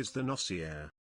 is the Gnosia?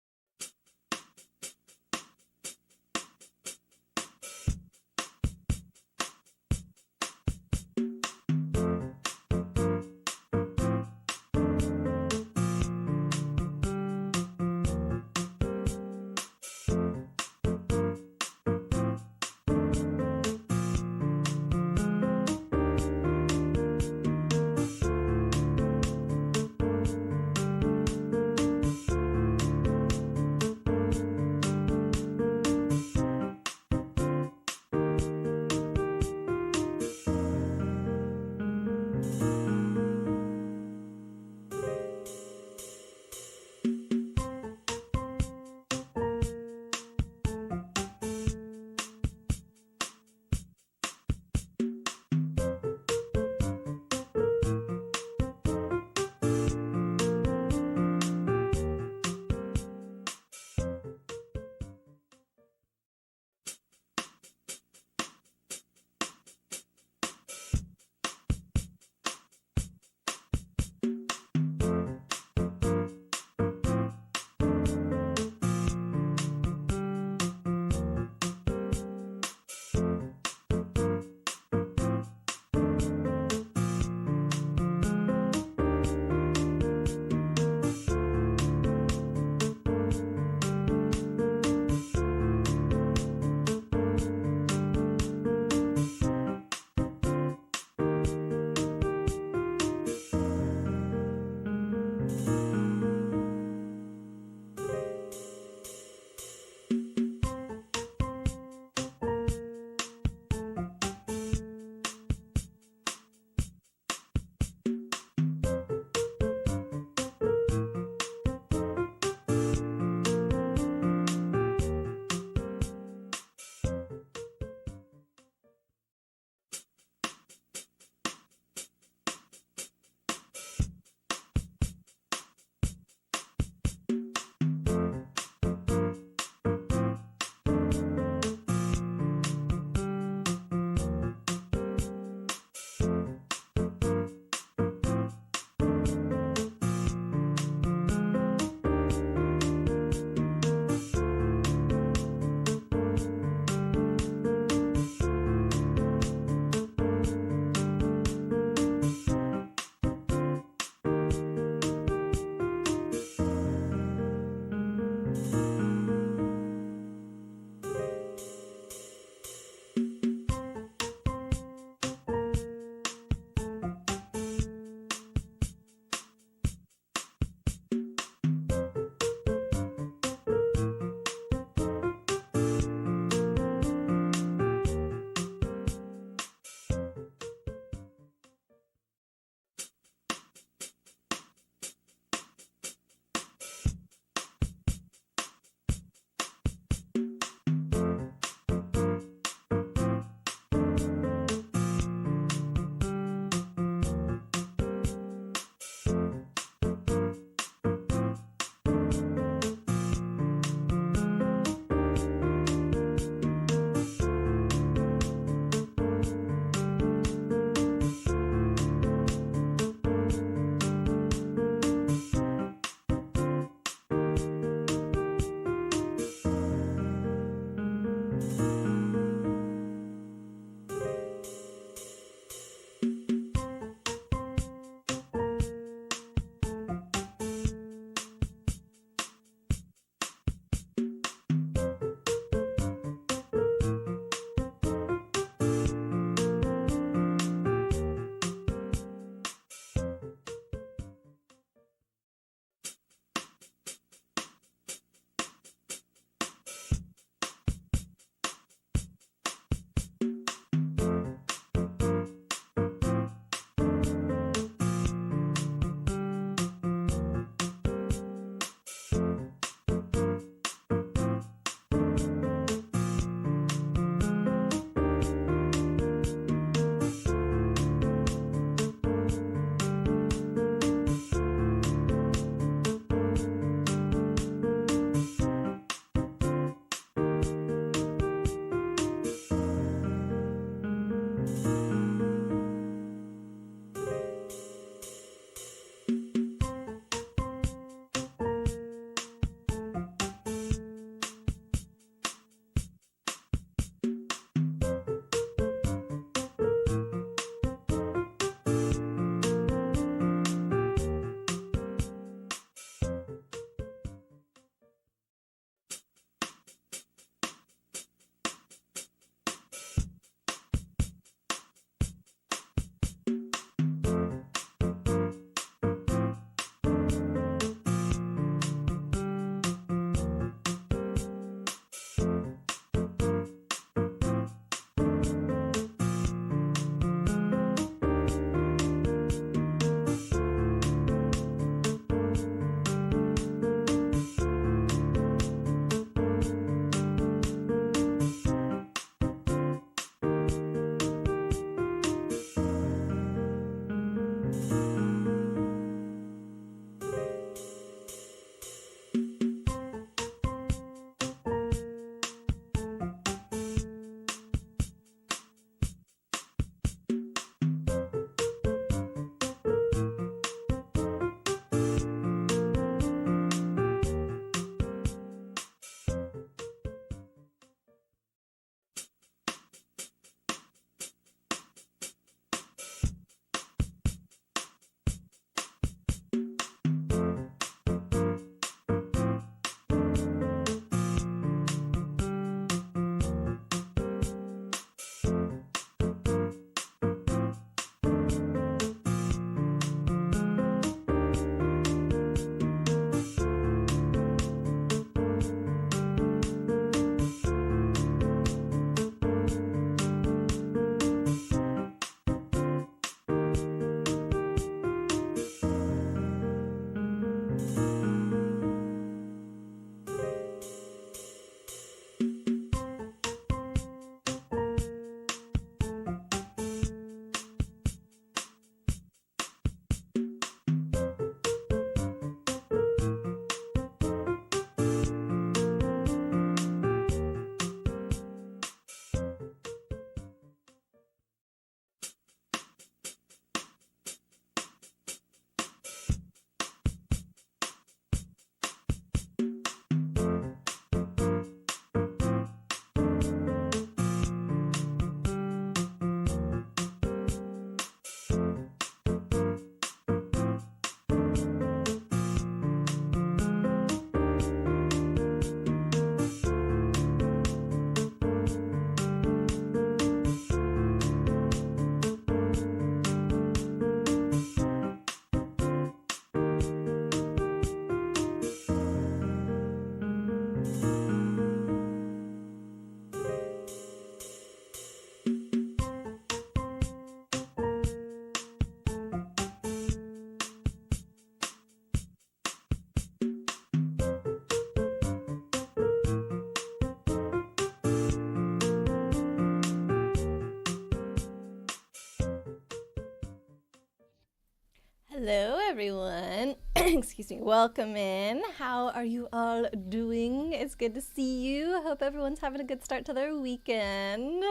Hello, everyone. Excuse me. Welcome in. How are you all doing? It's good to see you. I hope everyone's having a good start to their weekend.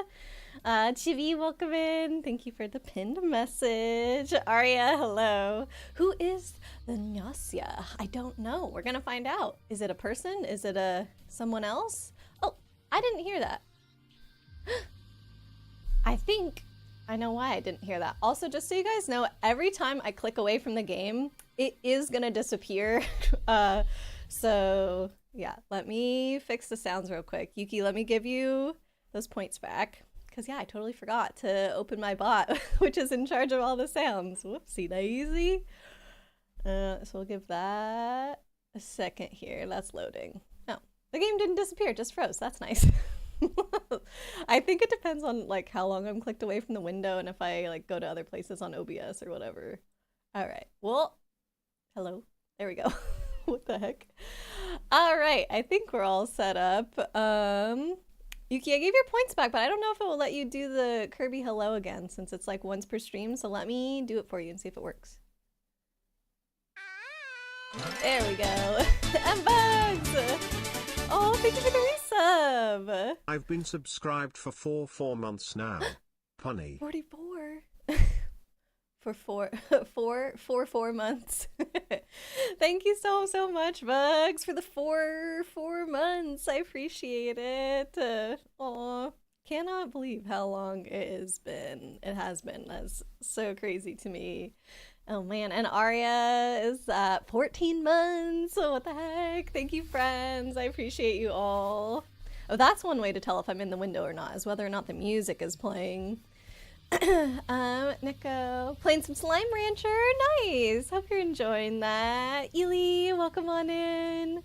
Chibi, welcome in. Thank you for the pinned message. Arya, hello. Who is the Gnosia? I don't know. We're gonna find out. Is it a person? Is it someone else? Oh, I didn't hear that. I think I know why I didn't hear that. Also, just so you guys know, every time I click away from the game, it is gonna disappear. So yeah, let me fix the sounds real quick. Yuki, let me give you those points back. Because yeah, I totally forgot to open my bot, which is in charge of all the sounds. Whoopsie daisy. So we'll give that a second here. That's loading. Oh, the game didn't disappear, it just froze. That's nice. I think it depends on like how long I'm clicked away from the window and if I like go to other places on OBS or whatever. All right. Well, hello. There we go. What the heck? All right. I think we're all set up. Yuki, I gave your points back, but I don't know if it will let you do the Kirby hello again since it's like once per stream. So let me do it for you and see if it works. There we go. And bugs! Oh, thank you for the resub! I've been subscribed for four months now. Punny. 44. For four months. Thank you so much, Bugs, for the four months. I appreciate it. Aw, cannot believe how long it has been. That's so crazy to me. Oh man, and Arya is 14 months. So what the heck? Thank you, friends. I appreciate you all. Oh, that's one way to tell if I'm in the window or not, is whether or not the music is playing. Nico, playing some Slime Rancher. Nice. Hope you're enjoying that. Ely, welcome on in.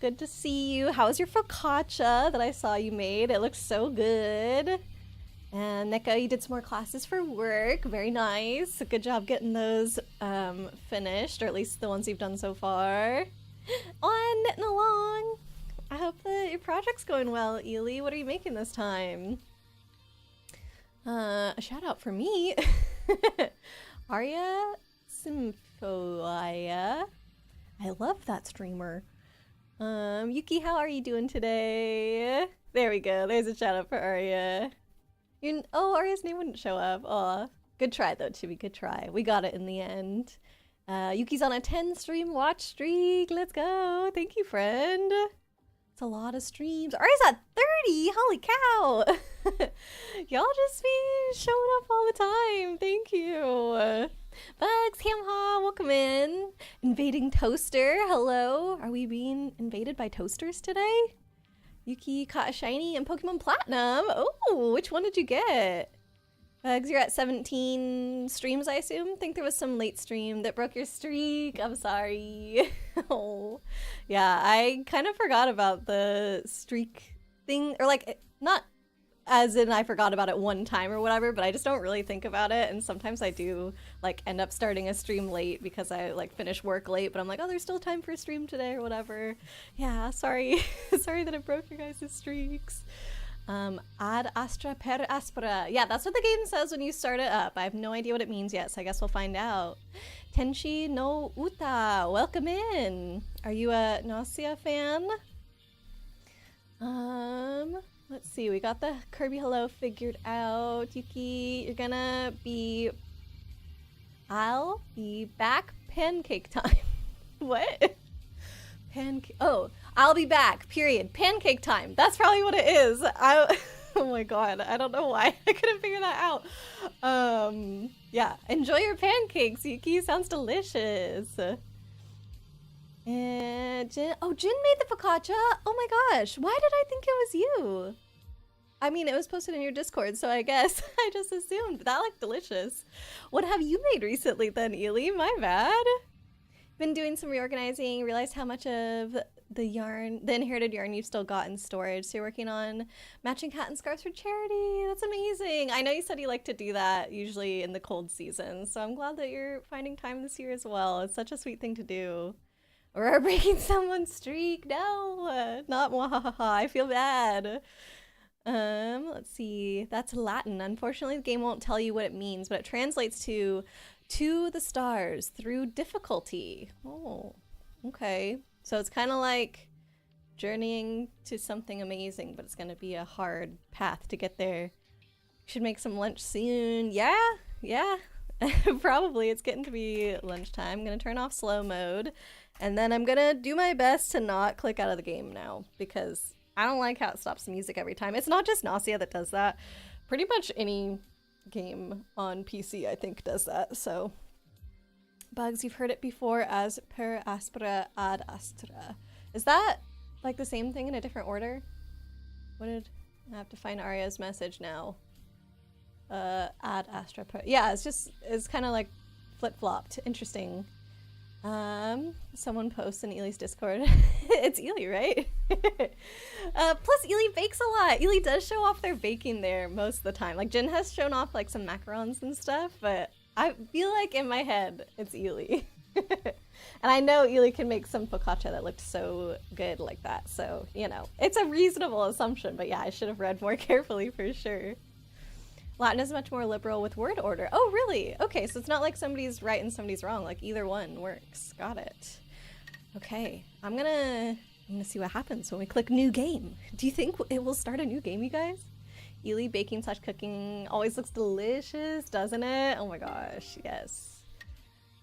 Good to see you. How's your focaccia that I saw you made? It looks so good. And Nico, you did some more classes for work. Very nice. Good job getting those finished, or at least the ones you've done so far. On knitting along. I hope that your project's going well, Ely. What are you making this time? A shout out for me. Arya Symphoia. I love that streamer. Yuki, how are you doing today? There we go. There's a shout out for Arya. Oh, Arya's name wouldn't show up. Aw. Good try though, Chibi. Good try. We got it in the end. Yuki's on a 10 stream watch streak. Let's go. Thank you, friend. It's a lot of streams. Arya's at 30. Holy cow. Y'all just be showing up all the time. Thank you. Bugs, Hamha, welcome in. Invading Toaster. Hello. Are we being invaded by toasters today? Yuki caught a shiny in Pokemon Platinum. Oh, which one did you get? Bugs, you're at 17 streams, I assume? Think there was some late stream that broke your streak. I'm sorry. Oh, yeah, I kind of forgot about the streak thing. Or like, not as in I forgot about it one time or whatever, but I just don't really think about it. And sometimes I do like end up starting a stream late because I like finish work late, but I'm like, oh, there's still time for a stream today or whatever. Yeah, sorry. Sorry that it broke your guys' streaks. Ad astra per aspera. Yeah, that's what the game says when you start it up. I have no idea what it means yet, so I guess we'll find out. Tenshi no Uta, welcome in. Are you a Gnosia fan? Let's see, we got the Kirby hello figured out. Yuki, you're gonna be... I'll be back pancake time. What? Pancake... Oh, I'll be back, period. Pancake time. That's probably what it is. Oh my god, I don't know why. I couldn't figure that out. Yeah, enjoy your pancakes, Yuki. Sounds delicious. And Jin... Oh, Jin made the focaccia. Oh my gosh, why did I think it was you? I mean, it was posted in your Discord, so I guess I just assumed. That looked delicious. What have you made recently then, Ely? My bad. Been doing some reorganizing, realized how much of the inherited yarn you've still got in storage. So you're working on matching hat and scarves for charity. That's amazing. I know you said you like to do that usually in the cold season, so I'm glad that you're finding time this year as well. It's such a sweet thing to do. Or breaking someone's streak. No, not mwahaha. I feel bad. Let's see. That's Latin. Unfortunately, the game won't tell you what it means, but it translates to the stars through difficulty. Oh, okay. So it's kind of like journeying to something amazing, but it's going to be a hard path to get there. Should make some lunch soon. Yeah. Probably. It's getting to be lunchtime. I'm going to turn off slow mode, and then I'm going to do my best to not click out of the game now, because I don't like how it stops the music every time. It's not just Gnosia that does that. Pretty much any game on PC, I think, does that. So, bugs, you've heard it before as per aspera ad astra. Is that like the same thing in a different order? What did I have to find Arya's message now? Ad astra per. Yeah, it's kind of like flip-flopped. Interesting. Someone posts in Ely's Discord. It's Ely, right? Plus Ely bakes a lot. Ely does show off their baking there most of the time. Like, Jin has shown off like some macarons and stuff, but I feel like in my head it's Ely. And I know Ely can make some focaccia that looked so good like that, so, you know, it's a reasonable assumption, but yeah, I should have read more carefully for sure. Latin is much more liberal with word order. Oh, really? Okay, so it's not like somebody's right and somebody's wrong. Like, either one works. Got it. Okay, I'm gonna see what happens when we click new game. Do you think it will start a new game, you guys? Ely baking / cooking always looks delicious, doesn't it? Oh my gosh, yes.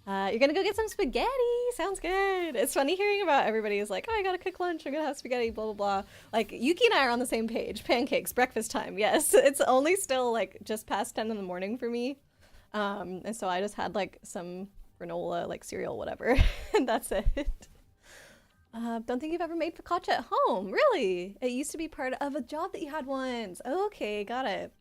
You're gonna go get some spaghetti. Sounds good. It's funny hearing about everybody who's like, oh, I gotta cook lunch. I'm gonna have spaghetti, blah, blah, blah. Like, Yuki and I are on the same page. Pancakes, breakfast time. Yes, it's only still like just past 10 in the morning for me. And so I just had like some granola, like cereal, whatever. And that's it. Don't think you've ever made focaccia at home. Really? It used to be part of a job that you had once. Okay, got it.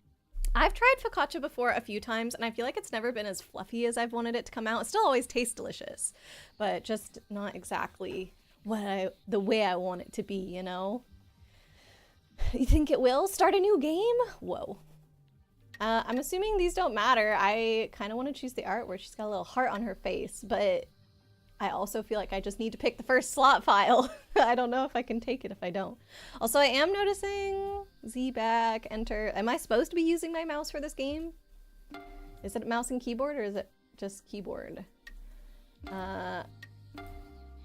I've tried focaccia before a few times, and I feel like it's never been as fluffy as I've wanted it to come out. It still always tastes delicious, but just not exactly the way I want it to be, you know? You think it will start a new game? Whoa. I'm assuming these don't matter. I kind of want to choose the art where she's got a little heart on her face, but I also feel like I just need to pick the first slot file. I don't know if I can take it if I don't. Also, I am noticing Z back, enter. Am I supposed to be using my mouse for this game? Is it mouse and keyboard, or is it just keyboard? I'm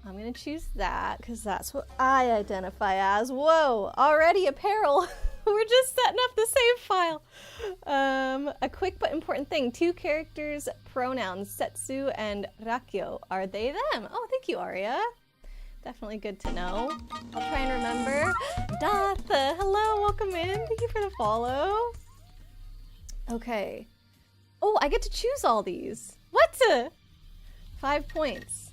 gonna choose that because that's what I identify as. Whoa, already apparel. We're just setting up the save file. A quick but important thing. 2 characters, pronouns, Setsu and Rakyo. Are they them? Oh, thank you, Arya. Definitely good to know. I'll try and remember. Datha, hello, welcome in. Thank you for the follow. Okay. Oh, I get to choose all these. What? 5 points.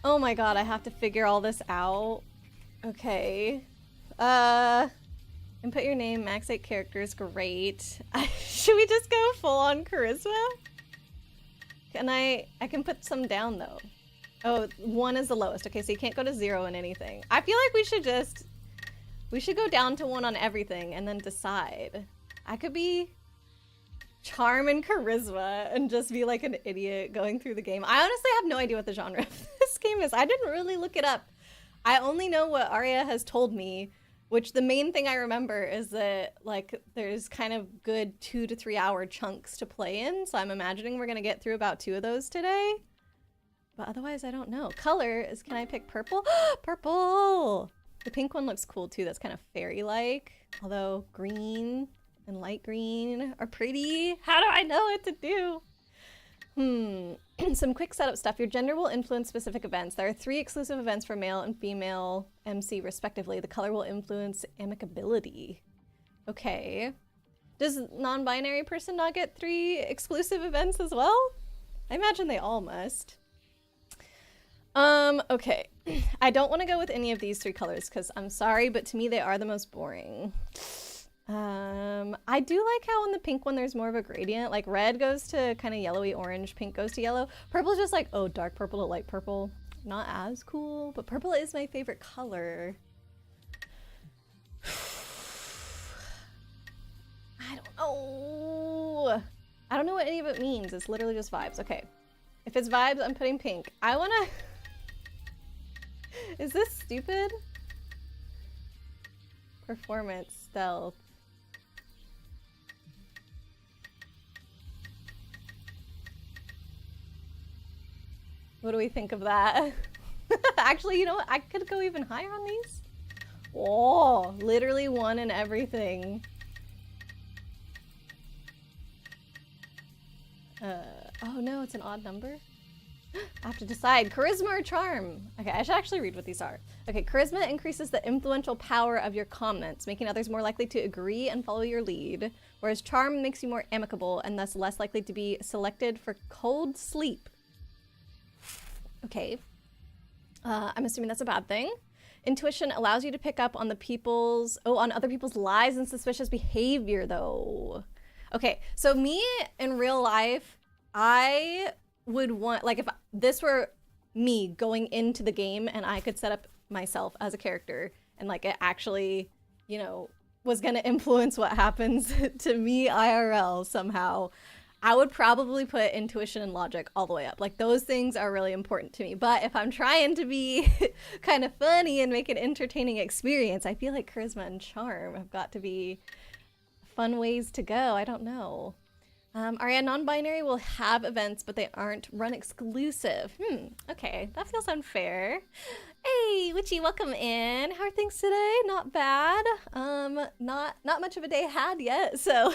Oh my god, I have to figure all this out. Okay. And put your name, max 8 characters, great. Should we just go full on charisma? Can I can put some down though. Oh, 1 is the lowest. Okay, so you can't go to 0 in anything. I feel like we should go down to 1 on everything and then decide. I could be charm and charisma and just be like an idiot going through the game. I honestly have no idea what the genre of this game is. I didn't really look it up. I only know what Arya has told me, which the main thing I remember is that like there's kind of good 2 to 3 hour chunks to play in. So I'm imagining we're gonna get through about 2 of those today. But otherwise, I don't know. Color is, can I pick purple? Purple! The pink one looks cool too. That's kind of fairy-like. Although green and light green are pretty. How do I know what to do? Some quick setup stuff. Your gender will influence specific events. There are 3 exclusive events for male and female MC respectively. The color will influence amicability. Okay. Does non-binary person not get 3 exclusive events as well? I imagine they all must. Okay. I don't want to go with any of these 3 colors because I'm sorry, but to me they are the most boring. I do like how on the pink one there's more of a gradient. Like red goes to kind of yellowy orange, pink goes to yellow. Purple is just like, oh, dark purple to light purple. Not as cool, but purple is my favorite color. I don't know. I don't know what any of it means. It's literally just vibes. Okay. If it's vibes, I'm putting pink. I wanna... Is this stupid? performance, stealth. What do we think of that? Actually, you know what? I could go even higher on these. Oh, literally one in everything. Oh no, it's an odd number. I have to decide. Charisma or charm? Okay, I should actually read what these are. Okay, charisma increases the influential power of your comments, making others more likely to agree and follow your lead, whereas charm makes you more amicable and thus less likely to be selected for cold sleep. Okay. I'm assuming that's a bad thing. Intuition allows you to pick up on on other people's lies and suspicious behavior, though. Okay, so me in real life, I would want, like, if this were me going into the game and I could set up myself as a character and, like, it actually, you know, was gonna influence what happens to me IRL somehow, I would probably put intuition and logic all the way up. Like, those things are really important to me. But if I'm trying to be kind of funny and make an entertaining experience, I feel like charisma and charm have got to be fun ways to go. I don't know. Aria, non-binary will have events, but they aren't run exclusive. Okay, that feels unfair. Hey, Witchy, welcome in. How are things today? Not bad. Not much of a day had yet, so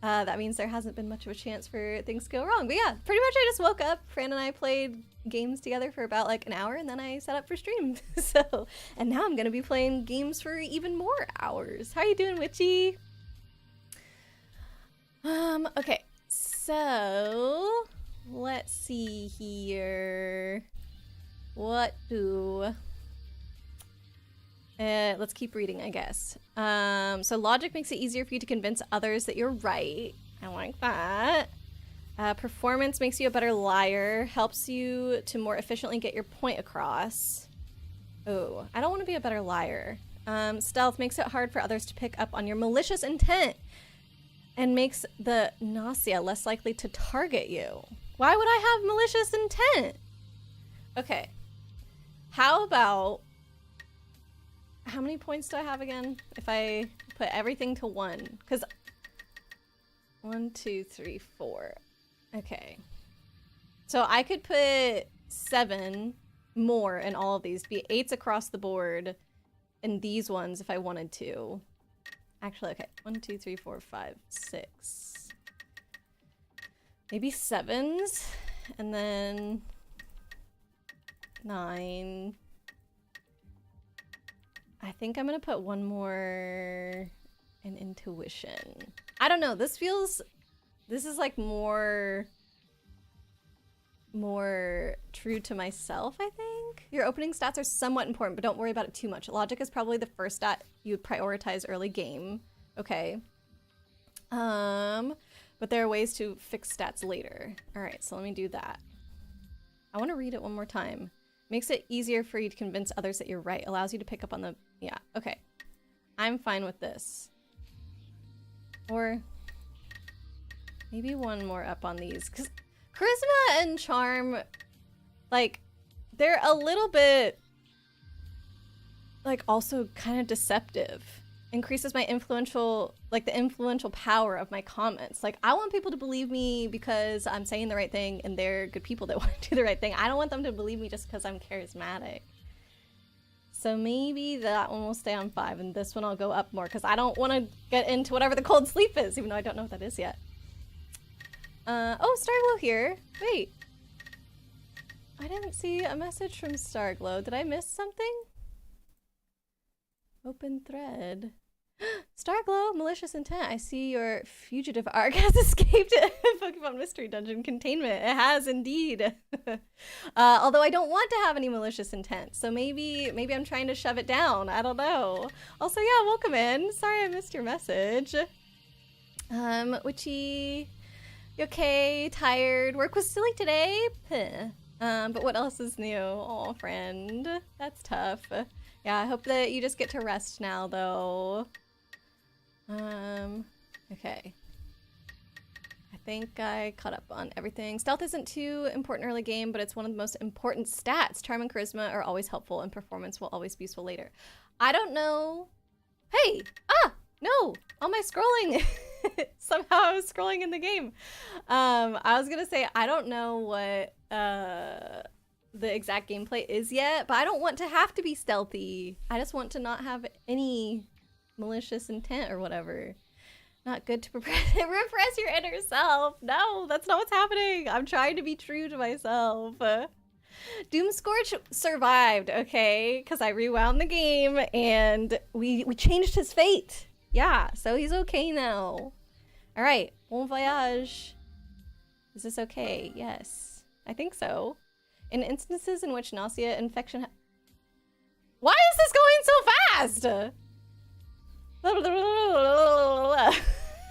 that means there hasn't been much of a chance for things to go wrong. But yeah, pretty much I just woke up. Fran and I played games together for about like an hour, and then I set up for stream. And now I'm gonna be playing games for even more hours. How are you doing, Witchy? Okay, so let's see here. Let's keep reading, I guess. So logic makes it easier for you to convince others that you're right. I like that. Performance makes you a better liar, helps you to more efficiently get your point across. Oh, I don't want to be a better liar. Stealth makes it hard for others to pick up on your malicious intent and makes the Gnosia less likely to target you. Why would I have malicious intent? Okay. How about... How many points do I have again? If I put everything to 1. Because... 1, 2, 3, 4. Okay. So I could put 7 more in all of these. Be 8s across the board in these ones if I wanted to. Actually, okay. 1, 2, 3, 4, 5, 6. Maybe 7s. And then 9. I think I'm gonna put 1 more in intuition. I don't know. This is like more true to myself, I think. Your opening stats are somewhat important, but don't worry about it too much. Logic is probably the first stat you would prioritize early game. Okay. But there are ways to fix stats later. All right, so let me do that. I want to read it one more time. Makes it easier for you to convince others that you're right. Allows you to pick up on the... Yeah, okay. I'm fine with this. Or maybe 1 more up on these. Because charisma and charm, like, they're a little bit, like, also kind of deceptive. Increases my influential, like, the influential power of my comments. Like, I want people to believe me because I'm saying the right thing and they're good people that want to do the right thing. I don't want them to believe me just because I'm charismatic. So maybe that one will stay on 5 and this one I'll go up more because I don't want to get into whatever the cold sleep is, even though I don't know what that is yet. Oh, Starglow here. Wait. I didn't see a message from Starglow. Did I miss something? Open thread. Starglow, malicious intent. I see your fugitive arc has escaped Pokemon Mystery Dungeon containment. It has indeed. Although I don't want to have any malicious intent, so maybe I'm trying to shove it down. I don't know. Also, yeah, welcome in. Sorry I missed your message. Witchy, you okay? Tired? Work was silly today? But what else is new? Oh, friend, that's tough. Yeah, I hope that you just get to rest now, though. Okay. I think I caught up on everything. Stealth isn't too important early game, but it's one of the most important stats. Charm and charisma are always helpful, and performance will always be useful later. I don't know Hey! Ah! No! All my scrolling! Somehow I was scrolling in the game. I was gonna say, I don't know what the exact gameplay is yet, but I don't want to have to be stealthy. I just want to not have any malicious intent or whatever. Not good to repress your inner self. No, that's not what's happening. I'm trying to be true to myself. Doomscourge survived, okay? Because I rewound the game and we changed his fate. Yeah, so he's okay now. All right, bon voyage. Is this okay? Yes, I think so. In instances in which Gnosia infection... Why is this going so fast?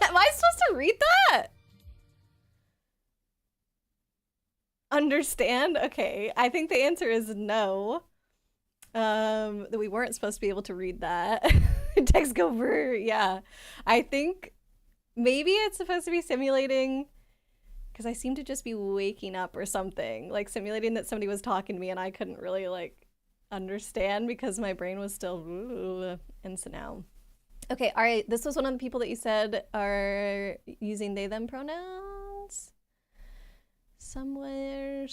Am I supposed to read that? Understand? Okay, I think the answer is no. That we weren't supposed to be able to read that. Text go brr, yeah. I think maybe it's supposed to be simulating, because I seem to just be waking up or something. Like simulating that somebody was talking to me and I couldn't really like understand because my brain was still and so now. Okay, all right, this was one of the people that you said are using they, them pronouns. Somewhere.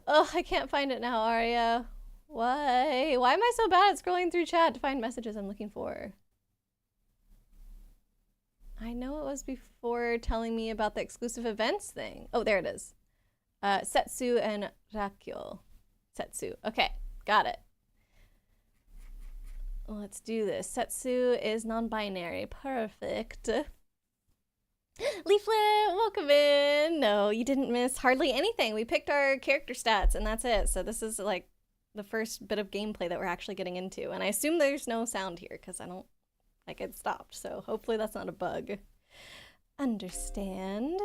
Oh, I can't find it now, Arya. Why? Why am I so bad at scrolling through chat to find messages I'm looking for? I know it was before telling me about the exclusive events thing. Oh, there it is. Setsu and Rakyo. Setsu. Okay, got it. Let's do this. Setsu is non-binary. Perfect. Leaflet, welcome in. No, you didn't miss hardly anything. We picked our character stats and that's it. So this is like the first bit of gameplay that we're actually getting into. And I assume there's no sound here because I don't like it stopped. So hopefully that's not a bug. Understand.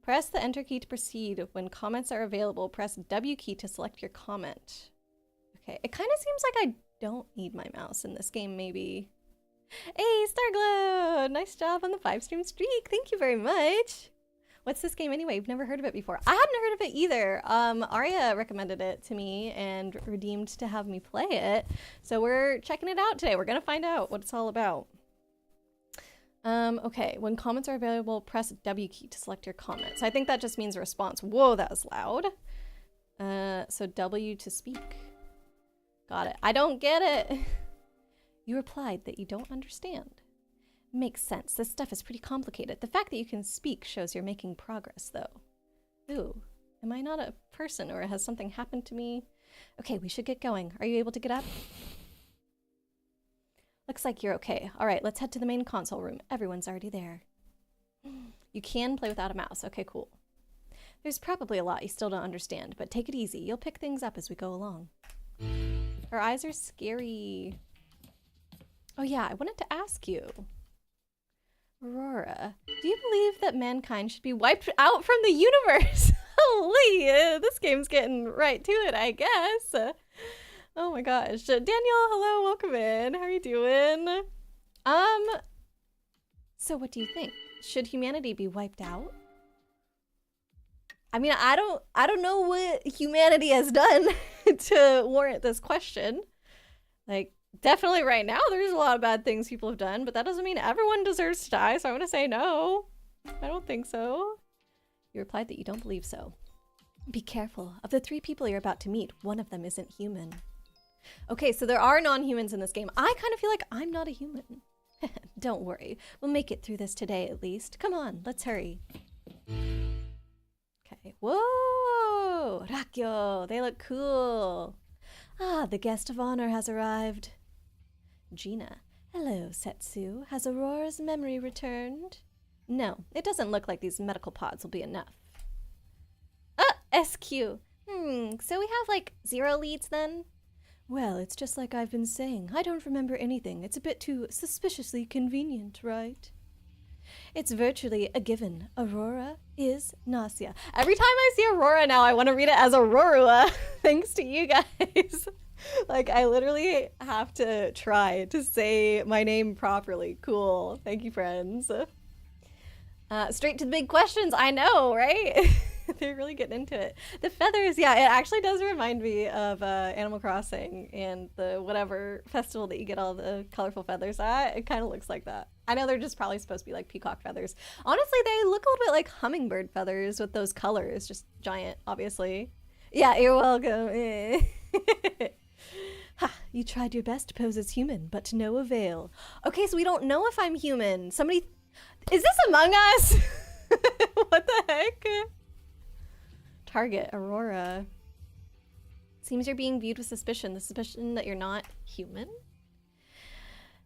Press the enter key to proceed. When comments are available, press W key to select your comment. Okay, it kind of seems like I don't need my mouse in this game, maybe. Hey, Starglow! Nice job on the 5-stream streak. Thank you very much. What's this game anyway? You've never heard of it before. I hadn't heard of it either. Arya recommended it to me and redeemed to have me play it. So we're checking it out today. We're gonna find out what it's all about. Okay, when comments are available, press W key to select your comment. So I think that just means response. Whoa, that was loud. So W to speak. Got it. I don't get it. You replied that you don't understand. Makes sense. This stuff is pretty complicated. The fact that you can speak shows you're making progress, though. Ooh, am I not a person or has something happened to me? Okay, we should get going. Are you able to get up? Looks like you're okay. All right, let's head to the main console room. Everyone's already there. You can play without a mouse. Okay, cool. There's probably a lot you still don't understand, but take it easy. You'll pick things up as we go along. Her eyes are scary. Oh yeah, I wanted to ask you. Aurora, do you believe that mankind should be wiped out from the universe? Holy, this game's getting right to it, I guess. Oh my gosh. Daniel, hello, welcome in. How are you doing? So what do you think? Should humanity be wiped out? I mean, I don't know what humanity has done to warrant this question. Like, definitely right now there's a lot of bad things people have done, but that doesn't mean everyone deserves to die, so I'm gonna say no. I don't think so. You replied that you don't believe so. Be careful. Of the 3 people you're about to meet, one of them isn't human. Okay, so there are non-humans in this game. I kind of feel like I'm not a human. Don't worry. We'll make it through this today at least. Come on, let's hurry. Okay. Whoa! Rakyo! They look cool. Ah, the guest of honor has arrived. Gina. Hello, Setsu. Has Aurora's memory returned? No, it doesn't look like these medical pods will be enough. Ah, SQ. So we have like 0 leads then? Well, it's just like I've been saying. I don't remember anything. It's a bit too suspiciously convenient, right? It's virtually a given. Aurora is Gnosia. Every time I see Aurora now, I want to read it as Aurora, thanks to you guys. Like, I literally have to try to say my name properly. Cool. Thank you, friends. Straight to the big questions. I know, right? They're really getting into it. The feathers, yeah, it actually does remind me of Animal Crossing and the whatever festival that you get all the colorful feathers at. It kind of looks like that. I know they're just probably supposed to be like peacock feathers. Honestly, they look a little bit like hummingbird feathers with those colors, just giant, obviously. Yeah, you're welcome. Ha, you tried your best to pose as human, but to no avail. Okay, so we don't know if I'm human. Somebody... Is this Among Us? What the heck? Target, Aurora. Seems you're being viewed with suspicion. The suspicion that you're not human?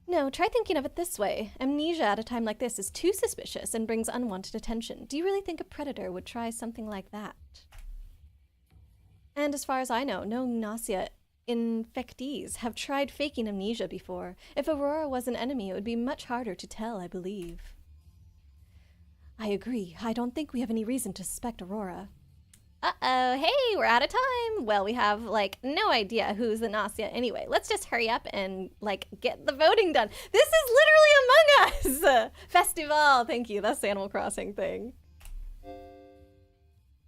No, try thinking of it this way. Amnesia at a time like this is too suspicious and brings unwanted attention. Do you really think a predator would try something like that? And as far as I know, no Gnosia infectees have tried faking amnesia before. If Aurora was an enemy, it would be much harder to tell, I believe. I agree. I don't think we have any reason to suspect Aurora. Uh-oh, hey, we're out of time. Well, we have, like, no idea who's the Gnosia anyway. Let's just hurry up and, like, get the voting done. This is literally Among Us! Festival, thank you. That's the Animal Crossing thing.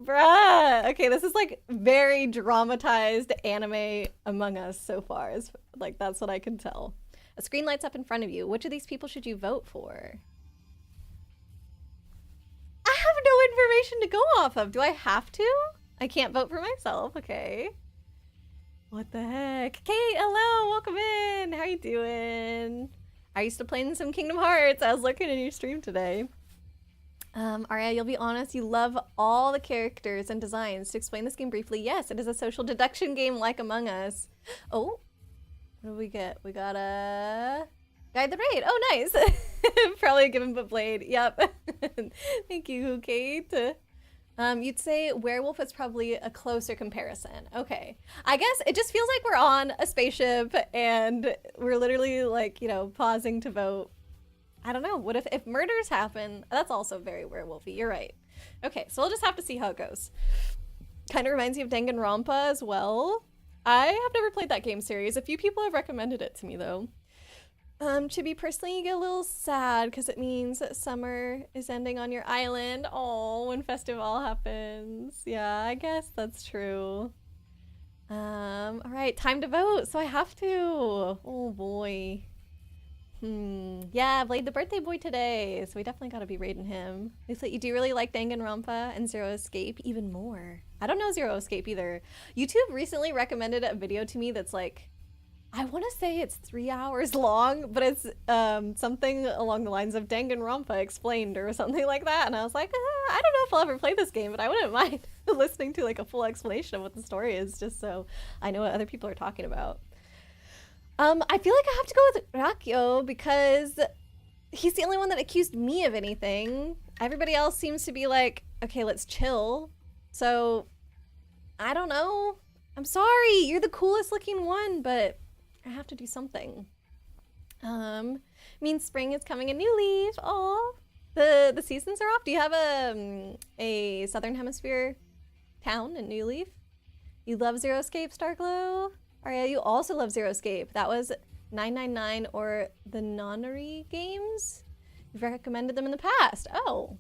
Bruh! Okay, this is, like, very dramatized anime Among Us so far. Like, that's what I can tell. A screen lights up in front of you. Which of these people should you vote for? I have no information to go off of. Do I have to? I can't vote for myself. Okay. What the heck? Kate, hello. Welcome in. How you doing? I used to play in some Kingdom Hearts. I was looking at your stream today. Aria, you'll be honest. You love all the characters and designs. To explain this game briefly, yes, it is a social deduction game like Among Us. Oh, what do we get? We got a... Guide the Raid. Oh, nice. Probably a Given But Blade. Yep. Thank you, Kate. You'd say werewolf is probably a closer comparison. Okay. I guess it just feels like we're on a spaceship and we're literally like, you know, pausing to vote. I don't know. What if murders happen? That's also very werewolfy. You're right. Okay, so we'll just have to see how it goes. Kind of reminds me of Danganronpa as well. I have never played that game series. A few people have recommended it to me though. To be personally, you get a little sad because it means that summer is ending on your island. Oh, when festival happens. Yeah, I guess that's true. All right, time to vote. So I have to. Oh boy. Yeah, I played the birthday boy today, so we definitely got to be raiding him. Lisa, you do really like Danganronpa and Zero Escape even more. I don't know Zero Escape either. YouTube recently recommended a video to me that's like, I want to say it's 3 hours long, but it's something along the lines of Danganronpa explained or something like that. And I was like, I don't know if I'll ever play this game, but I wouldn't mind listening to like a full explanation of what the story is, just so I know what other people are talking about. I feel like I have to go with Rakyo because he's the only one that accused me of anything. Everybody else seems to be like, okay, let's chill. So I don't know. I'm sorry, you're the coolest looking one, but I have to do something. Means spring is coming, a new leaf. Oh, the seasons are off. Do you have a Southern Hemisphere town in New Leaf? You love Zero Escape, Starglow? Aria, you also love Zero Escape. That was 999 or the Nonary games. You've recommended them in the past. Oh,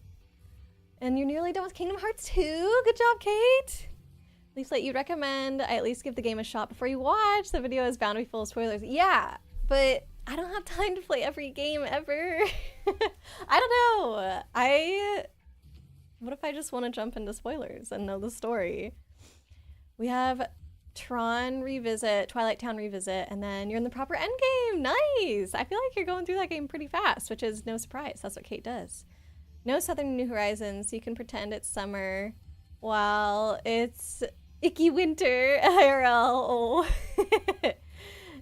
and you're nearly done with Kingdom Hearts 2. Good job, Kate. Leaflet, you'd recommend I at least give the game a shot before you watch. The video is bound to be full of spoilers. Yeah, but I don't have time to play every game ever. I don't know. What if I just want to jump into spoilers and know the story? We have Tron Revisit, Twilight Town Revisit, and then you're in the proper endgame. Nice! I feel like you're going through that game pretty fast, which is no surprise. That's what Kate does. No Southern New Horizons, so you can pretend it's summer while it's icky winter IRL. Oh.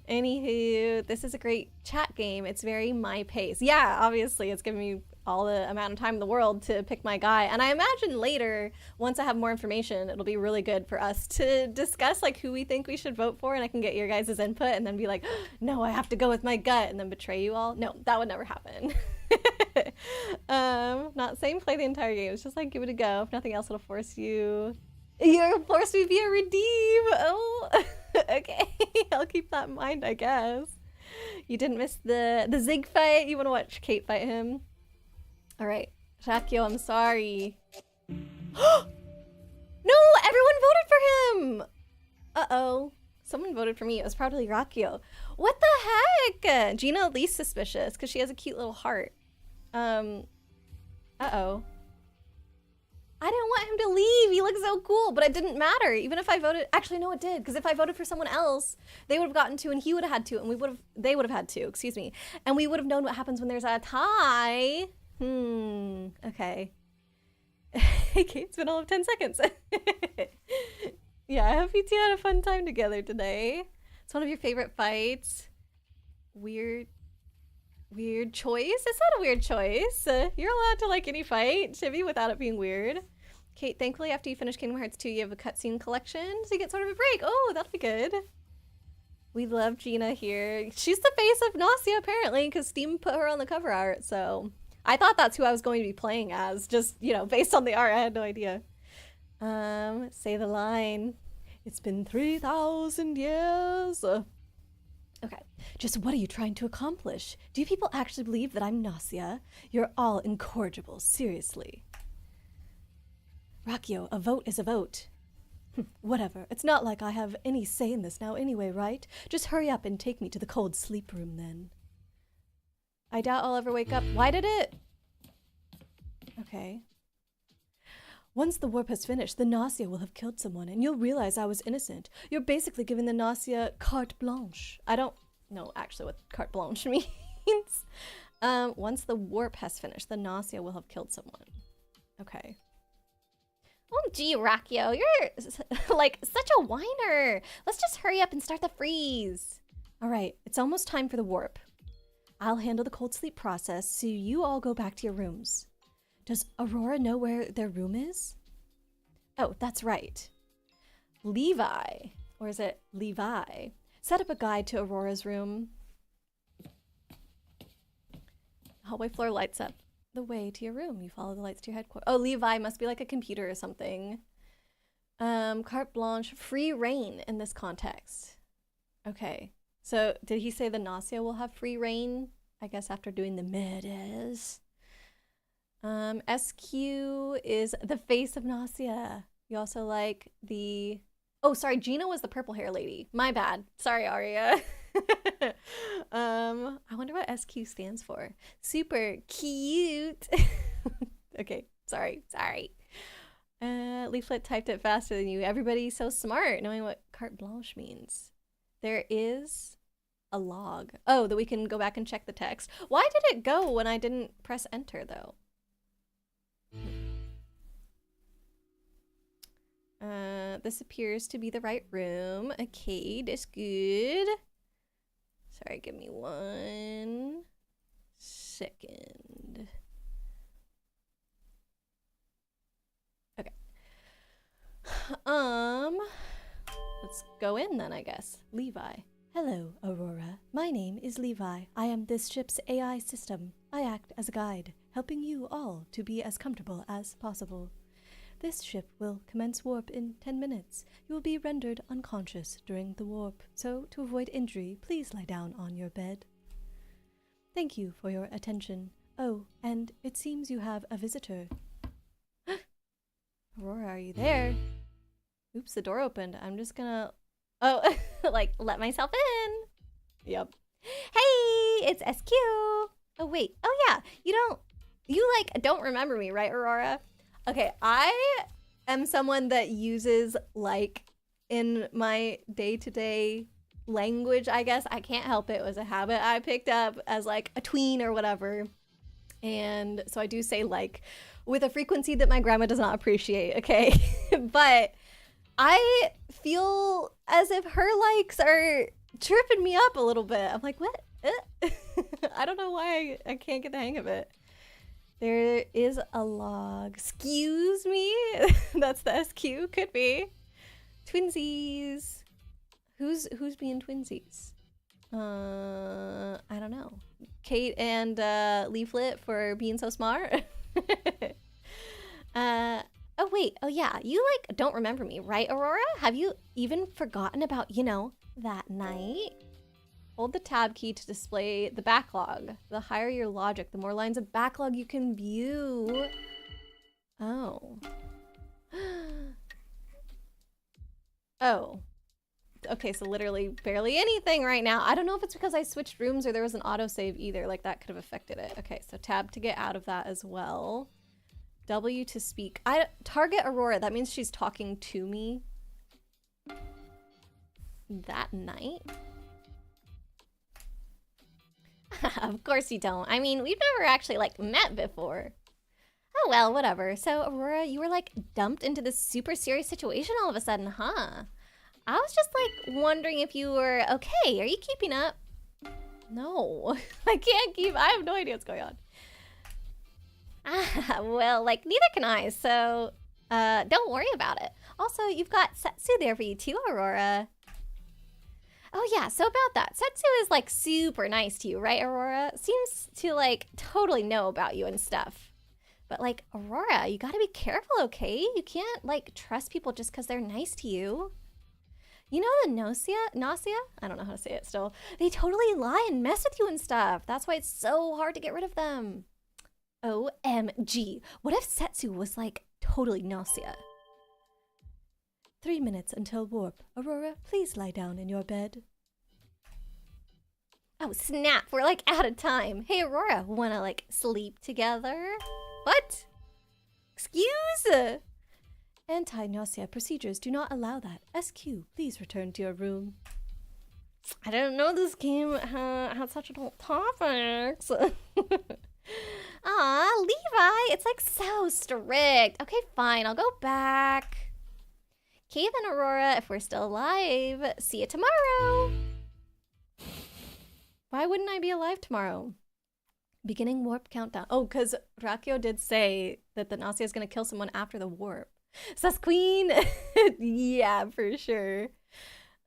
Anywho, this is a great chat game. It's very my pace. Yeah, obviously it's giving me all the amount of time in the world to pick my guy. And I imagine later, once I have more information, it'll be really good for us to discuss like who we think we should vote for, and I can get your guys' input and then be like, no, I have to go with my gut, and then betray you all. No, that would never happen. Not saying play the entire game. It's just like give it a go. If nothing else, it'll force you. You'll force me via redeem. Oh, okay. I'll keep that in mind, I guess. You didn't miss the Zig fight. You want to watch Kate fight him? All right, Rakyo, I'm sorry. No, everyone voted for him. Uh-oh. Someone voted for me. It was probably Rakio. What the heck? Gina least suspicious because she has a cute little heart. Uh-oh. I didn't want him to leave. He looks so cool, but it didn't matter. Even if I voted, actually no, it did. Because if I voted for someone else, they would have gotten 2 and he would have had 2 and they would have had 2, excuse me. And we would have known what happens when there's a tie. Okay. Okay, it's been all of 10 seconds. Yeah, I hope you two had a fun time together today. It's one of your favorite fights. Weird choice? It's not a weird choice. You're allowed to like any fight, Chibi, without it being weird. Kate, thankfully after you finish Kingdom Hearts 2, you have a cutscene collection, so you get sort of a break. Oh, that'll be good. We love Gina here. She's the face of Gnosia, apparently, because Steam put her on the cover art, so... I thought that's who I was going to be playing as, just, you know, based on the art. I had no idea. Say the line. It's been 3,000 years. Okay, just what are you trying to accomplish? Do you people actually believe that I'm Gnosia? You're all incorrigible, seriously. Rakio, a vote is a vote. Whatever, it's not like I have any say in this now anyway, right? Just hurry up and take me to the cold sleep room then. I doubt I'll ever wake up. Why did it? Okay. Once the warp has finished, the Gnosia will have killed someone, and you'll realize I was innocent. You're basically giving the Gnosia carte blanche. I don't know actually what carte blanche means. Once the warp has finished, the Gnosia will have killed someone. Okay. Oh, gee, Rakio, you're like such a whiner. Let's just hurry up and start the freeze. All right, it's almost time for the warp. I'll handle the cold sleep process, so you all go back to your rooms. Does Aurora know where their room is? Oh, that's right. Levi, or is it Levi, set up a guide to Aurora's room. The hallway floor lights up the way to your room. You follow the lights to your headquarters. Oh, Levi must be like a computer or something. Carte blanche, free reign in this context. Okay. So, did he say the Gnosia will have free reign? I guess after doing the murders. SQ is the face of Gnosia. You also like the... Oh, sorry, Gina was the purple hair lady. My bad. Sorry, Aria. I wonder what SQ stands for. Super cute. Okay, sorry. Leaflet typed it faster than you. Everybody's so smart knowing what carte blanche means. There is a log. Oh, that we can go back and check the text. Why did it go when I didn't press enter, though? This appears to be the right room. Okay, that's good. Sorry, give me 1 second. Okay. Let's go in then, I guess. Levi. Hello, Aurora. My name is Levi. I am this ship's AI system. I act as a guide, helping you all to be as comfortable as possible. This ship will commence warp in 10 minutes. You will be rendered unconscious during the warp, so to avoid injury, please lie down on your bed. Thank you for your attention. Oh, and it seems you have a visitor. Aurora, are you there? Oops, the door opened. I'm just gonna... Oh, like, let myself in. Yep. Hey, it's SQ. Oh, wait. Oh, yeah. You don't remember me, right, Aurora? Okay, I am someone that uses, like, in my day-to-day language, I guess. I can't help it. It was a habit I picked up as, like, a tween or whatever. And so I do say, like, with a frequency that my grandma does not appreciate, okay? But I feel as if her likes are tripping me up a little bit. I'm like, what? I don't know why I can't get the hang of it. There is a log. Excuse me? That's the SQ. Could be. Twinsies. Who's being twinsies? I don't know. Kate and Leaflet for being so smart. Oh wait, oh yeah, you like don't remember me, right, Aurora? Have you even forgotten about, you know, that night? Hold the tab key to display the backlog. The higher your logic, the more lines of backlog you can view. Oh. Oh. Okay, so literally barely anything right now. I don't know if it's because I switched rooms or there was an autosave either. Like, that could have affected it. Okay, so tab to get out of that as well. W to speak. Target Aurora. That means she's talking to me that night. Of course you don't. I mean, we've never actually, like, met before. Oh, well, whatever. So, Aurora, you were, like, dumped into this super serious situation all of a sudden, huh? I was just, like, wondering if you were okay. Are you keeping up? No. I can't keep... I have no idea what's going on. Ah, well, like, neither can I, so... don't worry about it. Also, you've got Setsu there for you too, Aurora. Oh yeah, so about that. Setsu is, like, super nice to you, right, Aurora? Seems to, like, totally know about you and stuff. But, like, Aurora, you gotta be careful, okay? You can't, like, trust people just because they're nice to you. You know the Gnosia? I don't know how to say it still. They totally lie and mess with you and stuff. That's why it's so hard to get rid of them. OMG. What if Setsu was, like, totally Gnosia? 3 minutes until warp. Aurora, please lie down in your bed. Oh, snap. We're, like, out of time. Hey, Aurora, wanna, like, sleep together? What? Excuse? Anti-nausea procedures do not allow that. SQ, please return to your room. I didn't know this game had such adult topics. Aw, Levi, it's like so strict. Okay, fine, I'll go back. Okay then, Aurora, if we're still alive, see you tomorrow. Why wouldn't I be alive tomorrow? Beginning warp countdown. Oh, because Rakio did say that the Nausea is going to kill someone after the warp. Sus Queen! Yeah, for sure.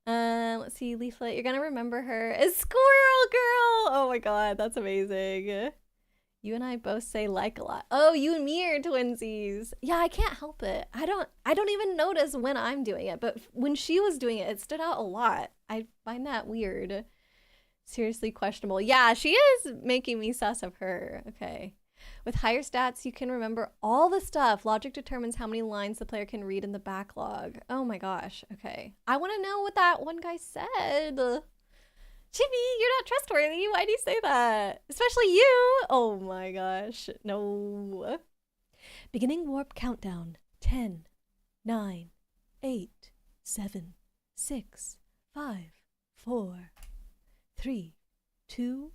Let's see, Leaflet, you're gonna remember her as Squirrel Girl! Oh my god, that's amazing. You and I both say like a lot. Oh, you and me are twinsies. Yeah, I can't help it. I don't even notice when I'm doing it, but when she was doing it, it stood out a lot. I find that weird. Seriously questionable. Yeah, she is making me sus of her. Okay. With higher stats, you can remember all the stuff. Logic determines how many lines the player can read in the backlog. Oh my gosh. Okay. I want to know what that one guy said. Chibi, you're not trustworthy. Why do you say that? Especially you. Oh my gosh. No. Beginning warp countdown. 10, 9, 8, 7, 6, 5, 4, 3, 2,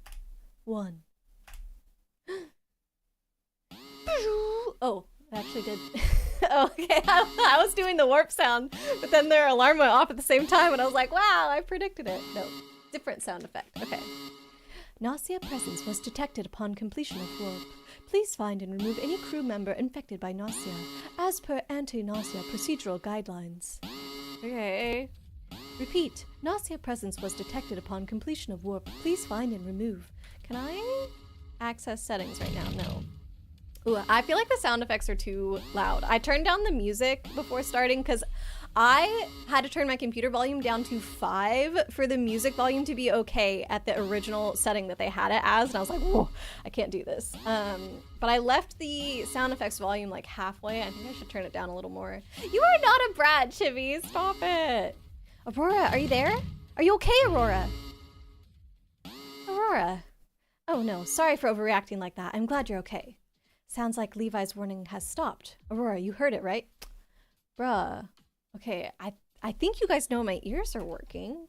1. Oh, it actually did. Oh, okay, I was doing the warp sound, but then their alarm went off at the same time, and I was like, wow, I predicted it. No, different sound effect. Okay. Nausea presence was detected upon completion of warp. Please find and remove any crew member infected by nausea, as per anti-nausea procedural guidelines. Okay. Repeat, nausea presence was detected upon completion of warp. Please find and remove. Can I access settings right now? No. Ooh, I feel like the sound effects are too loud. I turned down the music before starting because I had to turn my computer volume down to 5 for the music volume to be okay at the original setting that they had it as, and I was like, whoa, I can't do this. But I left the sound effects volume like halfway. I think I should turn it down a little more. You are not a brat, Chibi. Stop it. Aurora, are you there? Are you okay, Aurora? Aurora. Oh no, sorry for overreacting like that. I'm glad you're okay. Sounds like Levi's warning has stopped. Aurora, you heard it, right? Bruh. Okay, I think you guys know my ears are working.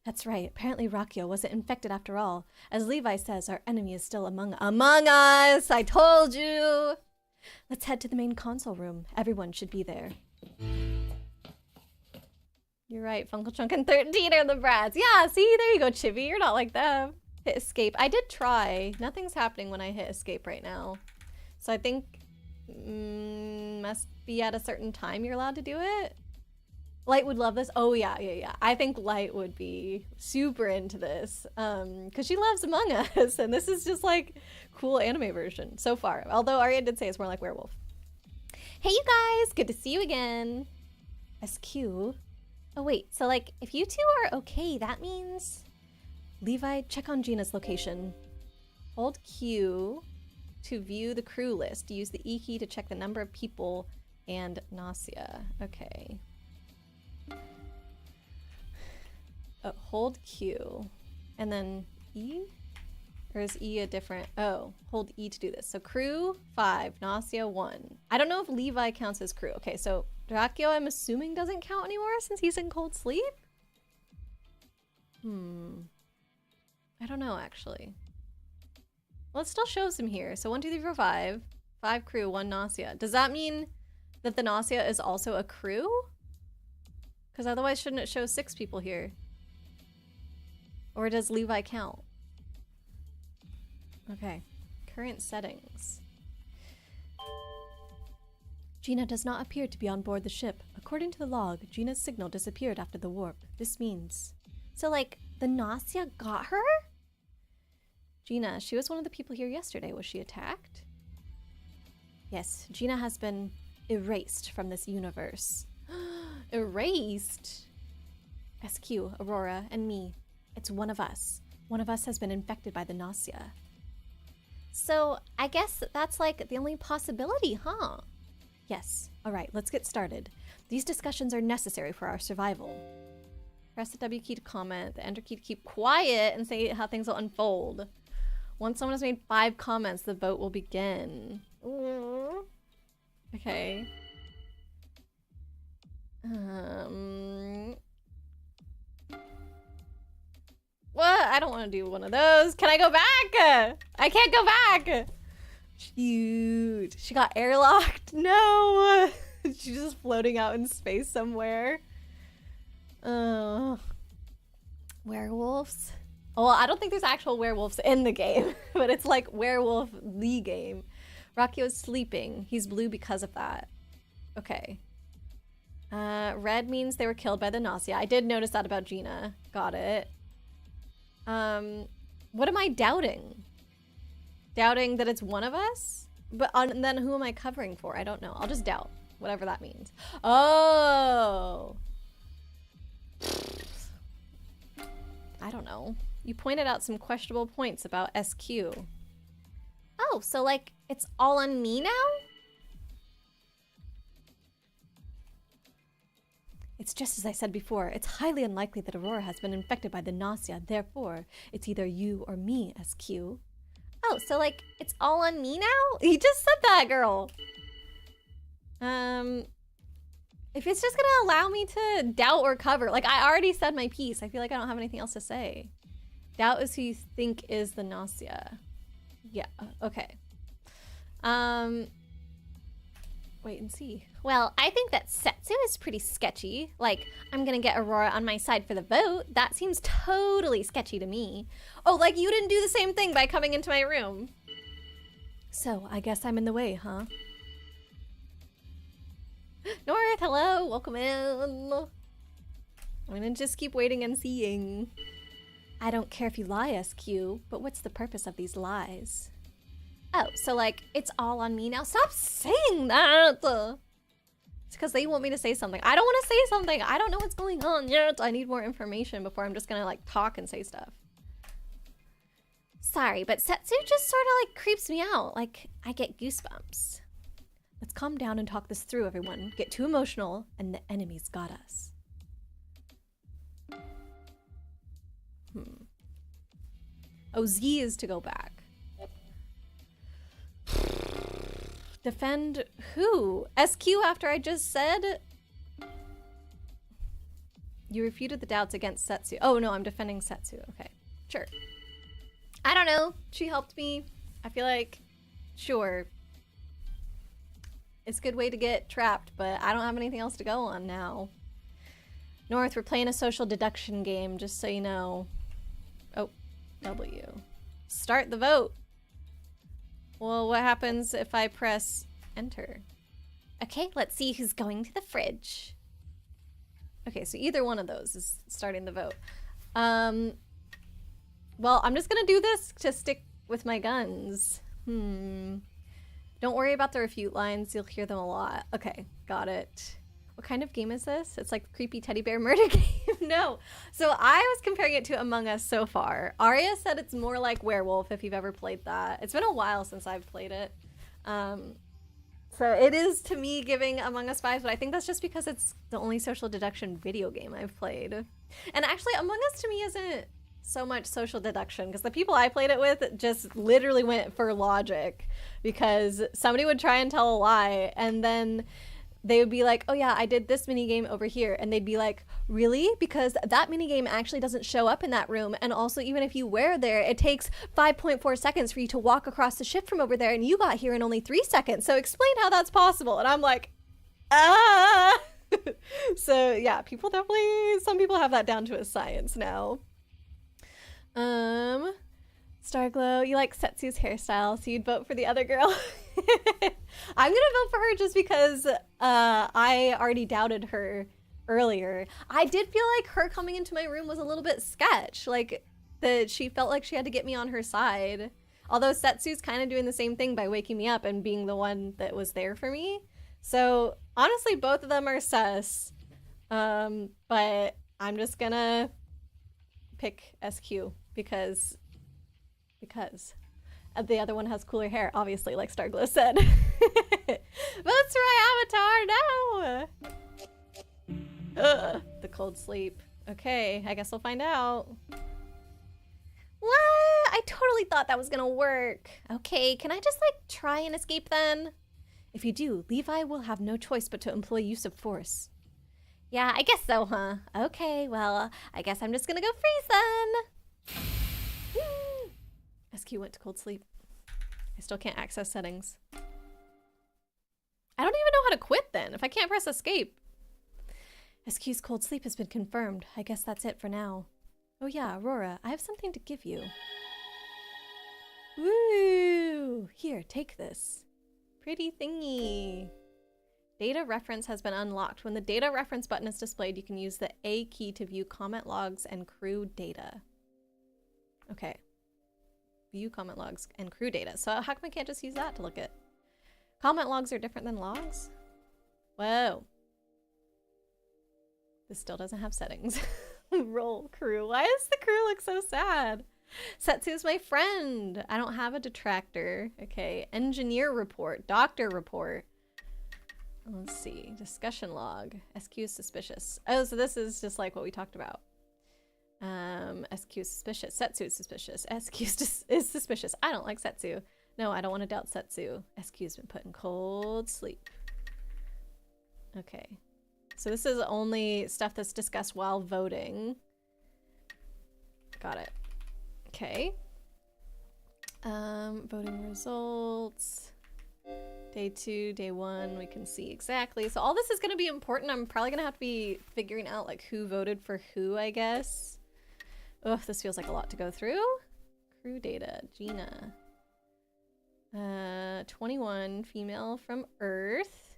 That's right. Apparently Rakio wasn't infected after all. As Levi says, our enemy is still among us. I told you. Let's head to the main console room. Everyone should be there. You're right. Funkle Chunk and 13 are the brats. Yeah, see? There you go, Chibi. You're not like them. Hit escape. I did try. Nothing's happening when I hit escape right now. So I think must be at a certain time you're allowed to do it. Light would love this. Oh yeah. I think Light would be super into this because she loves Among Us, and this is just like cool anime version so far. Although Arya did say it's more like werewolf. Hey you guys, good to see you again. SQ. Oh wait, so like if you two are okay, that means Levi, check on Gina's location. Hold Q to view the crew list. Use the E key to check the number of people and nausea. Okay. Oh, hold Q. And then E? Or is E a different... Oh, hold E to do this. So crew, 5. Gnosia, 1. I don't know if Levi counts as crew. Okay, so Draccio, I'm assuming, doesn't count anymore since he's in cold sleep? I don't know, actually. Well, it still shows him here. So 1, 2, 3, 4, 5. 5 crew, 1 Gnosia. Does that mean that the Gnosia is also a crew? Because otherwise shouldn't it show 6 people here? Or does Levi count? Okay. Current settings. Gina does not appear to be on board the ship. According to the log, Gina's signal disappeared after the warp. This means... So, like, the Gnosia got her? Gina, she was one of the people here yesterday. Was she attacked? Yes, Gina has been erased from this universe. Erased? SQ, Aurora, and me. It's one of us. One of us has been infected by the Gnosia. So, I guess that's like the only possibility, huh? Yes. Alright, let's get started. These discussions are necessary for our survival. Press the W key to comment, the Enter key to keep quiet and say how things will unfold. Once someone has made 5 comments, the vote will begin. Okay. What? I don't want to do one of those. Can I go back? I can't go back. Shoot. She got airlocked? No. She's just floating out in space somewhere. Werewolves? Oh, well, I don't think there's actual werewolves in the game, but it's like werewolf the game. Rakkio's sleeping. He's blue because of that. Okay. Red means they were killed by the Gnosia. I did notice that about Gina. Got it. What am I doubting? Doubting that it's one of us? But then who am I covering for? I don't know. I'll just doubt. Whatever that means. Oh! I don't know. You pointed out some questionable points about SQ. Oh, so like, it's all on me now? It's just as I said before. It's highly unlikely that Aurora has been infected by the Gnosia. Therefore, it's either you or me, SQ. Oh, so like, it's all on me now? You just said that, girl. If it's just gonna allow me to doubt or cover, like I already said my piece. I feel like I don't have anything else to say. Doubt is who you think is the Gnosia. Yeah, okay. Wait and see. Well, I think that Setsu is pretty sketchy. Like, I'm gonna get Aurora on my side for the vote. That seems totally sketchy to me. Oh, like you didn't do the same thing by coming into my room. So, I guess I'm in the way, huh? North, hello, welcome in. I'm gonna just keep waiting and seeing. I don't care if you lie, SQ, but what's the purpose of these lies? Oh, so like, it's all on me now? Stop saying that! It's because they want me to say something. I don't want to say something. I don't know what's going on yet. I need more information before I'm just gonna like talk and say stuff. Sorry, but Setsu just sort of like creeps me out. Like, I get goosebumps. Let's calm down and talk this through, everyone. Get too emotional, and the enemy's got us. Oh, Z is to go back. Defend who? SQ after I just said? You refuted the doubts against Setsu. Oh no, I'm defending Setsu. Okay, sure. I don't know. She helped me. I feel like, sure. It's a good way to get trapped, but I don't have anything else to go on now. North, we're playing a social deduction game, just so you know. Oh, W. Start the vote. Well, what happens if I press enter? Okay, let's see who's going to the fridge. Okay, so either one of those is starting the vote. Well, I'm just gonna do this to stick with my guns. Don't worry about the refute lines, you'll hear them a lot. Okay, got it. What kind of game is this? It's like creepy teddy bear murder game? No. So I was comparing it to Among Us so far. Arya said it's more like Werewolf if you've ever played that. It's been a while since I've played it. So it is to me giving Among Us vibes, but I think that's just because it's the only social deduction video game I've played. And actually, Among Us to me isn't so much social deduction, because the people I played it with just literally went for logic, because somebody would try and tell a lie, and then they would be like, oh yeah, I did this mini game over here. And they'd be like, really? Because that mini game actually doesn't show up in that room. And also, even if you were there, it takes 5.4 seconds for you to walk across the ship from over there. And you got here in only 3 seconds. So explain how that's possible. And I'm like, ah. So yeah, people definitely, some people have that down to a science now. Starglow, you like Setsu's hairstyle, so you'd vote for the other girl. I'm gonna vote for her just because I already doubted her earlier. I did feel like her coming into my room was a little bit sketch, like that she felt like she had to get me on her side. Although Setsu's kind of doing the same thing by waking me up and being the one that was there for me. So honestly, both of them are sus. But I'm just gonna pick SQ because the other one has cooler hair, obviously, like Starglow said. Votes for my avatar now! Ugh, the cold sleep. Okay, I guess we'll find out. What? I totally thought that was gonna work. Okay, can I just like try and escape then? If you do, Levi will have no choice but to employ use of force. Yeah, I guess so, huh? Okay, well, I guess I'm just gonna go freeze then. SQ went to cold sleep. I still can't access settings. I don't even know how to quit then, if I can't press escape. SQ's cold sleep has been confirmed. I guess that's it for now. Oh yeah, Aurora, I have something to give you. Woo! Here, take this. Pretty thingy. Data reference has been unlocked. When the data reference button is displayed, you can use the A key to view comment logs and crew data. Okay. View comment logs and crew data. So how come I can't just use that to look at? Comment logs are different than logs? Whoa. This still doesn't have settings. Roll crew. Why does the crew look so sad? Setsu's my friend. I don't have a detractor. Okay. Engineer report. Doctor report. Let's see. Discussion log. SQ is suspicious. Oh, so this is just like what we talked about. SQ is suspicious. Setsu is suspicious. SQ is suspicious. I don't like Setsu. No, I don't want to doubt Setsu. SQ's been put in cold sleep. Okay. So this is only stuff that's discussed while voting. Got it. Okay. Voting results. Day 2, day 1, we can see exactly. So all this is going to be important. I'm probably going to have to be figuring out like who voted for who, I guess. Ugh, this feels like a lot to go through. Crew data, Gina. 21, female from Earth.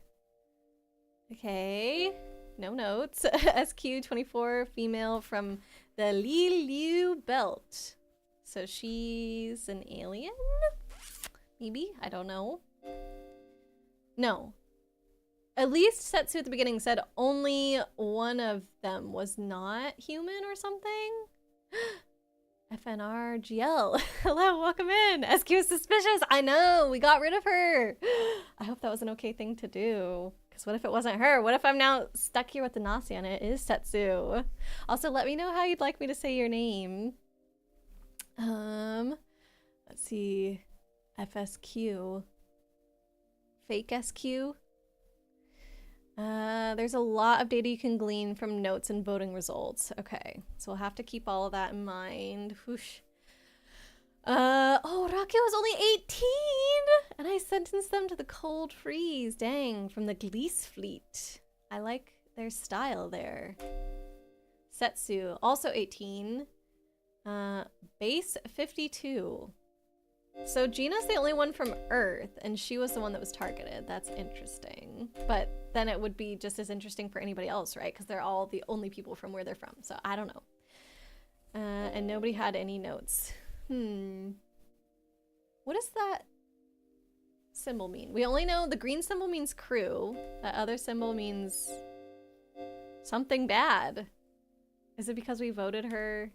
Okay, no notes. SQ, 24, female from the Liu Belt. So she's an alien? Maybe? I don't know. No. At least Setsu at the beginning said only one of them was not human or something. FNRGL. Hello, welcome in. SQ is suspicious. I know, we got rid of her. I hope that was an okay thing to do. Because what if it wasn't her? What if I'm now stuck here with the Gnosia and it is Setsu? Also, let me know how you'd like me to say your name. Let's see. FSQ. Fake SQ. There's a lot of data you can glean from notes and voting results. Okay, so we'll have to keep all of that in mind. Whoosh. Oh, Rakia was only 18! And I sentenced them to the cold freeze. Dang, from the Glees fleet. I like their style there. Setsu, also 18. Base 52. So Gina's the only one from Earth, and she was the one that was targeted. That's interesting. But then it would be just as interesting for anybody else, right? Because they're all the only people from where they're from. So I don't know. And nobody had any notes. What does that symbol mean? We only know the green symbol means crew. That other symbol means something bad. Is it because we voted her?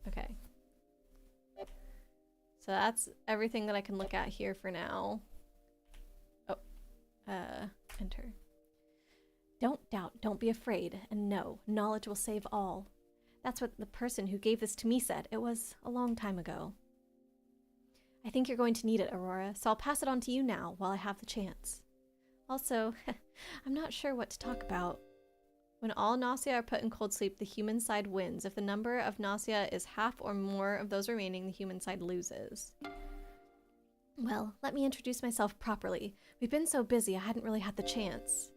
Okay. So that's everything that I can look at here for now. Enter. Don't doubt, don't be afraid, and know, knowledge will save all. That's what the person who gave this to me said. It was a long time ago. I think you're going to need it, Aurora, so I'll pass it on to you now while I have the chance. Also, I'm not sure what to talk about. When all Gnosia are put in cold sleep, the human side wins. If the number of Gnosia is half or more of those remaining, the human side loses. Well, let me introduce myself properly. We've been so busy, I hadn't really had the chance.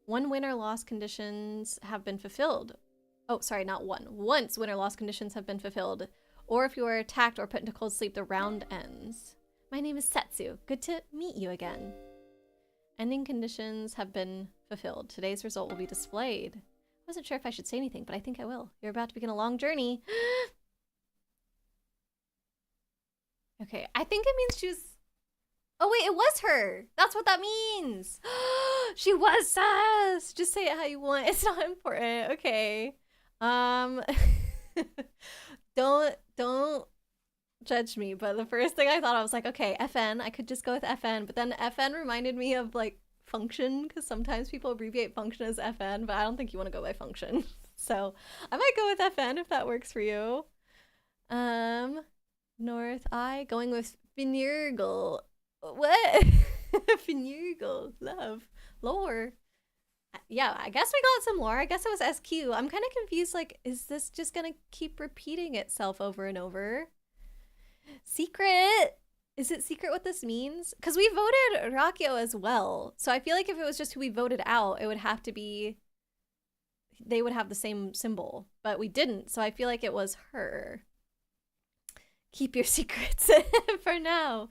One win or loss conditions have been fulfilled. Oh, sorry, not one. Once win or loss conditions have been fulfilled. Or if you are attacked or put into cold sleep, the round ends. My name is Setsu. Good to meet you again. Ending conditions have been fulfilled. Today's result will be displayed. I wasn't sure if I should say anything, but I think I will. You're about to begin a long journey. Okay, I think it means she was... Oh wait, it was her! That's what that means! She was sus! Just say it how you want. It's not important. Okay. Don't judge me, but the first thing I thought, I was like, okay, FN, I could just go with FN, but then FN reminded me of like function, because sometimes people abbreviate function as FN, but I don't think you want to go by function. So I might go with FN if that works for you. North I, going with Finurgle. What? Finurgle, love, lore. Yeah, I guess we got some lore. I guess it was SQ. I'm kind of confused, like, is this just gonna keep repeating itself over and over? Secret! Is it secret what this means? Because we voted Rakio as well. So I feel like if it was just who we voted out, it would have to be... They would have the same symbol. But we didn't, so I feel like it was her. Keep your secrets for now.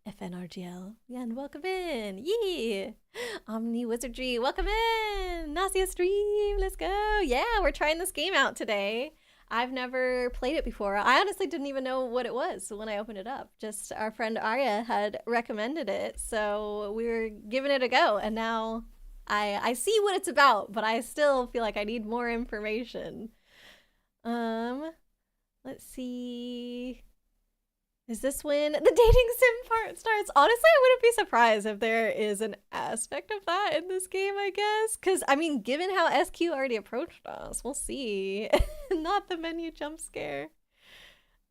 FNRGL. Yeah, and welcome in. Yee! Omni Wizardry, welcome in! Gnosia stream, let's go! Yeah, we're trying this game out today. I've never played it before. I honestly didn't even know what it was when I opened it up. Just our friend Arya had recommended it, so we were giving it a go, and now I see what it's about, but I still feel like I need more information. Let's see... Is this when the dating sim part starts? Honestly, I wouldn't be surprised if there is an aspect of that in this game, I guess. Because, I mean, given how SQ already approached us, we'll see. Not the menu jump scare.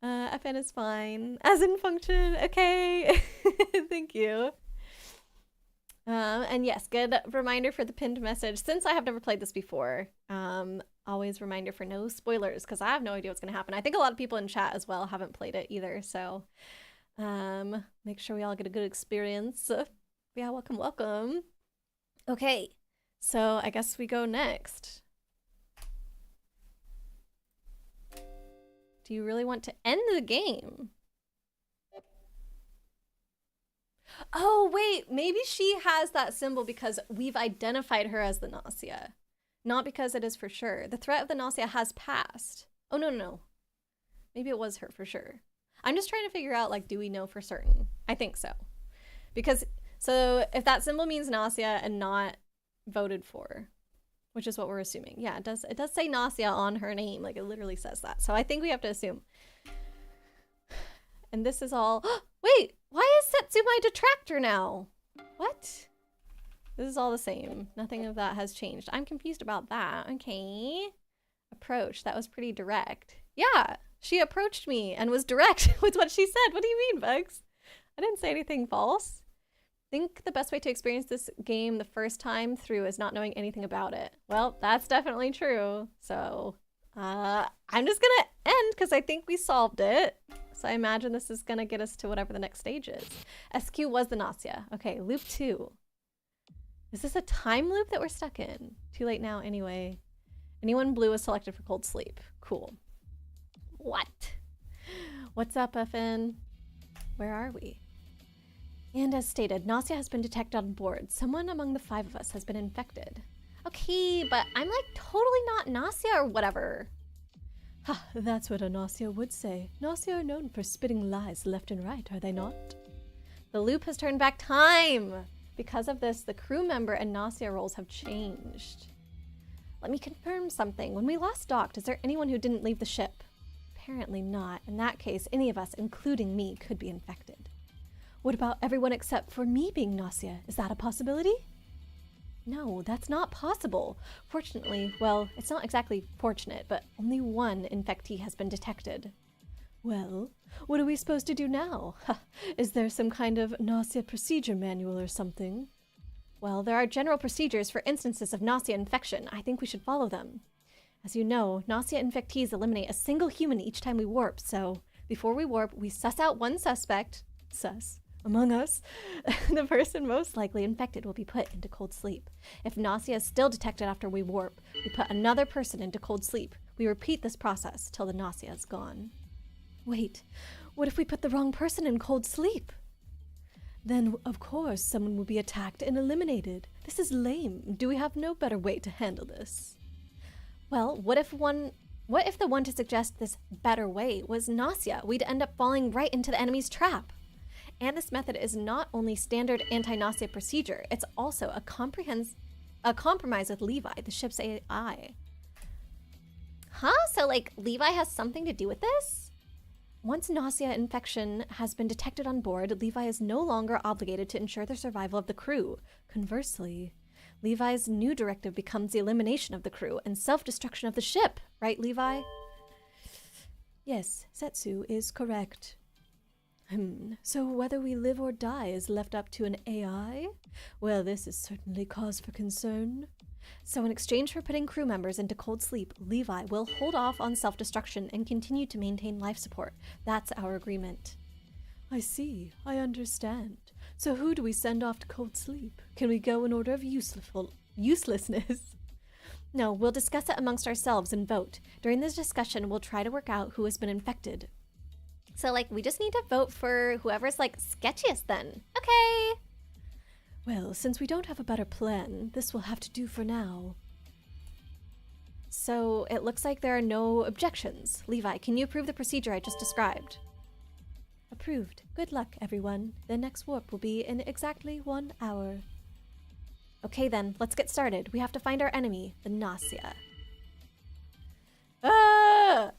FN is fine. As in function. Okay. Thank you. And yes, good reminder for the pinned message. Since I have never played this before, always reminder for no spoilers, because I have no idea what's going to happen. I think a lot of people in chat as well haven't played it either, so make sure we all get a good experience. Yeah, welcome, welcome. Okay, so I guess we go next. Do you really want to end the game? Oh, wait, maybe she has that symbol because we've identified her as the Gnosia. Not because it is for sure. The threat of the Gnosia has passed. Oh, no. Maybe it was her for sure. I'm just trying to figure out, like, do we know for certain? I think so. Because, so if that symbol means Gnosia and not voted for, which is what we're assuming. Yeah, it does say Gnosia on her name. Like, it literally says that. So I think we have to assume. And this is all... Wait, why is Setsu my detractor now? What? This is all the same. Nothing of that has changed. I'm confused about that. Okay. Approach. That was pretty direct. Yeah, she approached me and was direct with what she said. What do you mean, Bugs? I didn't say anything false. I think the best way to experience this game the first time through is not knowing anything about it. Well, that's definitely true. So, I'm just gonna end because I think we solved it. So I imagine this is gonna get us to whatever the next stage is. SQ was the Gnosia. Okay, loop 2. Is this a time loop that we're stuck in? Too late now anyway. Anyone blue is selected for cold sleep. Cool. What? What's up, FN? Where are we? And as stated, Gnosia has been detected on board. Someone among the 5 of us has been infected. Okay, but I'm like totally not Gnosia or whatever. Ha, that's what a Gnosia would say. Gnosia are known for spitting lies left and right, are they not? The loop has turned back time! Because of this, the crew member and Gnosia roles have changed. Let me confirm something. When we last docked, is there anyone who didn't leave the ship? Apparently not. In that case, any of us, including me, could be infected. What about everyone except for me being Gnosia? Is that a possibility? No, that's not possible. Fortunately, well, it's not exactly fortunate, but only one infectee has been detected. Well, what are we supposed to do now? Is there some kind of Gnosia procedure manual or something? Well, there are general procedures for instances of Gnosia infection. I think we should follow them. As you know, Gnosia infectees eliminate a single human each time we warp, so before we warp, we suss out one suspect, among us. The person most likely infected will be put into cold sleep. If Gnosia is still detected after we warp, we put another person into cold sleep. We repeat this process till the Gnosia is gone. Wait, what if we put the wrong person in cold sleep? Then, of course, someone will be attacked and eliminated. This is lame. Do we have no better way to handle this? Well, what if the one to suggest this better way was Gnosia? We'd end up falling right into the enemy's trap. And this method is not only standard anti-Gnosia procedure, it's also a compromise with Levi, the ship's AI. Huh? So, like, Levi has something to do with this? Once Gnosia infection has been detected on board, Levi is no longer obligated to ensure the survival of the crew. Conversely, Levi's new directive becomes the elimination of the crew and self-destruction of the ship. Right, Levi? Yes, Setsu is correct. So whether we live or die is left up to an AI? Well, this is certainly cause for concern. So in exchange for putting crew members into cold sleep, Levi will hold off on self-destruction and continue to maintain life support. That's our agreement. I see. I understand. So who do we send off to cold sleep? Can we go in order of uselessness? No, we'll discuss it amongst ourselves and vote. During this discussion, we'll try to work out who has been infected. So, like, we just need to vote for whoever's, like, sketchiest then. Okay. Well, since we don't have a better plan, this will have to do for now. So, it looks like there are no objections. Levi, can you approve the procedure I just described? Approved. Good luck, everyone. The next warp will be in exactly 1 hour. Okay then, let's get started. We have to find our enemy, the Gnosia.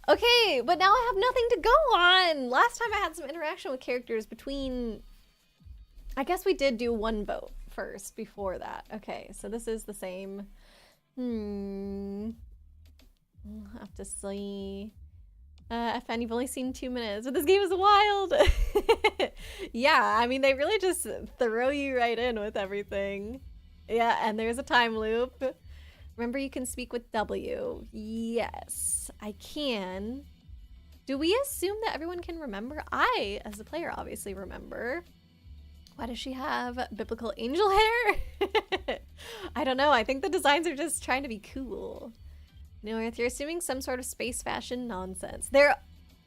Okay, but now I have nothing to go on. Last time I had some interaction with characters between... I guess we did do one vote first before that. Okay, so this is the same. I'll have to see. FN, you've only seen 2 minutes, but this game is wild. Yeah, I mean, they really just throw you right in with everything. Yeah, and there's a time loop. Remember, you can speak with W. Yes, I can. Do we assume that everyone can remember? I, as a player, obviously remember. Why does she have biblical angel hair? I don't know. I think the designs are just trying to be cool. If you're assuming some sort of space fashion nonsense. They're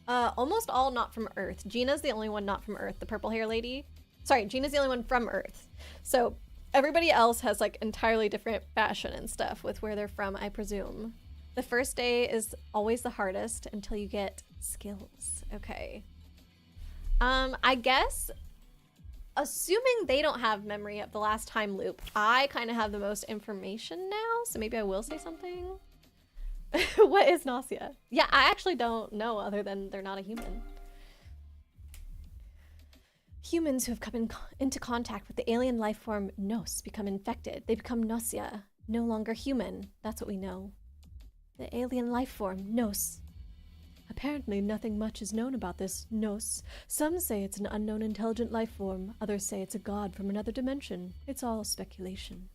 almost all not from Earth. Gina's the only one not from Earth, the purple hair lady. Sorry, Gina's the only one from Earth. So everybody else has like entirely different fashion and stuff with where they're from, I presume. The first day is always the hardest until you get skills. Okay. I guess, assuming they don't have memory of the last time loop, I kind of have the most information now, so maybe I will say something. What is Gnosia? Yeah, I actually don't know other than they're not a human. Humans who have come into contact with the alien life form Gnos become infected. They become Gnosia, no longer human. That's what we know. The alien life form, Gnos. Apparently nothing much is known about this Gnos. Some say it's an unknown intelligent life form. Others say it's a god from another dimension. It's all speculation.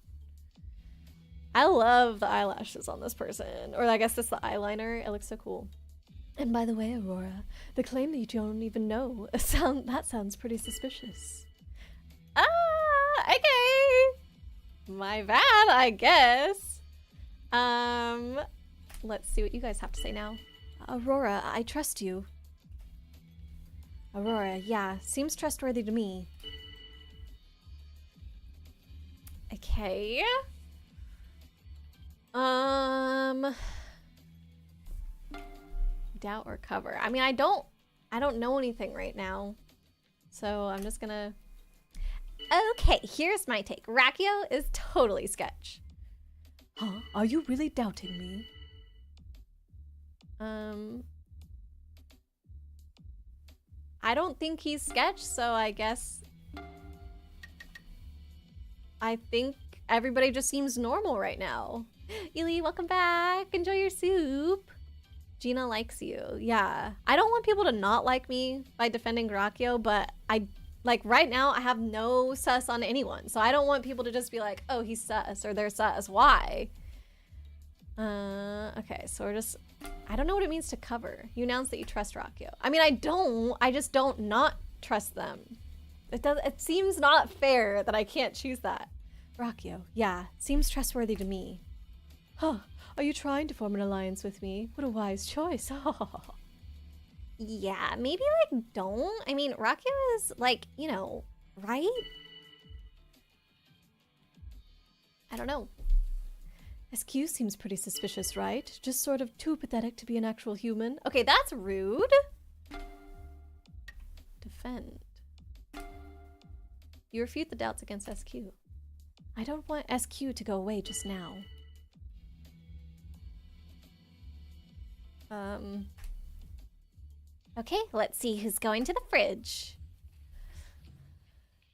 I love the eyelashes on this person. Or I guess it's the eyeliner. It looks so cool. And by the way, Aurora, the claim that you don't even know, that sounds pretty suspicious. Okay. My bad, I guess. Let's see what you guys have to say now. Aurora, I trust you. Aurora, yeah, seems trustworthy to me. Okay. Doubt or cover. I mean, I don't know anything right now. So I'm just gonna... Okay, here's my take. Rakio is totally sketch. Huh? Are you really doubting me? I don't think he's sketch, so I guess... I think everybody just seems normal right now. Ely, welcome back. Enjoy your soup. Gina likes you. Yeah. I don't want people to not like me by defending Gracchio, but like right now I have no sus on anyone. So I don't want people to just be like, oh, he's sus or they're sus. Why? Okay, so we're just, I don't know what it means to cover. You announced that you trust Gracchio. I mean, I just don't not trust them. It seems not fair that I can't choose that. Gracchio, yeah, seems trustworthy to me. Huh, are you trying to form an alliance with me? What a wise choice. Yeah, maybe like don't. I mean, Gracchio is like, you know, right? I don't know. SQ seems pretty suspicious, right? Just sort of too pathetic to be an actual human. Okay, that's rude. Defend. You refute the doubts against SQ. I don't want SQ to go away just now. Okay, let's see who's going to the fridge.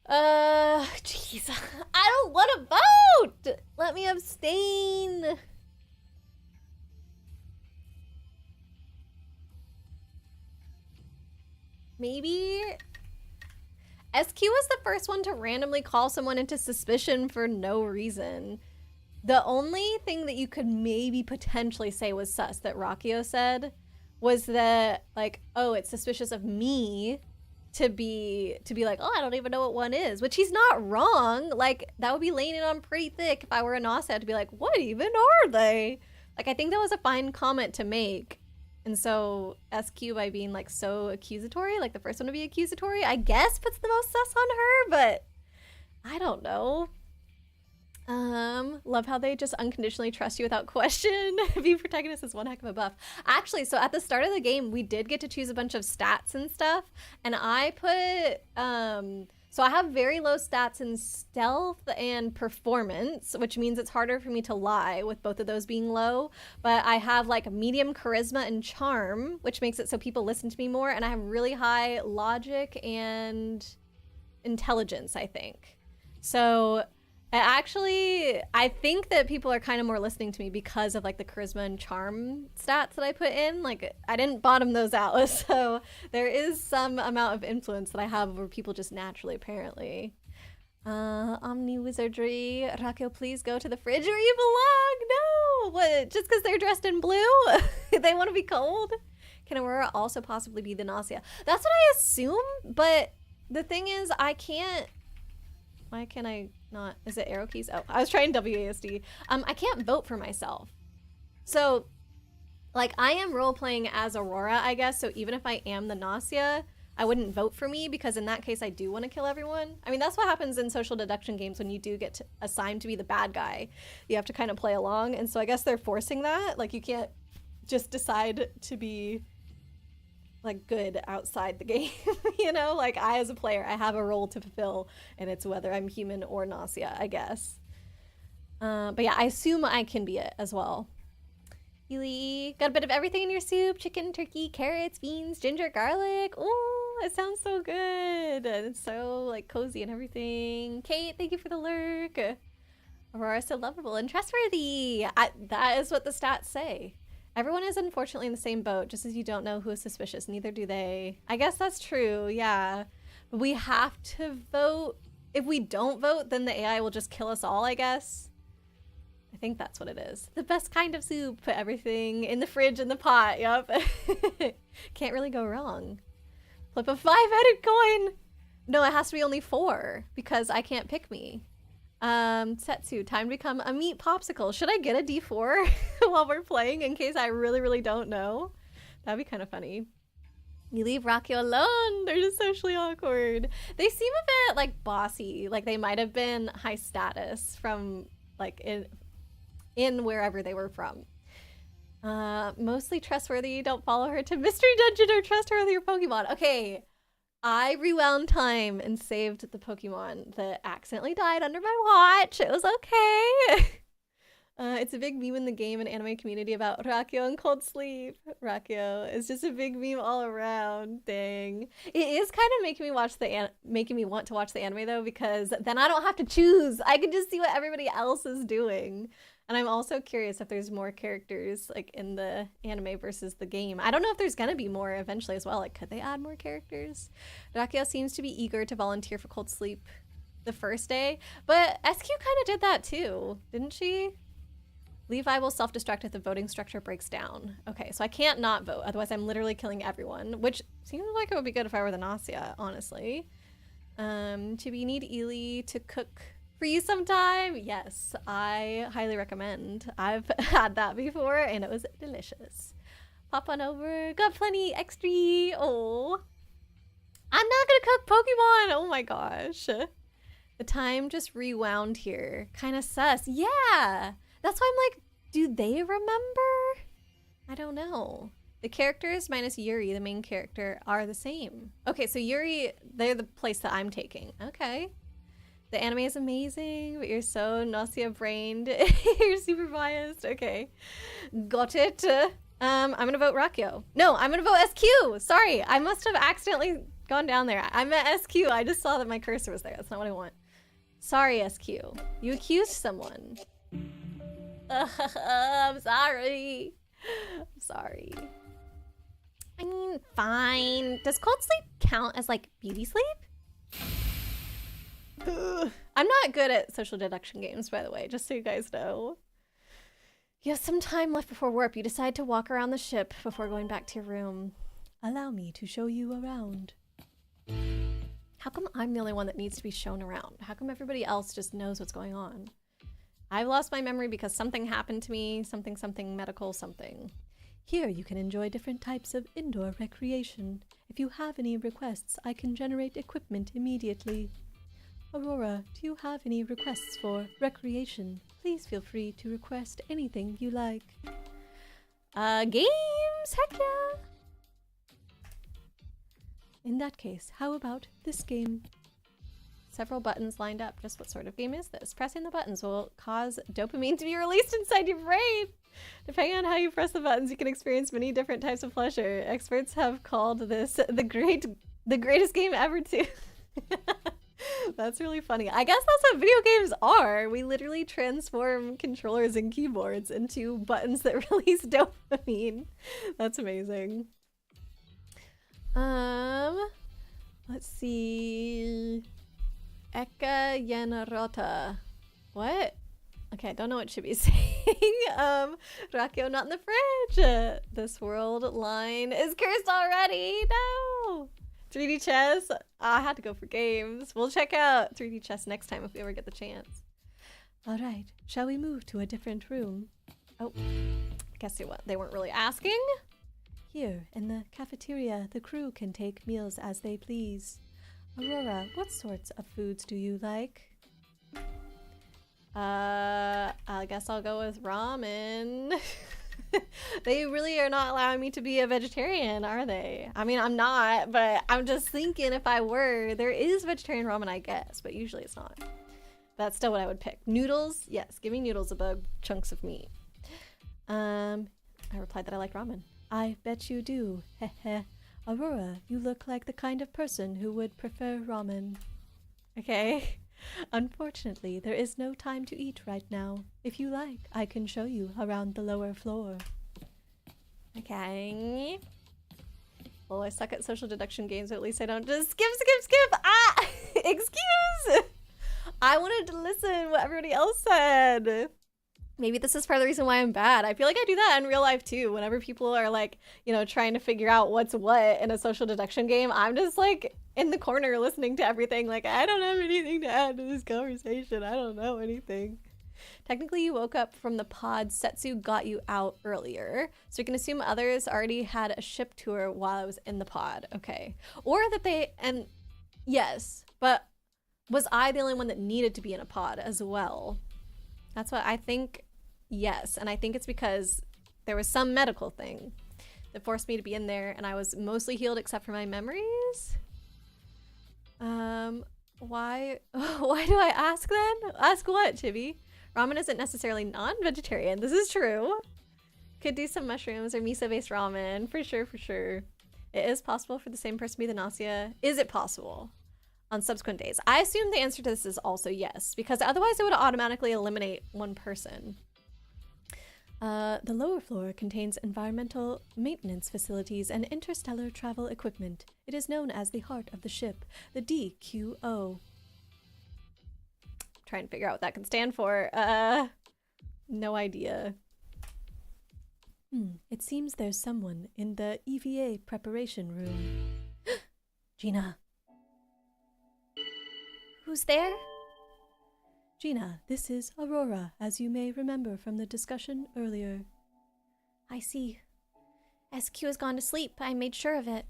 Jeez. I don't want to vote! Let me abstain. Maybe SQ was the first one to randomly call someone into suspicion for no reason. The only thing that you could maybe potentially say was sus that Gracchio said was that, like, oh, it's suspicious of me to be like, oh, I don't even know what one is, which he's not wrong. Like, that would be laying it on pretty thick if I were a Gnosia to be like, what even are they? Like, I think that was a fine comment to make. And so SQ, by being like so accusatory, like the first one to be accusatory, I guess puts the most sus on her, but I don't know. Love how they just unconditionally trust you without question. View protagonist is one heck of a buff. Actually, so at the start of the game, we did get to choose a bunch of stats and stuff, and I put, so I have very low stats in stealth and performance, which means it's harder for me to lie with both of those being low, but I have like medium charisma and charm, which makes it so people listen to me more, and I have really high logic and intelligence, I think. So actually, I think that people are kind of more listening to me because of like the charisma and charm stats that I put in. Like, I didn't bottom those out, so there is some amount of influence that I have over people just naturally, apparently. Omni Wizardry, Gracchio, please go to the fridge where you belong. No, what? Just because they're dressed in blue, they want to be cold. Can Aurora also possibly be the Gnosia? That's what I assume, but the thing is, I can't. Why can I not? Is it arrow keys? Oh, I was trying WASD. I can't vote for myself. So, like, I am role-playing as Aurora, I guess, so even if I am the Gnosia, I wouldn't vote for me, because in that case, I do want to kill everyone. I mean, that's what happens in social deduction games when you do get assigned to be the bad guy. You have to kind of play along, and so I guess they're forcing that. Like, you can't just decide to be like good outside the game. You know, like I as a player, I have a role to fulfill, and it's whether I'm human or Gnosia, I guess. But yeah, I assume I can be it as well. Ely, got a bit of everything in your soup: chicken, turkey, carrots, beans, ginger, garlic. Oh, it sounds so good. It's so like cozy and everything. Kate, thank you for the lurk. Aurora's so lovable and trustworthy. That is what the stats say. Everyone is unfortunately in the same boat, just as you don't know who is suspicious. Neither do they. I guess that's true, yeah. But we have to vote. If we don't vote, then the AI will just kill us all, I guess. I think that's what it is. The best kind of soup. Put everything in the fridge in the pot, yep. Can't really go wrong. Flip a 5-headed coin. No, it has to be only 4, because I can't pick me. Setsu, time to become a meat popsicle. Should I get a D4 while we're playing in case I really, really don't know? That'd be kind of funny. You leave Gracchio alone. They're just socially awkward. They seem a bit like bossy. Like they might have been high status from like in wherever they were from. Mostly trustworthy. Don't follow her to Mystery Dungeon or trust her with your Pokemon. Okay. I rewound time and saved the Pokemon that accidentally died under my watch. It was okay. It's a big meme in the game and anime community about Rakyo and cold sleep. Rakyo is just a big meme all around. Dang, it is kind of making me making me want to watch the anime though, because then I don't have to choose. I can just see what everybody else is doing. And I'm also curious if there's more characters like in the anime versus the game. I don't know if there's gonna be more eventually as well. Like, could they add more characters? Rakyo seems to be eager to volunteer for cold sleep the first day, but SQ kind of did that too, didn't she? Levi will self-destruct if the voting structure breaks down. Okay, so I can't not vote, otherwise I'm literally killing everyone, which seems like it would be good if I were the Gnosia, honestly. Chibi, need Ely to cook for you sometime? Yes, I highly recommend. I've had that before and it was delicious. Pop on over, got plenty extra. Oh, I'm not gonna cook Pokemon. Oh my gosh. The time just rewound here. Kind of sus. Yeah. That's why I'm like, do they remember? I don't know. The characters minus Yuri, the main character, are the same. Okay, so Yuri, they're the place that I'm taking. Okay. The anime is amazing, but you're so Gnosia-brained. You're super biased. Okay. Got it. I'm gonna vote Rakyo. No, I'm gonna vote SQ. Sorry, I must have accidentally gone down there. I meant SQ. I just saw that my cursor was there. That's not what I want. Sorry, SQ. You accused someone. I'm sorry. I'm sorry. I mean, fine. Does cold sleep count as like beauty sleep? I'm not good at social deduction games, by the way, just so you guys know. You have some time left before warp. You decide to walk around the ship before going back to your room. Allow me to show you around. How come I'm the only one that needs to be shown around? How come everybody else just knows what's going on? I've lost my memory because something happened to me, something medical something. Here you can enjoy different types of indoor recreation. If you have any requests, I can generate equipment immediately. Aurora, do you have any requests for recreation? Please feel free to request anything you like. Games? Heck yeah! In that case, how about this game? Several buttons lined up. Just what sort of game is this? Pressing the buttons will cause dopamine to be released inside your brain. Depending on how you press the buttons, you can experience many different types of pleasure. Experts have called this the greatest game ever too. That's really funny. I guess that's what video games are. We literally transform controllers and keyboards into buttons that release dopamine. That's amazing. Let's see. Eka Yenarota. What? Okay, I don't know what should be saying. Rakyo not in the fridge. This world line is cursed already. No. 3D chess. I had to go for games. We'll check out 3D chess next time if we ever get the chance. All right, shall we move to a different room? Oh, guess they weren't really asking. Here in the cafeteria, the crew can take meals as they please. Aurora, what sorts of foods do you like? I guess I'll go with ramen. They really are not allowing me to be a vegetarian, are they? I mean, I'm not, but I'm just thinking if I were, there is vegetarian ramen, I guess, but usually it's not. That's still what I would pick. Noodles? Yes, give me noodles above chunks of meat. I replied that I like ramen. I bet you do. Heh. Aurora, you look like the kind of person who would prefer ramen. Okay. Unfortunately, there is no time to eat right now. If you like, I can show you around the lower floor. Okay. Well, I suck at social deduction games, but at least I don't just skip! Ah! Excuse! I wanted to listen what everybody else said. Maybe this is part of the reason why I'm bad. I feel like I do that in real life too. Whenever people are like, you know, trying to figure out what's what in a social deduction game, I'm just like in the corner listening to everything. Like, I don't have anything to add to this conversation. I don't know anything. Technically, you woke up from the pod Setsu got you out earlier. So you can assume others already had a ship tour while I was in the pod. Okay. Or that and yes, but was I the only one that needed to be in a pod as well? That's what I think, yes. And I think it's because there was some medical thing that forced me to be in there and I was mostly healed except for my memories. Why do I ask then? Ask what, Chibi? Ramen isn't necessarily non-vegetarian. This is true. Could do some mushrooms or miso-based ramen. For sure, for sure. It is possible for the same person to be the Gnosia. Is it possible? On subsequent days. I assume the answer to this is also yes, because otherwise it would automatically eliminate one person. The lower floor contains environmental maintenance facilities and interstellar travel equipment. It is known as the heart of the ship, the DQO. Trying to figure out what that can stand for. No idea. It seems there's someone in the EVA preparation room. Gina. Who's there? Gina, this is Aurora, as you may remember from the discussion earlier. I see. SQ has gone to sleep. I made sure of it.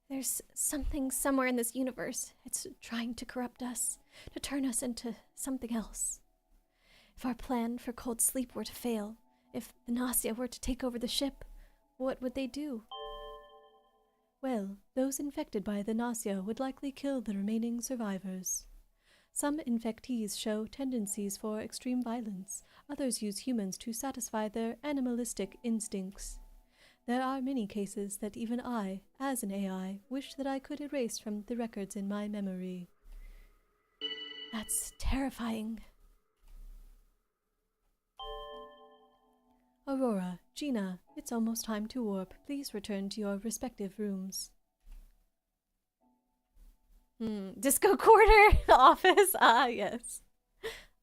There's something somewhere in this universe. It's trying to corrupt us, to turn us into something else. If our plan for cold sleep were to fail, if the Gnosia were to take over the ship, what would they do? Well, those infected by the Gnosia would likely kill the remaining survivors. Some infectees show tendencies for extreme violence. Others use humans to satisfy their animalistic instincts. There are many cases that even I, as an AI, wish that I could erase from the records in my memory. That's terrifying. Aurora, Gina, it's almost time to warp. Please return to your respective rooms. Disco quarter office. Ah, yes.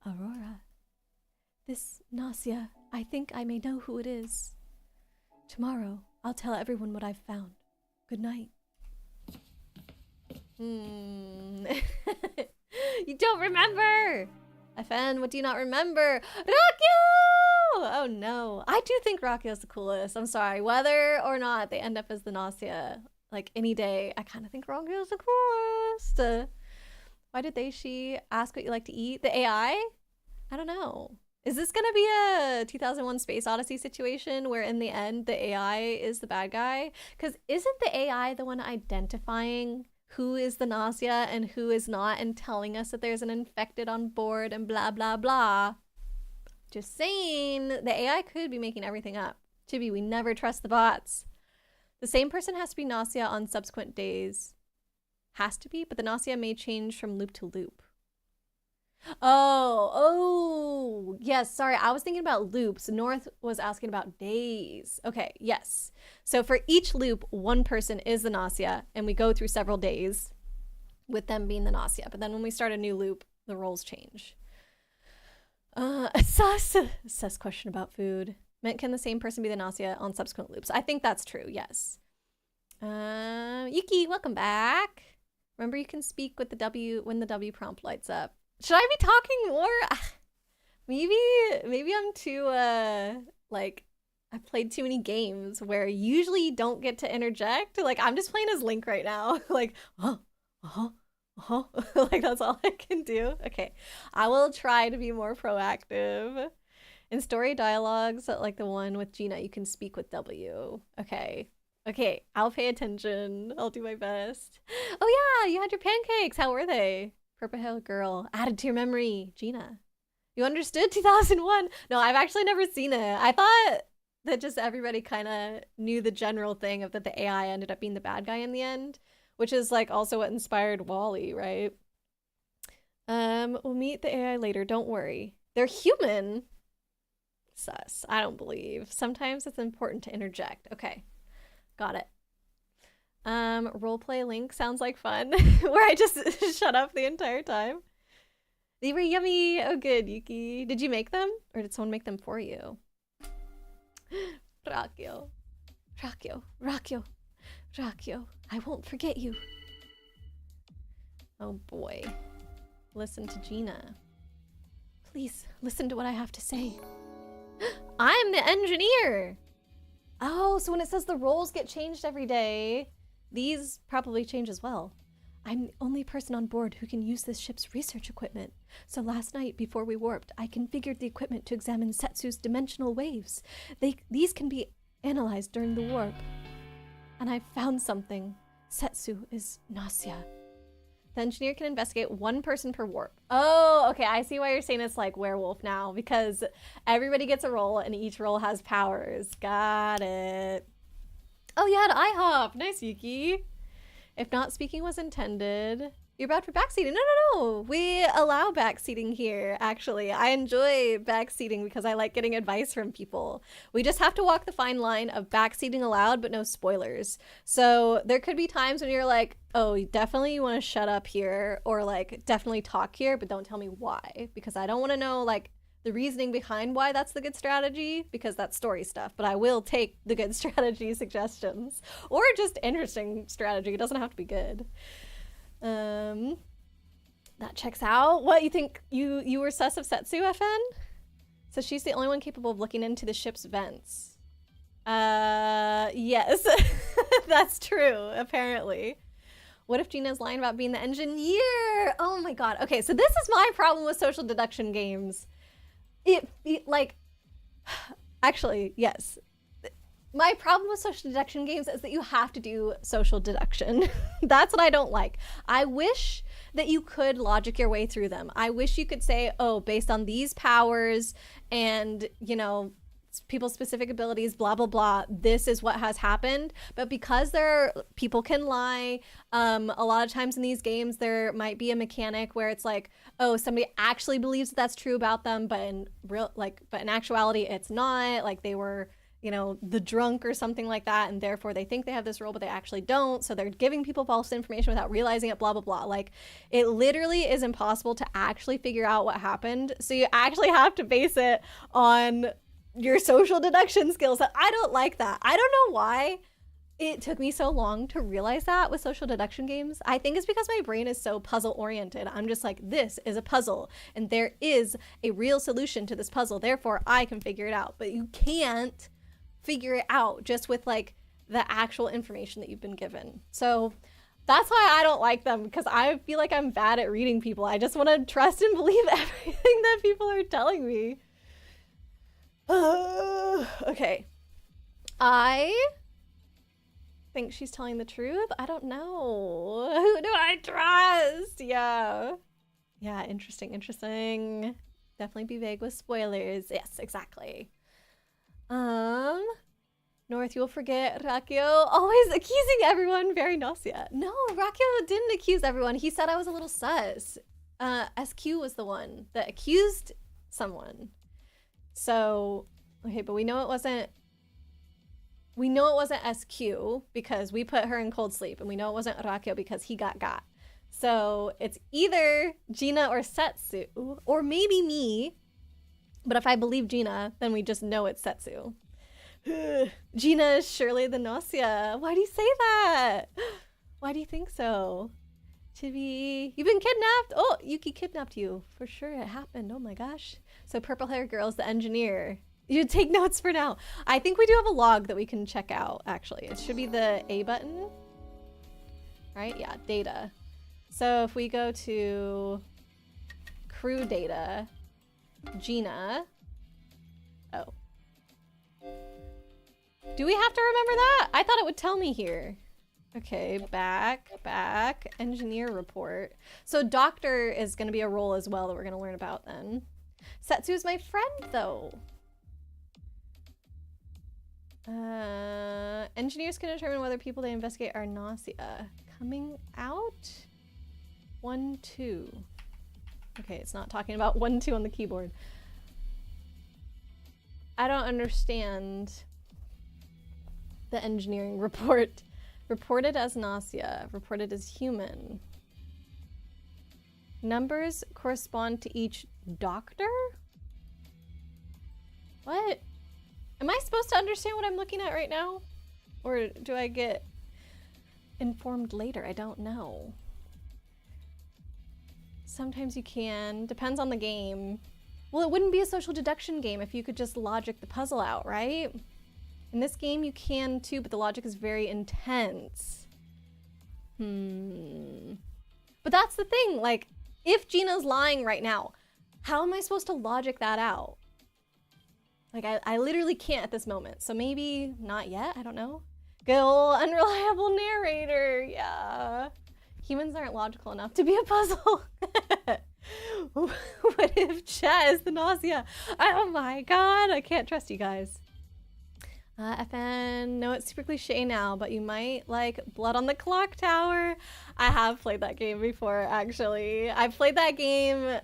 Aurora. This Gnosia, I think I may know who it is. Tomorrow, I'll tell everyone what I've found. Good night. You don't remember! FN, what do you not remember? Rakio! Oh no. I do think Rakio's the coolest. I'm sorry. Whether or not they end up as the Gnosia, like any day, I kind of think Rakio's the coolest. Why did she ask what you like to eat? The AI? I don't know. Is this gonna be a 2001 Space Odyssey situation where in the end the AI is the bad guy? Because isn't the AI the one identifying who is the Gnosia and who is not and telling us that there's an infected on board and blah blah blah? Just saying, the AI could be making everything up. Chibi, we never trust the bots. The same person has to be Gnosia on subsequent days. Has to be, but the Gnosia may change from loop to loop. Oh, yes, sorry, I was thinking about loops. North was asking about days. Okay, yes. So for each loop, one person is the Gnosia, and we go through several days with them being the Gnosia. But then when we start a new loop, the roles change. Sus question about food. Can the same person be the Gnosia on subsequent loops? I think that's true, yes. Yuki, welcome back. Remember, you can speak with the W when the W prompt lights up. Should I be talking more? Maybe I'm too, like, I've played too many games where usually you don't get to interject. Like, I'm just playing as Link right now. Like, like, that's all I can do. Okay, I will try to be more proactive. In story dialogues, like the one with Gina, you can speak with W. Okay, I'll pay attention. I'll do my best. Oh yeah, you had your pancakes. How were they? Purple Hair Girl, added to your memory. Gina, you understood 2001? No, I've actually never seen it. I thought that just everybody kind of knew the general thing of that the AI ended up being the bad guy in the end, which is like also what inspired WALL-E, right? We'll meet the AI later, don't worry. They're human. Sus, I don't believe. Sometimes it's important to interject. Okay, got it. Roleplay Link sounds like fun, where I just shut up the entire time. They were yummy. Oh, good, Yuki. Did you make them, or did someone make them for you? Rakio, I won't forget you. Oh boy. Listen to Gina. Please listen to what I have to say. I'm the engineer. Oh, so when it says the roles get changed every day, these probably change as well. I'm the only person on board who can use this ship's research equipment. So last night, before we warped, I configured the equipment to examine Setsu's dimensional waves. These can be analyzed during the warp. And I found something. Setsu is Gnosia. The engineer can investigate one person per warp. Oh, okay. I see why you're saying it's like werewolf now, because everybody gets a role and each role has powers. Got it. Oh, you had IHOP. Nice, Yuki. If not speaking was intended. You're bad for backseating. No. We allow backseating here, actually. I enjoy backseating because I like getting advice from people. We just have to walk the fine line of backseating allowed, but no spoilers. So there could be times when you're like, oh, definitely you want to shut up here, or like definitely talk here, but don't tell me why, because I don't want to know like the reasoning behind why that's the good strategy, because that's story stuff, but I will take the good strategy suggestions, or just interesting strategy. It doesn't have to be good. That checks out. What, you think you were sus of Setsu, FN? So she's the only one capable of looking into the ship's vents. Yes. That's true, apparently. What if Gina's lying about being the engineer? Oh my god. Okay, so this is my problem with social deduction games. It like, actually, yes. My problem with social deduction games is that you have to do social deduction. That's what I don't like. I wish that you could logic your way through them. I wish you could say, oh, based on these powers and, you know, people's specific abilities, blah, blah, blah, this is what has happened. But because people can lie, a lot of times in these games, there might be a mechanic where it's like, oh, somebody actually believes that that's true about them, but in actuality, it's not. Like they were, you know, the drunk or something like that, and therefore they think they have this role, but they actually don't. So they're giving people false information without realizing it, blah, blah, blah. Like, it literally is impossible to actually figure out what happened. So you actually have to base it on your social deduction skills. I don't like that. I don't know why it took me so long to realize that with social deduction games. I think it's because my brain is so puzzle oriented. I'm just like, this is a puzzle and there is a real solution to this puzzle. Therefore, I can figure it out. But you can't figure it out just with like the actual information that you've been given. So that's why I don't like them, because I feel like I'm bad at reading people. I just want to trust and believe everything that people are telling me. Okay. I think she's telling the truth. I don't know. Who do I trust? Yeah, interesting. Definitely be vague with spoilers. Yes, exactly. North, you'll forget Rakio always accusing everyone. Very Gnosia. No, Rakio didn't accuse everyone. He said I was a little sus. SQ was the one that accused someone. So, okay, but we know it wasn't SQ because we put her in cold sleep, and we know it wasn't Rakio because he got. So it's either Gina or Setsu, or maybe me. But if I believe Gina, then we just know it's Setsu. Gina is surely the Gnosia. Why do you say that? Why do you think so? Chibi, you've been kidnapped. Oh, Yuki kidnapped you. For sure it happened. Oh my gosh. So purple hair girl's the engineer. You take notes for now. I think we do have a log that we can check out, actually. It should be the A button. Right? Yeah, data. So if we go to crew data, Gina. Oh. Do we have to remember that? I thought it would tell me here. Okay, back, engineer report. So doctor is going to be a role as well that we're going to learn about then. Setsu is my friend, though. Engineers can determine whether people they investigate are Gnosia. Coming out? 1, 2. Okay, it's not talking about 1, 2 on the keyboard. I don't understand the engineering report. Reported as Gnosia, reported as human. Numbers correspond to each doctor? What? Am I supposed to understand what I'm looking at right now? Or do I get informed later? I don't know. Sometimes you can. Depends on the game. Well, it wouldn't be a social deduction game if you could just logic the puzzle out, right? In this game, you can too, but the logic is very intense. But that's the thing, like, if Gina's lying right now, how am I supposed to logic that out? Like, I literally can't at this moment, so maybe not yet, I don't know. Good old unreliable narrator, yeah. Humans aren't logical enough to be a puzzle. What if chat is the nausea? Oh my god, I can't trust you guys. FN, no, it's super cliche now, but you might like Blood on the Clock Tower. I have played that game before, actually. I've played that game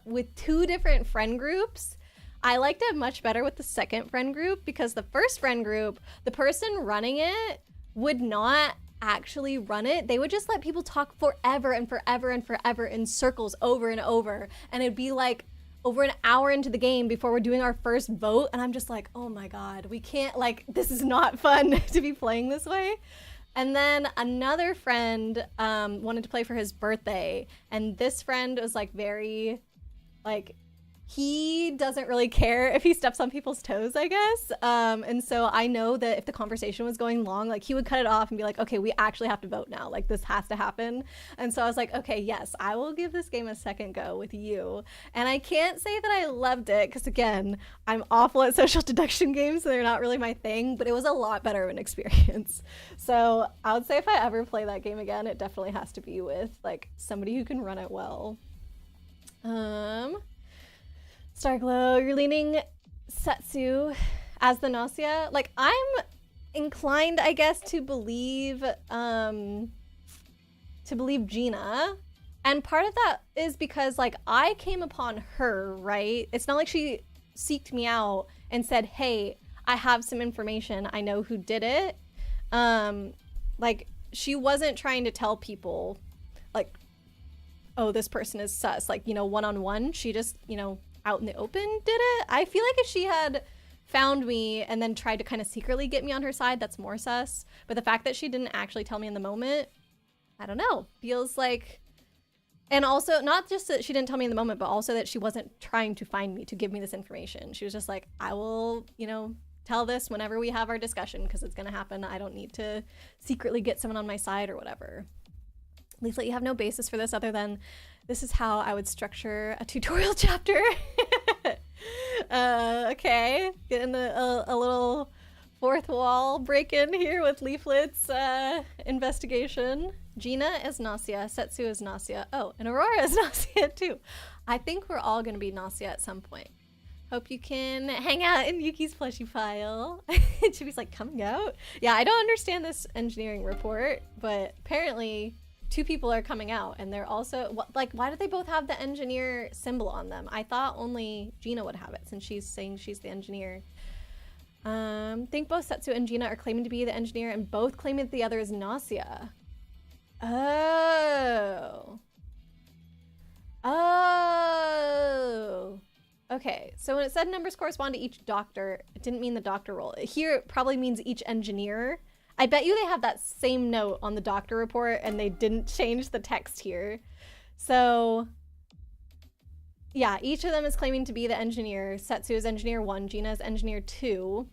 with 2 different friend groups. I liked it much better with the second friend group because the first friend group, the person running it would not actually run it. They would just let people talk forever and forever and forever in circles over and over. And it'd be like over an hour into the game before we're doing our first vote. And I'm just like, oh my God, we can't, like, this is not fun to be playing this way. And then another friend wanted to play for his birthday. And this friend was like very, like, he doesn't really care if he steps on people's toes, I guess. And so I know that if the conversation was going long, like he would cut it off and be like, okay, we actually have to vote now. Like this has to happen. And so I was like, okay, yes, I will give this game a second go with you. And I can't say that I loved it because again, I'm awful at social deduction games, so they're not really my thing, but it was a lot better of an experience. So I would say if I ever play that game again, it definitely has to be with like somebody who can run it well. Starglow, you're leaning Setsu as the Gnosia. Like, I'm inclined, I guess, to believe Gina. And part of that is because, like, I came upon her, right? It's not like she seeked me out and said, hey, I have some information. I know who did it. Like, she wasn't trying to tell people, like, oh, this person is sus. Like, you know, one-on-one. She just, you know, out in the open did it. I feel like if she had found me and then tried to kind of secretly get me on her side, that's more sus. But the fact that she didn't actually tell me in the moment, I don't know, feels like... And also, not just that she didn't tell me in the moment, but also that she wasn't trying to find me to give me this information. She was just like, I will, you know, tell this whenever we have our discussion because it's gonna happen. I don't need to secretly get someone on my side or whatever. Leaflet, you have no basis for this other than this is how I would structure a tutorial chapter. Okay, getting a little fourth wall break in here with Leaflet's investigation. Gina is Gnosia, Setsu is Gnosia. Oh, and Aurora is Gnosia too. I think we're all gonna be Gnosia at some point. Hope you can hang out in Yuki's plushie pile. Chibi's like, coming out? Yeah, I don't understand this engineering report, but apparently 2 people are coming out and they're also like, why do they both have the engineer symbol on them? I thought only Gina would have it since she's saying she's the engineer. Think both Setsu and Gina are claiming to be the engineer and both claiming that the other is Gnosia. Oh. Okay, so when it said numbers correspond to each doctor, it didn't mean the doctor role. Here it probably means each engineer. I bet you they have that same note on the doctor report and they didn't change the text here. So yeah, each of them is claiming to be the engineer. Setsu is engineer 1, Gina is engineer 2.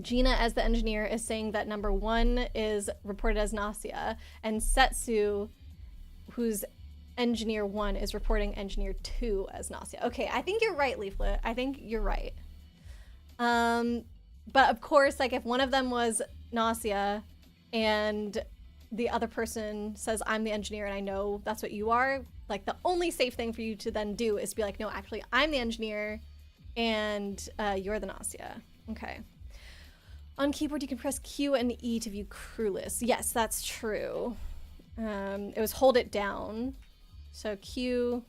Gina as the engineer is saying that number 1 is reported as Gnosia, and Setsu, who's engineer 1, is reporting engineer 2 as Gnosia. Okay, I think you're right, Leaflet. I think you're right. But of course, like if one of them was Gnosia and the other person says I'm the engineer and I know that's what you are, like the only safe thing for you to then do is to be like, no, actually I'm the engineer and you're the Gnosia. Okay. On keyboard you can press Q and E to view crew lists. Yes, that's true. It was hold it down. So Q,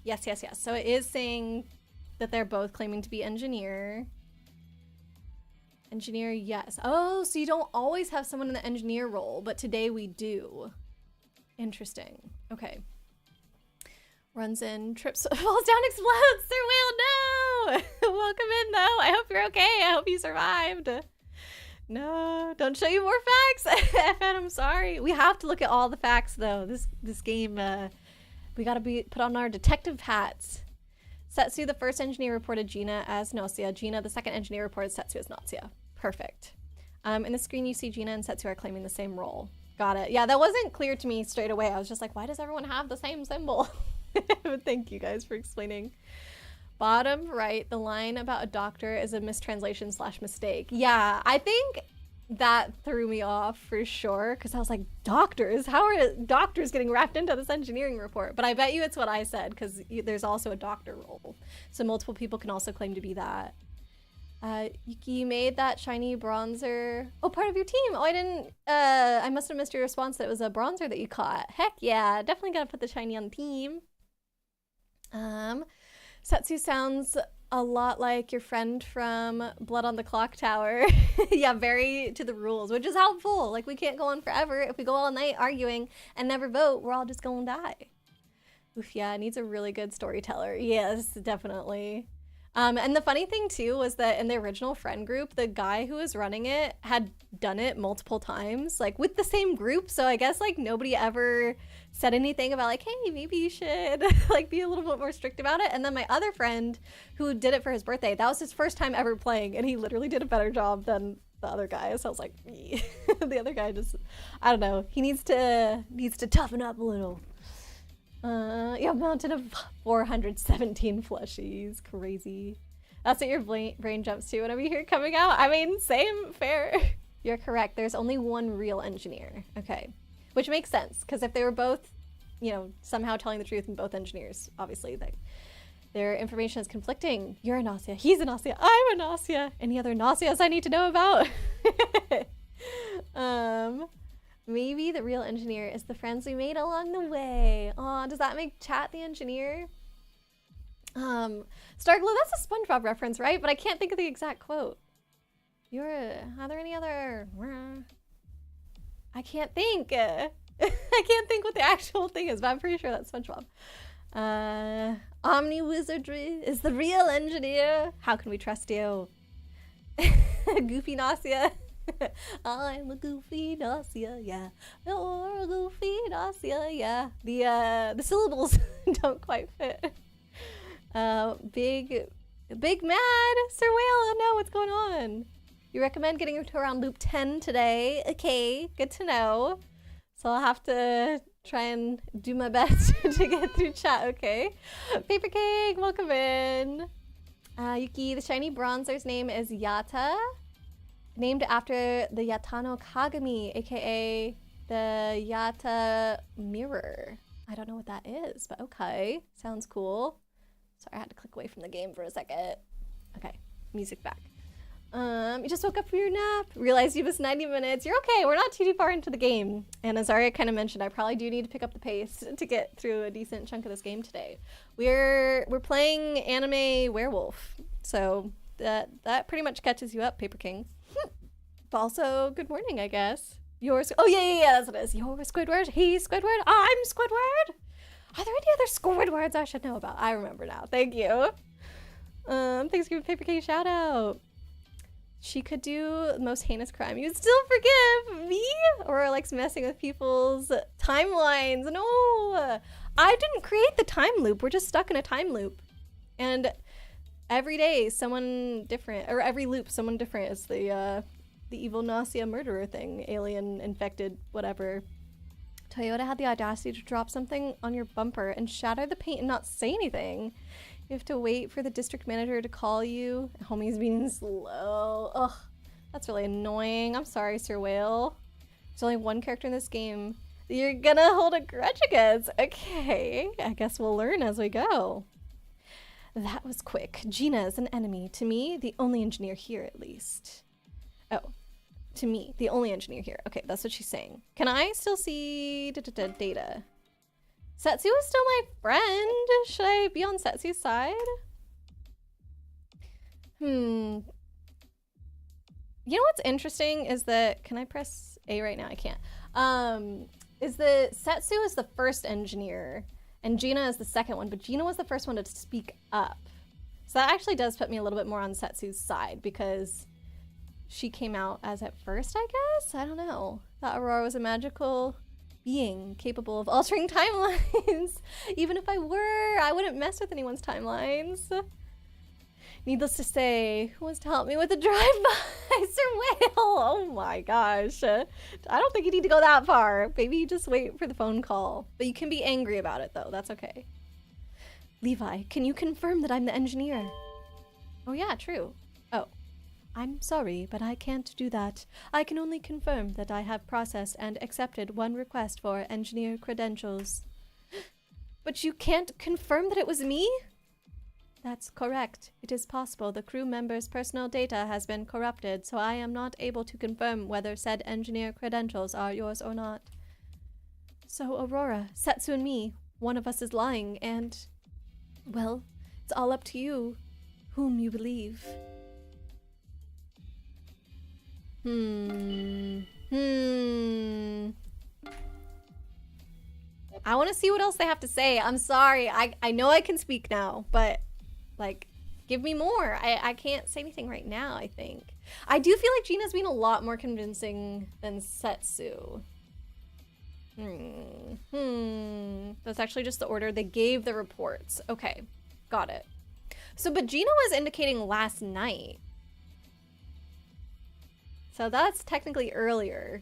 yes. So it is saying that they're both claiming to be engineer. Engineer, yes. Oh, so you don't always have someone in the engineer role, but today we do. Interesting. Okay. Runs in, trips, falls down, explodes. Sir Whale, no! Welcome in, though. I hope you're okay. I hope you survived. No, don't show you more facts. FN, I'm sorry. We have to look at all the facts, though. This game, we gotta put on our detective hats. Setsu, the first engineer, reported Gina as Gnosia. Gina, the second engineer, reported Setsu as Gnosia. Perfect. In the screen, you see Gina and Setsu are claiming the same role. Got it. Yeah, that wasn't clear to me straight away. I was just like, why does everyone have the same symbol? But thank you guys for explaining. Bottom right, the line about a doctor is a mistranslation / mistake. Yeah, I think that threw me off for sure, because I was like, doctors? How are doctors getting wrapped into this engineering report? But I bet you it's what I said, because there's also a doctor role. So multiple people can also claim to be that. Yuki, you made that shiny bronzer. Oh, part of your team. Oh, I didn't, I must have missed your response that it was a bronzer that you caught. Heck yeah, definitely gotta put the shiny on the team. Setsu sounds a lot like your friend from Blood on the Clock Tower. Yeah, very to the rules, which is helpful. Like, we can't go on forever. If we go all night arguing and never vote, we're all just gonna die. Oof, yeah, it needs a really good storyteller. Yes, definitely. And the funny thing too was that in the original friend group, the guy who was running it had done it multiple times, like with the same group. So I guess like nobody ever said anything about like, hey, maybe you should like be a little bit more strict about it. And then my other friend who did it for his birthday, that was his first time ever playing, and he literally did a better job than the other guy. So I was like, the other guy just, I don't know, he needs to toughen up a little. Yeah, mountain of 417 plushies. Crazy. That's what your brain jumps to whenever you hear coming out. I mean, same, fair. You're correct. There's only one real engineer. Okay. Which makes sense, because if they were both, you know, somehow telling the truth and both engineers, obviously, their information is conflicting. You're a Gnosia. He's a Gnosia. I'm a Gnosia. Any other Gnosias I need to know about? Maybe the real engineer is the friends we made along the way. Aw, does that make Chat the engineer? Starglow, that's a SpongeBob reference, right? But I can't think of the exact quote. Are there any other? I can't think. I can't think what the actual thing is, but I'm pretty sure that's SpongeBob. Omni Wizardry is the real engineer. How can we trust you? Goofy Gnosia. I'm a goofy Gnosia, yeah. You're a goofy Gnosia, yeah. The syllables don't quite fit. Big mad Sir Whale. Oh no, what's going on? You recommend getting to around loop 10 today. Okay, good to know. So I'll have to try and do my best to get through chat, okay? Paper Cake, welcome in. Yuki, the shiny bronzer's name is Yata. Named after the Yatano Kagami, aka the Yata Mirror. I don't know what that is, but okay. Sounds cool. Sorry, I had to click away from the game for a second. Okay, music back. You just woke up from your nap, realized you missed 90 minutes. You're okay, we're not too far into the game. And as Arya kind of mentioned, I probably do need to pick up the pace to get through a decent chunk of this game today. We're playing anime werewolf, so that pretty much catches you up, Paper King. But also, good morning, I guess. Oh yeah, that's what it is. You're Squidward, he's Squidward, I'm Squidward. Are there any other Squidwards I should know about? I remember now, thank you. Thanks for giving Paper King a shout out. She could do the most heinous crime. You'd still forgive me? Or like messing with people's timelines. No, I didn't create the time loop. We're just stuck in a time loop. And every day, someone different, or every loop, someone different is the evil Gnosia murderer thing. Alien, infected, whatever. Toyota had the audacity to drop something on your bumper and shatter the paint and not say anything. You have to wait for the district manager to call you. Homie's being slow. Ugh, that's really annoying. I'm sorry, Sir Whale. There's only one character in this game that you're gonna hold a grudge against. Okay, I guess we'll learn as we go. That was quick. Gina is an enemy. To me, the only engineer here, at least. Oh, to me, the only engineer here. Okay, that's what she's saying. Can I still see data? Setsu is still my friend. Should I be on Setsu's side? You know what's interesting is that, can I press A right now? I can't. Is that Setsu is the first engineer and Gina is the second one, but Gina was the first one to speak up. So that actually does put me a little bit more on Setsu's side because she came out as at first, I guess? I don't know. That Aurora was a magical being capable of altering timelines. Even if I were, I wouldn't mess with anyone's timelines. Needless to say, who wants to help me with the drive-by? Sir Whale! Oh my gosh. I don't think you need to go that far. Maybe you just wait for the phone call. But you can be angry about it though, that's okay. Levi, can you confirm that I'm the engineer? Oh yeah, true. Oh. I'm sorry, but I can't do that. I can only confirm that I have processed and accepted one request for engineer credentials. But you can't confirm that it was me? That's correct. It is possible the crew member's personal data has been corrupted, so I am not able to confirm whether said engineer credentials are yours or not. So, Aurora, Setsu and me, one of us is lying, and... well, it's all up to you. Whom you believe. I want to see what else they have to say. I'm sorry. I know I can speak now, but, like, give me more. I can't say anything right now, I think. I do feel like Gina's been a lot more convincing than Setsu. That's actually just the order. They gave the reports. Okay, got it. So, but Gina was indicating last night. So that's technically earlier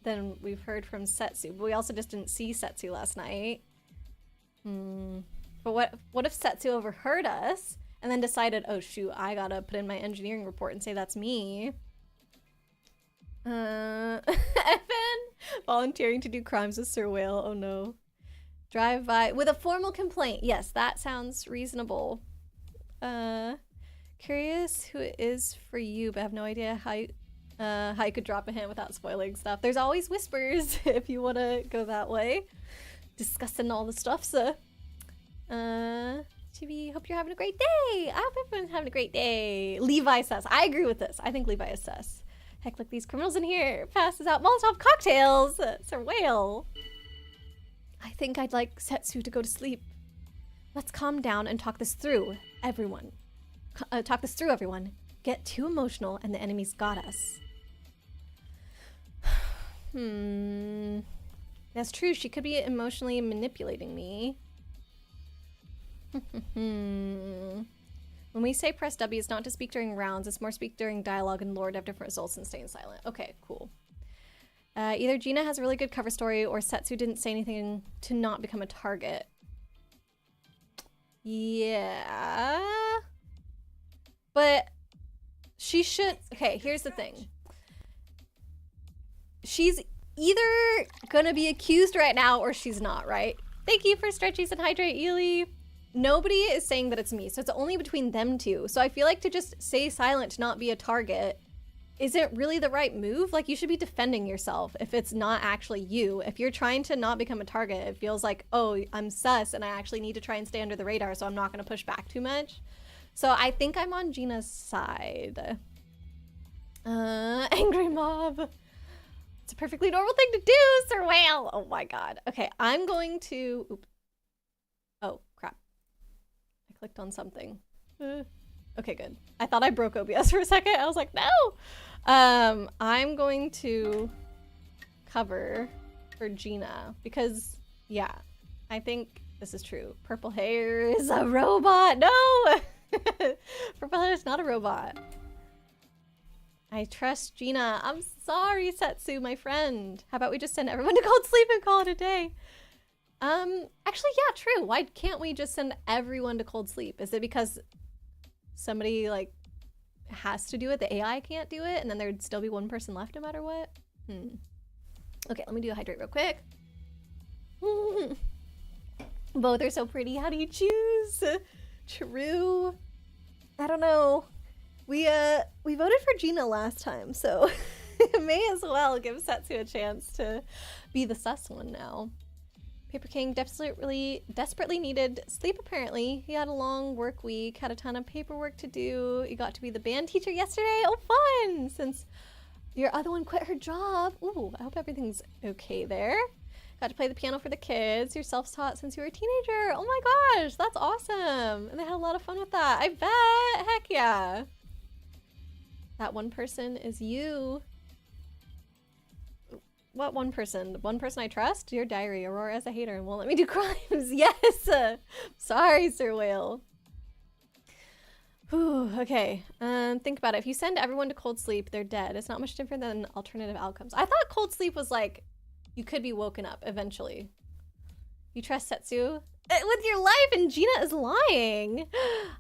than we've heard from Setsu. But we also just didn't see Setsu last night. But what if Setsu overheard us and then decided, oh shoot, I gotta put in my engineering report and say that's me. Evan volunteering to do crimes with Sir Whale. Oh no. Drive by with a formal complaint. Yes, that sounds reasonable. Curious who it is for you, but I have no idea how you could drop a hint without spoiling stuff. There's always whispers if you want to go that way. Discussing all the stuff, so. Chibi, hope you're having a great day. I hope everyone's having a great day. Levi says, I agree with this. I think Levi is sus. Heck, look, these criminals in here. Passes out Molotov cocktails. Sir Whale. I think I'd like Setsu to go to sleep. Let's calm down and talk this through, everyone. Everyone. Get too emotional and the enemy's got us. That's true. She could be emotionally manipulating me. When we say press W, it's not to speak during rounds. It's more speak during dialogue and lore to have different results and staying silent. Okay, cool. Either Gina has a really good cover story or Setsu didn't say anything to not become a target. Yeah. But she should... Okay, here's the thing. She's either gonna be accused right now or she's not, right? Thank you for stretchies and hydrate, Ely. Nobody is saying that it's me, so it's only between them two. So I feel like to just stay silent to not be a target isn't really the right move. Like, you should be defending yourself if it's not actually you. If you're trying to not become a target, it feels like, oh, I'm sus and I actually need to try and stay under the radar, so I'm not gonna push back too much. So I think I'm on Gina's side. Angry mob. It's a perfectly normal thing to do, Sir Whale. Oh my god. Okay, I'm going to... Oop. Oh, crap. I clicked on something. Okay, good. I thought I broke OBS for a second. I was like, no! I'm going to cover for Gina because, yeah, I think this is true. Purple hair is a robot. No! Purple hair is not a robot. I trust Gina. I'm sorry, Setsu, my friend. How about we just send everyone to cold sleep and call it a day? Actually, yeah, true. Why can't we just send everyone to cold sleep? Is it because somebody, like, has to do it? The AI can't do it? And then there'd still be one person left no matter what? Okay, let me do a hydrate real quick. Both are so pretty. How do you choose? True. I don't know. We voted for Gina last time, so may as well give Setsu a chance to be the sus one now. Paper King desperately needed sleep apparently. He had a long work week, had a ton of paperwork to do. He got to be the band teacher yesterday. Oh, fun! Since your other one quit her job. Ooh, I hope everything's okay there. Got to play the piano for the kids. You're self-taught since you were a teenager. Oh my gosh, that's awesome. And they had a lot of fun with that. I bet. Heck yeah. That one person is you. What one person? The one person I trust? Your diary. Aurora is a hater and won't let me do crimes. Yes! Sorry, Sir Whale. Whew, okay. Think about it. If you send everyone to cold sleep, they're dead. It's not much different than alternative outcomes. I thought cold sleep was like, you could be woken up eventually. You trust Setsu? with your life, and Gina is lying.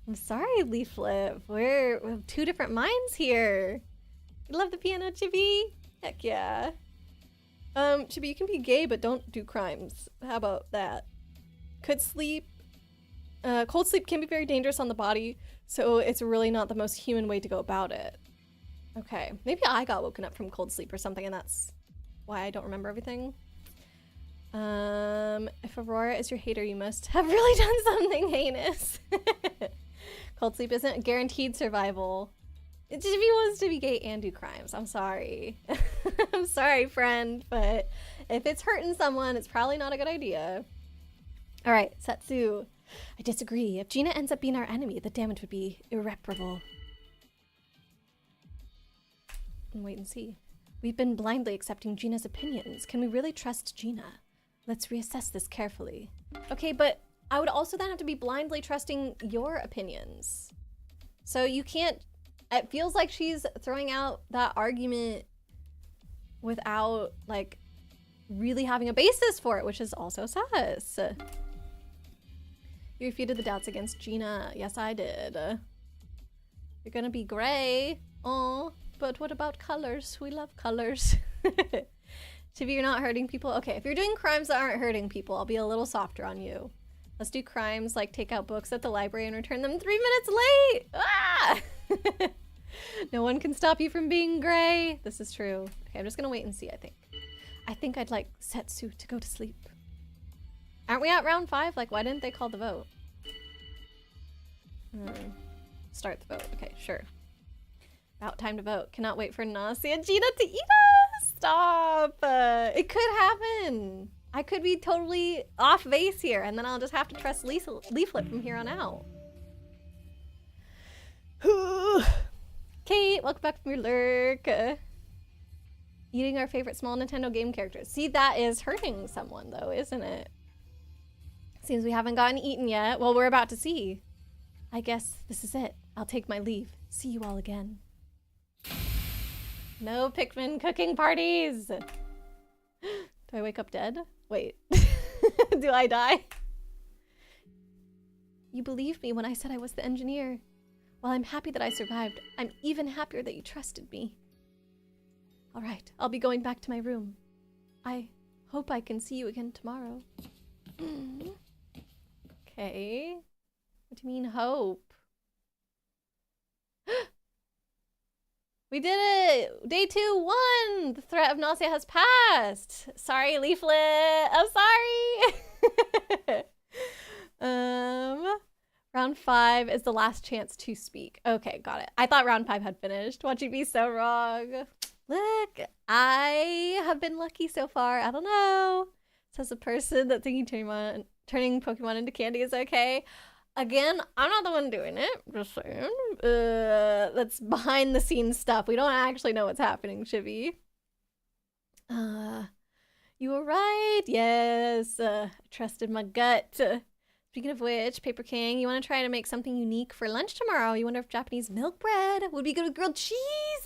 I'm sorry, Leaflet. We have two different minds here. You love the piano, Chibi? Heck yeah. Chibi, you can be gay, but don't do crimes. How about that? Cold sleep can be very dangerous on the body, so it's really not the most human way to go about it. Okay, maybe I got woken up from cold sleep or something, and that's why I don't remember everything. If Aurora is your hater, you must have really done something heinous. Cold sleep isn't guaranteed survival. If he wants to be gay and do crimes, I'm sorry. I'm sorry, friend, but if it's hurting someone, it's probably not a good idea. All right, Setsu. I disagree. If Gina ends up being our enemy, the damage would be irreparable. And wait and see. We've been blindly accepting Gina's opinions. Can we really trust Gina? Let's reassess this carefully. Okay, but I would also then have to be blindly trusting your opinions. So you can't... It feels like she's throwing out that argument without, like, really having a basis for it, which is also sus. You refuted the doubts against Gina. Yes, I did. You're gonna be gray. Oh, but what about colors? We love colors. Chibi, you're not hurting people? Okay, if you're doing crimes that aren't hurting people, I'll be a little softer on you. Let's do crimes like take out books at the library and return them 3 minutes late! Ah! No one can stop you from being gray. This is true. Okay, I'm just gonna wait and see, I think. I think I'd like Setsu to go to sleep. Aren't we at round 5? Like, why didn't they call the vote? Start the vote. Okay, sure. About time to vote. Cannot wait for Gnosia and Gina to eat us! Stop! It could happen. I could be totally off base here, and then I'll just have to trust Leaflet from here on out. Kate, welcome back from your lurk. Eating our favorite small Nintendo game characters. See, that is hurting someone, though, isn't it? Seems we haven't gotten eaten yet. Well, we're about to see. I guess this is it. I'll take my leave. See you all again. No Pikmin cooking parties! Do I wake up dead? Wait. Do I die? You believed me when I said I was the engineer. While I'm happy that I survived, I'm even happier that you trusted me. Alright, I'll be going back to my room. I hope I can see you again tomorrow. Okay. What do you mean, hope? We did it! Day 2 won! The threat of Gnosia has passed! Sorry, Leaflet! I'm sorry! Round 5 is the last chance to speak. Okay, got it. I thought round 5 had finished. Watch you be so wrong. Look, I have been lucky so far. I don't know. Says a person that thinking turning Pokemon into candy is okay. Again, I'm not the one doing it. Just saying. That's behind the scenes stuff. We don't actually know what's happening, Chibi. You were right. Yes. I trusted my gut. Speaking of which, Paper King, you want to try to make something unique for lunch tomorrow? You wonder if Japanese milk bread would be good with grilled cheese?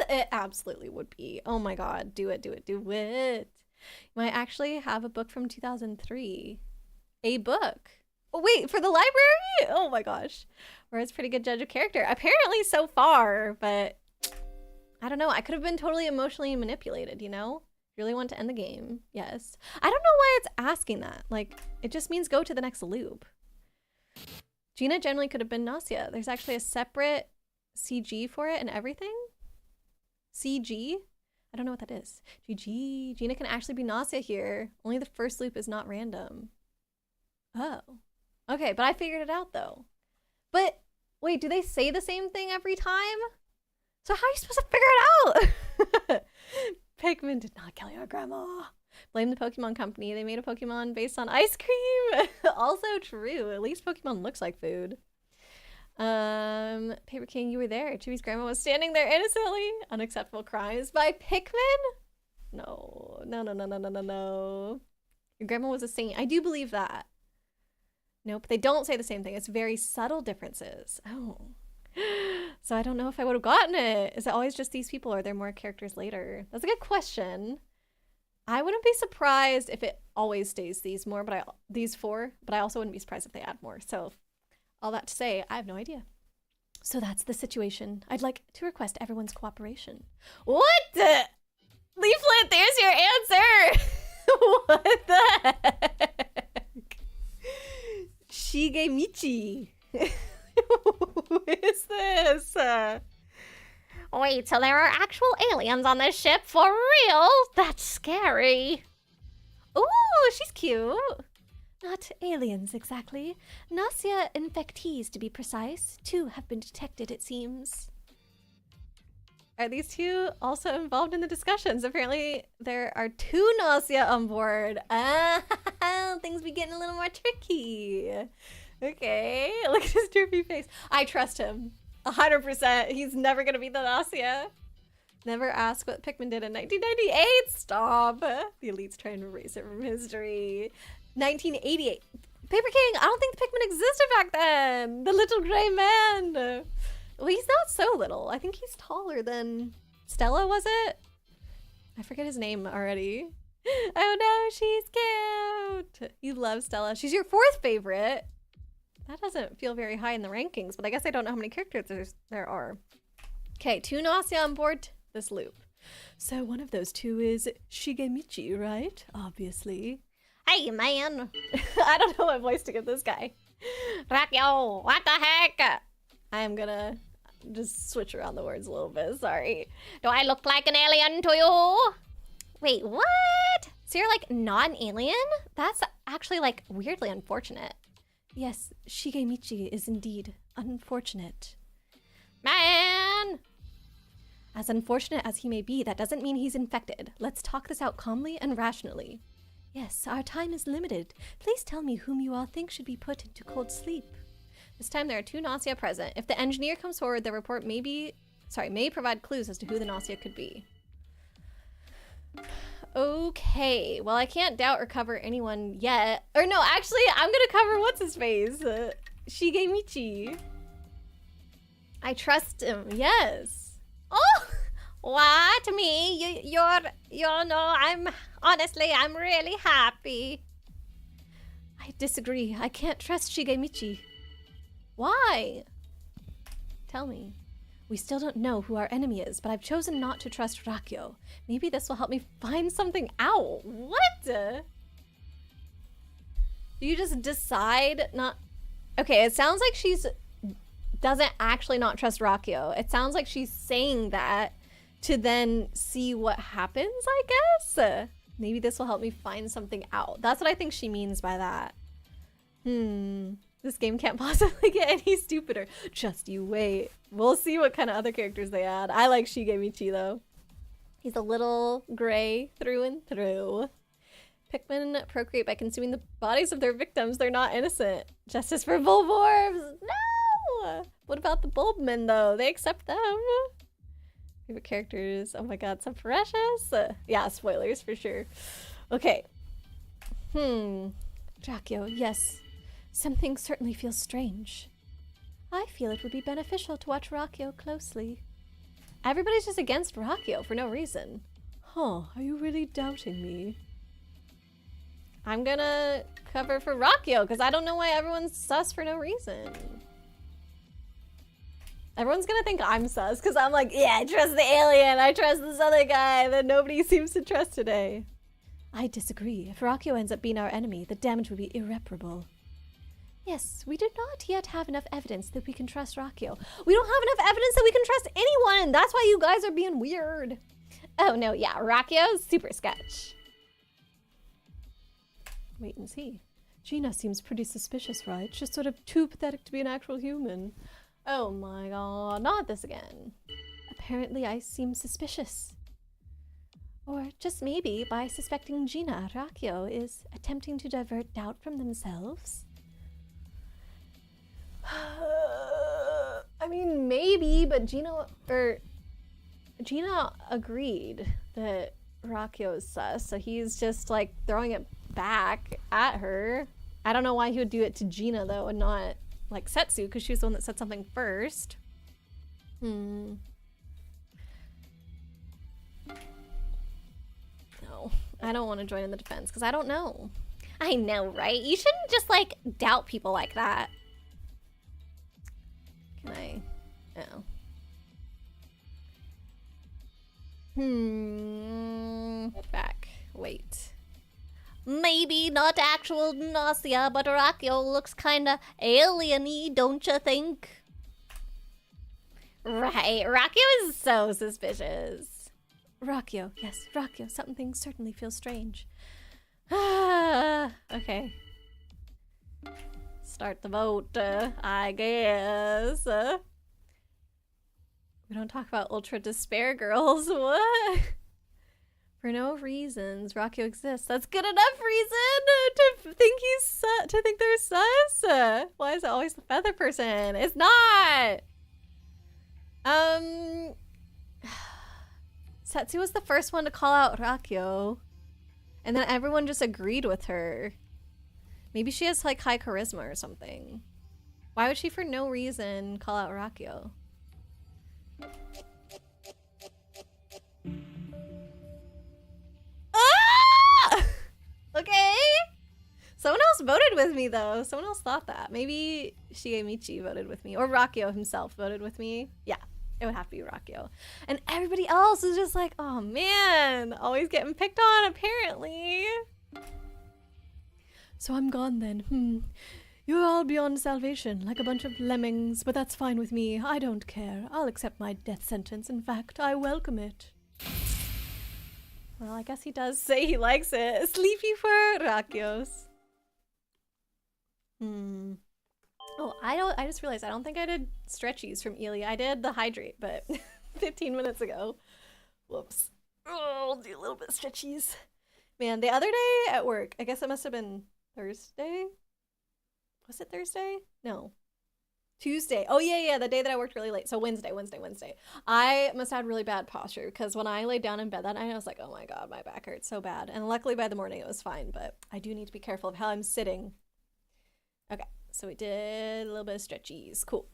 It absolutely would be. Oh my god. Do it, do it, do it. You might actually have a book from 2003. A book. Oh, wait, for the library? Oh my gosh. Or it's pretty good judge of character. Apparently so far, but I don't know. I could have been totally emotionally manipulated, you know? Really want to end the game. Yes. I don't know why it's asking that. Like, it just means go to the next loop. Gina generally could have been Gnosia. There's actually a separate CG for it and everything. CG? I don't know what that is. GG. Gina can actually be Gnosia here. Only the first loop is not random. Oh. Okay, but I figured it out though. But wait, do they say the same thing every time? So how are you supposed to figure it out? Pikmin did not kill your grandma. Blame the Pokemon Company. They made a Pokemon based on ice cream. Also true. At least Pokemon looks like food. Paper King, you were there. Chibi's grandma was standing there innocently. Unacceptable crimes by Pikmin? No. No, no, no, no, no, no, no. Your grandma was a saint. I do believe that. Nope, they don't say the same thing. It's very subtle differences. Oh. So I don't know if I would have gotten it. Is it always just these people or are there more characters later? That's a good question. I wouldn't be surprised if it always stays these four, but I also wouldn't be surprised if they add more. So all that to say, I have no idea. So that's the situation. I'd like to request everyone's cooperation. What the? Leaflet, there's your answer! What the heck? Shigemichi. Who is this? Wait till there are actual aliens on this ship for real? That's scary. Ooh, she's cute. Not aliens, exactly. Gnosia infectees, to be precise. 2 have been detected, it seems. Are these 2 also involved in the discussions? Apparently, there are 2 Gnosia on board. Things be getting a little more tricky. Okay, look at his droopy face. I trust him. 100%. He's never gonna be the Gnosia. Never ask what Pikmin did in 1998. Stop. The elites try and erase it from history. 1988. Paper King, I don't think the Pikmin existed back then. The little gray man. Well, he's not so little. I think he's taller than Stella, was it? I forget his name already. Oh no, she's cute. You love Stella. She's your 4th favorite. That doesn't feel very high in the rankings, but I guess I don't know how many characters there are. Okay, 2 Gnosia on board this loop. So one of those 2 is Shigemichi, right? Obviously. Hey, man. I don't know what voice to give this guy. Rakyo, what the heck? I am gonna just switch around the words a little bit, sorry. Do I look like an alien to you? Wait, what? So you're like not an alien? That's actually like weirdly unfortunate. Yes, Shigemichi is indeed unfortunate. Man! As unfortunate as he may be, that doesn't mean he's infected. Let's talk this out calmly and rationally. Yes, our time is limited. Please tell me whom you all think should be put into cold sleep. This time there are 2 Gnosia present. If the engineer comes forward, the report may provide clues as to who the Gnosia could be. Okay, well I can't doubt or cover anyone yet. Or no, actually I'm gonna cover what's-his-face. Shigemichi. I trust him, yes. Oh! What? Me? You're no, I'm really happy. I disagree. I can't trust Shigemichi. Why? Tell me. We still don't know who our enemy is, but I've chosen not to trust Rakyo. Maybe this will help me find something out. What? Do you just decide not... Okay, it sounds like she's... doesn't actually not trust Rakyo. It sounds like she's saying that to then see what happens, I guess? Maybe this will help me find something out. That's what I think she means by that. This game can't possibly get any stupider. Just you wait. We'll see what kind of other characters they add. I like Shigemichi though. He's a little gray through and through. Pikmin procreate by consuming the bodies of their victims. They're not innocent. Justice for bulborbs. No! What about the bulbmen though? They accept them. Favorite characters. Oh my god, so precious. Yeah, spoilers for sure. Okay. Dracchio, yes. Something certainly feels strange. I feel it would be beneficial to watch Rakyo closely. Everybody's just against Rakyo for no reason. Huh, are you really doubting me? I'm gonna cover for Rakyo because I don't know why everyone's sus for no reason. Everyone's gonna think I'm sus because I'm like, yeah, I trust the alien, I trust this other guy that nobody seems to trust today. I disagree. If Rakyo ends up being our enemy, the damage would be irreparable. Yes, we do not yet have enough evidence that we can trust Rakyo. We don't have enough evidence that we can trust anyone! That's why you guys are being weird. Oh no, yeah, Rakyo's super sketch. Wait and see. Gina seems pretty suspicious, right? She's sort of too pathetic to be an actual human. Oh my god, not this again. Apparently I seem suspicious. Or just maybe by suspecting Gina, Rakyo is attempting to divert doubt from themselves. I mean, maybe, but Gina agreed that Rakyo is sus, so he's just like throwing it back at her. I don't know why he would do it to Gina though and not like Setsu, because she was the one that said something first. No. I don't want to join in the defense because I don't know. I know, right? You shouldn't just, like, doubt people like that. Can I? Oh. Back. Wait. Maybe not actual Gnosia, but Rakio looks kinda alien-y, don't you think? Right. Rakio is so suspicious. Rakio. Yes, Rakio. Something certainly feels strange. Okay. Start the vote, I guess. We don't talk about Ultra Despair girls. What? For no reasons, Rakio exists. That's good enough reason to think to think they're sus. Why is it always the feather person? It's not. Setsu was the first one to call out Rakio, and then everyone just agreed with her. Maybe she has like high charisma or something. Why would she for no reason call out Rakio? Ah! Okay. Someone else voted with me though. Someone else thought that. Maybe Shigemichi voted with me, or Rakio himself voted with me. Yeah, it would have to be Rakio. And everybody else is just like, oh man, always getting picked on apparently. So I'm gone then. You're all beyond salvation, like a bunch of lemmings, but that's fine with me. I don't care. I'll accept my death sentence. In fact, I welcome it. Well, I guess he does say he likes it. Sleepy for Rakios. Oh, I just realized I don't think I did stretchies from Ely. I did the hydrate, but 15 minutes ago. Whoops. Oh, I'll do a little bit of stretchies. Man, the other day at work, I guess it must have been Thursday? Was it Thursday? No. Tuesday. Oh, yeah, the day that I worked really late. So Wednesday. I must have had really bad posture because when I laid down in bed that night, I was like, oh my God, my back hurts so bad. And luckily by the morning it was fine, but I do need to be careful of how I'm sitting. Okay, so we did a little bit of stretchies. Cool.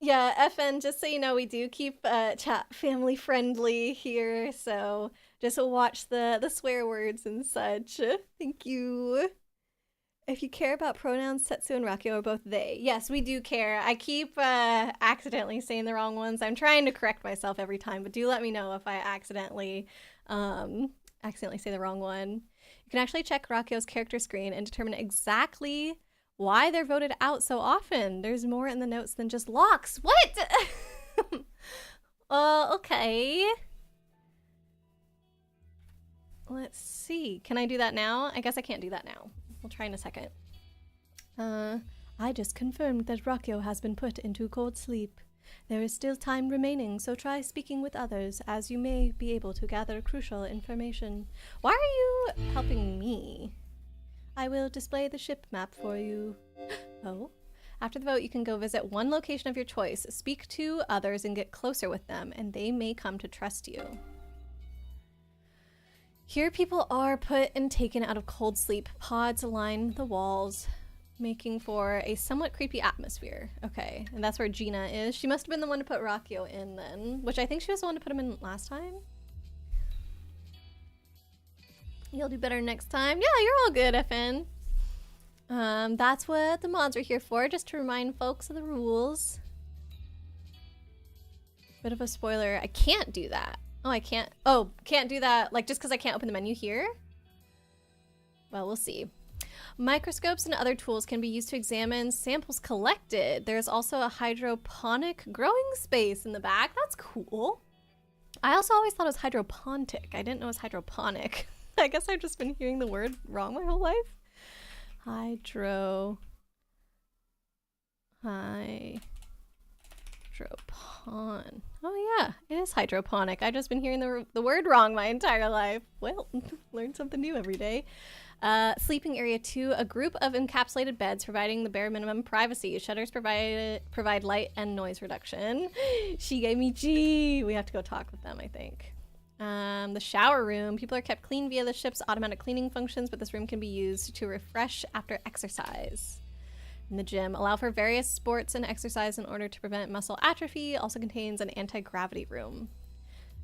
Yeah, FN, just so you know, we do keep chat family friendly here, so just watch the swear words and such. Thank you. If you care about pronouns, Setsu and Rakio are both they. Yes, we do care. I keep accidentally saying the wrong ones. I'm trying to correct myself every time, but do let me know if I accidentally say the wrong one. You can actually check Rakio's character screen and determine exactly why they're voted out so often. There's more in the notes than just locks. What? Okay. Let's see. Can I do that now? I guess I can't do that now. We'll try in a second. I just confirmed that Rakio has been put into cold sleep. There is still time remaining, so try speaking with others, as you may be able to gather crucial information. Why are you helping me? I will display the ship map for you. Oh. After the vote, you can go visit one location of your choice, speak to others, and get closer with them, and they may come to trust you. Here, people are put and taken out of cold sleep. Pods line the walls, making for a somewhat creepy atmosphere. Okay, and that's where Gina is. She must have been the one to put Rakio in then, which I think she was the one to put him in last time. You'll do better next time. Yeah, you're all good, FN. That's what the mods are here for, just to remind folks of the rules. Bit of a spoiler. I can't do that. Oh, I can't. Oh, can't do that, like, just because I can't open the menu here? Well, we'll see. Microscopes and other tools can be used to examine samples collected. There's also a hydroponic growing space in the back. That's cool. I also always thought it was hydroponic. I didn't know it was hydroponic. I guess I've just been hearing the word wrong my whole life. Hydropon. Oh yeah, it is hydroponic. I've just been hearing the word wrong my entire life. Well, learn something new every day. Sleeping area 2, a group of encapsulated beds providing the bare minimum privacy. Shutters provide light and noise reduction. Shigemichi. We have to go talk with them, I think. The shower room. People are kept clean via the ship's automatic cleaning functions, but this room can be used to refresh after exercise. in the gym. Allow for various sports and exercise in order to prevent muscle atrophy. Also contains an anti-gravity room.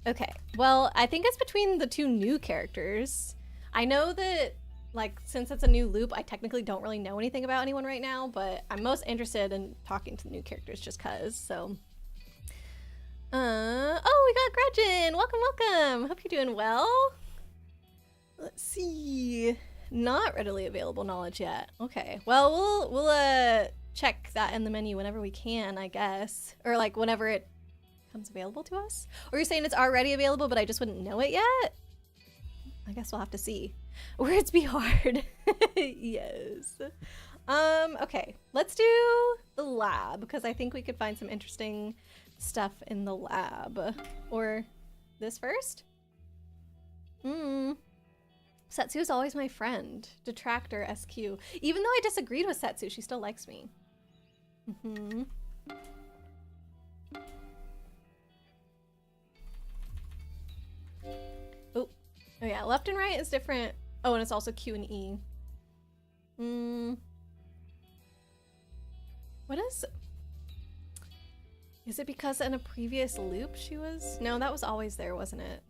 Okay, well, I think it's between the two new characters. I know that, like, since it's a new loop, I technically don't really know anything about anyone right now, but I'm most interested in talking to the new characters just cause, so. Oh, we got Gretchen! Welcome, welcome! Hope you're doing well. Let's see. Not readily available knowledge yet. Okay, well, we'll check that in the menu whenever we can, I guess. Or, like, whenever it comes available to us? Or you're saying it's already available, but I just wouldn't know it yet? I guess we'll have to see. Words be hard. Yes. Okay, let's do the lab, because I think we could find some interesting stuff in the lab. Or this first? Setsu is always my friend. Detractor SQ. Even though I disagreed with Setsu, she still likes me. Oh yeah, left and right is different. Oh, and it's also Q and E. What is it because in a previous loop she was? No, that was always there, wasn't it?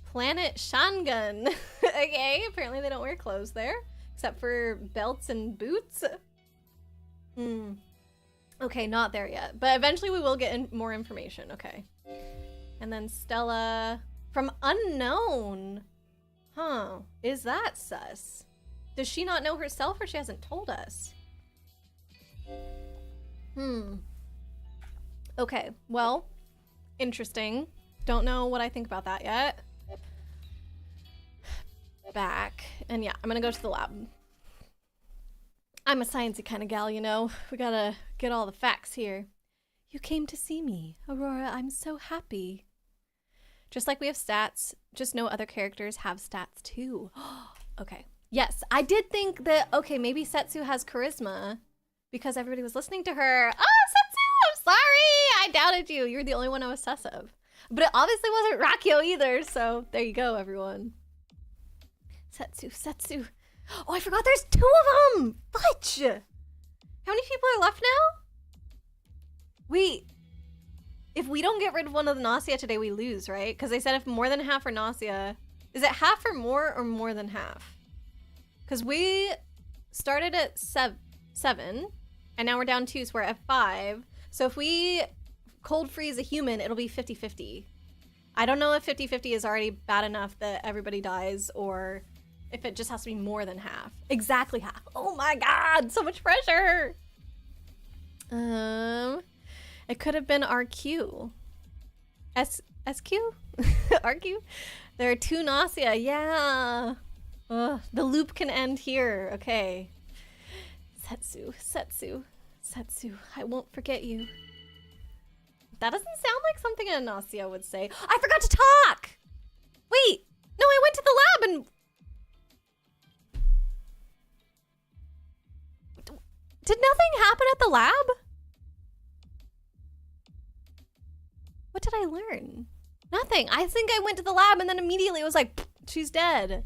Planet Shangun. Okay, apparently they don't wear clothes there, except for belts and boots. Okay, not there yet, but eventually we will get more information. Okay. And then Stella from Unknown. Huh, is that sus? Does she not know herself or she hasn't told us? Okay, well, interesting. Don't know what I think about that yet. Back. And yeah, I'm gonna go to the lab. I'm a sciencey kind of gal, you know. We gotta get all the facts here. You came to see me. Aurora, I'm so happy. Just like we have stats, just no other characters have stats too. Okay. Yes, I did think that, okay, maybe Setsu has charisma because everybody was listening to her. Oh, Setsu, I'm sorry. I doubted you. You're the only one I was sus of. But it obviously wasn't Rakio either, so there you go, everyone. Setsu. Oh, I forgot there's 2 of them! Fudge! How many people are left now? Wait. If we don't get rid of one of the Gnosia today, we lose, right? Because they said if more than half are Gnosia. Is it half or more than half? Because we started at 7, and now we're down 2, so we're at 5. So if we cold freeze a human, it'll be 50-50. I don't know if 50-50 is already bad enough that everybody dies, or if it just has to be more than half. Exactly half. Oh my god, so much pressure! It could have been RQ. SQ? RQ? There are 2 Gnosia, yeah. Ugh, the loop can end here, okay. Setsu, I won't forget you. That doesn't sound like something a Gnosia would say. I forgot to talk! Wait, no, I went to the lab and... Did nothing happen at the lab? What did I learn? Nothing. I think I went to the lab and then immediately it was like, she's dead.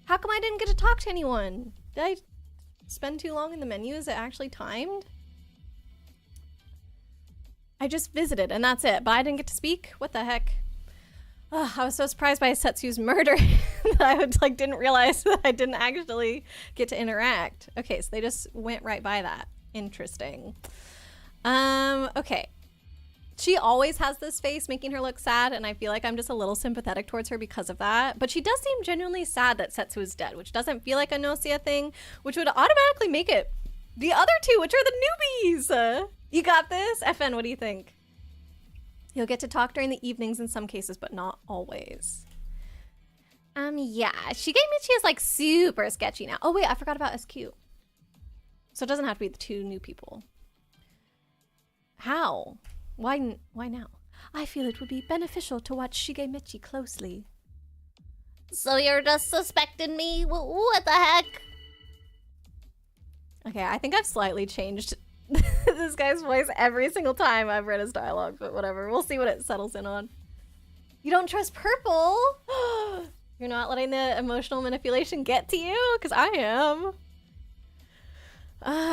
How come I didn't get to talk to anyone? Did I spend too long in the menu? Is it actually timed? I just visited and that's it, but I didn't get to speak? What the heck? Oh, I was so surprised by Setsu's murder that I didn't realize that I didn't actually get to interact. Okay, so they just went right by that. Interesting. Okay. She always has this face making her look sad, and I feel like I'm just a little sympathetic towards her because of that. But she does seem genuinely sad that Setsu is dead, which doesn't feel like a Gnosia thing, which would automatically make it the other 2, which are the newbies. You got this? FN, what do you think? You'll get to talk during the evenings in some cases, but not always. Yeah, Shigemichi is like super sketchy now. Oh wait, I forgot about SQ. So it doesn't have to be the 2 new people. How? Why now? I feel it would be beneficial to watch Shigemichi closely. So you're just suspecting me? What the heck? Okay, I think I've slightly changed this guy's voice every single time I've read his dialogue, but whatever. We'll see what it settles in on. You don't trust purple? You're not letting the emotional manipulation get to you? Because I am.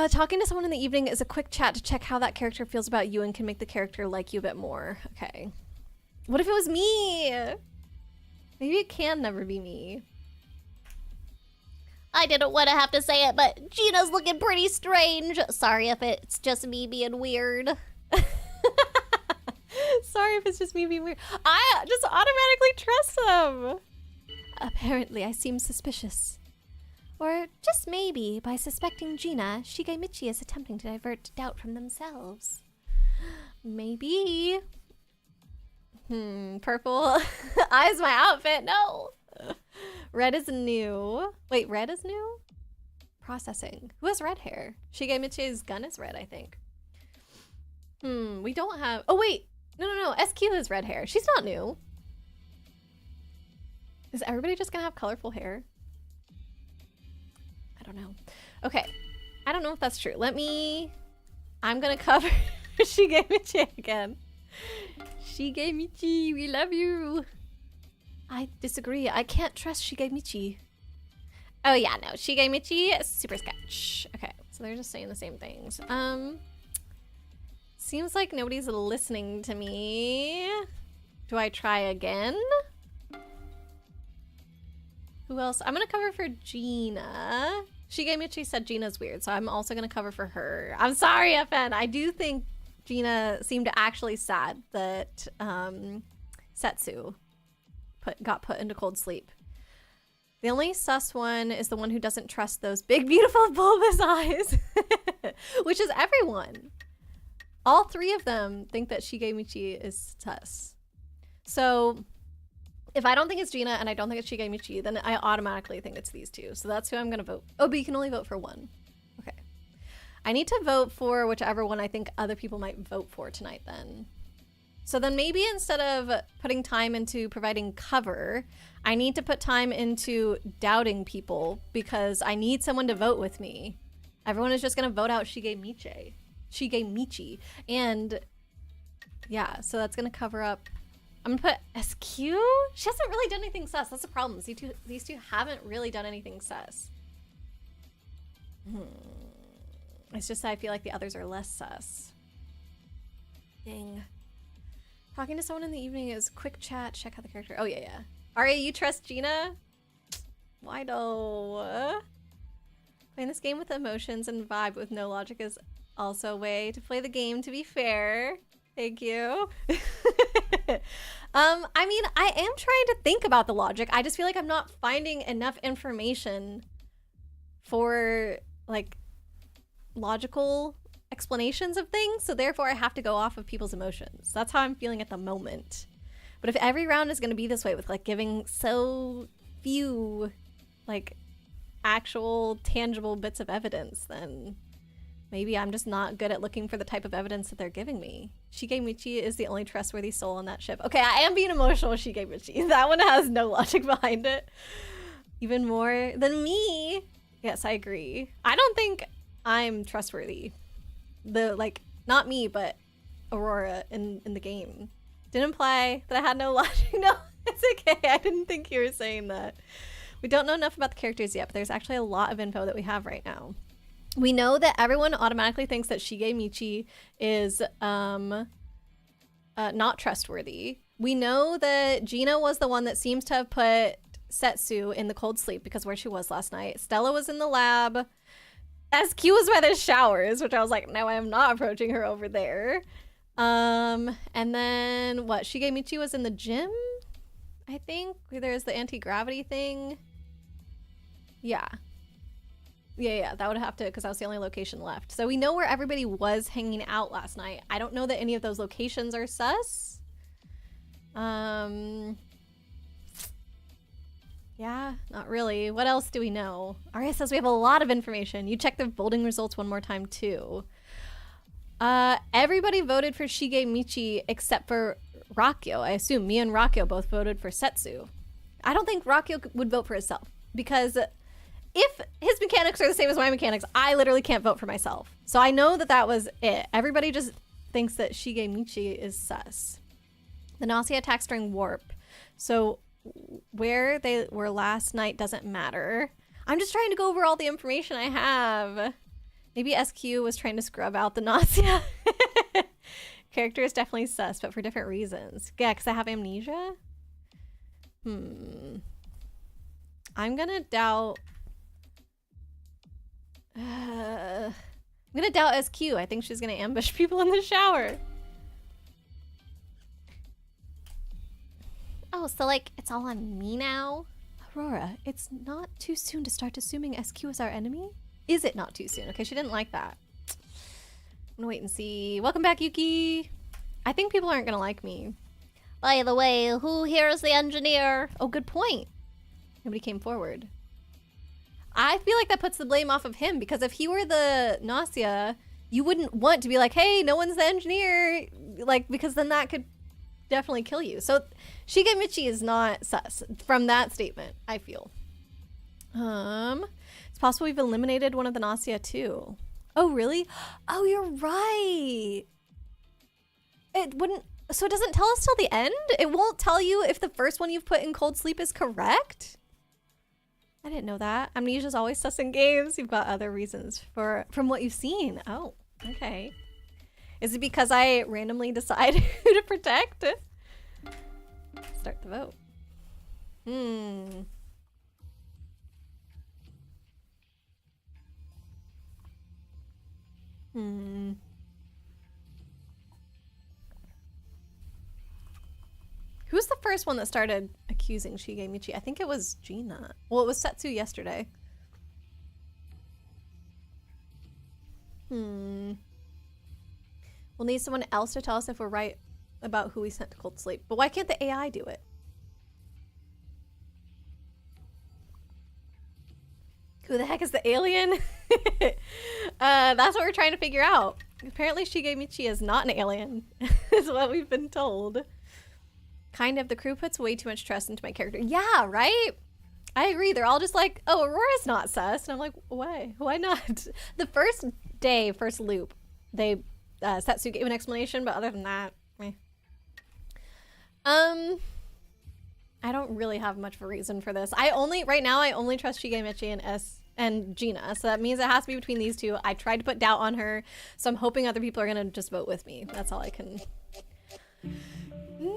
Talking to someone in the evening is a quick chat to check how that character feels about you and can make the character like you a bit more. Okay. What if it was me? Maybe it can never be me. I didn't want to have to say it, but Gina's looking pretty strange. Sorry if it's just me being weird. Sorry if it's just me being weird. I just automatically trust them. Apparently, I seem suspicious. Or just maybe, by suspecting Gina, Shigemichi is attempting to divert doubt from themselves. Maybe. Purple. Eyes my outfit. No. Red is new. Wait, red is new? Processing. Who has red hair? Shigemichi's gun is red, I think. We don't have... Oh, wait. No. SQ has red hair. She's not new. Is everybody just gonna have colorful hair? I don't know. Okay. I don't know if that's true. I'm gonna cover Shigemichi again. Shigemichi, we love you. I disagree. I can't trust Shigemichi. Oh yeah, no. Shigemichi, super sketch. Okay, so they're just saying the same things. Seems like nobody's listening to me. Do I try again? Who else? I'm gonna cover for Gina. Shigemichi said Gina's weird, so I'm also gonna cover for her. I'm sorry, FN. I do think Gina seemed actually sad that Setsu got put into cold sleep. The only sus one is the one who doesn't trust those big, beautiful, bulbous eyes, which is everyone. All three of them think that Shigemichi is sus. So if I don't think it's Gina and I don't think it's Shigemichi, then I automatically think it's these two. So that's who I'm gonna vote. Oh, but you can only vote for one. Okay. I need to vote for whichever one I think other people might vote for tonight then. So then maybe instead of putting time into providing cover, I need to put time into doubting people because I need someone to vote with me. Everyone is just gonna vote out Shigemichi. And yeah, so that's gonna cover up. I'm gonna put SQ. She hasn't really done anything sus. That's the problem. These two haven't really done anything sus. It's just that I feel like the others are less sus. Dang. Talking to someone in the evening is quick chat, check out the character. Oh yeah. Aria, you trust Gina? Why though? Playing this game with emotions and vibe with no logic is also a way to play the game, to be fair. Thank you. I mean, I am trying to think about the logic. I just feel like I'm not finding enough information for like logical explanations of things, so therefore I have to go off of people's emotions. That's how I'm feeling at the moment. But if every round is going to be this way with like giving so few like actual tangible bits of evidence, then maybe I'm just not good at looking for the type of evidence that they're giving me. Shigemichi is the only trustworthy soul on that ship. Okay, I am being emotional with Shigemichi. That one has no logic behind it. Even more than me. Yes, I agree. I don't think I'm trustworthy. Not me, but Aurora in the game. Didn't imply that I had no logic. No, it's okay. I didn't think you were saying that. We don't know enough about the characters yet, but there's actually a lot of info that we have right now. We know that everyone automatically thinks that Shigemichi is not trustworthy. We know that Gina was the one that seems to have put Setsu in the cold sleep because where she was last night. Stella was in the lab. SQ was by the showers, which I was like, no, I am not approaching her over there. And then what? Shigemichi was in the gym, I think. There's the anti-gravity thing. Yeah, that would have to, because that was the only location left. So we know where everybody was hanging out last night. I don't know that any of those locations are sus. Yeah, not really. What else do we know? Aria says we have a lot of information. You check the voting results one more time too. Everybody voted for Shigemichi except for Rakyo. I assume me and Rakyo both voted for Setsu. I don't think Rakyo would vote for himself because if his mechanics are the same as my mechanics, I literally can't vote for myself. So I know that that was it. Everybody just thinks that Shigemichi is sus. The Gnosia attacks during warp. So where they were last night doesn't matter. I'm just trying to go over all the information I have. Maybe SQ was trying to scrub out the Gnosia. Character is definitely sus, but for different reasons. Yeah, because I have amnesia? I'm gonna doubt... I'm gonna doubt SQ. I think she's gonna ambush people in the shower. Oh, so like, it's all on me now? Aurora, it's not too soon to start assuming SQ is our enemy? Is it not too soon? Okay, she didn't like that. I'm gonna wait and see. Welcome back, Yuki. I think people aren't gonna like me. By the way, who here is the engineer? Oh, good point. Nobody came forward. I feel like that puts the blame off of him, because if he were the Gnosia, you wouldn't want to be like, hey, no one's the engineer, like, because then that could definitely kill you. So Shigemichi is not sus from that statement, I feel. It's possible we've eliminated one of the Gnosia too. Oh, really? Oh, you're right. It wouldn't, so it doesn't tell us till the end? It won't tell you if the first one you've put in cold sleep is correct? I didn't know that. Amnesia's always sus in games. You've got other reasons from what you've seen. Oh, okay. Is it because I randomly decide who to protect? Start the vote. Who's the first one that started accusing Shigemichi? I think it was Gina. Well, it was Setsu yesterday. We'll need someone else to tell us if we're right about who we sent to cold sleep. But why can't the AI do it? Who the heck is the alien? That's what we're trying to figure out. Apparently Shigemichi is not an alien, is what we've been told. Kind of. The crew puts way too much trust into my character. Yeah, right? I agree. They're all just like, oh, Aurora's not sus. And I'm like, why? Why not? The first day, first loop, they Setsu gave an explanation, but other than that, meh. I don't really have much of a reason for this. Right now I only trust Shigemichi and Gina, so that means it has to be between these two. I tried to put doubt on her, so I'm hoping other people are gonna just vote with me. That's all I can. No!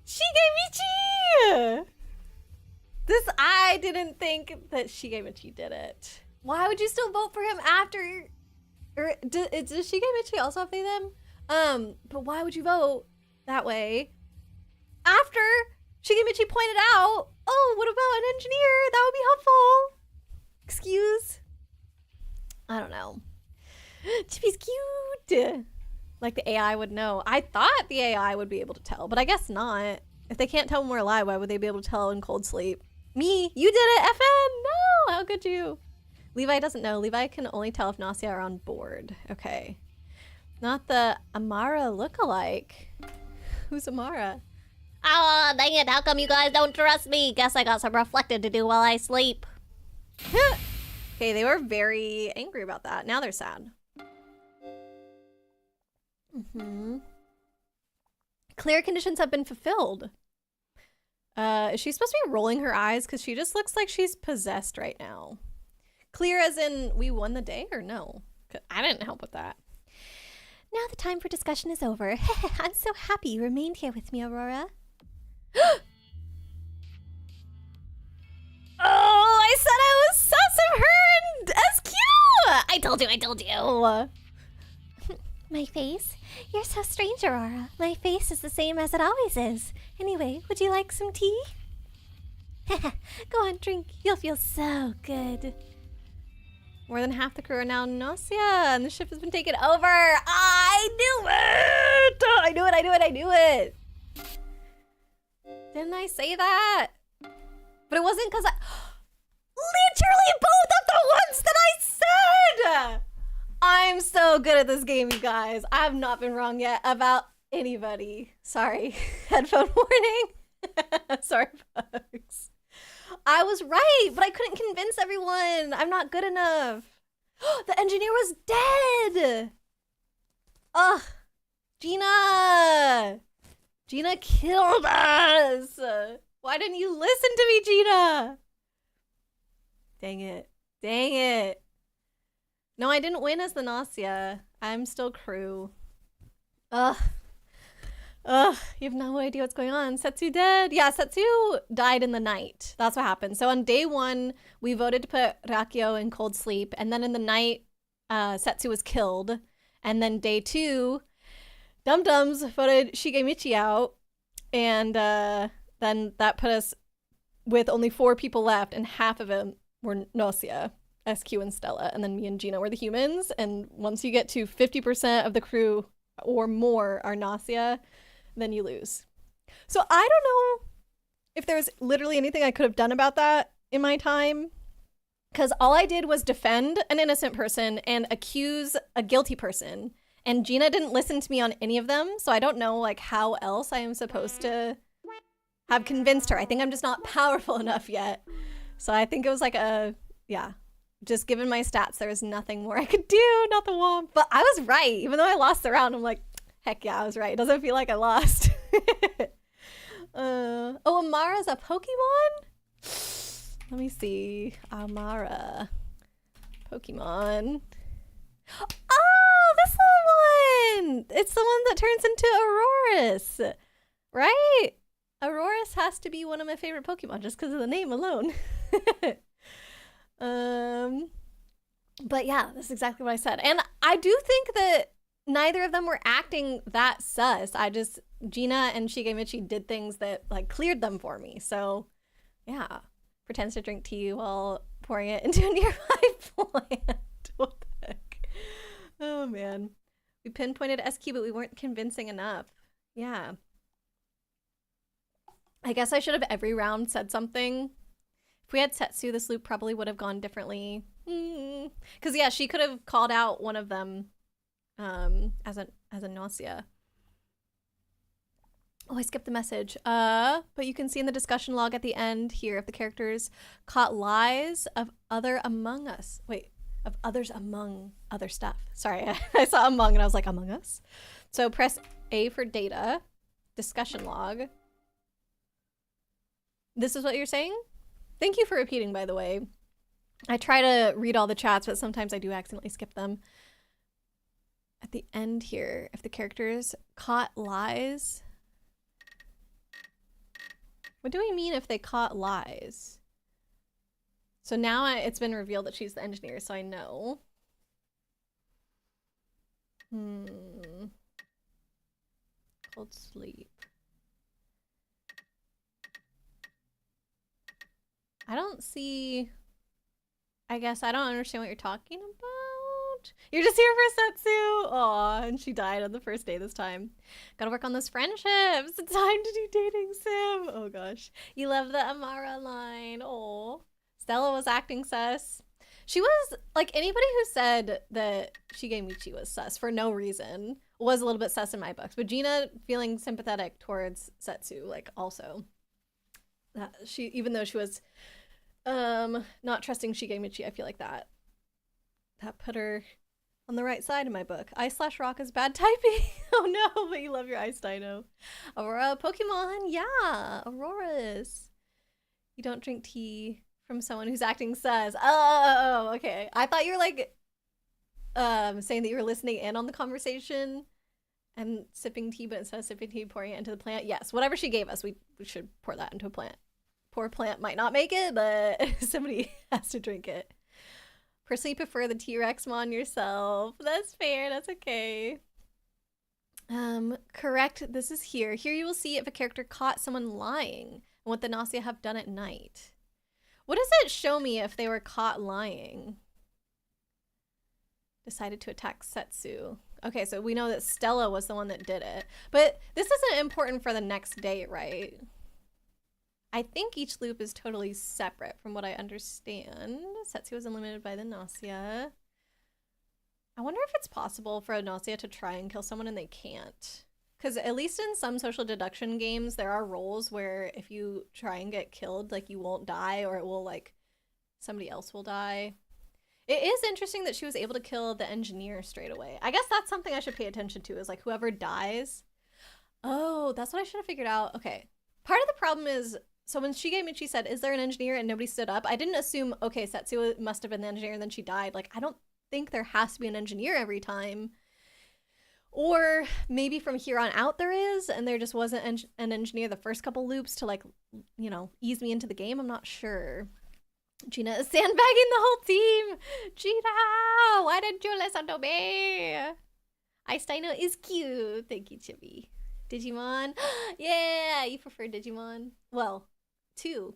Shigemichi! I didn't think that Shigemichi did it. Why would you still vote for him after? Or does Shigemichi also have they them? But why would you vote that way after Shigemichi pointed out, oh, what about an engineer? That would be helpful. Excuse? I don't know. Chibi's cute. Like the AI would know. I thought the AI would be able to tell, but I guess not. If they can't tell when we're alive, why would they be able to tell in cold sleep? Me, you did it, FN! No, how could you? Levi doesn't know. Levi can only tell if Gnosia are on board. Okay. Not the Amara lookalike. Who's Amara? Oh, dang it. How come you guys don't trust me? Guess I got some reflected to do while I sleep. Okay, they were very angry about that. Now they're sad. Clear conditions have been fulfilled. Is she supposed to be rolling her eyes? Because she just looks like she's possessed right now. Clear as in we won the day or no? I didn't help with that. Now the time for discussion is over. I'm so happy you remained here with me, Aurora. Oh, I said I was sus of her and SQ! I told you. My face? You're so strange, Aurora. My face is the same as it always is. Anyway, would you like some tea? Go on, drink. You'll feel so good. More than half the crew are now Gnosia, and the ship has been taken over. I knew it! I knew it! Didn't I say that? But it wasn't because I... Literally both of the ones that I said! I'm so good at this game, you guys. I have not been wrong yet about anybody. Sorry. Headphone warning. Sorry, folks. I was right, but I couldn't convince everyone. I'm not good enough. The engineer was dead. Ugh. Gina. Gina killed us! Why didn't you listen to me, Gina? Dang it. Dang it. No, I didn't win as the Gnosia. I'm still crew. Ugh. Ugh, you have no idea what's going on. Setsu dead. Yeah, Setsu died in the night. That's what happened. So on day 1, we voted to put Rakio in cold sleep. And then in the night, Setsu was killed. And then day 2, Dum Dums voted Shigemichi out. And then that put us with only 4 people left. And half of them were Gnosia, SQ, and Stella. And then me and Gina were the humans. And once you get to 50% of the crew or more are Gnosia, then you lose. So I don't know if there's literally anything I could have done about that in my time, because all I did was defend an innocent person and accuse a guilty person, and Gina didn't listen to me on any of them, so I don't know like how else I am supposed to have convinced her. I think I'm just not powerful enough yet. So I think it was like just given my stats, there was nothing more I could do, not the womp. But I was right, even though I lost the round. I'm like, heck yeah, I was right. It doesn't feel like I lost. Oh, Amara's a Pokemon? Let me see. Amara. Pokemon. Oh, this one! It's the one that turns into Auroras. Right? Auroras has to be one of my favorite Pokemon just because of the name alone. But yeah, that's exactly what I said. And I do think that neither of them were acting that sus. Gina and Shigemichi did things that like cleared them for me. So yeah, pretends to drink tea while pouring it into a nearby plant. What the heck? Oh man. We pinpointed SQ, but we weren't convincing enough. Yeah. I guess I should have every round said something. If we had Setsu, this loop probably would have gone differently. Because yeah, she could have called out one of them as a Gnosia. Oh, I skipped the message. But you can see in the discussion log at the end here if the characters caught lies of others among other stuff. Sorry, I saw among and I was like, Among Us? So press A for data, discussion log. This is what you're saying? Thank you for repeating, by the way. I try to read all the chats, but sometimes I do accidentally skip them. At the end here, if the characters caught lies. What do we mean if they caught lies? So now it's been revealed that she's the engineer, so I know. Cold sleep. I don't see... I guess I don't understand what you're talking about. You're just here for Setsu. Aw, and she died on the first day this time. Gotta work on those friendships. It's time to do dating sim. Oh gosh. You love the Amara line. Oh, Stella was acting sus. She was, like, anybody who said that Shigemichi was sus for no reason was a little bit sus in my books. But Gina feeling sympathetic towards Setsu, like, also. Even though she was not trusting Shigemichi, I feel like that put her on the right side in my book. Ice/Rock is bad typing. Oh no, but you love your Ice Dino. Aurora Pokemon, yeah, Auroras. You don't drink tea from someone who's acting sus. Oh, okay. I thought you were like saying that you were listening in on the conversation and sipping tea, but instead of sipping tea, pouring it into the plant. Yes, whatever she gave us, we should pour that into a plant. Poor plant might not make it, but somebody has to drink it. Personally, prefer the T-Rex mon yourself. That's fair. That's okay. Correct. This is here. Here you will see if a character caught someone lying and what the Gnosia have done at night. What does it show me if they were caught lying? Decided to attack Setsu. Okay, so we know that Stella was the one that did it. But this isn't important for the next day, right? I think each loop is totally separate from what I understand. Setsu was eliminated by the Gnosia. I wonder if it's possible for a Gnosia to try and kill someone and they can't. Because at least in some social deduction games, there are roles where if you try and get killed, like, you won't die, or it will, like, somebody else will die. It is interesting that she was able to kill the engineer straight away. I guess that's something I should pay attention to, is, like, whoever dies. Oh, that's what I should have figured out. Okay. Part of the problem is, so when Shigemichi said, is there an engineer, and nobody stood up, I didn't assume, okay, Setsu must have been the engineer and then she died. Like, I don't think there has to be an engineer every time. Or maybe from here on out there is, and there just wasn't an engineer the first couple loops to, like, you know, ease me into the game. I'm not sure. Gina is sandbagging the whole team. Gina, why didn't you listen to me? Ice-Dino is cute. Thank you, Chibi. Digimon. Yeah, you prefer Digimon. Well, two.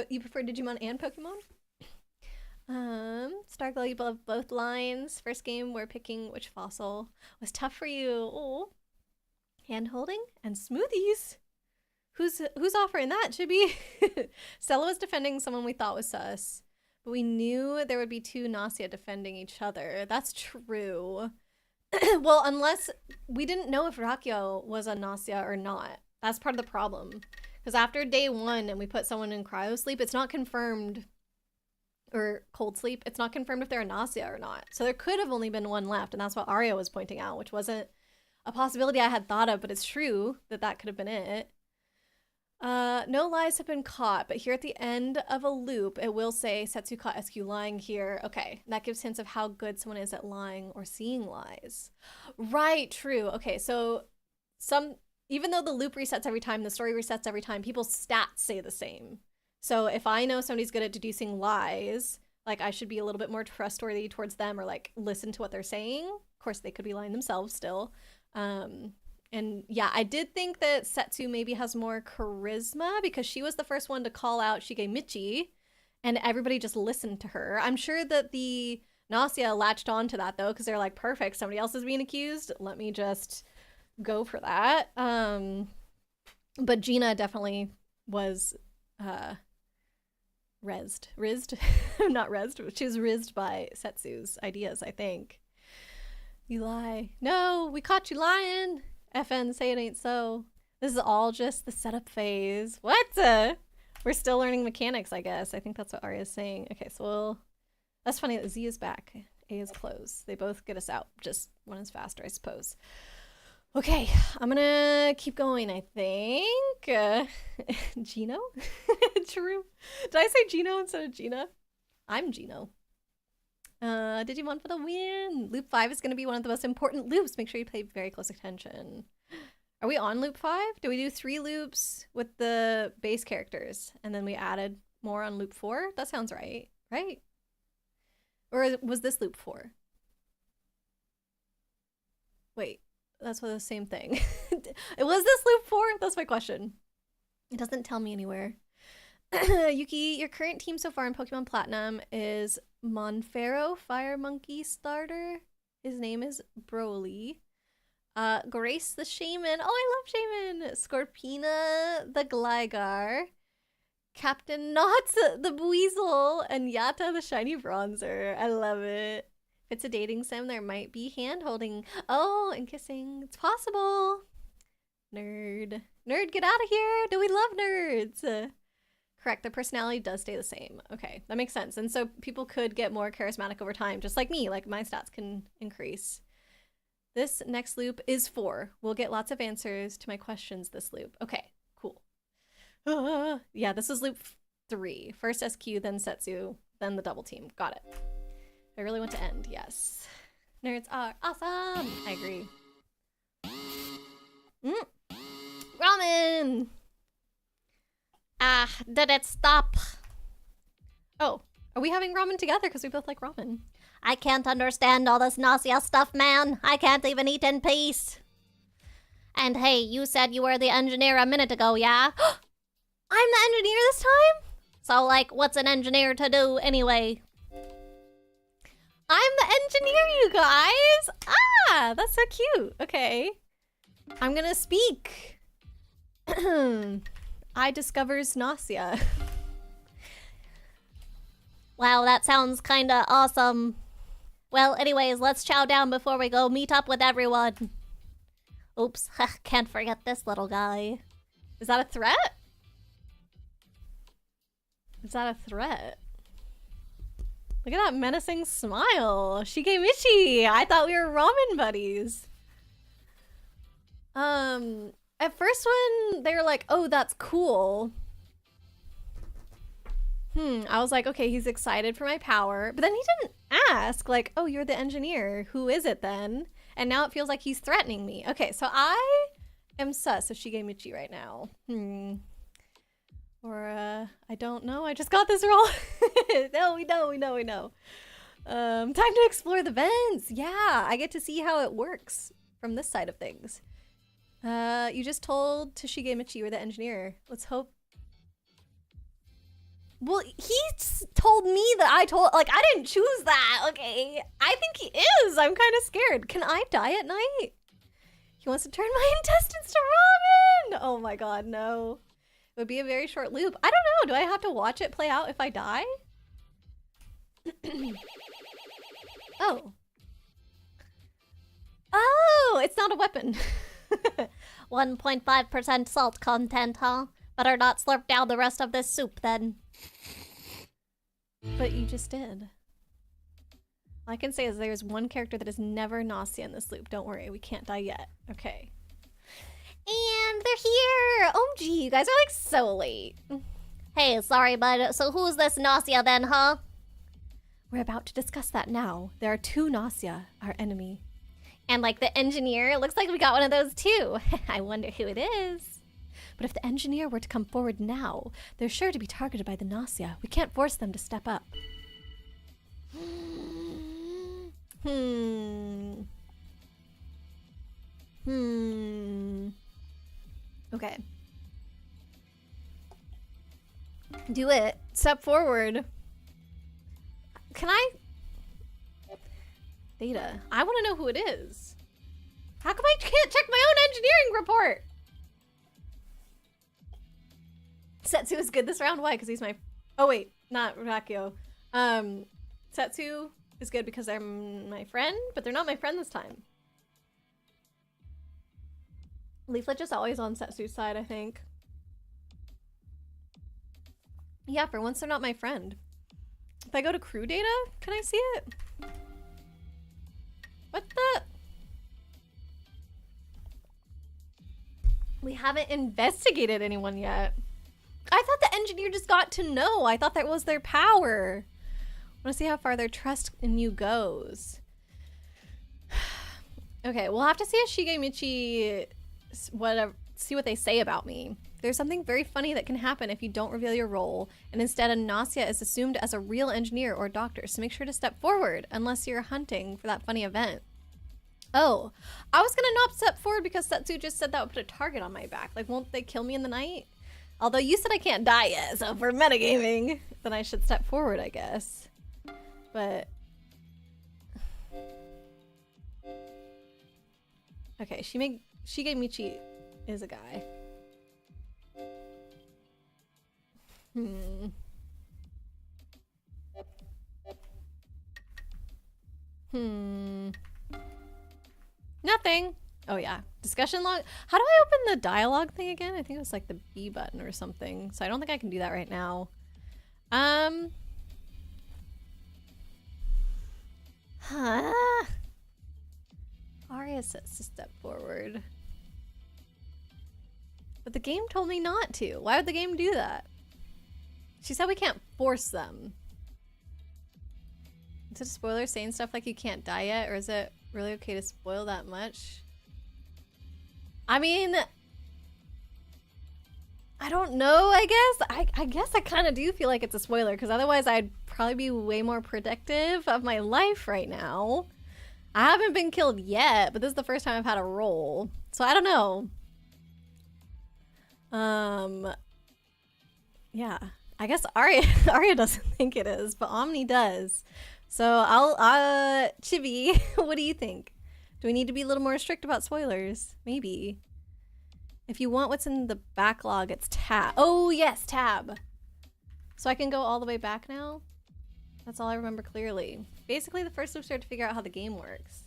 You prefer Digimon and Pokemon? Starglow, you love both lines. First game, we're picking which fossil was tough for you. Oh, hand holding and smoothies. Who's offering that? Chibi. Stella was defending someone we thought was sus, but we knew there would be two Gnosia defending each other. That's true. Well, unless we didn't know if Rakio was a Gnosia or not. That's part of the problem. Because after day 1 and we put someone in cryo sleep, it's not confirmed, or cold sleep, it's not confirmed if they're a Gnosia or not. So there could have only been one left, and that's what Arya was pointing out, which wasn't a possibility I had thought of, but it's true that that could have been it. No lies have been caught, but here at the end of a loop, it will say Setsu caught SQ lying here. Okay, that gives hints of how good someone is at lying or seeing lies. Right, true. Okay, so even though the loop resets every time, the story resets every time, people's stats say the same. So if I know somebody's good at deducing lies, like I should be a little bit more trustworthy towards them, or like listen to what they're saying. Of course, they could be lying themselves still. And yeah, I did think that Setsu maybe has more charisma because she was the first one to call out Shigemichi and everybody just listened to her. I'm sure that the Gnosia latched on to that though, because they're like, perfect, somebody else is being accused. Let me just go for that. But Gina definitely was rizzed. Not rezzed, but she was rizzed by Setsu's ideas, I think. You lie. No, we caught you lying. FN, say it ain't so. This is all just the setup phase. What? We're still learning mechanics, I guess. I think that's what Arya is saying. Okay, so that's funny that Z is back. A is closed. They both get us out. Just one is faster, I suppose. Okay, I'm gonna keep going, I think. Gino? True. Did I say Gino instead of Gina? I'm Gino. Digimon for the win! Loop 5 is going to be one of the most important loops. Make sure you pay very close attention. Are we on loop 5? Do we do 3 loops with the base characters and then we added more on loop 4? That sounds right, right? Or was this loop 4? Wait, that's the same thing. Was this loop 4? That's my question. It doesn't tell me anywhere. Yuki, your current team so far in Pokemon Platinum is Monferro, Fire Monkey Starter. His name is Broly. Grace the Shaman. Oh, I love Shaman. Scorpina the Gligar. Captain Knots the Buizel. And Yata the Shiny Bronzer. I love it. If it's a dating sim, there might be hand-holding. Oh, and kissing. It's possible. Nerd. Nerd, get out of here. Do we love nerds? Correct, their personality does stay the same. Okay, that makes sense. And so people could get more charismatic over time, just like me. Like my stats can increase. This next loop is 4. We'll get lots of answers to my questions this loop. Okay, cool. Yeah, this is loop 3. First SQ, then Setsu, then the double team. Got it. I really want to end, yes. Nerds are awesome! I agree. Ramen! Did it stop? Oh, are we having ramen together? Because we both like ramen. I can't understand all this nausea stuff, man. I can't even eat in peace. And hey, you said you were the engineer a minute ago, yeah? I'm the engineer this time? So, like, what's an engineer to do anyway? I'm the engineer, you guys! Ah, that's so cute. Okay. I'm gonna speak. I discovers Gnosia. Wow, that sounds kinda awesome. Well, anyways, let's chow down before we go meet up with everyone. Oops, can't forget this little guy. Is that a threat? Is that a threat? Look at that menacing smile. Shigemichi! I thought we were ramen buddies. At first when they were like, oh, that's cool. I was like, okay, he's excited for my power. But then he didn't ask, like, oh, you're the engineer. Who is it then? And now it feels like he's threatening me. Okay, so I am sus of Shigemichi right now. Or, I don't know. I just got this wrong. No, we know. Time to explore the vents. Yeah, I get to see how it works from this side of things. You just told Shigemichi you were the engineer. Let's hope. Well, he told me that I didn't choose that, okay? I think he is. I'm kind of scared. Can I die at night? He wants to turn my intestines to ramen. Oh my god, no. It would be a very short loop. I don't know. Do I have to watch it play out if I die? Oh. Oh, it's not a weapon. 1.5% salt content, huh? Better not slurp down the rest of this soup, then. But you just did. All I can say is there's one character that is never Gnosia in this loop. Don't worry, we can't die yet. Okay. And they're here! Oh, gee, you guys are like so late. Hey, sorry, bud. So who's this Gnosia then, huh? We're about to discuss that now. There are two Gnosia, our enemy. And like the engineer, it looks like we got one of those too. I wonder who it is. But if the engineer were to come forward now, they're sure to be targeted by the Gnosia. We can't force them to step up. Okay. Do it. Step forward. Can I? Data. I want to know who it is. How come I can't check my own engineering report? Setsu is good this round. Why? Because he's my... Oh, wait. Not Rakio. Setsu is good because they're my friend, but they're not my friend this time. Leaflet just always on Setsu's side, I think. Yeah, for once they're not my friend. If I go to crew data, can I see it? What the? We haven't investigated anyone yet. I thought the engineer just got to know. I thought that was their power. I want to see how far their trust in you goes. Okay, we'll have to see if Shigemichi, see what they say about me. There's something very funny that can happen if you don't reveal your role, and instead a Gnosia is assumed as a real engineer or doctor, so make sure to step forward unless you're hunting for that funny event. Oh, I was gonna not step forward because Setsu just said that would put a target on my back. Like, won't they kill me in the night? Although you said I can't die yet, so for metagaming, then I should step forward, I guess. But... okay, Shigemichi is a guy. Nothing. Oh yeah, discussion log. How do I open the dialogue thing again? I think it was like the B button or something. So I don't think I can do that right now. Arya says to step forward. But the game told me not to. Why would the game do that? She said we can't force them. Is it a spoiler saying stuff like you can't die yet? Or is it really okay to spoil that much? I mean... I don't know, I guess. I guess I kind of do feel like it's a spoiler, because otherwise I'd probably be way more protective of my life right now. I haven't been killed yet, but this is the first time I've had a roll. So I don't know. Yeah. I guess Arya doesn't think it is, but Omni does. So Chibi, what do you think? Do we need to be a little more strict about spoilers? Maybe. If you want what's in the backlog, it's tab. Oh yes, tab. So I can go all the way back now? That's all I remember clearly. Basically, the first loop started to figure out how the game works.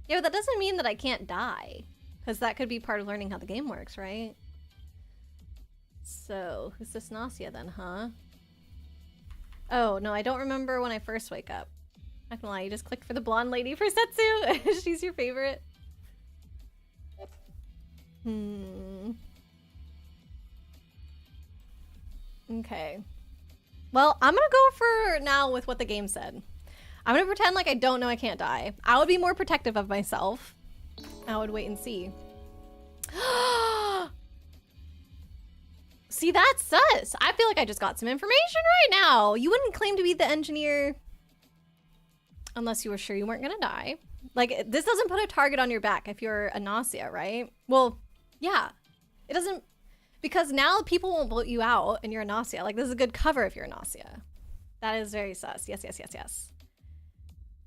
Yeah, but that doesn't mean that I can't die. Because that could be part of learning how the game works, right? So, who's this Gnosia then, huh? Oh, no, I don't remember when I first wake up. Not gonna lie, you just clicked for the blonde lady for Setsu. She's your favorite. Okay. Well, I'm gonna go for now with what the game said. I'm gonna pretend like I don't know I can't die. I would be more protective of myself. I would wait and see. See, that's sus. I feel like I just got some information right now. You wouldn't claim to be the engineer unless you were sure you weren't gonna die. Like, this doesn't put a target on your back if you're a Gnosia, right? Well, yeah. It doesn't, because now people won't vote you out and you're a Gnosia. Like, this is a good cover if you're a Gnosia. That is very sus. Yes, yes, yes, yes.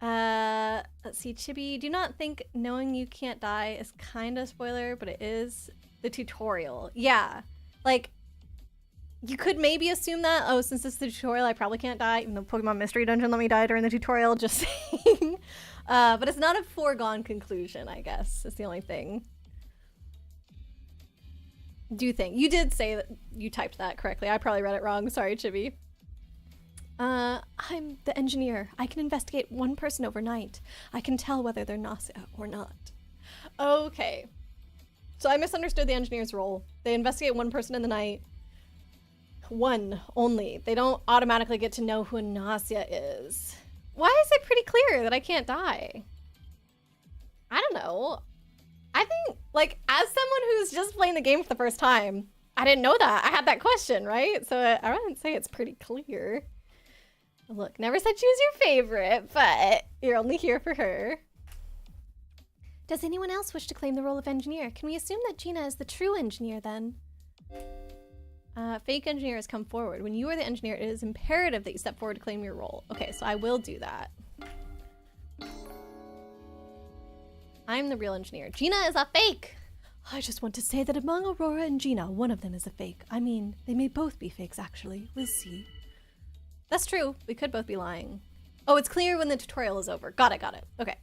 Let's see, Chibi, do not think knowing you can't die is kind of spoiler, but it is the tutorial. Yeah, like, you could maybe assume that, oh, since this is the tutorial, I probably can't die, even though Pokemon Mystery Dungeon let me die during the tutorial, just saying. But it's not a foregone conclusion, I guess, is the only thing. Do you think? You did say that you typed that correctly. I probably read it wrong. Sorry, Chibi. I'm the engineer. I can investigate one person overnight. I can tell whether they're Gnosia or not. Okay. So I misunderstood the engineer's role. They investigate one person in the night. One only. They don't automatically get to know who a Gnosia is. Why is it pretty clear that I can't die? I don't know. I think, like, as someone who's just playing the game for the first time, I didn't know that. I had that question, right? So I wouldn't say it's pretty clear. Look, never said she was your favorite, but you're only here for her. Does anyone else wish to claim the role of engineer? Can we assume that Gina is the true engineer then? Fake engineer has come forward. When you are the engineer, it is imperative that you step forward to claim your role. Okay, so I will do that. I'm the real engineer. Gina is a fake! I just want to say that among Aurora and Gina, one of them is a fake. I mean, they may both be fakes, actually. We'll see. That's true. We could both be lying. Oh, it's clear when the tutorial is over. Got it, got it. Okay.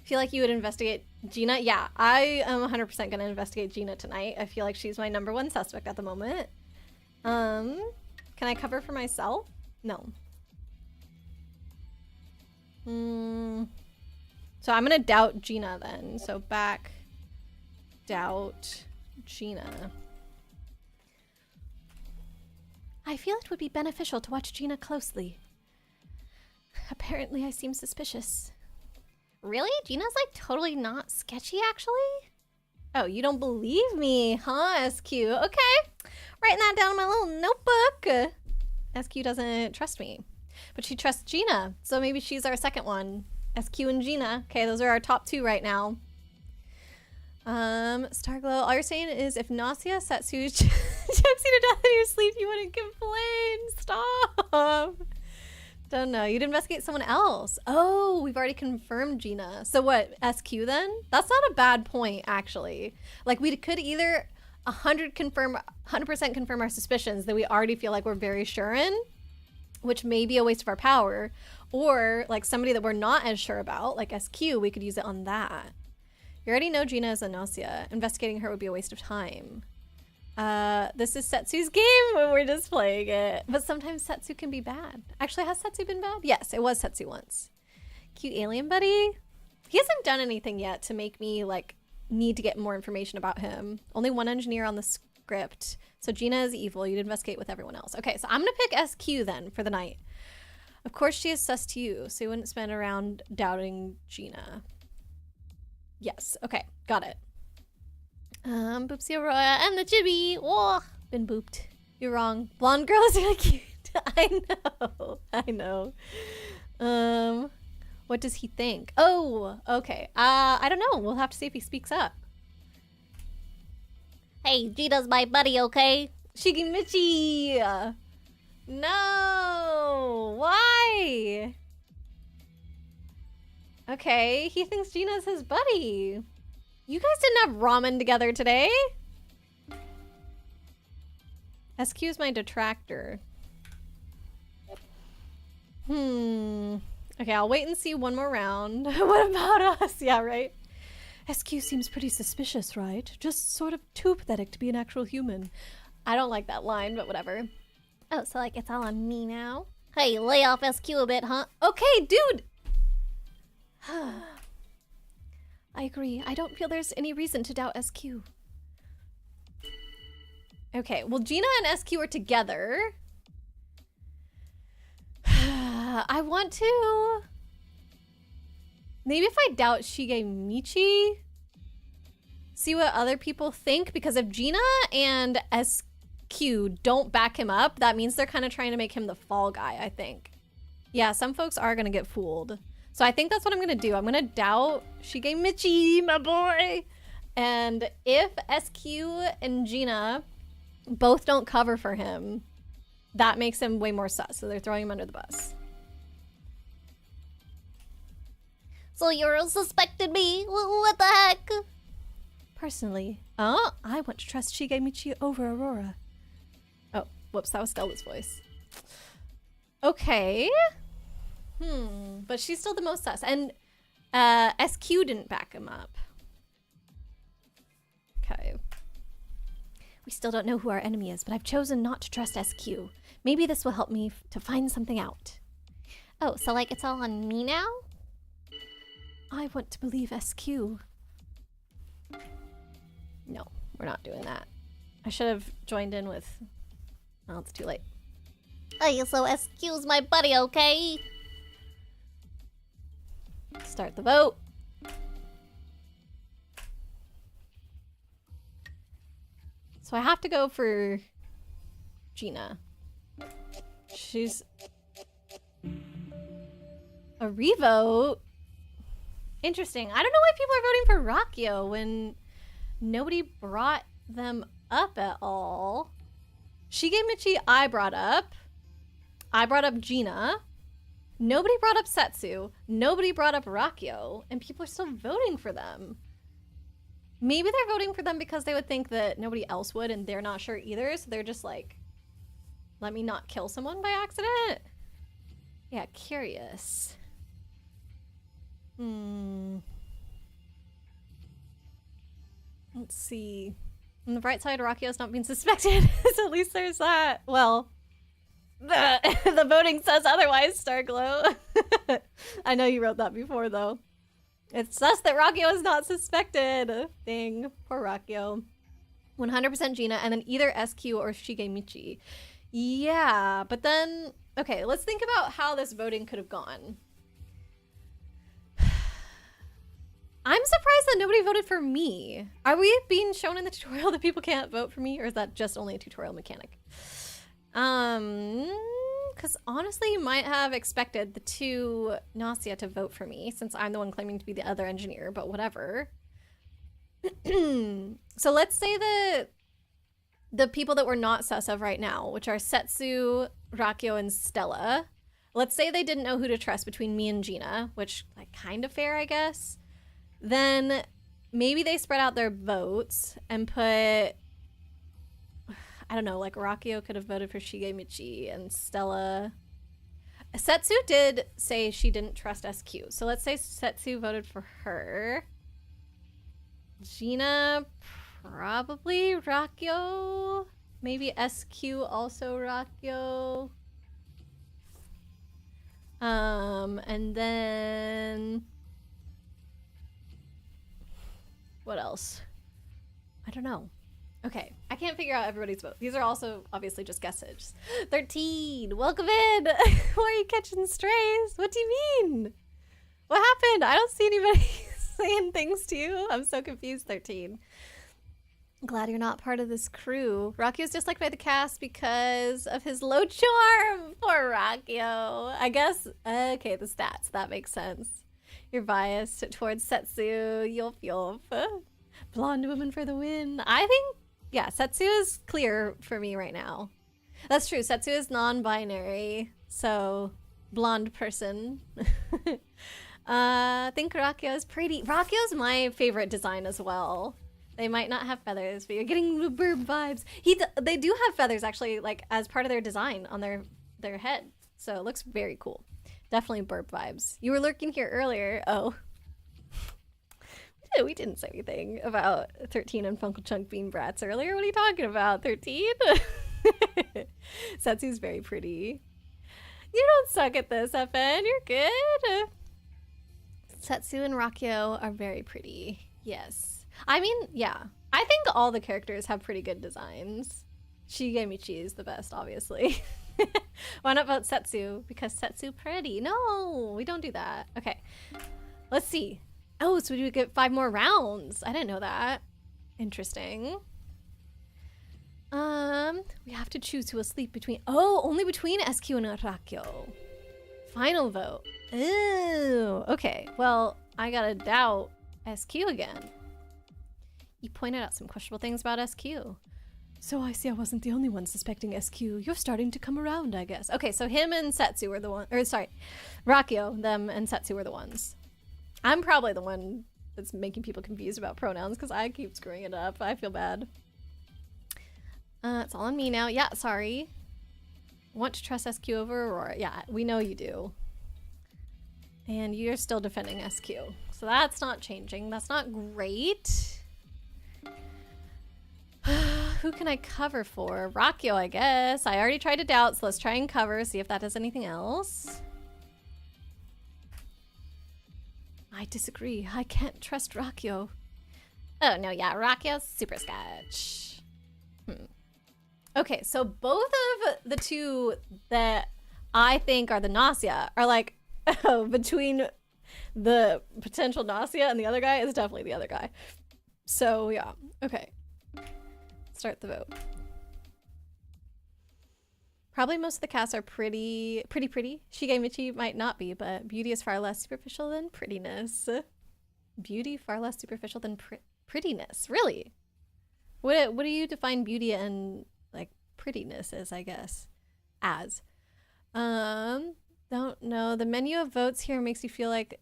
Feel like you would investigate Gina? Yeah, I am 100% gonna investigate Gina tonight. I feel like she's my #1 suspect at the moment. Can I cover for myself? No. So I'm gonna doubt Gina then. So back, doubt Gina. I feel it would be beneficial to watch Gina closely. Apparently I seem suspicious. Really? Gina's like totally not sketchy, actually? Oh, you don't believe me, huh, SQ? Okay. Writing that down in my little notebook. SQ doesn't trust me, but she trusts Gina. So maybe she's our second one. SQ and Gina. Okay, those are our top 2 right now. Starglow, all you're saying is if Gnosia Setsu chokes you to death in your sleep, you wouldn't complain. Stop. Don't know. You'd investigate someone else. Oh, we've already confirmed Gina. So what, SQ then? That's not a bad point, actually. Like, we could either 100% confirm our suspicions that we already feel like we're very sure in, which may be a waste of our power, or like somebody that we're not as sure about, like SQ, we could use it on that. You already know Gina is a Gnosia. Investigating her would be a waste of time. This is Setsu's game when we're just playing it. But sometimes Setsu can be bad. Actually, has Setsu been bad? Yes, it was Setsu once. Cute alien buddy. He hasn't done anything yet to make me, like, need to get more information about him. Only one engineer on the script. So Gina is evil. You'd investigate with everyone else. Okay, so I'm gonna pick SQ then for the night. Of course she is sus to you, so you wouldn't spend around doubting Gina. Yes, okay, got it. Boopsie Aurora and the Chibi. Oh, been booped. You're wrong. Blonde girl is really cute. I know. What does he think? Oh, okay. I don't know. We'll have to see if he speaks up. Hey, Gina's my buddy, okay? Shigimichi! No! Why? Okay, he thinks Gina's his buddy. You guys didn't have ramen together today. SQ's my detractor. Okay, I'll wait and see one more round. What about us? Yeah, right? SQ seems pretty suspicious, right? Just sort of too pathetic to be an actual human. I don't like that line, but whatever. Oh, so like it's all on me now? Hey, lay off SQ a bit, huh? Okay, dude! I agree. I don't feel there's any reason to doubt SQ. Okay, well, Gina and SQ are together. I want to... Maybe if I doubt Shigemichi, see what other people think, because if Gina and SQ don't back him up, that means they're kind of trying to make him the fall guy, I think. Yeah, some folks are gonna get fooled. So I think that's what I'm gonna do. I'm gonna doubt Shigemichi, my boy. And if SQ and Gina both don't cover for him, that makes him way more sus. So they're throwing him under the bus. So you suspected me? What the heck? Personally, I want to trust Shigemichi over Aurora. oh, whoops, that was Stella's voice. Okay. But she's still the most sus. And SQ didn't back him up. Okay. We still don't know who our enemy is, but I've chosen not to trust SQ. Maybe this will help me to find something out. Oh, so like it's all on me now? I want to believe SQ. No, we're not doing that. I should have joined in with... Oh, it's too late. Hey, so SQ's my buddy, okay? Start the vote. So I have to go for Gina. She's a revote. Interesting. I don't know why people are voting for Rakio when nobody brought them up at all. Shigemichi I brought up. I brought up Gina. Nobody brought up Setsu. Nobody brought up Rakio. And people are still voting for them. Maybe they're voting for them because they would think that nobody else would and they're not sure either. So they're just like, let me not kill someone by accident. Yeah, curious. Let's see. On the bright side, Rakio's not being suspected. So at least there's that. Well, the voting says otherwise, Starglow. I know you wrote that before, though. It's sus that Rakio is not suspected. Dang, poor Rakio. 100% Gina, and then either SQ or Shigemichi. Yeah, but then... Okay, let's think about how this voting could have gone. I'm surprised that nobody voted for me. Are we being shown in the tutorial that people can't vote for me, or is that just only a tutorial mechanic? Because honestly, you might have expected the two Gnosia to vote for me, since I'm the one claiming to be the other engineer, but whatever. So let's say the people that we're not sus of right now, which are Setsu, Rakio, and Stella, let's say they didn't know who to trust between me and Gina, which, like, kind of fair, I guess. Then maybe they spread out their votes and put, I don't know, like Rakio could have voted for Shigemichi and Stella. Setsu did say she didn't trust SQ. So let's say Setsu voted for her. Gina, probably Rakio. Maybe SQ also Rakio. And then... What else? I don't know. Okay, I can't figure out everybody's vote. These are also obviously just guesses. 13, welcome in. Why are you catching strays? What do you mean? What happened? I don't see anybody saying things to you. I'm so confused, 13. Glad you're not part of this crew. Rakio's disliked by the cast because of his low charm. Poor Rakio. I guess, okay, the stats, that makes sense. You're biased towards Setsu. Yulp yulp. Blonde woman for the win. I think, yeah, Setsu is clear for me right now. That's true. Setsu is non-binary, so blonde person. I think Rakio is pretty. Rakio's my favorite design as well. They might not have feathers, but you're getting the burb vibes. They do have feathers actually, like as part of their design on their head, so it looks very cool. Definitely burp vibes. You were lurking here earlier. Oh. We didn't say anything about 13 and Funkle Chunk Bean Brats earlier. What are you talking about, 13? Setsu's very pretty. You don't suck at this, FN. You're good. Setsu and Rakyo are very pretty. Yes. I mean, yeah. I think all the characters have pretty good designs. Shigemichi is the best, obviously. Why not vote Setsu? Because Setsu pretty. No, we don't do that. Okay. Let's see. Oh, so we would get 5 more rounds. I didn't know that. Interesting. We have to choose who will sleep between. Oh, only between SQ and Rakyo. Final vote. Ooh. Okay. Well, I gotta doubt SQ again. You pointed out some questionable things about SQ. So I see I wasn't the only one suspecting SQ. You're starting to come around, I guess. Okay, so him and Setsu were the one, or sorry, Rakyo, them and Setsu were the ones. I'm probably the one that's making people confused about pronouns because I keep screwing it up. I feel bad. It's all on me now. Yeah, sorry. Want to trust SQ over Aurora? Yeah, we know you do. And you're still defending SQ. So that's not changing. That's not great. Who can I cover for? Rakyo, I guess. I already tried to doubt, so let's try and cover, see if that does anything else. I disagree. I can't trust Rakyo. Oh, no, yeah, Rakyo's super sketch. Okay, so both of the two that I think are the Gnosia are like, between the potential Gnosia and the other guy is definitely the other guy. So, yeah, okay. Start the vote. Probably most of the cast are pretty. Shigemichi might not be, but beauty is far less superficial than prettiness. Beauty far less superficial than prettiness. Really? What do you define beauty and like prettiness as, I guess? As. Don't know. The menu of votes here makes you feel like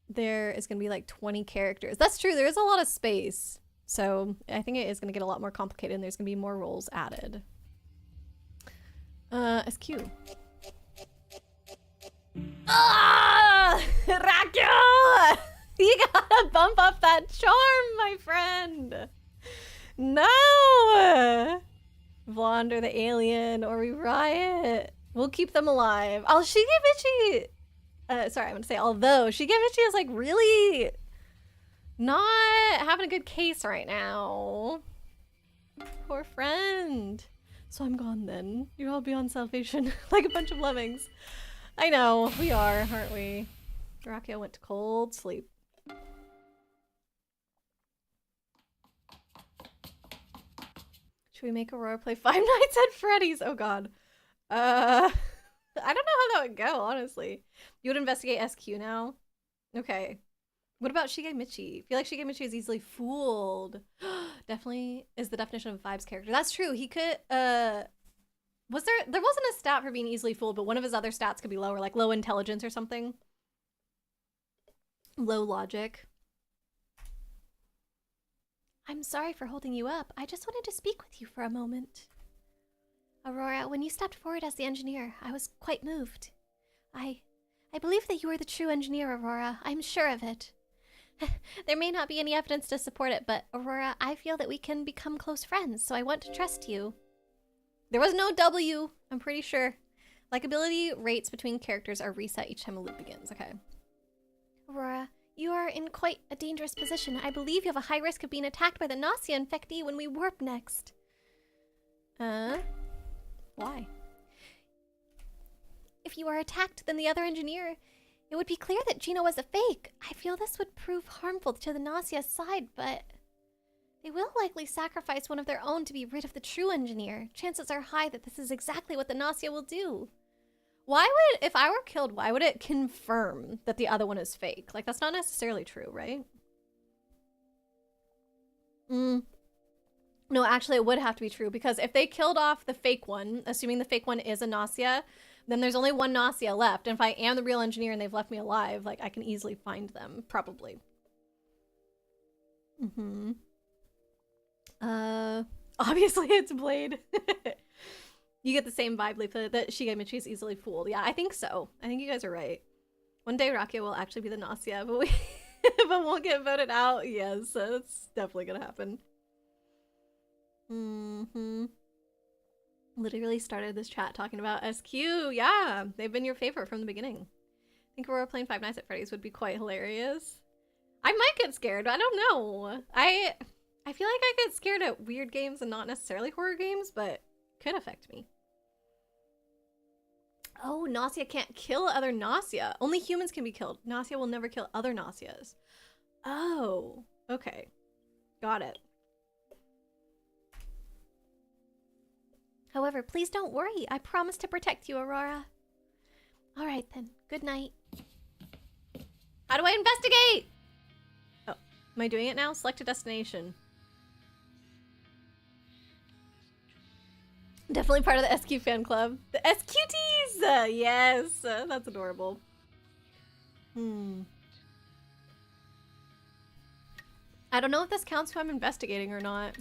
there is gonna be like 20 characters. That's true, there is a lot of space. So I think it is gonna get a lot more complicated and there's gonna be more roles added. SQ. Ah! Rakyo! You gotta bump up that charm, my friend! No! Blonde or the alien, or we riot. We'll keep them alive. Oh, Shigemichi! Sorry, I'm gonna say although Shigemichi is like really not having a good case right now. Poor friend. So I'm gone then. You'll all be on salvation Like a bunch of lemmings. I know, we are, aren't we? Rakyo went to cold sleep. Should we make Aurora play Five Nights at Freddy's? Oh god. I don't know how that would go, honestly. You would investigate SQ now? Okay. What about Shigemichi? I feel like Shigemichi is easily fooled. Definitely is the definition of a vibes character. That's true. He could, there wasn't a stat for being easily fooled, but one of his other stats could be lower, like low intelligence or something. Low logic. I'm sorry for holding you up. I just wanted to speak with you for a moment. Aurora, when you stepped forward as the engineer, I was quite moved. I believe that you are the true engineer, Aurora. I'm sure of it. There may not be any evidence to support it, but Aurora, I feel that we can become close friends, so I want to trust you. There was no W, I'm pretty sure. Likability rates between characters are reset each time a loop begins. Okay. Aurora, you are in quite a dangerous position. I believe you have a high risk of being attacked by the Gnosia infectee when we warp next. Why? If you are attacked, then the other engineer, it would be clear that Gino was a fake. I feel this would prove harmful to the Gnosia side, but they will likely sacrifice one of their own to be rid of the true engineer. Chances are high that this is exactly what the Gnosia will do. Why would, if I were killed, why would it confirm that the other one is fake? Like, that's not necessarily true, right? No, actually, it would have to be true, because if they killed off the fake one, assuming the fake one is a Gnosia, then there's only one Gnosia left. And if I am the real engineer and they've left me alive, like, I can easily find them, probably. Obviously it's Blade. You get the same vibe, Leafa, that Shigemichi is easily fooled. Yeah, I think so. I think you guys are right. One day Rakyo will actually be the Gnosia, but but won't get voted out. Yes, that's definitely gonna happen. Literally started this chat talking about SQ. Yeah, they've been your favorite from the beginning. think Aurora playing Five Nights at Freddy's would be quite hilarious. I might get scared. I don't know. I feel like I get scared at weird games and not necessarily horror games, but it could affect me. Oh, Gnosia can't kill other Gnosia. Only humans can be killed. Gnosia will never kill other Gnosias. Oh, okay. Got it. However, please don't worry. I promise to protect you, Aurora. All right, then. Good night. How do I investigate? Oh, am I doing it now? Select a destination. Definitely part of the SQ fan club. The SQTs! Yes! That's adorable. I don't know if this counts who I'm investigating or not.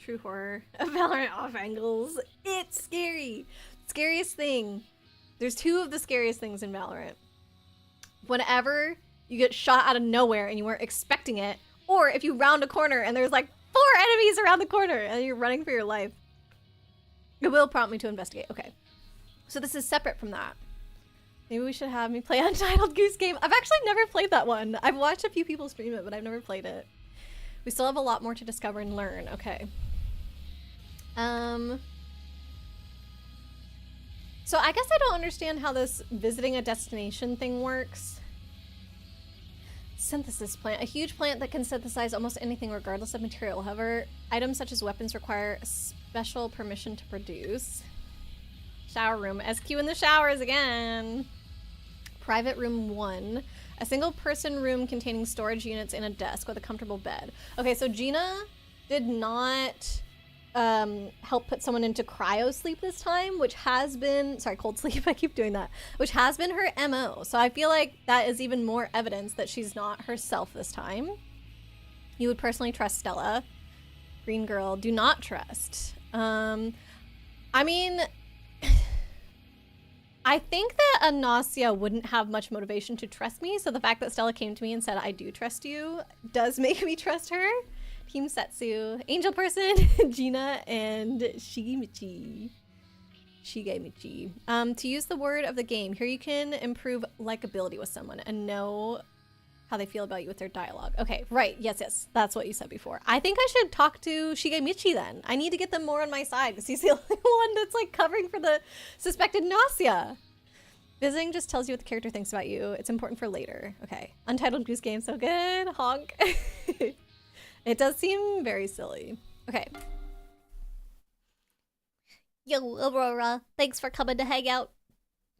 True horror. Valorant off angles. It's scary. Scariest thing. There's two of the scariest things in Valorant. Whenever you get shot out of nowhere and you weren't expecting it, or if you round a corner and there's like 4 enemies around the corner and you're running for your life. It will prompt me to investigate. Okay. So this is separate from that. Maybe we should have me play Untitled Goose Game. I've actually never played that one. I've watched a few people stream it, but I've never played it. We still have a lot more to discover and learn. Okay. So I guess I don't understand how this visiting a destination thing works. Synthesis plant. A huge plant that can synthesize almost anything regardless of material. However, items such as weapons require a special permission to produce. Shower room. SQ in the showers again. Private room 1. A single person room containing storage units and a desk with a comfortable bed. Okay, so Gina did not help put someone into cryo sleep this time, which has been, sorry, cold sleep, I keep doing that, which has been her MO. So I feel like that is even more evidence that she's not herself this time. You would personally trust Stella. Green girl, do not trust. I mean, I think that a Gnosia wouldn't have much motivation to trust me, so the fact that Stella came to me and said, I do trust you, does make me trust her. Team Setsu, Angel Person, Gina, and Shigemichi. To use the word of the game, here you can improve likability with someone and know how they feel about you with their dialogue. Okay, right, yes, that's what you said before. I think I should talk to Shigemichi then. I need to get them more on my side because he's the only one that's like covering for the suspected Gnosia. Visiting just tells you what the character thinks about you. It's important for later. Okay, Untitled Goose Game, so good, honk. It does seem very silly. Okay. Yo, Aurora, thanks for coming to hang out.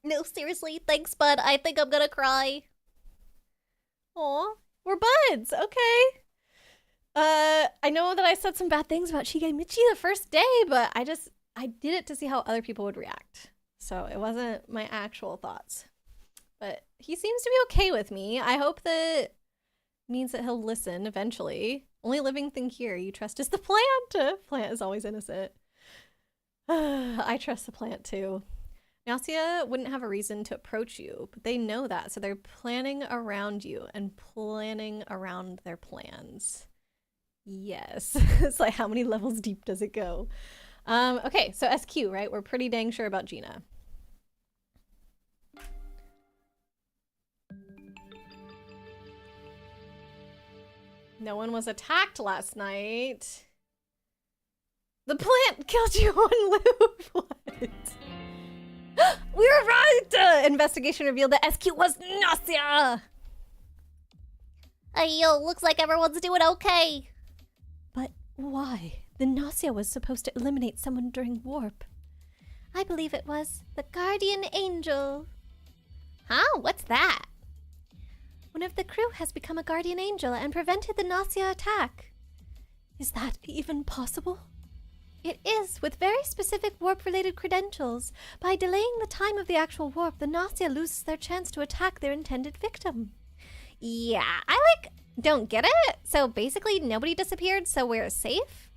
No, seriously, thanks, bud. I think I'm gonna cry. Aw, we're buds. Okay. I know that I said some bad things about Shigemichi the first day, but I did it to see how other people would react. So it wasn't my actual thoughts. But he seems to be okay with me. I hope that means that he'll listen eventually. Only living thing here you trust is the plant. Plant is always innocent. I trust the plant too. Gnosia wouldn't have a reason to approach you, but they know that, so they're planning around you and planning around their plans. Yes. It's like, how many levels deep does it go? Okay, so SQ, right? We're pretty dang sure about Gina. No one was attacked last night. The plant killed you on loop. What? We were right! Investigation revealed that SQ was Gnosia! Yo, looks like everyone's doing okay. But why? The Gnosia was supposed to eliminate someone during warp. I believe it was the Guardian Angel. Huh? What's that? One of the crew has become a Guardian Angel and prevented the Gnosia attack. Is that even possible? It is, with very specific warp-related credentials. By delaying the time of the actual warp, the Gnosia loses their chance to attack their intended victim. Yeah, I don't get it. So basically nobody disappeared, so we're safe?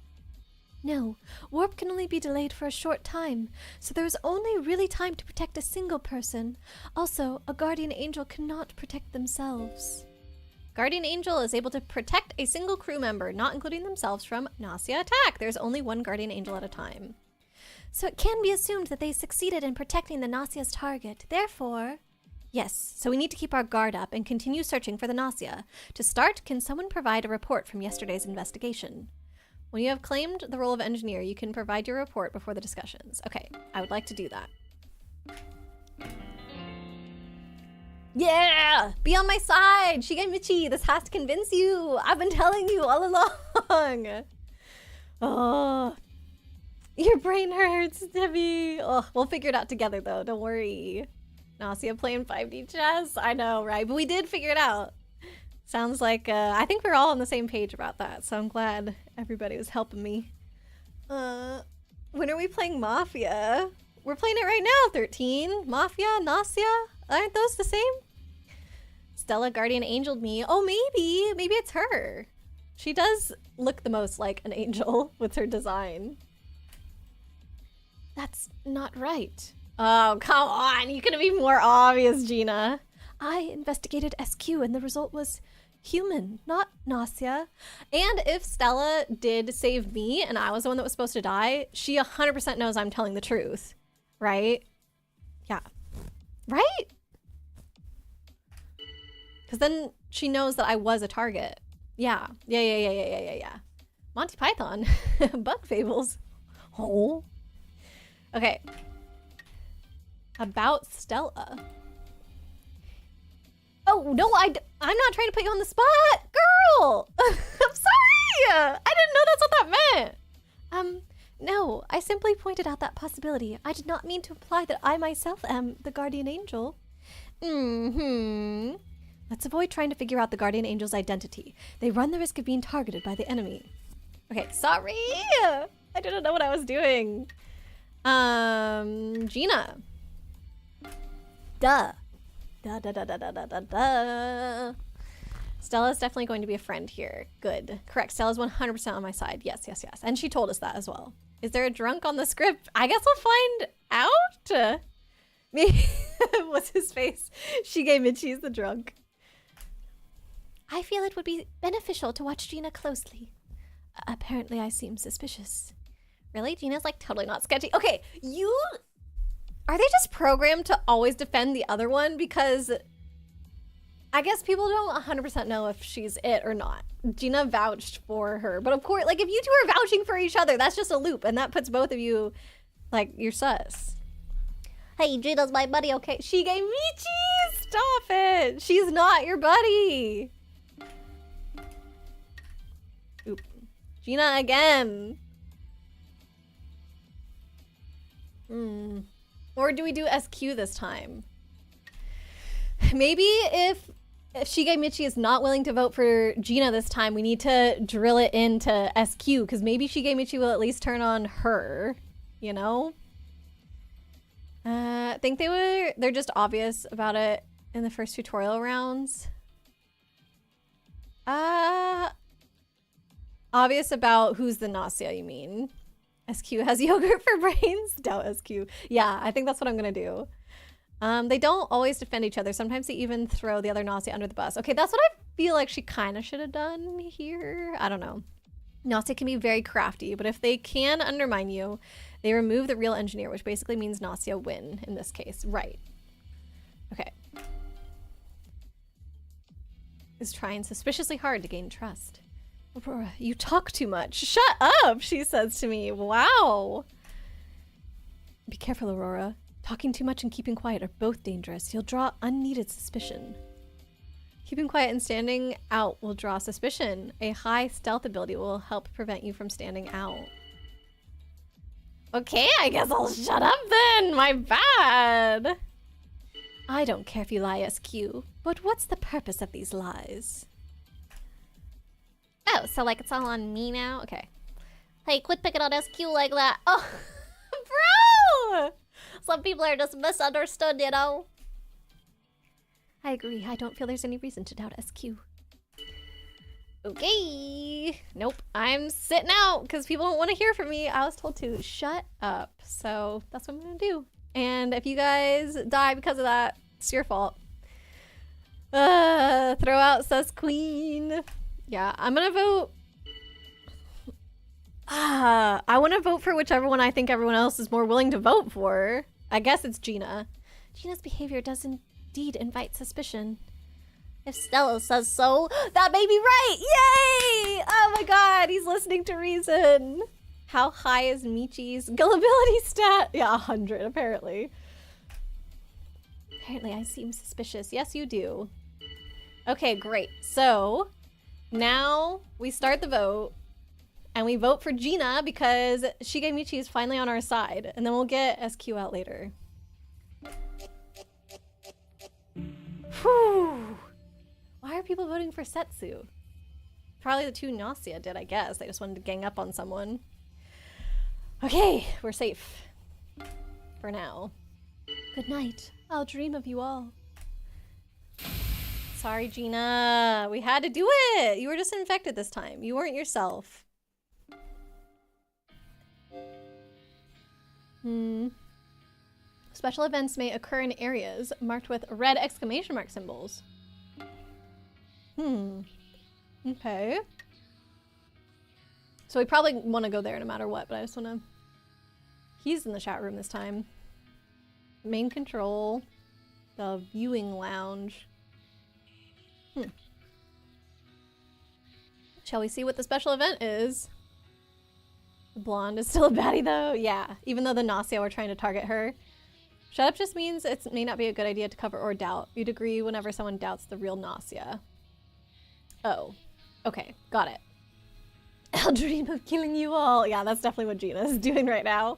No, warp can only be delayed for a short time, so there is only really time to protect a single person. Also, a Guardian Angel cannot protect themselves. Guardian Angel is able to protect a single crew member, not including themselves, from Gnosia attack. There's only one Guardian Angel at a time. So it can be assumed that they succeeded in protecting the Gnosia's target. Therefore... Yes, so we need to keep our guard up and continue searching for the Gnosia. To start, can someone provide a report from yesterday's investigation? When you have claimed the role of engineer, you can provide your report before the discussions. Okay, I would like to do that. Yeah! Be on my side! Shigemichi, this has to convince you! I've been telling you all along! Oh, your brain hurts, Debbie! Oh, we'll figure it out together though, don't worry. Gnosia playing 5D chess? I know, right? But we did figure it out. Sounds like, I think we're all on the same page about that, so I'm glad everybody was helping me. When are we playing Mafia? We're playing it right now, 13. Mafia, Gnosia? Aren't those the same? Stella Guardian Angeled me. Oh, maybe. Maybe it's her. She does look the most like an angel with her design. That's not right. Oh, come on. You could be more obvious, Gina. I investigated SQ and the result was human, not Gnosia. And if Stella did save me and I was the one that was supposed to die, she 100% knows I'm telling the truth. Right? Yeah. Right? Because then she knows that I was a target. Yeah. Yeah. Monty Python. Bug fables. Oh. Okay. About Stella. Oh, no, I'm not trying to put you on the spot. Girl! I'm sorry! I didn't know that's what that meant. No, I simply pointed out that possibility. I did not mean to imply that I myself am the guardian angel. Let's avoid trying to figure out the guardian angel's identity. They run the risk of being targeted by the enemy. Okay, sorry! I didn't know what I was doing. Gina. Duh. Stella's definitely going to be a friend here. Good. Correct. Stella's 100% on my side. Yes. And she told us that as well. Is there a drunk on the script? I guess we'll find out. Maybe. What's his face? Shigemichi's the drunk. I feel it would be beneficial to watch Gina closely. Apparently I seem suspicious. Really? Gina's like totally not sketchy. Okay, are they just programmed to always defend the other one? Because I guess people don't 100% know if she's it or not. Gina vouched for her. But of course, like if you two are vouching for each other, that's just a loop. And that puts both of you, like, you're sus. Hey, Gina's my buddy, okay? Shigemichi, stop it. She's not your buddy. Oop. Gina again. Or do we do SQ this time? Maybe if Shigemichi is not willing to vote for Gina this time, we need to drill it into SQ, because maybe Shigemichi will at least turn on her, you know? I think they're just obvious about it in the first tutorial rounds. Obvious about who's the Gnosia, you mean? SQ has yogurt for brains? Doubt SQ. Yeah, I think that's what I'm gonna do. They don't always defend each other. Sometimes they even throw the other Gnosia under the bus. Okay, that's what I feel like she kind of should have done here. I don't know. Gnosia can be very crafty, but if they can undermine you, they remove the real engineer, which basically means Gnosia win in this case. Right. Okay. Is trying suspiciously hard to gain trust. Aurora, you talk too much. Shut up, she says to me. Wow. Be careful, Aurora. Talking too much and keeping quiet are both dangerous. You'll draw unneeded suspicion. Keeping quiet and standing out will draw suspicion. A high stealth ability will help prevent you from standing out. Okay, I guess I'll shut up then. My bad. I don't care if you lie, SQ, but what's the purpose of these lies? Oh, so like it's all on me now? Okay. Hey, quit picking on SQ like that. Oh, bro! Some people are just misunderstood, you know? I agree. I don't feel there's any reason to doubt SQ. Okay. Nope. I'm sitting out because people don't want to hear from me. I was told to shut up. So that's what I'm going to do. And if you guys die because of that, it's your fault. Throw out sus queen. Yeah, I'm gonna vote. I want to vote for whichever one I think everyone else is more willing to vote for. I guess it's Gina. Gina's behavior does indeed invite suspicion. If Stella says so, that may be right! Yay! Oh my god, he's listening to reason. How high is Michi's gullibility stat? Yeah, 100 apparently. Apparently I seem suspicious. Yes, you do. Okay, great. So now we start the vote and we vote for Gina because Shigemichi is finally on our side, and then we'll get SQ out later. Whew. Why are people voting for Setsu? Probably the two Gnosia did, I guess. They just wanted to gang up on someone. Okay, we're safe. For now. Good night. I'll dream of you all. Sorry, Gina. We had to do it. You were just infected this time. You weren't yourself. Special events may occur in areas marked with red exclamation mark symbols. Okay. So we probably want to go there no matter what, but I just want to... He's in the chat room this time. Main control. The viewing lounge. Shall we see what the special event is? The blonde is still a baddie though? Yeah, even though the Gnosia were trying to target her. Shut up just means it may not be a good idea to cover or doubt. You'd agree whenever someone doubts the real Gnosia. Oh, okay, got it. I'll dream of killing you all. Yeah, that's definitely what Gina is doing right now.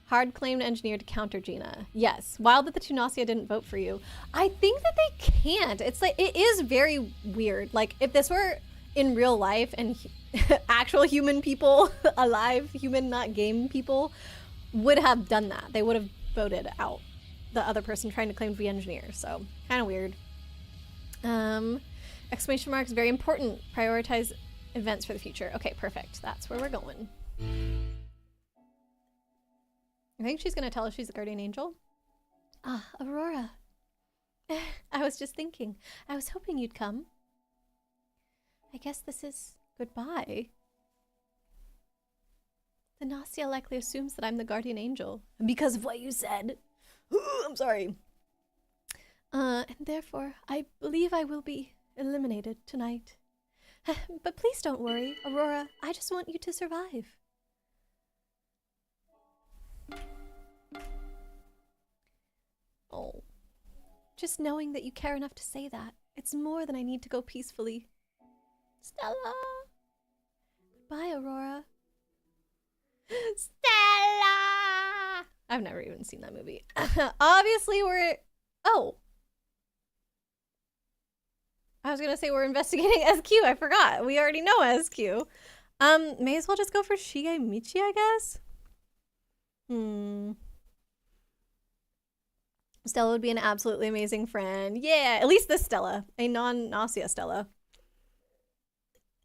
Hard claimed engineer to counter Gina. Yes, wild that the two Gnosia didn't vote for you. I think that they can't. It's like, it is very weird. Like, if this were in real life and actual human people, alive human, not game people, would have done that. They would have voted out the other person trying to claim to be engineer. So, kind of weird. Exclamation marks, very important. Prioritize events for the future. Okay, perfect. That's where we're going. I think she's gonna tell us she's a guardian angel. Ah, Aurora. I was just thinking. I was hoping you'd come. I guess this is goodbye. The Gnosia likely assumes that I'm the guardian angel. Because of what you said. I'm sorry. And therefore, I believe I will be eliminated tonight. But please don't worry, Aurora. I just want you to survive. Oh. Just knowing that you care enough to say that, it's more than I need to go peacefully. Stella! Goodbye, Aurora. Stella! I've never even seen that movie. Obviously, we're... Oh. I was gonna say we're investigating SQ. I forgot. We already know SQ. May as well just go for Shigemichi, I guess? Stella would be an absolutely amazing friend. Yeah, at least this Stella. A non-Gnosia Stella.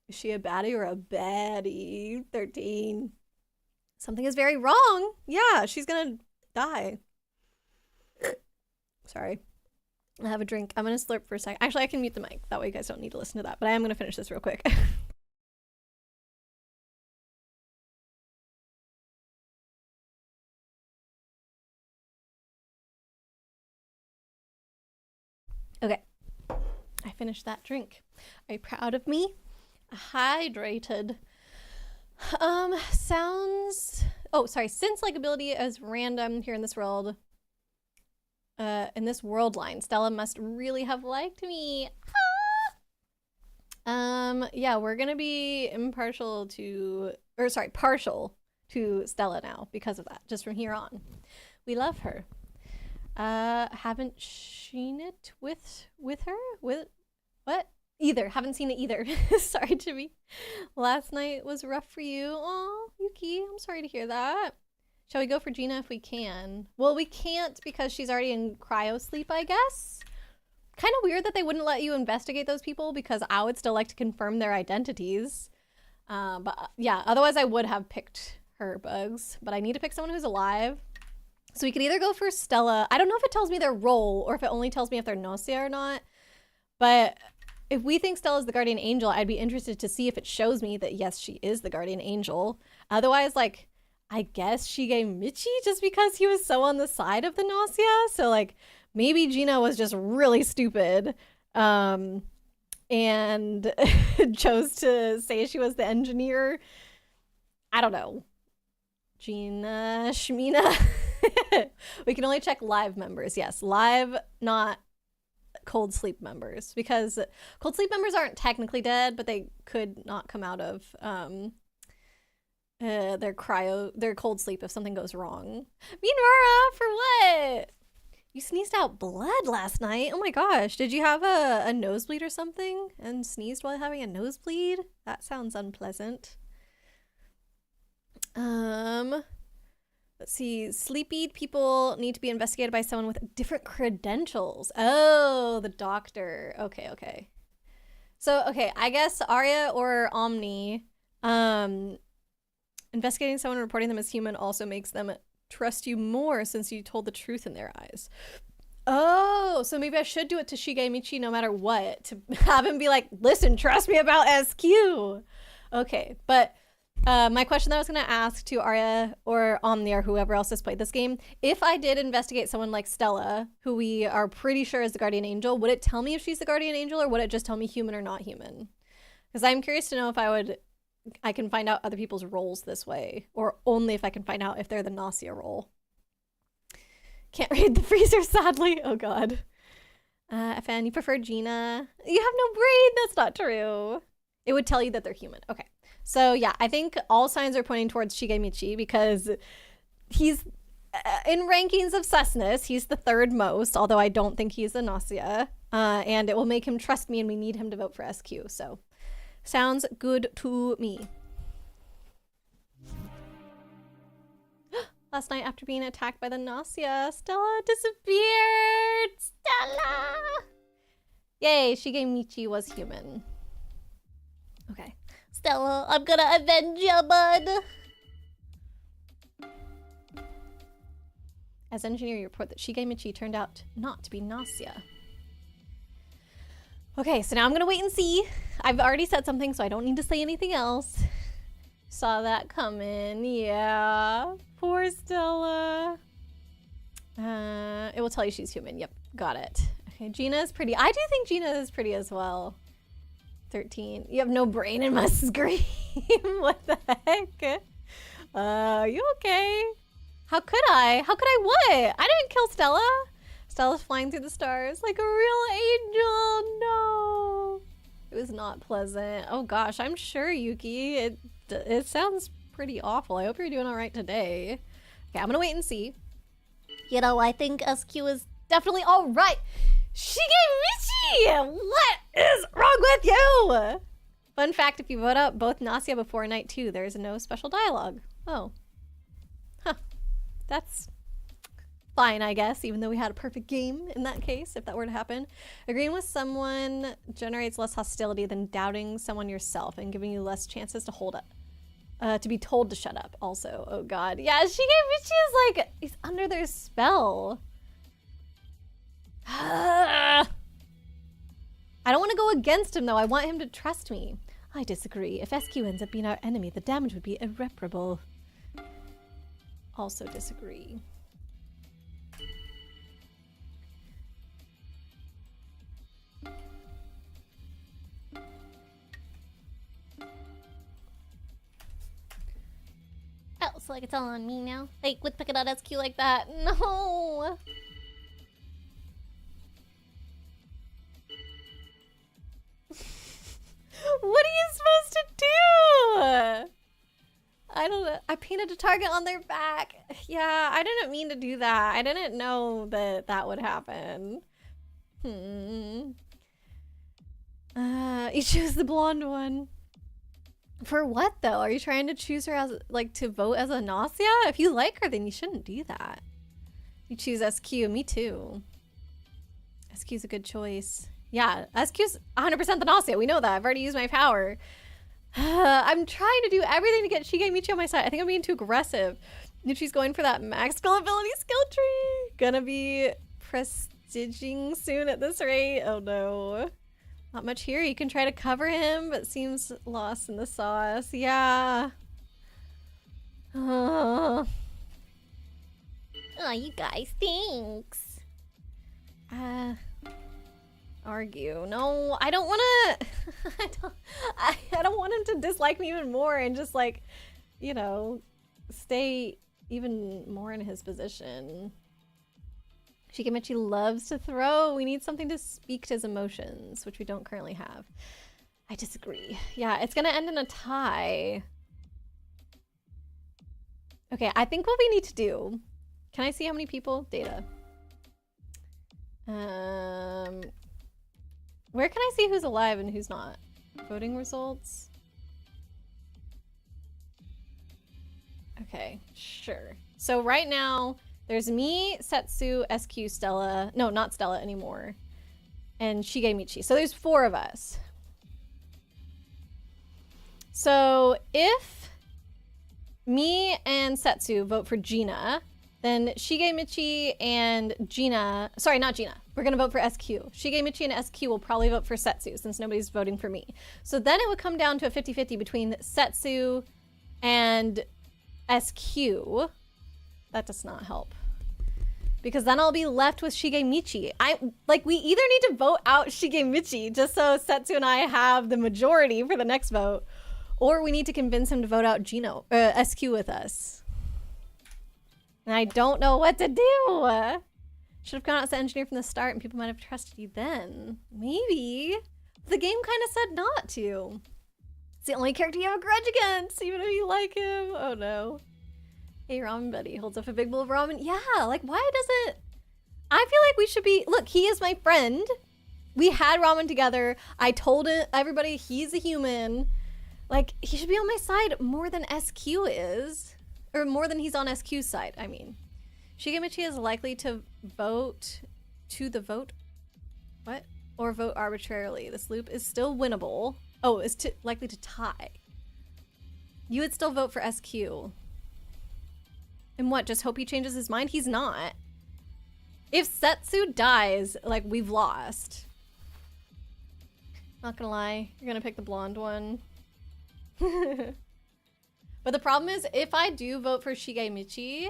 Is she a baddie or a baddie? 13. Something is very wrong. Yeah, she's gonna die. Sorry. I have a drink. I'm gonna slurp for a second. Actually, I can mute the mic. That way you guys don't need to listen to that. But I am gonna finish this real quick. Okay. I finished that drink. Are you proud of me? Hydrated. Sounds... Oh, sorry. Since likability is random here in this world... in this world line, Stella must really have liked me. Ah! Yeah, we're gonna be partial to Stella now because of that, just from here on. We love her. Haven't seen it with her? With what? Either. Haven't seen it either. Sorry, Jimmy. Last night was rough for you. Oh, Yuki, I'm sorry to hear that. Shall we go for Gina if we can? Well, we can't because she's already in cryo sleep, I guess. Kind of weird that they wouldn't let you investigate those people because I would still like to confirm their identities. But yeah, otherwise I would have picked her, Bugs. But I need to pick someone who's alive. So we could either go for Stella. I don't know if it tells me their role or if it only tells me if they're Gnosia or not. But if we think Stella's the guardian angel, I'd be interested to see if it shows me that yes, she is the guardian angel. Otherwise, like, I guess she gave Michi just because he was so on the side of the Gnosia. So like maybe Gina was just really stupid and chose to say she was the engineer. I don't know. Gina, Shmina. We can only check live members. Yes, live, not cold sleep members, because cold sleep members aren't technically dead, but they could not come out of their cold sleep if something goes wrong. Me and Rara, for what? You sneezed out blood last night. Oh my gosh, did you have a nosebleed or something and sneezed while having a nosebleed? That sounds unpleasant. Let's see. Sleepy people need to be investigated by someone with different credentials. Oh, the doctor. Okay. So, okay, I guess Arya or Omni, investigating someone and reporting them as human also makes them trust you more since you told the truth in their eyes. Oh, so maybe I should do it to Shigemichi no matter what, to have him be like, listen, trust me about SQ. Okay, but my question that I was going to ask to Arya or Omni or whoever else has played this game, if I did investigate someone like Stella, who we are pretty sure is the guardian angel, would it tell me if she's the guardian angel or would it just tell me human or not human? Because I'm curious to know if I can find out other people's roles this way, or only if I can find out if they're the Gnosia role. Can't read the freezer, sadly. Oh god. FN, you prefer Gina? You have no brain. That's not true. It would tell you that they're human. Okay. So yeah, I think all signs are pointing towards Shigemichi because he's in rankings of susness. He's the third most, although I don't think he's a Gnosia. And it will make him trust me, and we need him to vote for SQ. So sounds good to me. Last night, after being attacked by the Gnosia, Stella disappeared. Stella! Yay, Shigemichi was human. Okay. Stella, I'm gonna avenge ya, bud. As engineer, you report that Shigemichi turned out not to be Gnosia. Okay, so now I'm gonna wait and see. I've already said something, so I don't need to say anything else. Saw that coming, yeah. Poor Stella. It will tell you she's human. Yep, got it. Okay, Gina is pretty. I do think Gina is pretty as well. 13. You have no brain and must scream. What the heck? You okay? How could I? How could I what? I didn't kill Stella. Stella's flying through the stars like a real angel. No. It was not pleasant. Oh gosh, I'm sure, Yuki. It sounds pretty awful. I hope you're doing all right today. Okay, I'm gonna wait and see. You know, I think SQ is Definitely all right. Shigemichi! What is wrong with you? Fun fact, if you vote up both Gnosia before night 2, there's no special dialogue. Oh. Huh. That's fine, I guess, even though we had a perfect game in that case, if that were to happen. Agreeing with someone generates less hostility than doubting someone yourself and giving you less chances to hold up. To be told to shut up, also. Oh god. Yeah, Shigemichi is like, he's under their spell. I don't want to go against him, though. I want him to trust me. I disagree. If SQ ends up being our enemy, the damage would be irreparable. Also disagree. oh, so like it's all on me now. Like with picking out SQ like that. No. What are you supposed to do? I don't know. I painted a target on their back. Yeah, I didn't mean to do that. I didn't know that that would happen. You choose the blonde one. For what, though? Are you trying to choose her as, like, to vote as a Gnosia? If you like her, then you shouldn't do that. You choose SQ. Me too. SQ's a good choice. Yeah, SQ's 100% the Gnosia. We know that. I've already used my power. I'm trying to do everything to get Shigemichi on my side. I think I'm being too aggressive. And she's going for that max skill ability skill tree. Gonna be prestiging soon at this rate. Oh no. Not much here. You can try to cover him, but seems lost in the sauce. Yeah. Oh, you guys, thanks. Argue. No, I don't want to. I don't want him to dislike me even more and just like, you know, stay even more in his position. Shikamichi loves to throw. We need something to speak to his emotions, which we don't currently have. I disagree. Yeah, it's gonna end in a tie. Okay, I think what we need to do... Can I see how many people? Data. Where can I see who's alive and who's not? Voting results? Okay, sure. So right now, there's me, Setsu, SQ, Stella. No, not Stella anymore. And Shigemichi. So there's 4 of us. So if me and Setsu vote for Gina, then Shigemichi and Gina... Sorry, not Gina. We're going to vote for SQ. Shigemichi and SQ will probably vote for Setsu since nobody's voting for me. So then it would come down to a 50-50 between Setsu and SQ. That does not help. Because then I'll be left with Shigemichi. We either need to vote out Shigemichi just so Setsu and I have the majority for the next vote, or we need to convince him to vote out SQ with us. And I don't know what to do. Should have gone out as the engineer from the start and people might have trusted you then. Maybe. The game kind of said not to. It's the only character you have a grudge against, even if you like him. Oh no. Hey, ramen buddy holds up a big bowl of ramen. Yeah, like why doesn't... I feel like we should be... Look, he is my friend. We had ramen together. I told everybody he's a human. Like, he should be on my side more than SQ is. Or more than he's on SQ's side, I mean. Shigemichi is likely to vote to the vote. What? Or vote arbitrarily. This loop is still winnable. Oh, is likely to tie. You would still vote for SQ. And what, just hope he changes his mind? He's not. If Setsu dies, like, we've lost. Not gonna lie, you're gonna pick the blonde one. But the problem is, if I do vote for Shigemichi,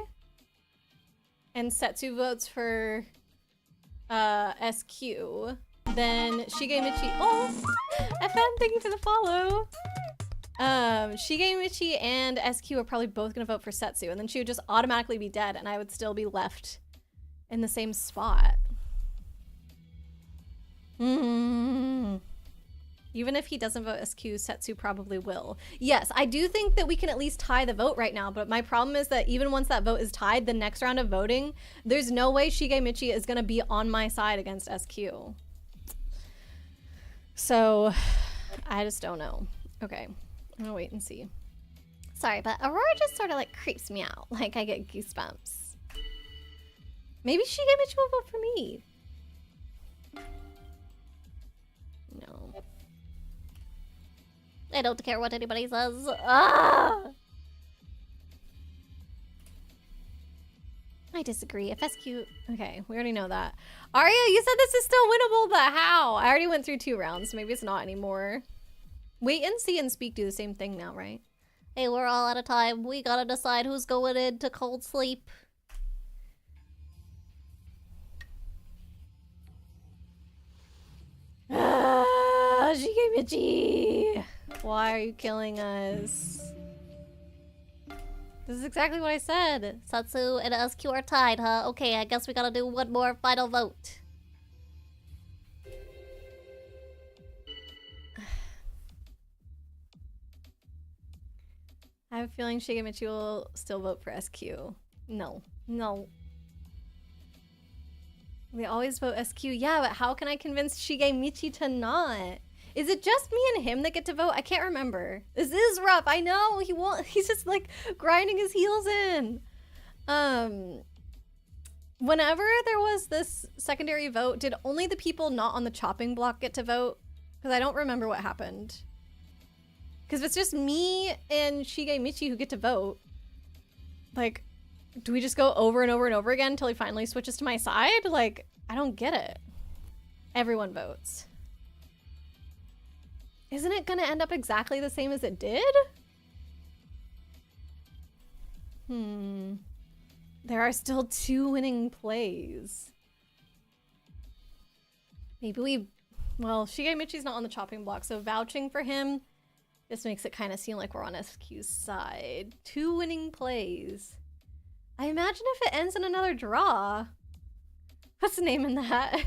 and Setsu votes for SQ, then Shigemichi... Oh! FM, thank you for the follow! Shigemichi and SQ are probably both gonna vote for Setsu, and then she would just automatically be dead, and I would still be left in the same spot. Even if he doesn't vote SQ, Setsu probably will. Yes, I do think that we can at least tie the vote right now, but my problem is that even once that vote is tied, the next round of voting, there's no way Shigemichi is gonna be on my side against SQ. So, I just don't know. Okay, I'm gonna wait and see. Sorry, but Aurora just sort of like creeps me out. Like I get goosebumps. Maybe Shigemichi will vote for me. No. I don't care what anybody says. Ah! I disagree. If SQ... Okay, we already know that. Arya, you said this is still winnable, but how? I already went through 2 rounds. Maybe it's not anymore. Wait and see and speak do the same thing now, right? Hey, we're all out of time. We gotta decide who's going into cold sleep. Shigemichi! Why are you killing us? This is exactly what I said. Satsu and SQ are tied, huh? Okay, I guess we gotta do one more final vote. I have a feeling Shigemichi will still vote for SQ. No. No. They always vote SQ. Yeah, but how can I convince Shigemichi to not? Is it just me and him that get to vote? I can't remember. This is rough. I know. He won't. He's just like grinding his heels in. Whenever there was this secondary vote, did only the people not on the chopping block get to vote? Because I don't remember what happened. Because if it's just me and Shigemichi who get to vote, like, do we just go over and over and over again until he finally switches to my side? Like, I don't get it. Everyone votes. Isn't it gonna end up exactly the same as it did? There are still 2 winning plays. Maybe we... Well, Shigemichi's not on the chopping block, so vouching for him just makes it kind of seem like we're on SQ's side. 2 winning plays. I imagine if it ends in another draw. What's the name in that?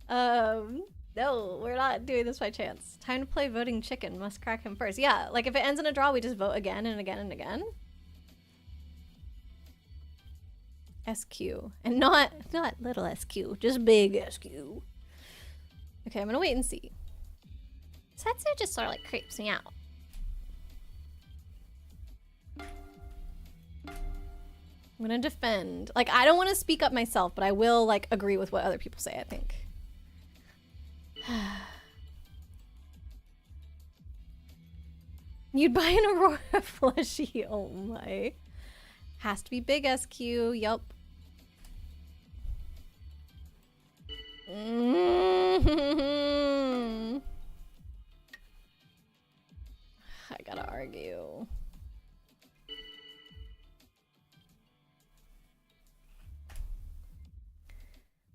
No, we're not doing this by chance. Time to play voting chicken. Must crack him first. Yeah, like if it ends in a draw, we just vote again and again and again. SQ. And not little SQ, just big SQ. Okay, I'm gonna wait and see. Setsu just sort of like creeps me out. I'm gonna defend. Like, I don't want to speak up myself, but I will, like, agree with what other people say, I think. You'd buy an Aurora plushie. Oh my. Has to be big SQ. Yup. I gotta argue.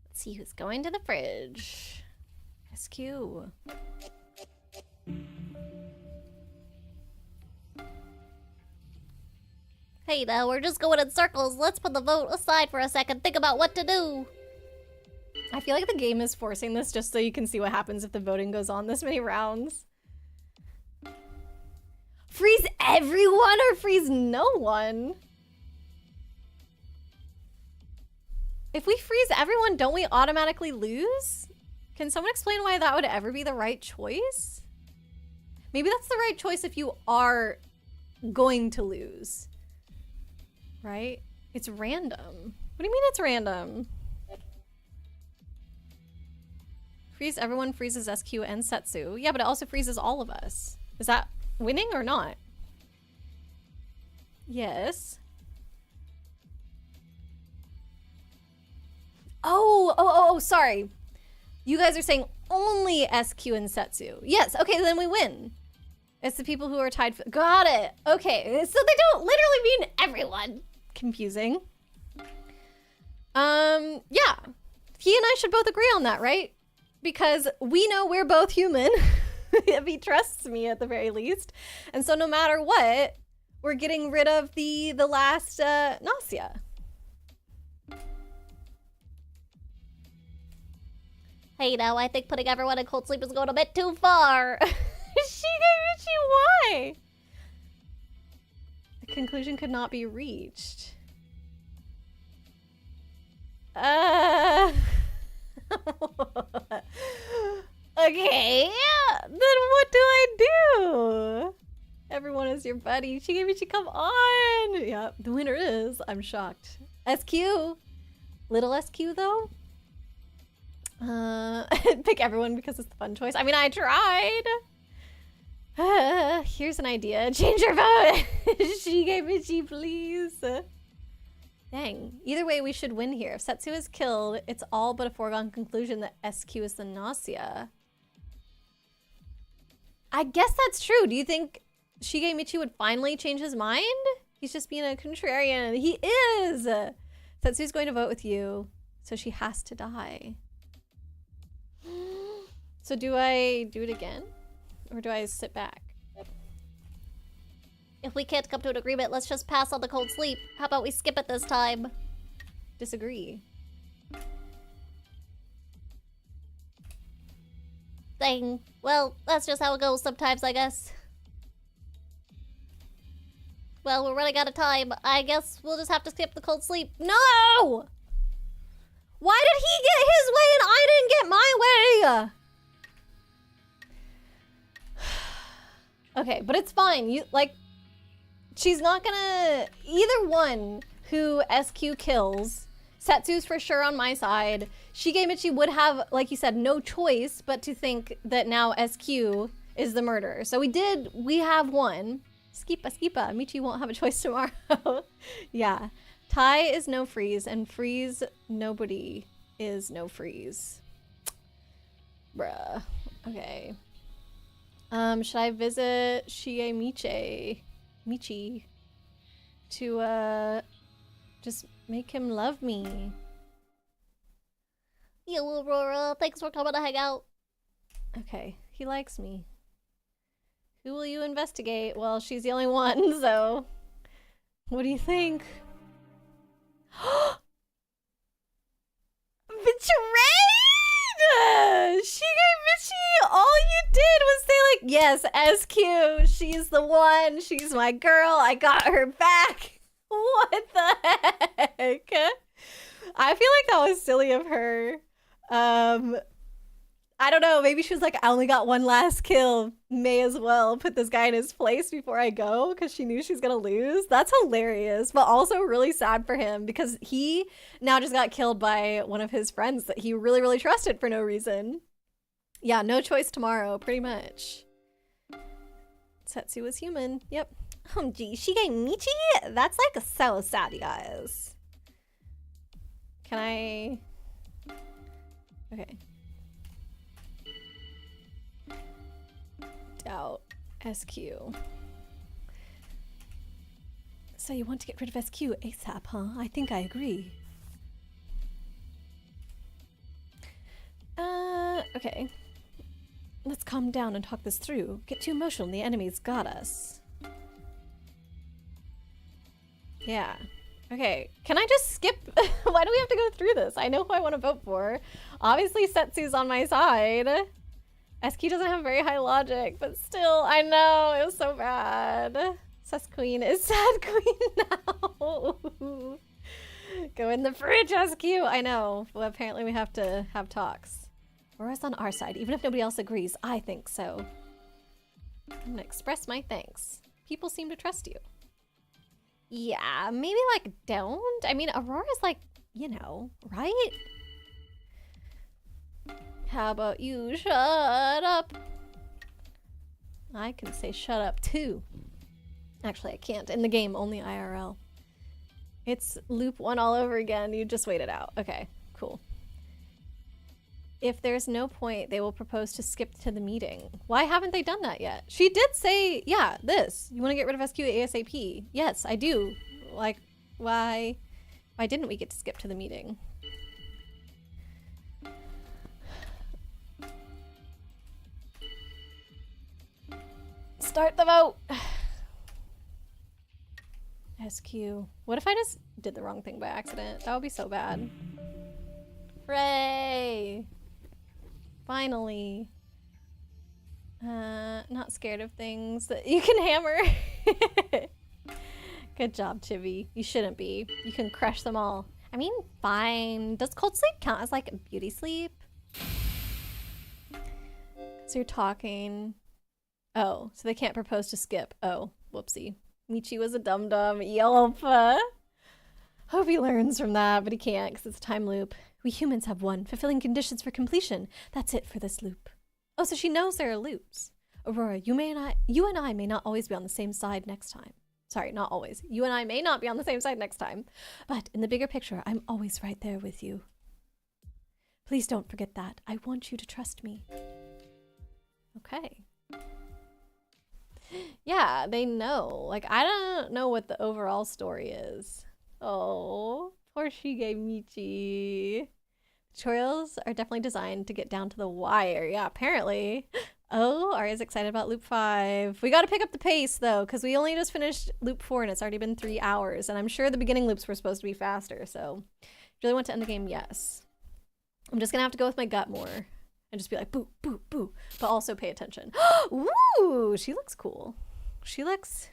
Let's see who's going to the fridge. SQ. Hey now, we're just going in circles. Let's put the vote aside for a second. Think about what to do. I feel like the game is forcing this just so you can see what happens if the voting goes on this many rounds. Freeze everyone or freeze no one? If we freeze everyone, don't we automatically lose? Can someone explain why that would ever be the right choice? Maybe that's the right choice if you are going to lose. Right? It's random. What do you mean it's random? Freeze everyone freezes SQ and Setsu. Yeah, but it also freezes all of us. Is that winning or not? Yes. Oh, sorry. You guys are saying only SQ and Setsu. Yes, okay, then we win. It's the people who are tied for... Got it. Okay, so they don't literally mean everyone. Confusing. Yeah. He and I should both agree on that, right? Because we know we're both human. If he trusts me at the very least. And so no matter what, we're getting rid of the last Gnosia. Hey now, I think putting everyone in cold sleep is going a bit too far. Why? The conclusion could not be reached. Okay, then what do I do? Everyone is your buddy. Shigemichi, come on! Yeah, the winner is, I'm shocked. SQ. Little SQ though? Pick everyone because it's the fun choice. I mean, I tried. Here's an idea. Change your vote! Shigemichi, please. Dang. Either way, we should win here. If Setsu is killed, it's all but a foregone conclusion that SQ is the Gnosia. I guess that's true. Do you think Shigemichi would finally change his mind? He's just being a contrarian. He is! Setsu's going to vote with you, so she has to die. So do I do it again? Or do I sit back? If we can't come to an agreement, let's just pass on the cold sleep. How about we skip it this time? Disagree. Dang. Well, that's just how it goes sometimes, I guess. Well, we're running out of time. I guess we'll just have to skip the cold sleep. No! Why did he get his way and I didn't get my way? Okay, but it's fine. You, like, she's not gonna... Either one who SQ kills, Setsu's for sure on my side. Shigemichi would have, like you said, no choice but to think that now SQ is the murderer. So we have one. Skipa. Michi won't have a choice tomorrow. Yeah. Tie is no freeze, and freeze nobody is no freeze. Bruh. Okay. Should I visit Michi to just make him love me? Yo, Aurora, thanks for coming to hang out. Okay, he likes me. Who will you investigate? Well, she's the only one, so what do you think? Betrayed! She gave Michi, all you did was say like, yes, SQ, she's the one, she's my girl, I got her back. What the heck? I feel like that was silly of her. I don't know, maybe she was like, I only got one last kill. May as well put this guy in his place before I go because she knew she's gonna lose. That's hilarious, but also really sad for him because he now just got killed by one of his friends that he really, really trusted for no reason. Yeah, no choice tomorrow, pretty much. Setsu was human, yep. Oh, gee, Shige Michi? That's like so sad, you guys. Can I... Okay. Doubt SQ. So you want to get rid of SQ ASAP, huh? I think I agree. Okay. Let's calm down and talk this through. Get too emotional, the enemy's got us. Yeah. Okay, can I just skip? Why do we have to go through this? I know who I want to vote for. Obviously, Setsu's on my side. SQ doesn't have very high logic, but still, I know, it was so bad. Sus Queen is sad queen now. Go in the fridge, SQ. I know, but apparently we have to have talks. Aurora's on our side, even if nobody else agrees. I think so. I'm gonna express my thanks. People seem to trust you. Yeah, maybe like don't. I mean, Aurora's like, you know, right? How about you shut up? I can say shut up too. Actually, I can't. In the game, only IRL. It's loop 1 all over again. You just wait it out. Okay, cool. If there's no point, they will propose to skip to the meeting. Why haven't they done that yet? She did say, yeah, this. You want to get rid of SQ ASAP? Yes, I do. Like, why didn't we get to skip to the meeting? Start the vote! SQ. What if I just did the wrong thing by accident? That would be so bad. Hooray! Finally. Not scared of things that you can hammer. Good job, Chibi. You shouldn't be. You can crush them all. I mean, fine. Does cold sleep count as like beauty sleep? So you're talking. Oh, so they can't propose to skip. Oh, whoopsie. Michi was a dum-dum. Yelp. Hope he learns from that, but he can't because it's a time loop. We humans have one, fulfilling conditions for completion. That's it for this loop. Oh, so she knows there are loops. Aurora, you and I may not always be on the same side next time. Sorry, not always. You and I may not be on the same side next time. But in the bigger picture, I'm always right there with you. Please don't forget that. I want you to trust me. Okay. Yeah, they know. Like, I don't know what the overall story is. Oh, poor Shige Michi. Tutorials are definitely designed to get down to the wire. Yeah, apparently. Oh, Arya's excited about loop 5. We gotta pick up the pace, though, because we only just finished loop 4 and it's already been 3 hours. And I'm sure the beginning loops were supposed to be faster, so... If you really want to end the game, yes. I'm just gonna have to go with my gut more. And just be like, boo, boo, boo. But also pay attention. Ooh, she looks cool. She looks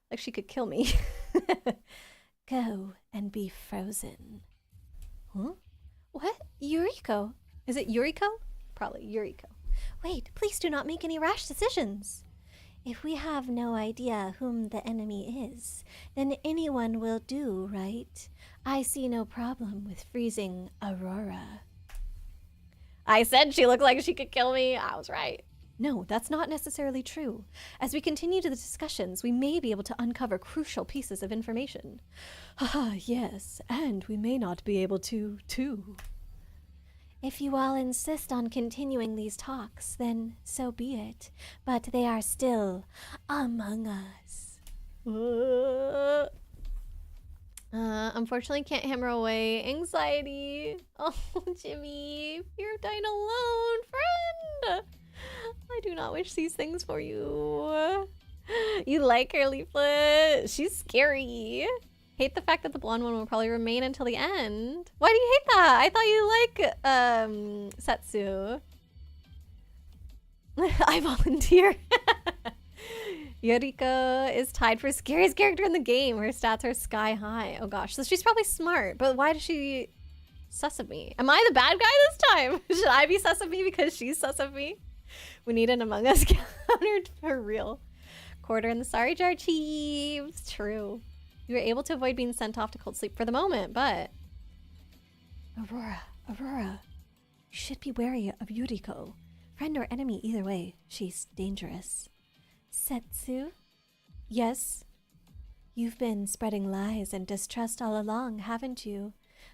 like she could kill me. Go and be frozen. Huh? What? Yuriko? Is it Yuriko? Probably Yuriko. Wait, please do not make any rash decisions. If we have no idea whom the enemy is, then anyone will do, right? I see no problem with freezing Aurora. I said she looked like she could kill me. I was right. No, that's not necessarily true. As we continue to the discussions, we may be able to uncover crucial pieces of information. Haha, yes, and we may not be able to, too. If you all insist on continuing these talks, then so be it. But they are still among us. Unfortunately, can't hammer away anxiety. Oh, Jimmy, you're dying alone, friend. I do not wish these things for you. You like her, Leaflet? She's scary. Hate the fact that the blonde one will probably remain until the end. Why do you hate that? I thought you like Setsu. I volunteer. Yoriko is tied for scariest character in the game. Her stats are sky high. Oh gosh, so she's probably smart, but why does she sus of me? Am I the bad guy this time? Should I be sus of me because she's sus of me? We need an Among Us counter for real. Quarter in the sorry jar, Chiefs. True. You were able to avoid being sent off to cold sleep for the moment, but... Aurora, you should be wary of Yuriko. Friend or enemy, either way, she's dangerous. Setsu? Yes? You've been spreading lies and distrust all along, haven't you?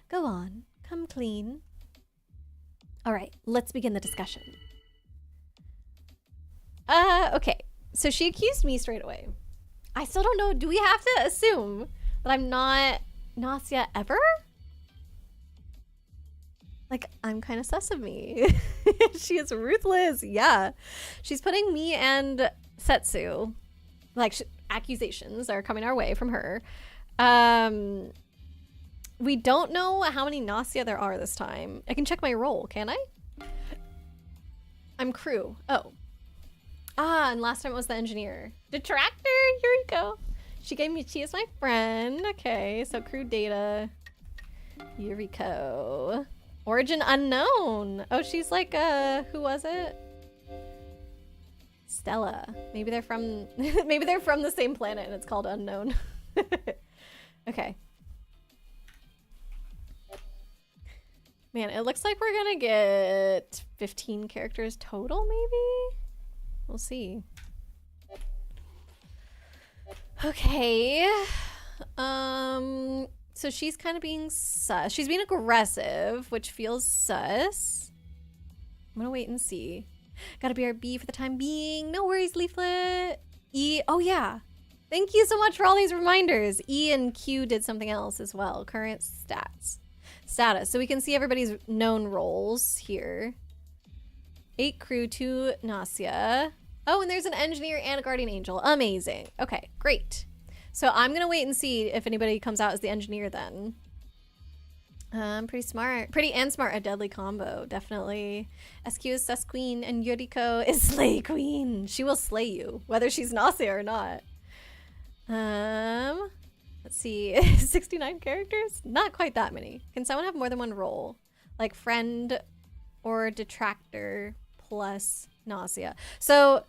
Go on, come clean. Alright, let's begin the discussion. Okay. So she accused me straight away. I still don't know. Do we have to assume that I'm not Gnosia ever? Like, I'm kind of sus of me. She is ruthless. Yeah. She's putting me and Setsu, like, accusations are coming our way from her. We don't know how many Gnosia there are this time. I can check my roll, can I? I'm crew. Oh. Ah, and last time it was the engineer. Detractor, here we go. She gave me, she is my friend. Okay, so crew data. Yuriko. Origin unknown. Oh, she's like, who was it? Stella. Maybe they're from, maybe they're from the same planet and it's called unknown. Okay. Man, it looks like we're gonna get 15 characters total, maybe? We'll see. Okay. So she's kind of being sus. She's being aggressive, which feels sus. I'm gonna wait and see. Gotta BRB for the time being. No worries, Leaflet. E, oh yeah. Thank you so much for all these reminders. E and Q did something else as well. Current stats. Status. So we can see everybody's known roles here. 8 crew, 2 Gnosia. Oh, and there's an engineer and a guardian angel. Amazing. Okay, great. So I'm gonna wait and see if anybody comes out as the engineer then. Pretty smart. Pretty and smart, a deadly combo, definitely. SQ is sus queen and Yuriko is slay queen. She will slay you, whether she's Gnosia or not. Let's see, 69 characters? Not quite that many. Can someone have more than one role? Like friend or detractor plus Gnosia. So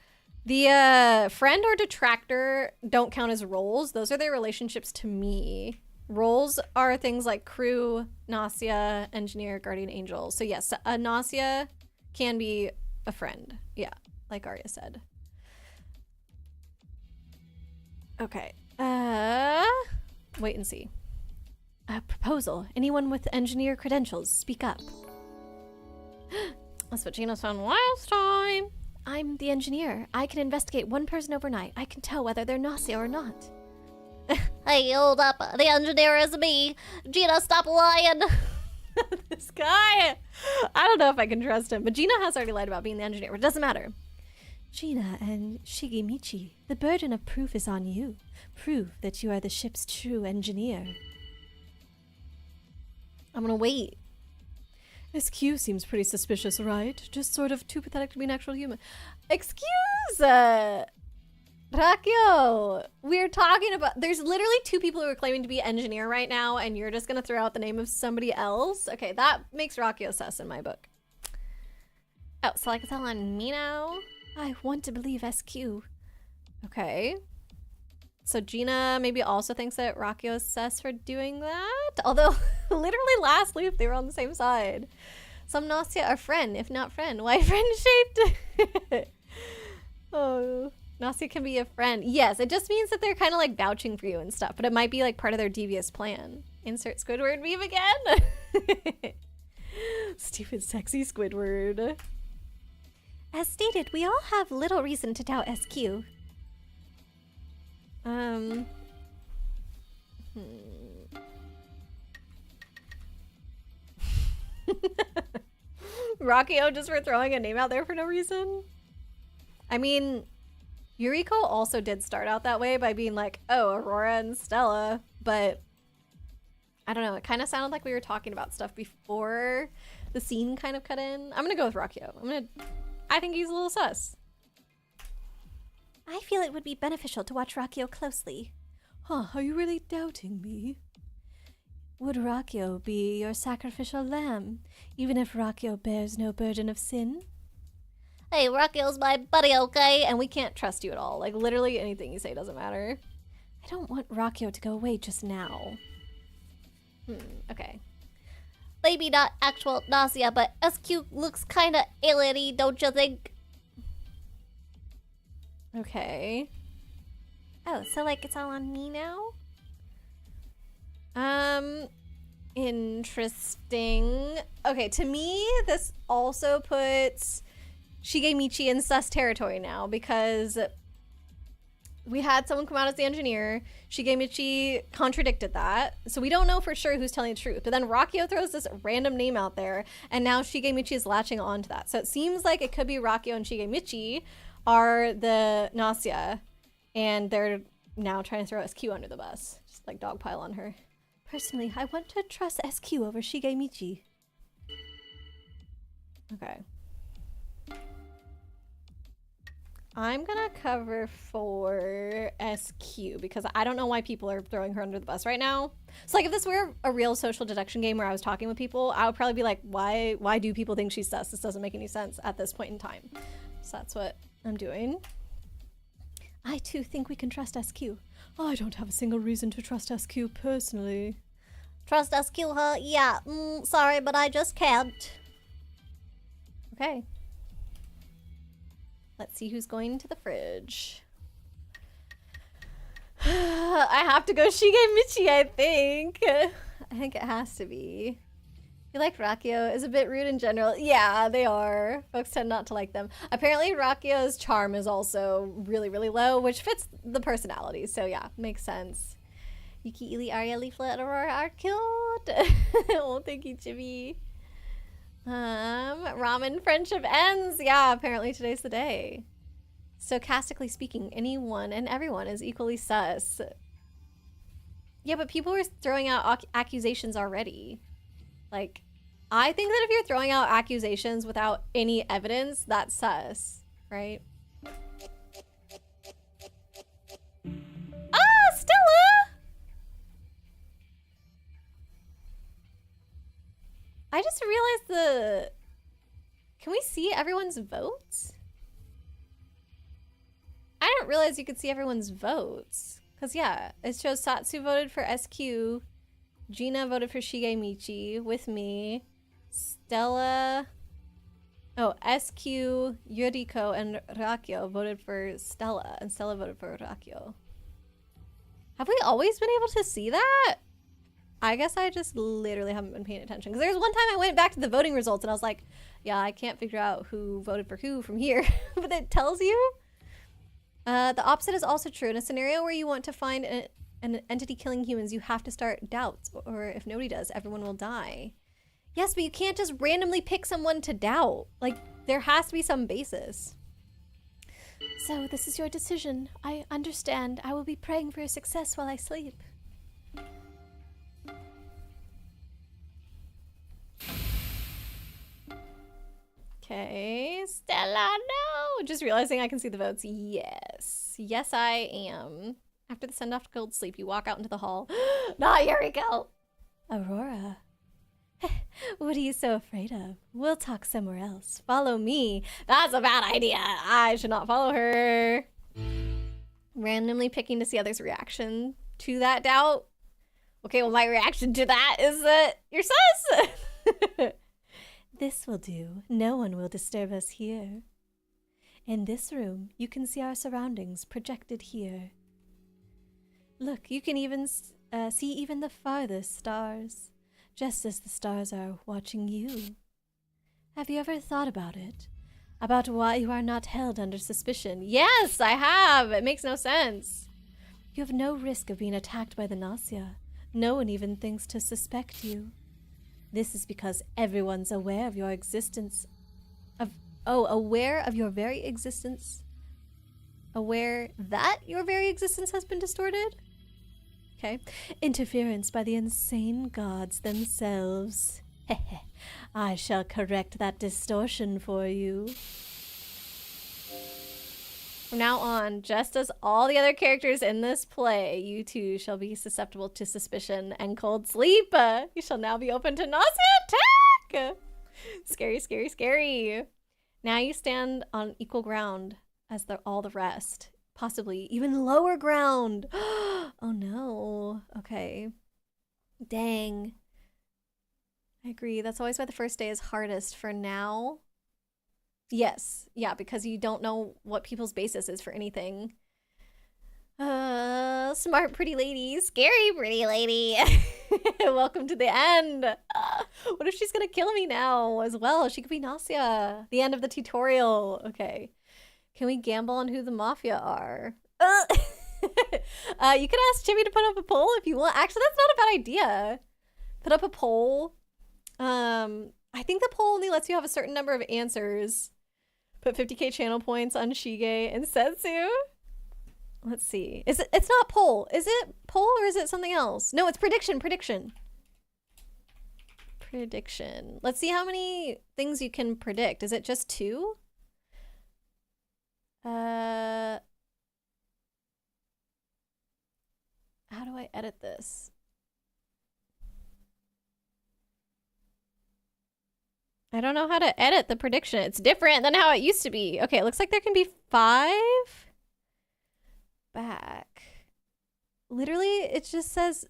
the friend or detractor don't count as roles. Those are their relationships to me. Roles are things like crew, Gnosia, engineer, guardian angel. So yes, a Gnosia can be a friend. Yeah, like Arya said. Okay. Wait and see. A proposal. Anyone with engineer credentials, speak up. That's what Gina's found last time. I'm the engineer. I can investigate one person overnight. I can tell whether they're Gnosia or not. Hey, hold up. The engineer is me. Gina, stop lying. This guy. I don't know if I can trust him, but Gina has already lied about being the engineer, but it doesn't matter. Gina and Shigemichi, the burden of proof is on you. Prove that you are the ship's true engineer. I'm gonna wait. SQ seems pretty suspicious, right? Just sort of too pathetic to be an actual human. Excuse, Rakio, we're talking about, there's literally 2 people who are claiming to be engineer right now, and you're just gonna throw out the name of somebody else? Okay, that makes Rakio sus in my book. Oh, so I can tell on me now? I want to believe SQ. Okay. So Gina maybe also thinks that Rakio is sus for doing that? Although, literally last loop, they were on the same side. Some Gnosia are friend, if not friend. Why friend-shaped? Oh, Gnosia can be a friend. Yes, it just means that they're kind of like vouching for you and stuff, but it might be like part of their devious plan. Insert Squidward meme again? Stupid sexy Squidward. As stated, we all have little reason to doubt SQ. Rockio just for throwing a name out there for no reason. I mean, Yuriko also did start out that way by being like, oh, Aurora and Stella, but I don't know, it kind of sounded like we were talking about stuff before the scene kind of cut in. I'm gonna go with Rockio. I think he's a little sus. I feel it would be beneficial to watch Rockio closely. Huh, are you really doubting me? Would Rockio be your sacrificial lamb, even if Rockio bears no burden of sin? Hey, Rockio's my buddy, okay? And we can't trust you at all. Like, literally anything you say doesn't matter. I don't want Rockio to go away just now. Okay. Maybe not actual Gnosia, but SQ looks kinda alien-y, don't you think? Okay. Oh, so like it's all on me now? Interesting. Okay, to me, this also puts Shigemichi in sus territory now because we had someone come out as the engineer. Shigemichi contradicted that. So we don't know for sure who's telling the truth. But then Rockio throws this random name out there, and now Shigemichi is latching on to that. So it seems like it could be Rockio and Shigemichi are the Gnosia, and they're now trying to throw SQ under the bus. Just like dogpile on her. Personally, I want to trust SQ over Shigemichi. Okay. I'm gonna cover for SQ because I don't know why people are throwing her under the bus right now. So like if this were a real social deduction game where I was talking with people, I would probably be like, why do people think she's sus? This doesn't make any sense at this point in time. So that's what I'm doing. I too think we can trust SQ. Oh, I don't have a single reason to trust SQ personally. Trust SQ, huh? Yeah, sorry, but I just can't. Okay. Let's see who's going to the fridge. I have to go Shigemichi, I think. I think it has to be. I feel like Rockio is a bit rude in general. Yeah, they are. Folks tend not to like them. Apparently, Rockio's charm is also really, really low, which fits the personality. So yeah, makes sense. Yuki, Ili, Arya, Leaflet, and Aurora are cute. Oh, thank you, Chibi. Ramen friendship ends. Yeah, apparently today's the day. Stochastically speaking, anyone and everyone is equally sus. Yeah, but people were throwing out accusations already. Like, I think that if you're throwing out accusations without any evidence, that's sus, right? Ah, Stella! I just realized Can we see everyone's votes? I didn't realize you could see everyone's votes. Because, yeah, it shows Satsu voted for SQ. Gina voted for Shigemichi with me. Stella... Oh, SQ, Yuriko, and Rakio voted for Stella. And Stella voted for Rakio. Have we always been able to see that? I guess I just literally haven't been paying attention. Because there's one time I went back to the voting results and I was like, yeah, I can't figure out who voted for who from here. But it tells you. The opposite is also true. In a scenario where you want to find an entity killing humans, you have to start doubts. Or if nobody does, everyone will die. Yes, but you can't just randomly pick someone to doubt. Like, there has to be some basis. So, this is your decision. I understand. I will be praying for your success while I sleep. Okay, Stella, no! Just realizing I can see the votes. Yes. Yes, I am. After the send-off to cold sleep, you walk out into the hall. Not Yuriko! Aurora. What are you so afraid of? We'll talk somewhere else. Follow me. That's a bad idea. I should not follow her. Randomly picking to see others' reaction to that doubt. Okay, well, my reaction to that is that you're sus! This will do. No one will disturb us here. In this room, you can see our surroundings projected here. Look, you can even see even the farthest stars. just as the stars are watching you. Have you ever thought about it? About why you are not held under suspicion? Yes, I have! It makes no sense. You have no risk of being attacked by the Gnosia. No one even thinks to suspect you. This is because everyone's aware of your existence. Aware of your very existence? Aware that your very existence has been distorted? Okay. Interference by the insane gods themselves. I shall correct that distortion for you. From now on, just as all the other characters in this play, you too shall be susceptible to suspicion and cold sleep. You shall now be open to nausea attack. Scary, scary, scary. Now you stand on equal ground as all the rest. Possibly even lower ground. Oh no. Okay. Dang. I agree. That's always why the first day is hardest for now. Yes. Yeah, because you don't know what people's basis is for anything. Smart pretty lady. Scary pretty lady. Welcome to the end. What if she's gonna kill me now as well? She could be Gnosia. The end of the tutorial. Okay. Can we gamble on who the Mafia are? You can ask Jimmy to put up a poll if you want. Actually, that's not a bad idea. Put up a poll. I think the poll only lets you have a certain number of answers. Put 50k channel points on Shige and Setsu. Let's see. It's not poll. Is it poll or is it something else? No, it's prediction. Prediction. Let's see how many things you can predict. Is it just 2? How do I edit this? I don't know how to edit the prediction. It's different than how it used to be. Okay, it looks like there can be 5. Back. Literally, it just says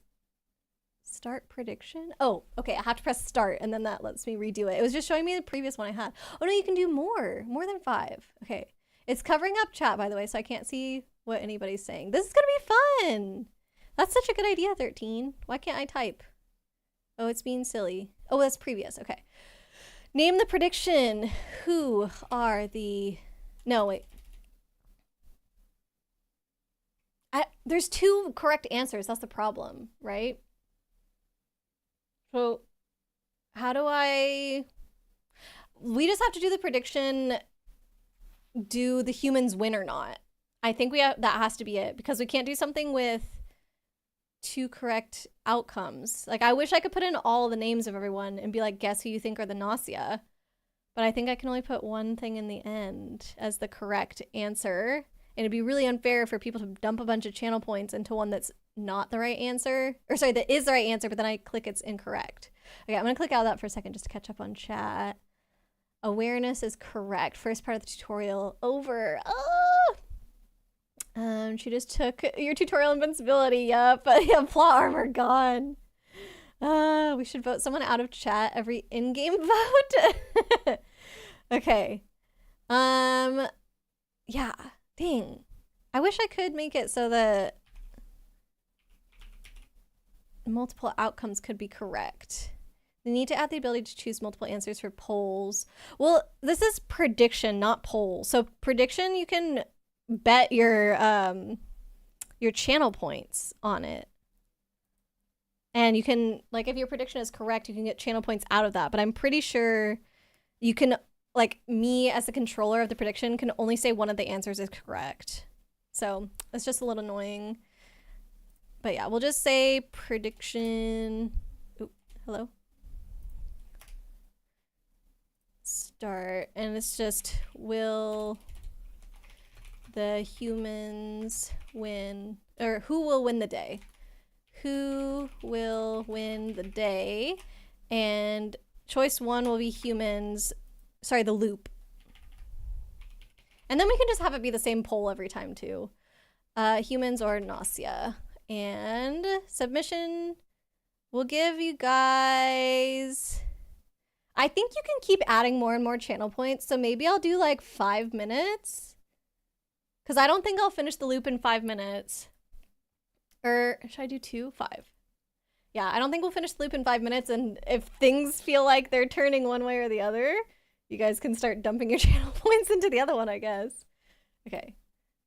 start prediction. Oh, okay, I have to press start and then that lets me redo it. It was just showing me the previous one I had. Oh no, you can do more than 5. Okay. It's covering up chat, by the way, so I can't see what anybody's saying. This is gonna be fun. That's such a good idea, 13. Why can't I type? Oh, it's being silly. Oh, that's previous. Okay. Name the prediction. Who are the... No, wait. There's 2 correct answers. That's the problem, right? So, how do I... We just have to do the prediction. Do the humans win or not? I think that has to be it, because we can't do something with 2 correct outcomes. Like, I wish I could put in all the names of everyone and be like, guess who you think are the Gnosia. But I think I can only put one thing in the end as the correct answer. And it'd be really unfair for people to dump a bunch of channel points into one that's not the right answer. Or sorry, that is the right answer, but then I click it's incorrect. Okay, I'm gonna click out of that for a second just to catch up on chat. Awareness is correct. First part of the tutorial over. Oh! She just took your tutorial invincibility. Yup. Yeah, plot armor gone. We should vote someone out of chat every in-game vote. Okay. Yeah. Dang. I wish I could make it so that multiple outcomes could be correct. You need to add the ability to choose multiple answers for polls. Well, this is prediction, not poll. So prediction, you can bet your channel points on it. And you can, like, if your prediction is correct, you can get channel points out of that. But I'm pretty sure you can, like, me as the controller of the prediction can only say one of the answers is correct. So it's just a little annoying. But yeah, we'll just say prediction. Ooh, hello. Start. And it's just, will the humans win? Or who will win the day? Who will win the day? And choice 1 will be humans. Sorry, the loop. And then we can just have it be the same poll every time too. Humans or Gnosia. And submission will give you guys... I think you can keep adding more and more channel points, so maybe I'll do like 5 minutes. Because I don't think I'll finish the loop in 5 minutes. Or should I do 2? 5. Yeah, I don't think we'll finish the loop in 5 minutes, and if things feel like they're turning one way or the other, you guys can start dumping your channel points into the other one, I guess. Okay.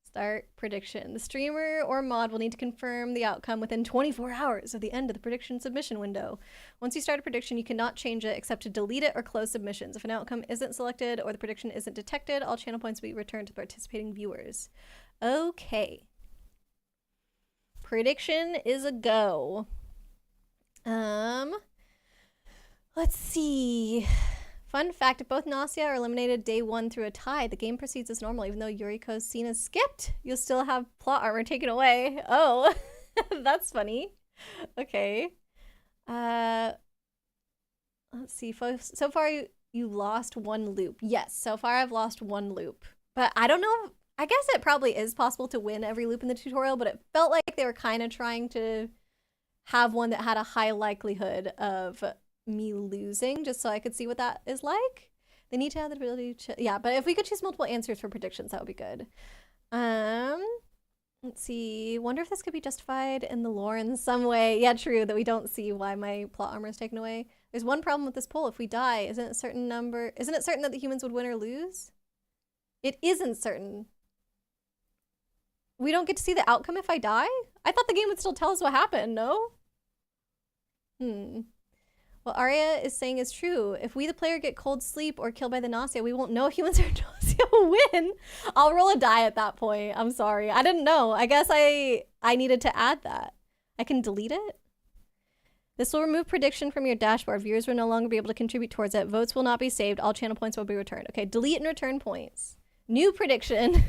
Start prediction. The streamer or mod will need to confirm the outcome within 24 hours of the end of the prediction submission window. Once you start a prediction, you cannot change it except to delete it or close submissions. If an outcome isn't selected or the prediction isn't detected, all channel points will be returned to participating viewers. Okay. Prediction is a go. Let's see. Fun fact, if both Gnosia are eliminated day 1 through a tie, the game proceeds as normal. Even though Yuriko's scene is skipped, you'll still have plot armor taken away. Oh, that's funny. Okay. Let's see. So far, you lost 1 loop. Yes, so far I've lost 1 loop. But I don't know. I guess it probably is possible to win every loop in the tutorial, but it felt like they were kind of trying to have one that had a high likelihood of me losing, just so I could see what that is like. They need to have the ability to, yeah, but if we could choose multiple answers for predictions, that would be good. Let's see. Wonder if this could be justified in the lore in some way. Yeah, true, that we don't see why my plot armor is taken away. There's one problem with this poll. If we die, isn't it certain that the humans would win or lose? It isn't certain. We don't get to see the outcome if I die? I thought the game would still tell us what happened, no? What Arya is saying is true. If we, the player, get cold sleep or killed by the Gnosia, we won't know if humans or Gnosia will win. I'll roll a die at that point. I'm sorry. I didn't know. I guess I needed to add that. I can delete it? This will remove prediction from your dashboard. Viewers will no longer be able to contribute towards it. Votes will not be saved. All channel points will be returned. Okay, delete and return points. New prediction.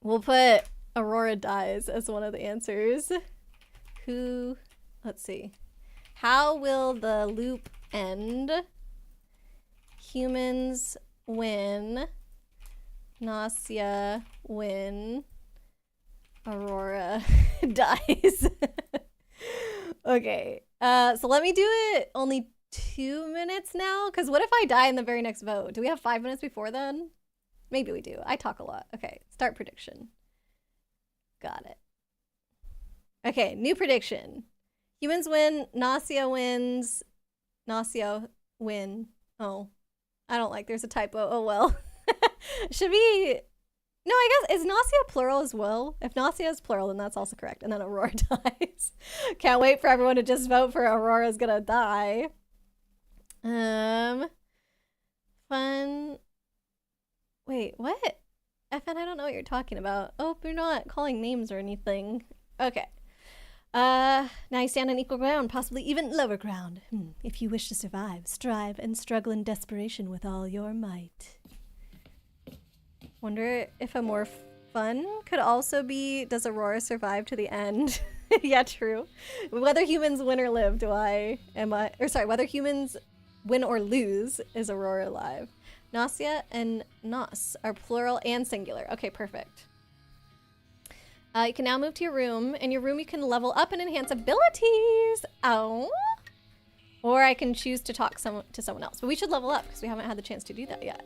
We'll put Aurora dies as one of the answers. Who... Let's see. How will the loop end? Humans win. Gnosia win. Aurora dies. Okay. So let me do it only 2 minutes now. Because what if I die in the very next vote? Do we have 5 minutes before then? Maybe we do. I talk a lot. Okay. Start prediction. Got it. Okay. New prediction. Humans win, Gnosia wins, Gnosia win. Oh, I don't like, there's a typo. Oh, well. Should be, no, I guess, is Gnosia plural as well? If Gnosia is plural, then that's also correct. And then Aurora dies. Can't wait for everyone to just vote for Aurora's gonna die. Fun. Wait, what? FN, I don't know what you're talking about. Oh, you're not calling names or anything. Okay. Now you stand on equal ground, possibly even lower ground. If you wish to survive, strive and struggle in desperation with all your might. Wonder if a more fun could also be, does Aurora survive to the end? Yeah, true. Whether humans win or live, whether humans win or lose, is Aurora alive? Gnosia and Gnos are plural and singular. Okay, perfect. You can now move to your room. In your room, you can level up and enhance abilities. Oh. Or I can choose to talk to someone else. But we should level up because we haven't had the chance to do that yet.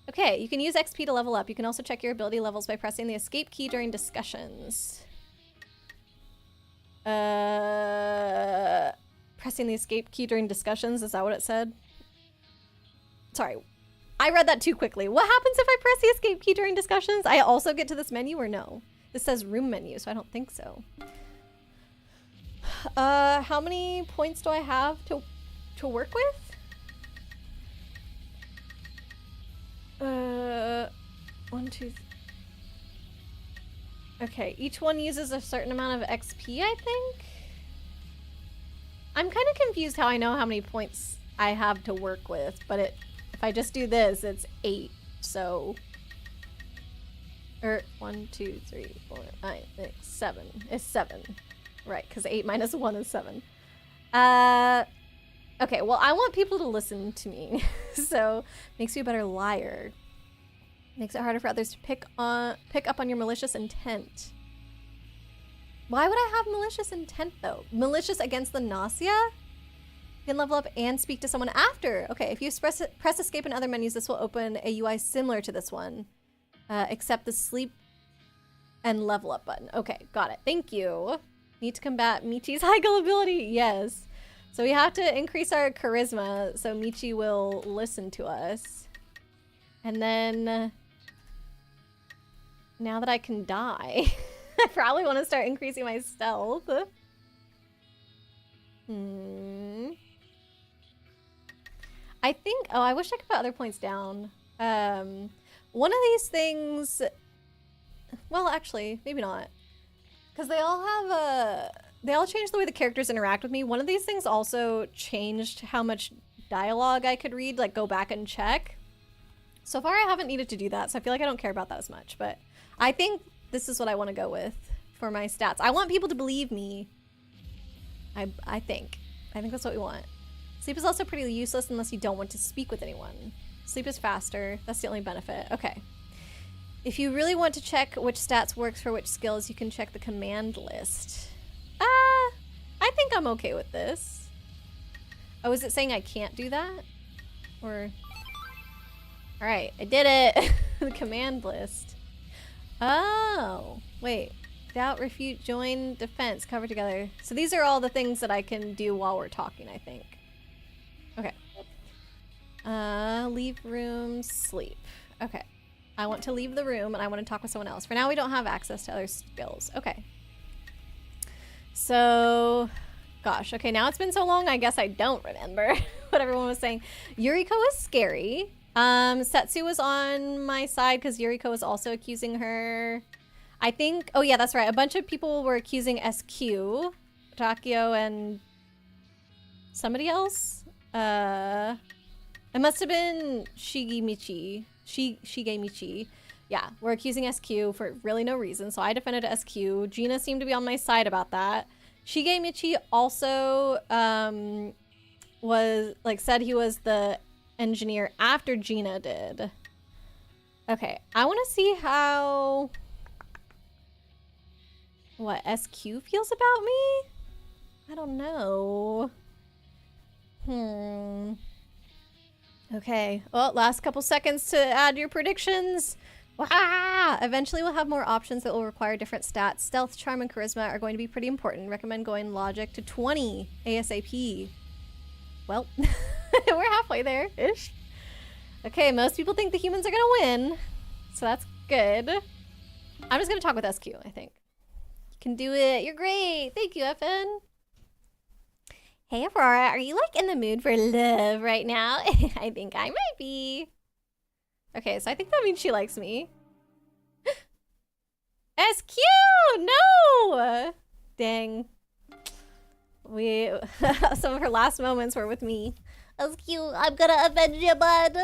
Okay, you can use XP to level up. You can also check your ability levels by pressing the escape key during discussions. Pressing the escape key during discussions, is that what it said? Sorry, I read that too quickly. What happens if I press the escape key during discussions? I also get to this menu or no? This says room menu, so I don't think so. How many points do I have to work with? 1, 2. Okay, each one uses a certain amount of XP, I think? I'm kind of confused how I know how many points I have to work with, but if I just do this, it's 8, so... 1, 2, 3, 4, 5, 6, 7. It's 7. Right, because 8 minus 1 is 7. Okay, well, I want people to listen to me. So, makes you a better liar. Makes it harder for others to pick up on your malicious intent. Why would I have malicious intent, though? Malicious against the Gnosia? You can level up and speak to someone after. Okay, if you press escape in other menus, this will open a UI similar to this one. Except the sleep and level up button. Okay, got it. Thank you. Need to combat Michi's high gullibility. Yes. So we have to increase our charisma so Michi will listen to us. And then now that I can die, I probably want to start increasing my stealth. I think, oh, I wish I could put other points down. One of these things, well, actually, maybe not. Because they all have they all change the way the characters interact with me. One of these things also changed how much dialogue I could read, like go back and check. So far I haven't needed to do that, so I feel like I don't care about that as much, but I think this is what I want to go with for my stats. I want people to believe me. I think that's what we want. Sleep is also pretty useless unless you don't want to speak with anyone. Sleep is faster. That's the only benefit. Okay. If you really want to check which stats works for which skills, you can check the command list. I think I'm okay with this. Oh, is it saying I can't do that? Or... Alright, I did it! The command list. Oh, wait. Doubt, refute, join, defense, cover together. So these are all the things that I can do while we're talking, I think. Okay. Leave room, sleep. Okay. I want to leave the room and I want to talk with someone else. For now, we don't have access to other skills. Okay. So, gosh. Okay, now it's been so long, I guess I don't remember what everyone was saying. Yuriko is scary. Setsu was on my side because Yuriko was also accusing her. I think, oh yeah, that's right. A bunch of people were accusing SQ, Takio, and somebody else. It must have been Shigemichi. Shigemichi. Yeah, we're accusing SQ for really no reason, so I defended SQ. Gina seemed to be on my side about that. Shigemichi also was like said he was the engineer after Gina did. Okay, I want to see how what SQ feels about me? I don't know. Okay. Well, last couple seconds to add your predictions. Wah! Eventually we'll have more options that will require different stats. Stealth, charm, and charisma are going to be pretty important. Recommend going logic to 20 ASAP. Well, we're halfway there-ish. Okay, most people think the humans are gonna win. So that's good. I'm just gonna talk with SQ, I think. You can do it. You're great. Thank you, FN. Hey, Aurora, are you like in the mood for love right now? I think I might be. Okay, so I think that means she likes me. SQ! No! Dang. Some of her last moments were with me. SQ, I'm gonna avenge you, bud.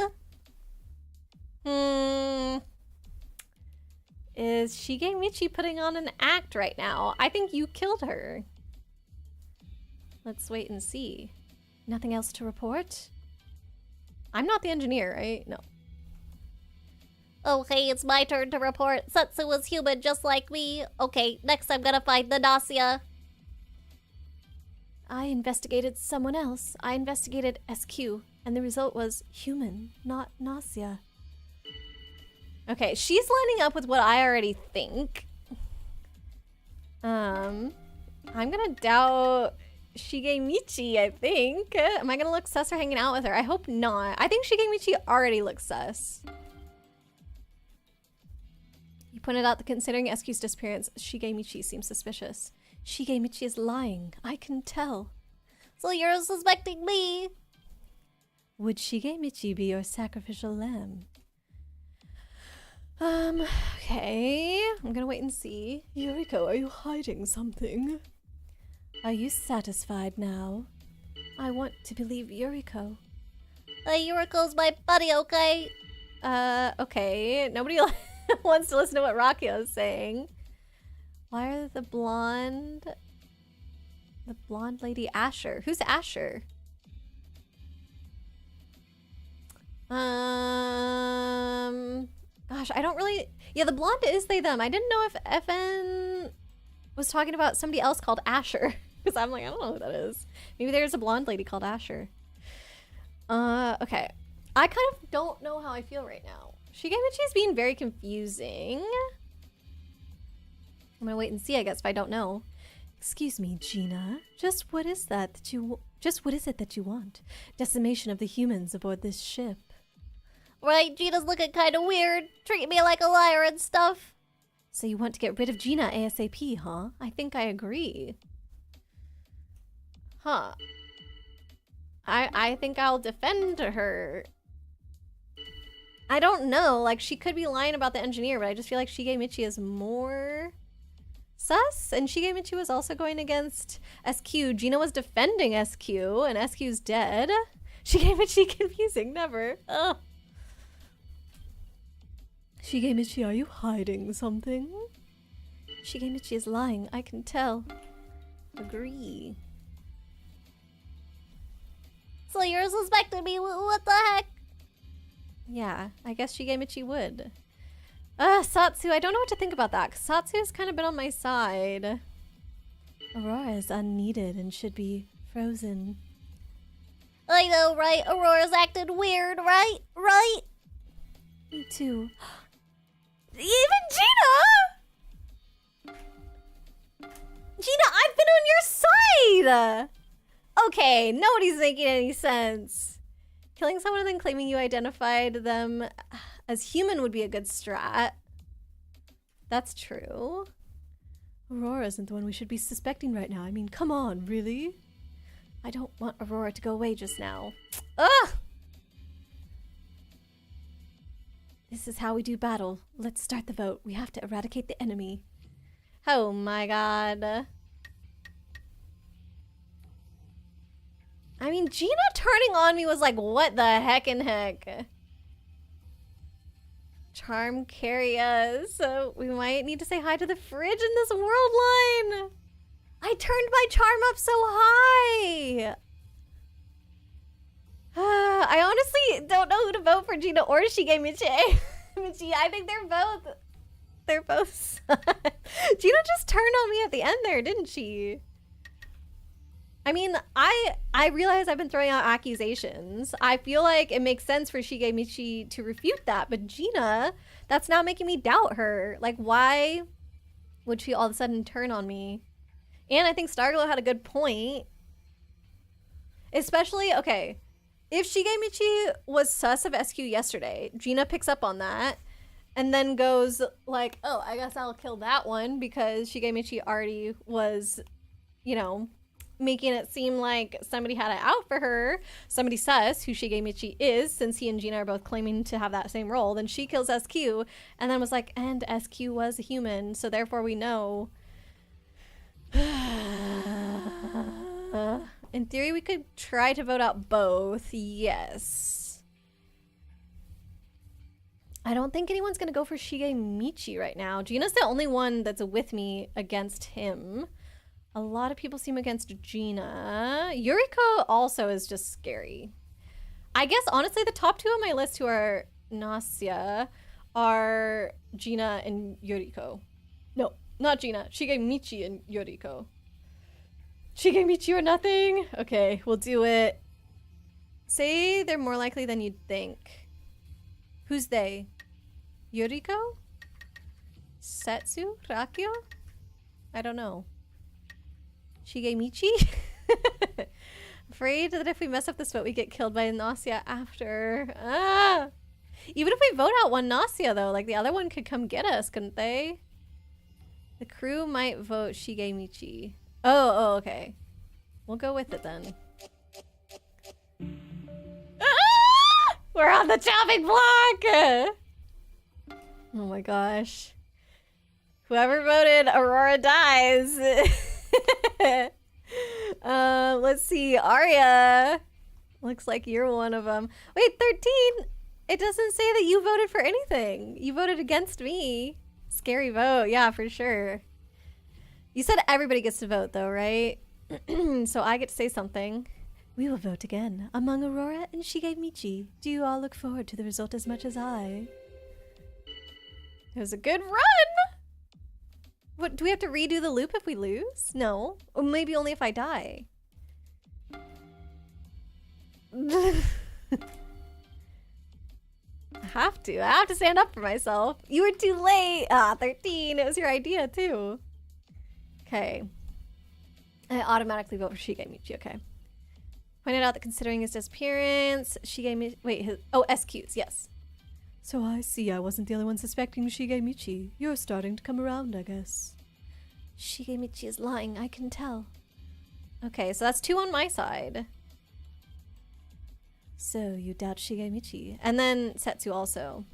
Is Shigemichi putting on an act right now? I think you killed her. Let's wait and see. Nothing else to report? I'm not the engineer, right? No. Okay, it's my turn to report. Setsu was human just like me. Okay, next I'm gonna find the Gnosia. I investigated someone else. I investigated SQ, and the result was human, not Gnosia. Okay, she's lining up with what I already think. I'm gonna doubt Shigemichi, I think. Am I gonna look sus or hanging out with her? I hope not. I think Shigemichi already looks sus. You pointed out that considering SQ's disappearance, Shigemichi seems suspicious. Shigemichi is lying. I can tell. So you're suspecting me? Would Shigemichi be your sacrificial lamb? Okay. I'm gonna wait and see. Yuriko, are you hiding something? Are you satisfied now? I want to believe Yuriko. Yuriko's my buddy, okay? Okay. Nobody wants to listen to what Rakio is saying. Why are the blonde lady Asher? Who's Asher? Gosh, I don't really... Yeah, the blonde is they, them. I didn't know if FN was talking about somebody else called Asher. Because I'm like, I don't know who that is. Maybe there's a blonde lady called Asher. Okay. I kind of don't know how I feel right now. Shigemichi's being very confusing. I'm gonna wait and see, I guess, if I don't know. Excuse me, Gina. Just what is it that you want? Decimation of the humans aboard this ship. Right, Gina's looking kind of weird, treating me like a liar and stuff. So you want to get rid of Gina ASAP, huh? I think I agree. Huh. I think I'll defend her. I don't know, like she could be lying about the engineer, but I just feel like Shigemichi is more sus, and Shigemichi was also going against SQ. Gina was defending SQ, and SQ's dead. Shigemichi confusing, never. Ugh. Shigemichi, are you hiding something? Shigemichi is lying, I can tell. Agree. So you're suspecting me? What the heck? Yeah, I guess Shigemichi would. Satsu, I don't know what to think about that, because Satsu's kind of been on my side. Aurora is unneeded and should be frozen. I know, right? Aurora's acting weird, right? Right? Me too. Even Gina! Gina, I've been on your side! Okay, nobody's making any sense. Killing someone and then claiming you identified them as human would be a good strat. That's true. Aurora isn't the one we should be suspecting right now. I mean, come on, really? I don't want Aurora to go away just now. Ugh! This is how we do battle. Let's start the vote. We have to eradicate the enemy. Oh my god. I mean, Gina turning on me was like, what the heck and heck? Charm carry us. So we might need to say hi to the fridge in this world line. I turned my charm up so high. I honestly don't know who to vote for, Gina or Shigemichi. Michi, I think they're both Gina just turned on me at the end there, didn't she? I mean, I realize I've been throwing out accusations. I feel like it makes sense for Shigemichi to refute that, but Gina, that's now making me doubt her. Like, why would she all of a sudden turn on me? And I think Starglow had a good point. Especially, okay, if Shigemichi was sus of SQ yesterday, Gina picks up on that and then goes like, oh, I guess I'll kill that one because Shigemichi already was, you know, making it seem like somebody had it out for her, somebody sus, who Shigemichi is, since he and Gina are both claiming to have that same role. Then she kills SQ, and then was like, and SQ was a human, so therefore we know. In theory, we could try to vote out both, yes. I don't think anyone's gonna go for Shigemichi right now. Gina's the only one that's with me against him. A lot of people seem against Gina. Yuriko also is just scary. I guess, honestly, the top two on my list who are Gnosia are Gina and Yuriko. No, not Gina. Shigemichi and Yuriko. Shigemichi or nothing? Okay, we'll do it. Say they're more likely than you'd think. Who's they? Yuriko? Setsu? Rakyo? I don't know. Shigemichi? Afraid that if we mess up this vote, we get killed by Gnosia after. Ah! Even if we vote out one Gnosia, though, like the other one could come get us, couldn't they? The crew might vote Shigemichi. Oh, okay. We'll go with it then. Ah! We're on the chopping block! Oh my gosh. Whoever voted Aurora dies. Let's see, Arya. Looks like you're one of them. Wait, 13? It doesn't say that you voted for anything. You voted against me. Scary vote, yeah, for sure. You said everybody gets to vote though, right? So I get to say something. We will vote again among Aurora and Shigemichi. Do you all look forward to the result as much as I? It was a good run! What, do we have to redo the loop if we lose? No. Or maybe only if I die. I have to stand up for myself. You were too late. Ah, 13. It was your idea too. Okay. I automatically vote for Shigemichi, okay. Pointed out that considering his disappearance, Shigemichi... Wait, his... Oh, SQs, yes. So I see I wasn't the only one suspecting Shigemichi. You're starting to come around, I guess. Shigemichi is lying, I can tell. Okay, so that's 2 on my side. So, you doubt Shigemichi. And then Setsu also.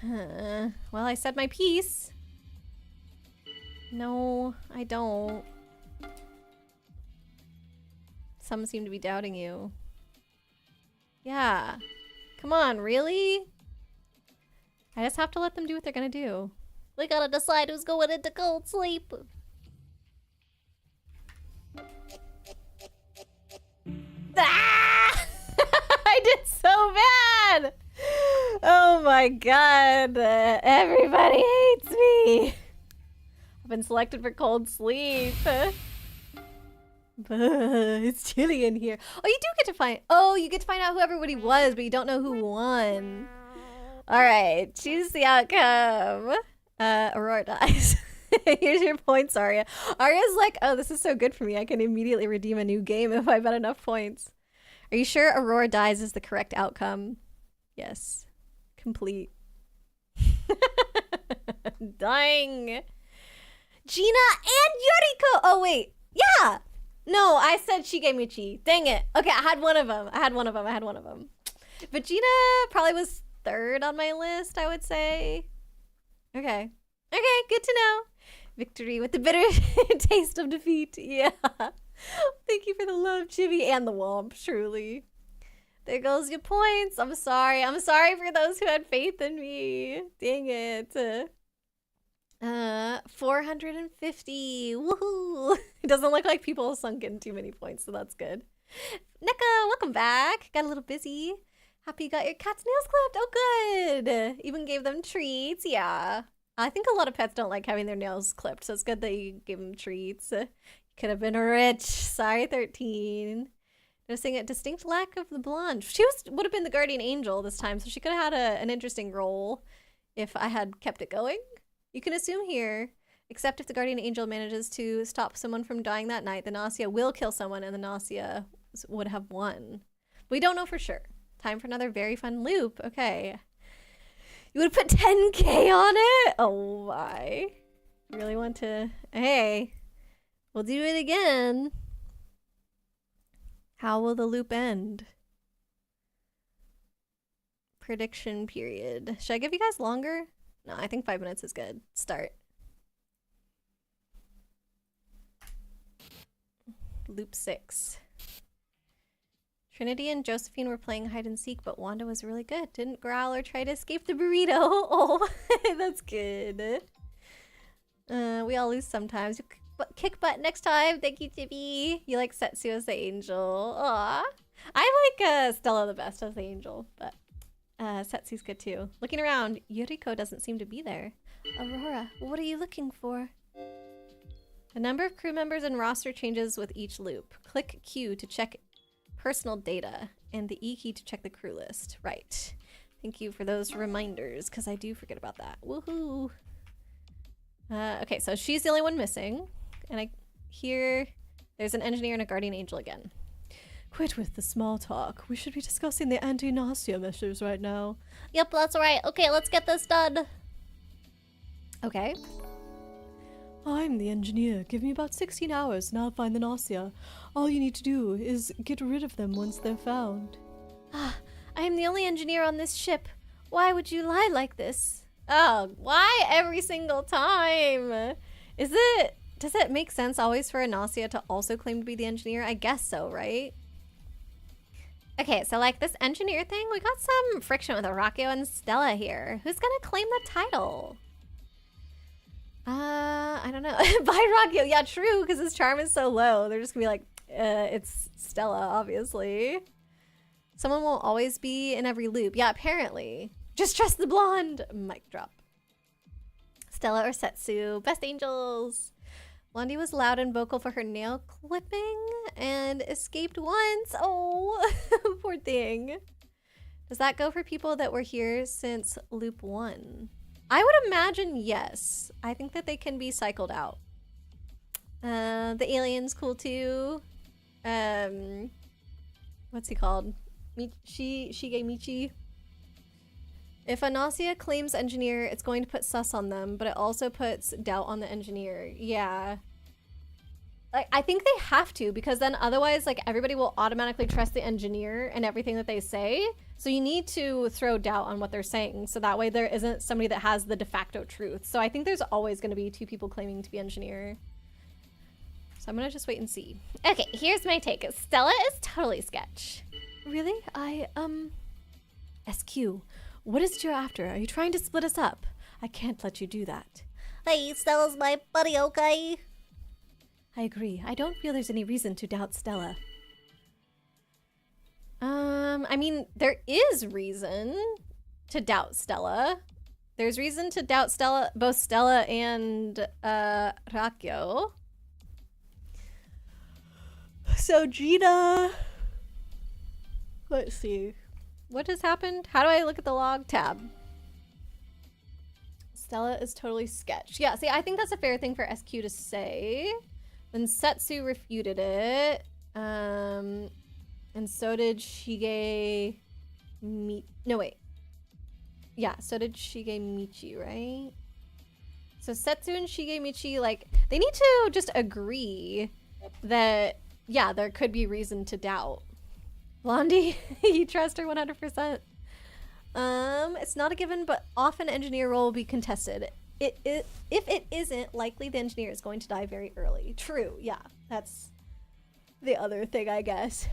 Well, I said my piece. No, I don't. Some seem to be doubting you. Yeah. Come on, really? I just have to let them do what they're gonna do. We gotta decide who's going into cold sleep. Ah! I did so bad! Oh my god. Everybody hates me. I've been selected for cold sleep. It's chilly in here. Oh, you do get to find... Oh, you get to find out who everybody was, but you don't know who won. Alright, choose the outcome. Aurora dies. Here's your points, Arya. Arya's like, oh, this is so good for me. I can immediately redeem a new game if I bet enough points. Are you sure Aurora dies is the correct outcome? Yes. Complete. Dying. Gina and Yoriko! Oh, wait. Yeah! No, I said Shigemichi. Dang it. Okay, I had one of them. But Gina probably was 3rd on my list, I would say. Okay. Okay, good to know. Victory with the bitter taste of defeat. Yeah. Thank you for the love, Chibi, and the Womp, truly. There goes your points. I'm sorry. I'm sorry for those who had faith in me. Dang it. 450. Woohoo! It doesn't look like people sunk in too many points, so that's good. Neka, welcome back. Got a little busy. Happy you got your cat's nails clipped. Oh, good. Even gave them treats. Yeah. I think a lot of pets don't like having their nails clipped, so it's good that you gave them treats. Could have been rich. Sorry, 13. Noticing a distinct lack of the blonde. She would have been the guardian angel this time, so she could have had an interesting role if I had kept it going. You can assume here, except if the guardian angel manages to stop someone from dying that night, the Gnosia will kill someone and the Gnosia would have won. We don't know for sure. Time for another very fun loop. Okay. You would put 10K on it? Oh my. You really want to... Hey. We'll do it again. How will the loop end? Prediction period. Should I give you guys longer? No, I think 5 minutes is good. Start. Loop 6. Trinity and Josephine were playing hide and seek, but Wanda was really good. Didn't growl or try to escape the burrito. Oh, that's good. We all lose sometimes. Kick butt next time. Thank you, Chibi. You like Setsu as the angel. Aw. I like Stella the best as the angel, but Setsu's good too. Looking around, Yuriko doesn't seem to be there. Aurora, what are you looking for? The number of crew members and roster changes with each loop. Click Q to check personal data, and the E key to check the crew list. Right. Thank you for those reminders, because I do forget about that. Woohoo! Okay, so she's the only one missing. And I hear there's an engineer and a guardian angel again. Quit with the small talk. We should be discussing the anti-Gnosia measures right now. Yep, that's right. Okay, let's get this done. Okay. I'm the engineer. Give me about 16 hours and I'll find the Gnosia. All you need to do is get rid of them once they're found. Ah, I am the only engineer on this ship. Why would you lie like this? Oh, why every single time? Does it make sense always for a Gnosia to also claim to be the engineer? I guess so, right? Okay, so like this engineer thing, we got some friction with Arakio and Stella here. Who's gonna claim the title? I don't know. By Arakio, yeah, true, because his charm is so low. They're just gonna be like, it's Stella, obviously. Someone will always be in every loop. Yeah, apparently. Just trust the blonde. Mic drop. Stella or Setsu, best angels. Blondie was loud and vocal for her nail clipping and escaped once. Oh, poor thing. Does that go for people that were here since loop 1? I would imagine yes. I think that they can be cycled out. The alien's cool too. What's he called? Shige Michi. If a Gnosia claims engineer, it's going to put sus on them, but it also puts doubt on the engineer. Yeah. Like, I think they have to, because then otherwise, like, everybody will automatically trust the engineer and everything that they say. So you need to throw doubt on what they're saying, so that way there isn't somebody that has the de facto truth. So I think there's always going to be two people claiming to be engineer. So I'm gonna just wait and see. Okay, here's my take. Stella is totally sketch. Really? SQ, what is it you're after? Are you trying to split us up? I can't let you do that. Hey, Stella's my buddy, okay? I agree. I don't feel there's any reason to doubt Stella. I mean, there is reason to doubt Stella. There's reason to doubt Stella, both Stella and Rakyo. So Gina, let's see, what has happened? How do I look at the log tab? Stella is totally sketch. Yeah, see, I think that's a fair thing for SQ to say. Then Setsu refuted it. And so did Shige no, wait. Yeah, so did Shige Michi, right? So Setsu and Shige Michi, like, they need to just agree that, yeah, there could be reason to doubt. Blondie, you trust her 100%. It's not a given, but often engineer role will be contested. If it isn't, likely the engineer is going to die very early. True, yeah. That's the other thing, I guess.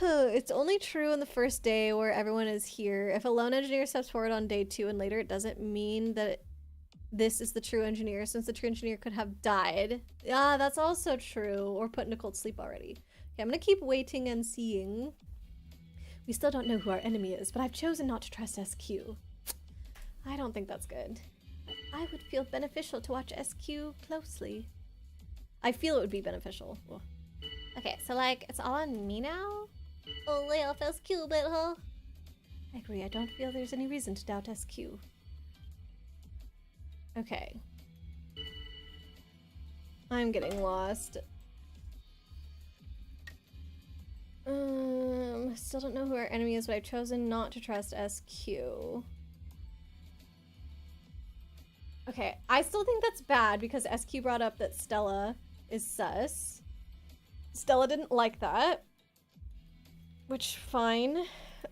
It's only true in the first day where everyone is here. If a lone engineer steps forward on day 2 and later, it doesn't mean that this is the true engineer, since the true engineer could have died. Yeah, that's also true. Or put into cold sleep already. Okay, I'm gonna keep waiting and seeing. We still don't know who our enemy is, but I've chosen not to trust SQ. I don't think that's good. I would feel beneficial to watch SQ closely. I feel it would be beneficial. Ugh. Okay, so like, it's all on me now? Oh, lay off SQ a bit, huh? I agree. I don't feel there's any reason to doubt SQ. Okay. I'm getting lost. Still don't know who our enemy is, but I've chosen not to trust SQ. Okay, I still think that's bad because SQ brought up that Stella is sus. Stella didn't like that. Which, fine.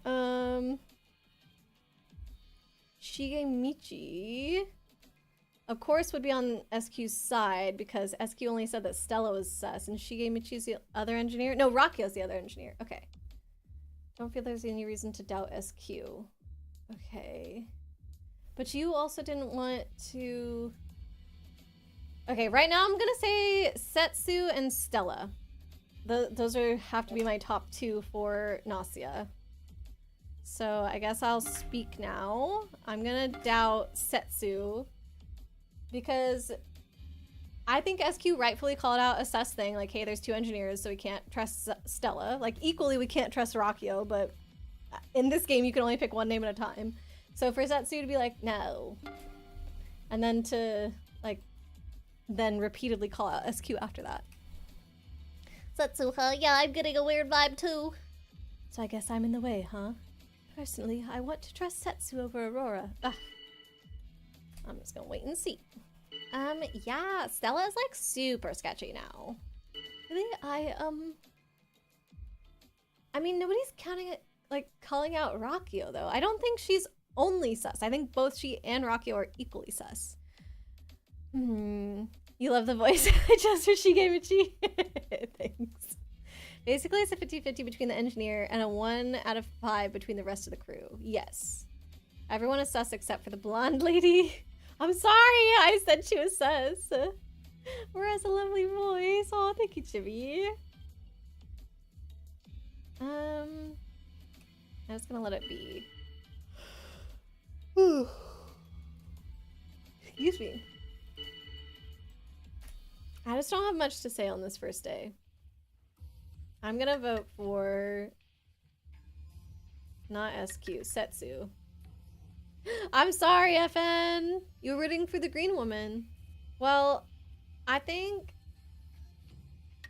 Shige Michi, of course, would be on SQ's side because SQ only said that Stella was sus and Shige Michi's the other engineer. No, Rakyo's the other engineer. Okay. Don't feel there's any reason to doubt SQ. Okay. But you also didn't want to... Okay, right now I'm gonna say Setsu and Stella. Those have to be my top 2 for Gnosia. So I guess I'll speak now. I'm gonna doubt Setsu because I think SQ rightfully called out a sus thing, like, hey, there's 2 engineers, so we can't trust Stella. Like, equally, we can't trust Rakyo, but in this game, you can only pick one name at a time. So for Setsu to be like, no. And then to, like, then repeatedly call out SQ after that. Setsuha, yeah, I'm getting a weird vibe too. So I guess I'm in the way, huh? Personally, I want to trust Setsu over Aurora. Ugh. I'm just gonna wait and see. Yeah, Stella is like super sketchy now. Really? I mean, nobody's counting it, like, calling out Rakyo, though. I don't think she's only sus. I think both she and Rakyo are equally sus. You love the voice just for Shige Michi? Thanks. Basically, it's a 50-50 between the engineer and a 1 out of 5 between the rest of the crew. Yes. Everyone is sus except for the blonde lady. I'm sorry, I said she was sus. Whereas a lovely voice. Oh, thank you, Chibi. I'm just gonna let it be. Excuse me. I just don't have much to say on this first day. I'm gonna vote for... not SQ, Setsu. I'm sorry, FN! You were rooting for the green woman. Well, I think...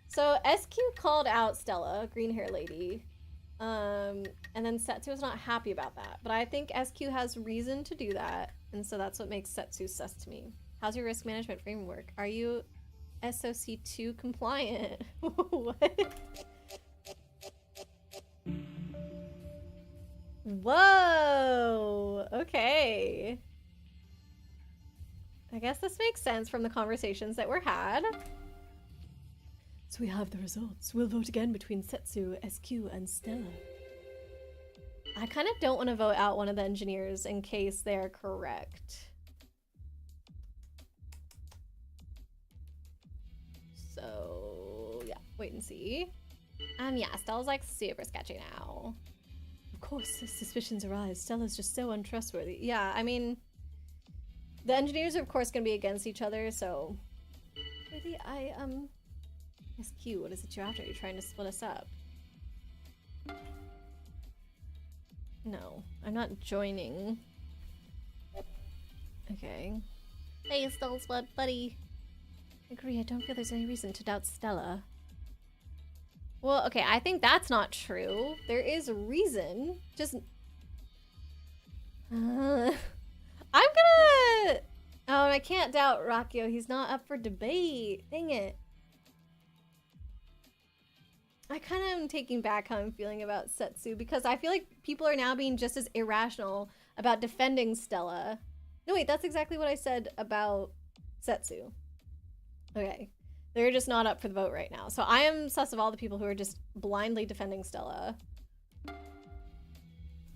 So, SQ called out Stella, green hair lady. And then Setsu was not happy about that. But I think SQ has reason to do that. And so that's what makes Setsu sus to me. How's your risk management framework? Are you SOC2 compliant? What? Whoa! Okay. I guess this makes sense from the conversations that were had. So we have the results. We'll vote again between Setsu, SQ, and Stella. I kind of don't want to vote out one of the engineers in case they're correct. So, yeah, wait and see. Yeah, Stella's like super sketchy now. Of course, suspicions arise. Stella's just so untrustworthy. Yeah, I mean, the engineers are of course going to be against each other, so... Really, SQ, what is it you're after? You're trying to split us up. No, I'm not joining. Okay. Hey, Stella's what, buddy? I agree, I don't feel there's any reason to doubt Stella. Well, okay, I think that's not true. There is reason. Just... I'm gonna... Oh, I can't doubt Rakio. He's not up for debate. Dang it. I kind of am taking back how I'm feeling about Setsu because I feel like people are now being just as irrational about defending Stella. No, wait, that's exactly what I said about Setsu. Okay. They're just not up for the vote right now. So I am sus of all the people who are just blindly defending Stella.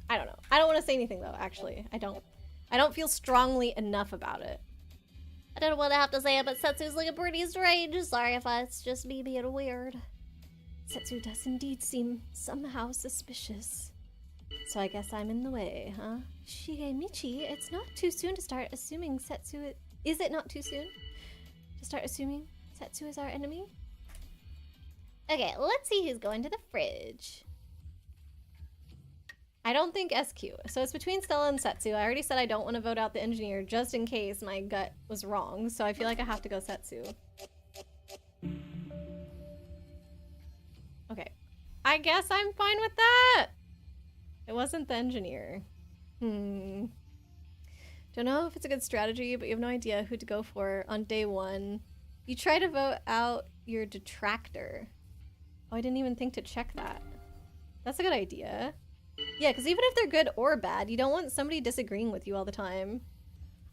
I don't know. I don't want to say anything though, actually. I don't feel strongly enough about it. I don't know what I have to say, but Setsu's looking pretty strange. Sorry if it's just me being weird. Setsu does indeed seem somehow suspicious. So I guess I'm in the way, huh? Shigemichi, it's not too soon to start assuming Setsu... Is it not too soon to start assuming Setsu is our enemy? Okay, let's see who's going to the fridge. I don't think SQ. So it's between Stella and Setsu. I already said I don't want to vote out the engineer just in case my gut was wrong. So I feel like I have to go Setsu. Okay. I guess I'm fine with that. It wasn't the engineer. Don't know if it's a good strategy, but you have no idea who to go for on day one. You try to vote out your detractor. Oh, I didn't even think to check that. That's a good idea. Yeah, because even if they're good or bad, you don't want somebody disagreeing with you all the time.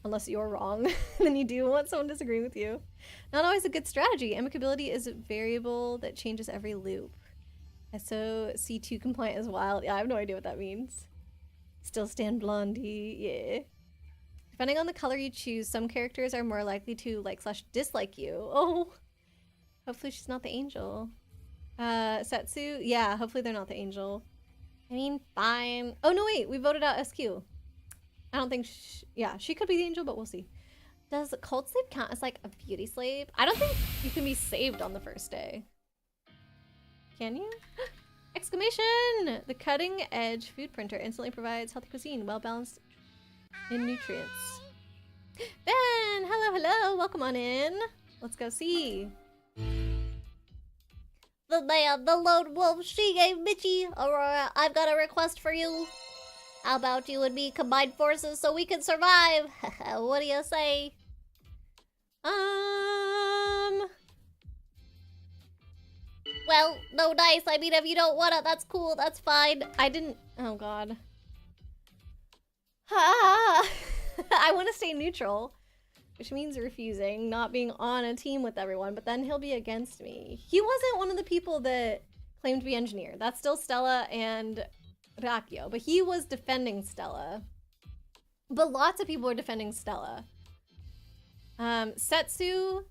Unless you're wrong, then you do want someone disagreeing with you. Not always a good strategy. Amicability is a variable that changes every loop. SOC2 compliant is wild. Yeah, I have no idea what that means. Still stand blondie, yeah. Depending on the color you choose, some characters are more likely to like/dislike you. Oh, hopefully she's not the angel. Setsu, yeah, hopefully they're not the angel. I mean, fine. Oh no, wait, we voted out SQ. I don't think, yeah, she could be the angel, but we'll see. Does cult slave count as like a beauty slave? I don't think you can be saved on the first day. Can you? Exclamation! The cutting edge food printer instantly provides healthy cuisine, well balanced in nutrients. Ben, hello, welcome on in. Let's go see. The man, the lone wolf, Shigemichi. Aurora, I've got a request for you. How about you and me combine forces so we can survive? What do you say? Well, no dice. I mean, if you don't want it, that's cool. That's fine. I didn't... Oh, God. I want to stay neutral, which means refusing, not being on a team with everyone, but then he'll be against me. He wasn't one of the people that claimed to be engineer. That's still Stella and Rakio, but he was defending Stella. But lots of people were defending Stella. Setsu,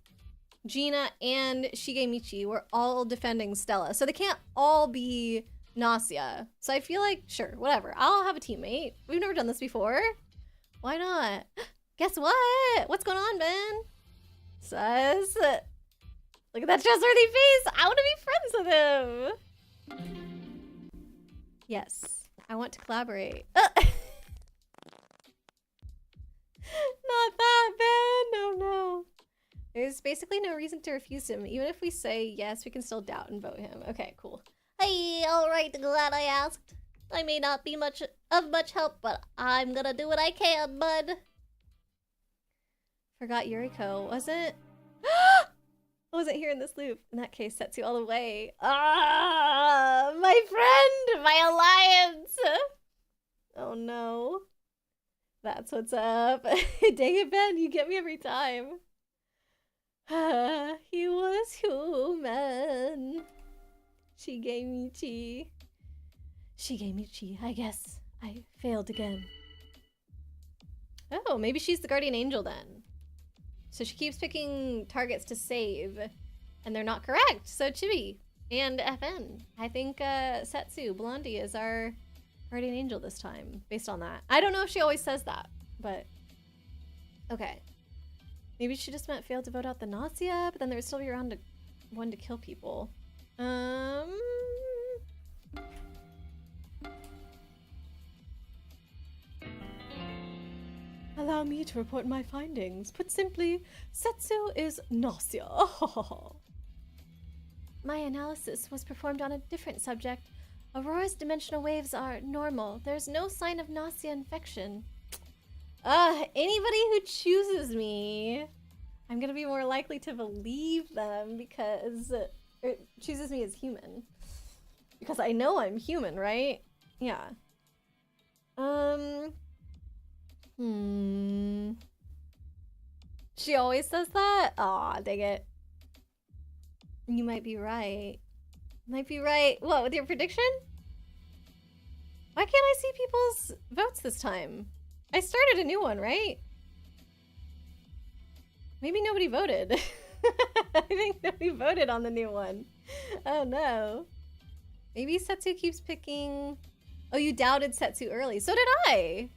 Gina, and Shigemichi were all defending Stella. So they can't all be Gnosia. So I feel like, sure, whatever. I'll have a teammate. We've never done this before. Why not? Guess what? What's going on, Ben? Sus. Look at that trustworthy face. I want to be friends with him. Yes, I want to collaborate. Not that, Ben. No, no. There's basically no reason to refuse him. Even if we say yes, we can still doubt and vote him. Okay, cool. Hey, alright, glad I asked. I may not be much help, but I'm gonna do what I can, bud. Forgot Yuriko, wasn't? I wasn't here in this loop. In that case, Setsu all the way. Ah, my friend, my alliance. Oh no. That's what's up. Dang it, Ben, you get me every time. He was human. Shigemichi. Shigemichi, I guess I failed again. Oh, maybe she's the guardian angel then. So she keeps picking targets to save, and they're not correct. So Chibi and FN. I think Setsu, Blondie, is our guardian angel this time, based on that. I don't know if she always says that, but okay. Maybe she just meant failed to vote out the Gnosia, but then there would still be around to one to kill people. Allow me to report my findings. Put simply, Setsu is Gnosia. My analysis was performed on a different subject. Aurora's dimensional waves are normal. There's no sign of Gnosia infection. Anybody who chooses me, I'm gonna be more likely to believe them because it chooses me as human. Because I know I'm human, right? Yeah. She always says that? Aw, dang it. You might be right. Might be right. What, with your prediction? Why can't I see people's votes this time? I started a new one, right? Maybe nobody voted. I think nobody voted on the new one. Oh no. Maybe Setsu keeps picking... Oh, you doubted Setsu early. So did I!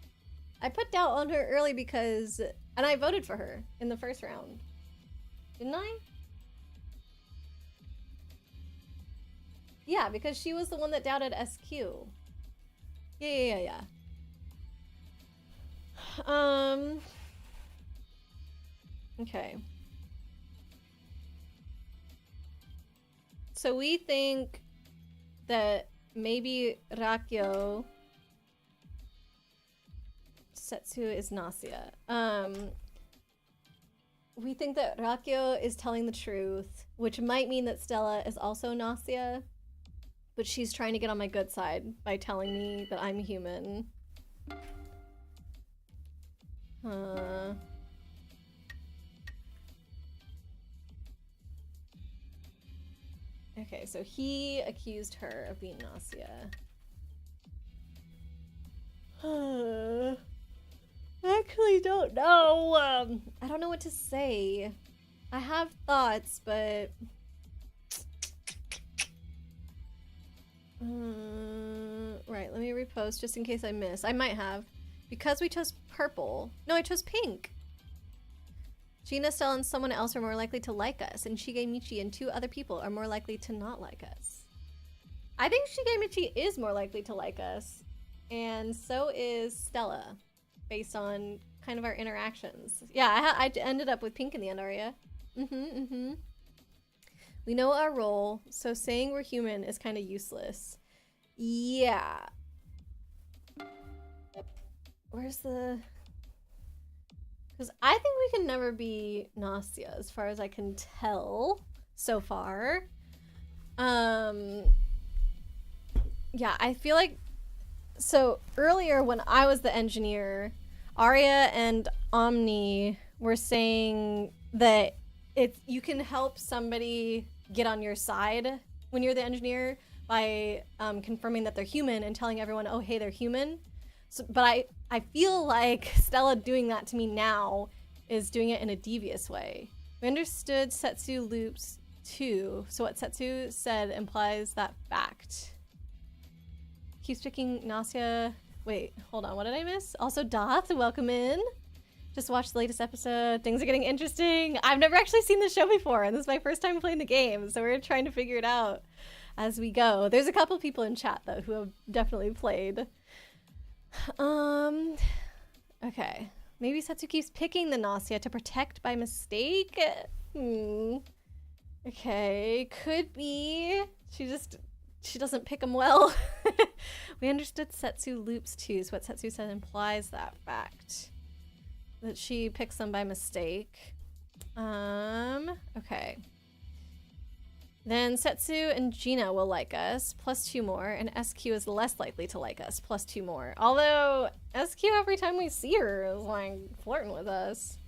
I put doubt on her early because... And I voted for her in the first round. Didn't I? Yeah, because she was the one that doubted SQ. Yeah. Okay. So we think that maybe Rakyo Setsu is Gnosia. We think that Rakyo is telling the truth, which might mean that Stella is also Gnosia, but she's trying to get on my good side by telling me that I'm human. Okay, so he accused her of being Gnosia. I actually don't know. I don't know what to say. I have thoughts, but... right, let me repost just in case I miss. I might have. Because we chose purple. No, I chose pink. Gina, Stella, and someone else are more likely to like us, and Shigemichi and 2 other people are more likely to not like us. I think Shigemichi is more likely to like us, and so is Stella, based on kind of our interactions. Yeah, I ended up with pink in the end, Arya. We know our role, so saying we're human is kind of useless. Yeah. Where's the... Because I think we can never be Gnosia, as far as I can tell so far. Yeah, I feel like... So, earlier when I was the engineer, Arya and Omni were saying that you can help somebody get on your side when you're the engineer by confirming that they're human and telling everyone, oh, hey, they're human. So, but I feel like Stella doing that to me now is doing it in a devious way. We understood Setsu loops too, so what Setsu said implies that fact. Keeps picking Gnosia. Wait, hold on, what did I miss? Also Doth, welcome in. Just watched the latest episode. Things are getting interesting. I've never actually seen the show before, and this is my first time playing the game, so we're trying to figure it out as we go. There's a couple people in chat, though, who have definitely played. Okay. Maybe Setsu keeps picking the Gnosia to protect by mistake? Okay, could be. She doesn't pick them well. We understood Setsu loops too, so what Setsu said implies that fact. That she picks them by mistake. Okay. Then Setsu and Gina will like us, +2 more, and SQ is less likely to like us, +2 more. Although, SQ every time we see her is like flirting with us.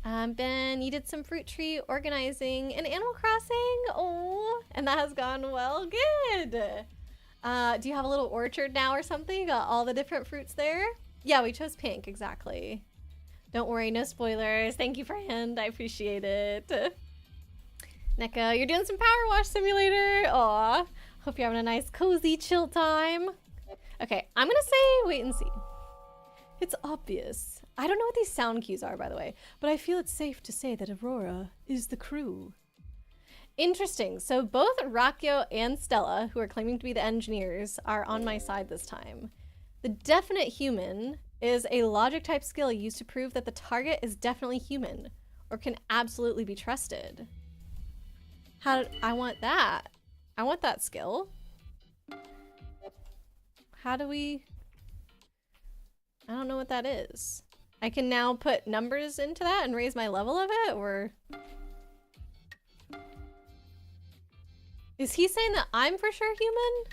Ben, you did some fruit tree organizing in Animal Crossing. Oh, and that has gone well. Good. Do you have a little orchard now or something? You got all the different fruits there? Yeah, we chose pink, exactly. Don't worry, no spoilers. Thank you, friend. I appreciate it. Neko, you're doing some Power Wash Simulator. Aw, hope you're having a nice, cozy, chill time. Okay, I'm gonna say wait and see. It's obvious. I don't know what these sound cues are, by the way, but I feel it's safe to say that Aurora is the crew. Interesting. So both Rakio and Stella, who are claiming to be the engineers, are on my side this time. The definite human is a logic type skill used to prove that the target is definitely human or can absolutely be trusted. I want that. I want that skill. How do we... I don't know what that is. I can now put numbers into that and raise my level of it, or... Is he saying that I'm for sure human?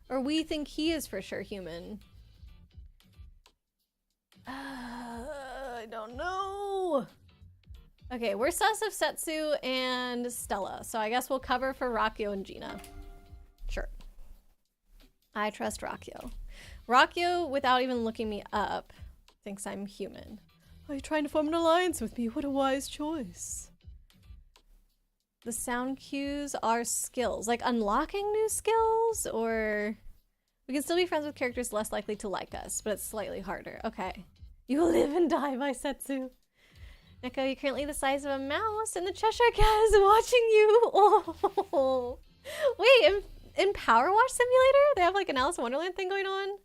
Or we think he is for sure human? I don't know. Okay, we're sus of Setsu and Stella, so I guess we'll cover for Rakio and Gina. Sure. I trust Rakio. Rakio, without even looking me up, thinks I'm human. Are you trying to form an alliance with me? What a wise choice. The sound cues are skills, like unlocking new skills, or we can still be friends with characters less likely to like us, but it's slightly harder. Okay. You will live and die by Setsu. Neko, you're currently the size of a mouse, and the Cheshire Cat is watching you. Oh. Wait, in Power Wash Simulator, they have like an Alice in Wonderland thing going on?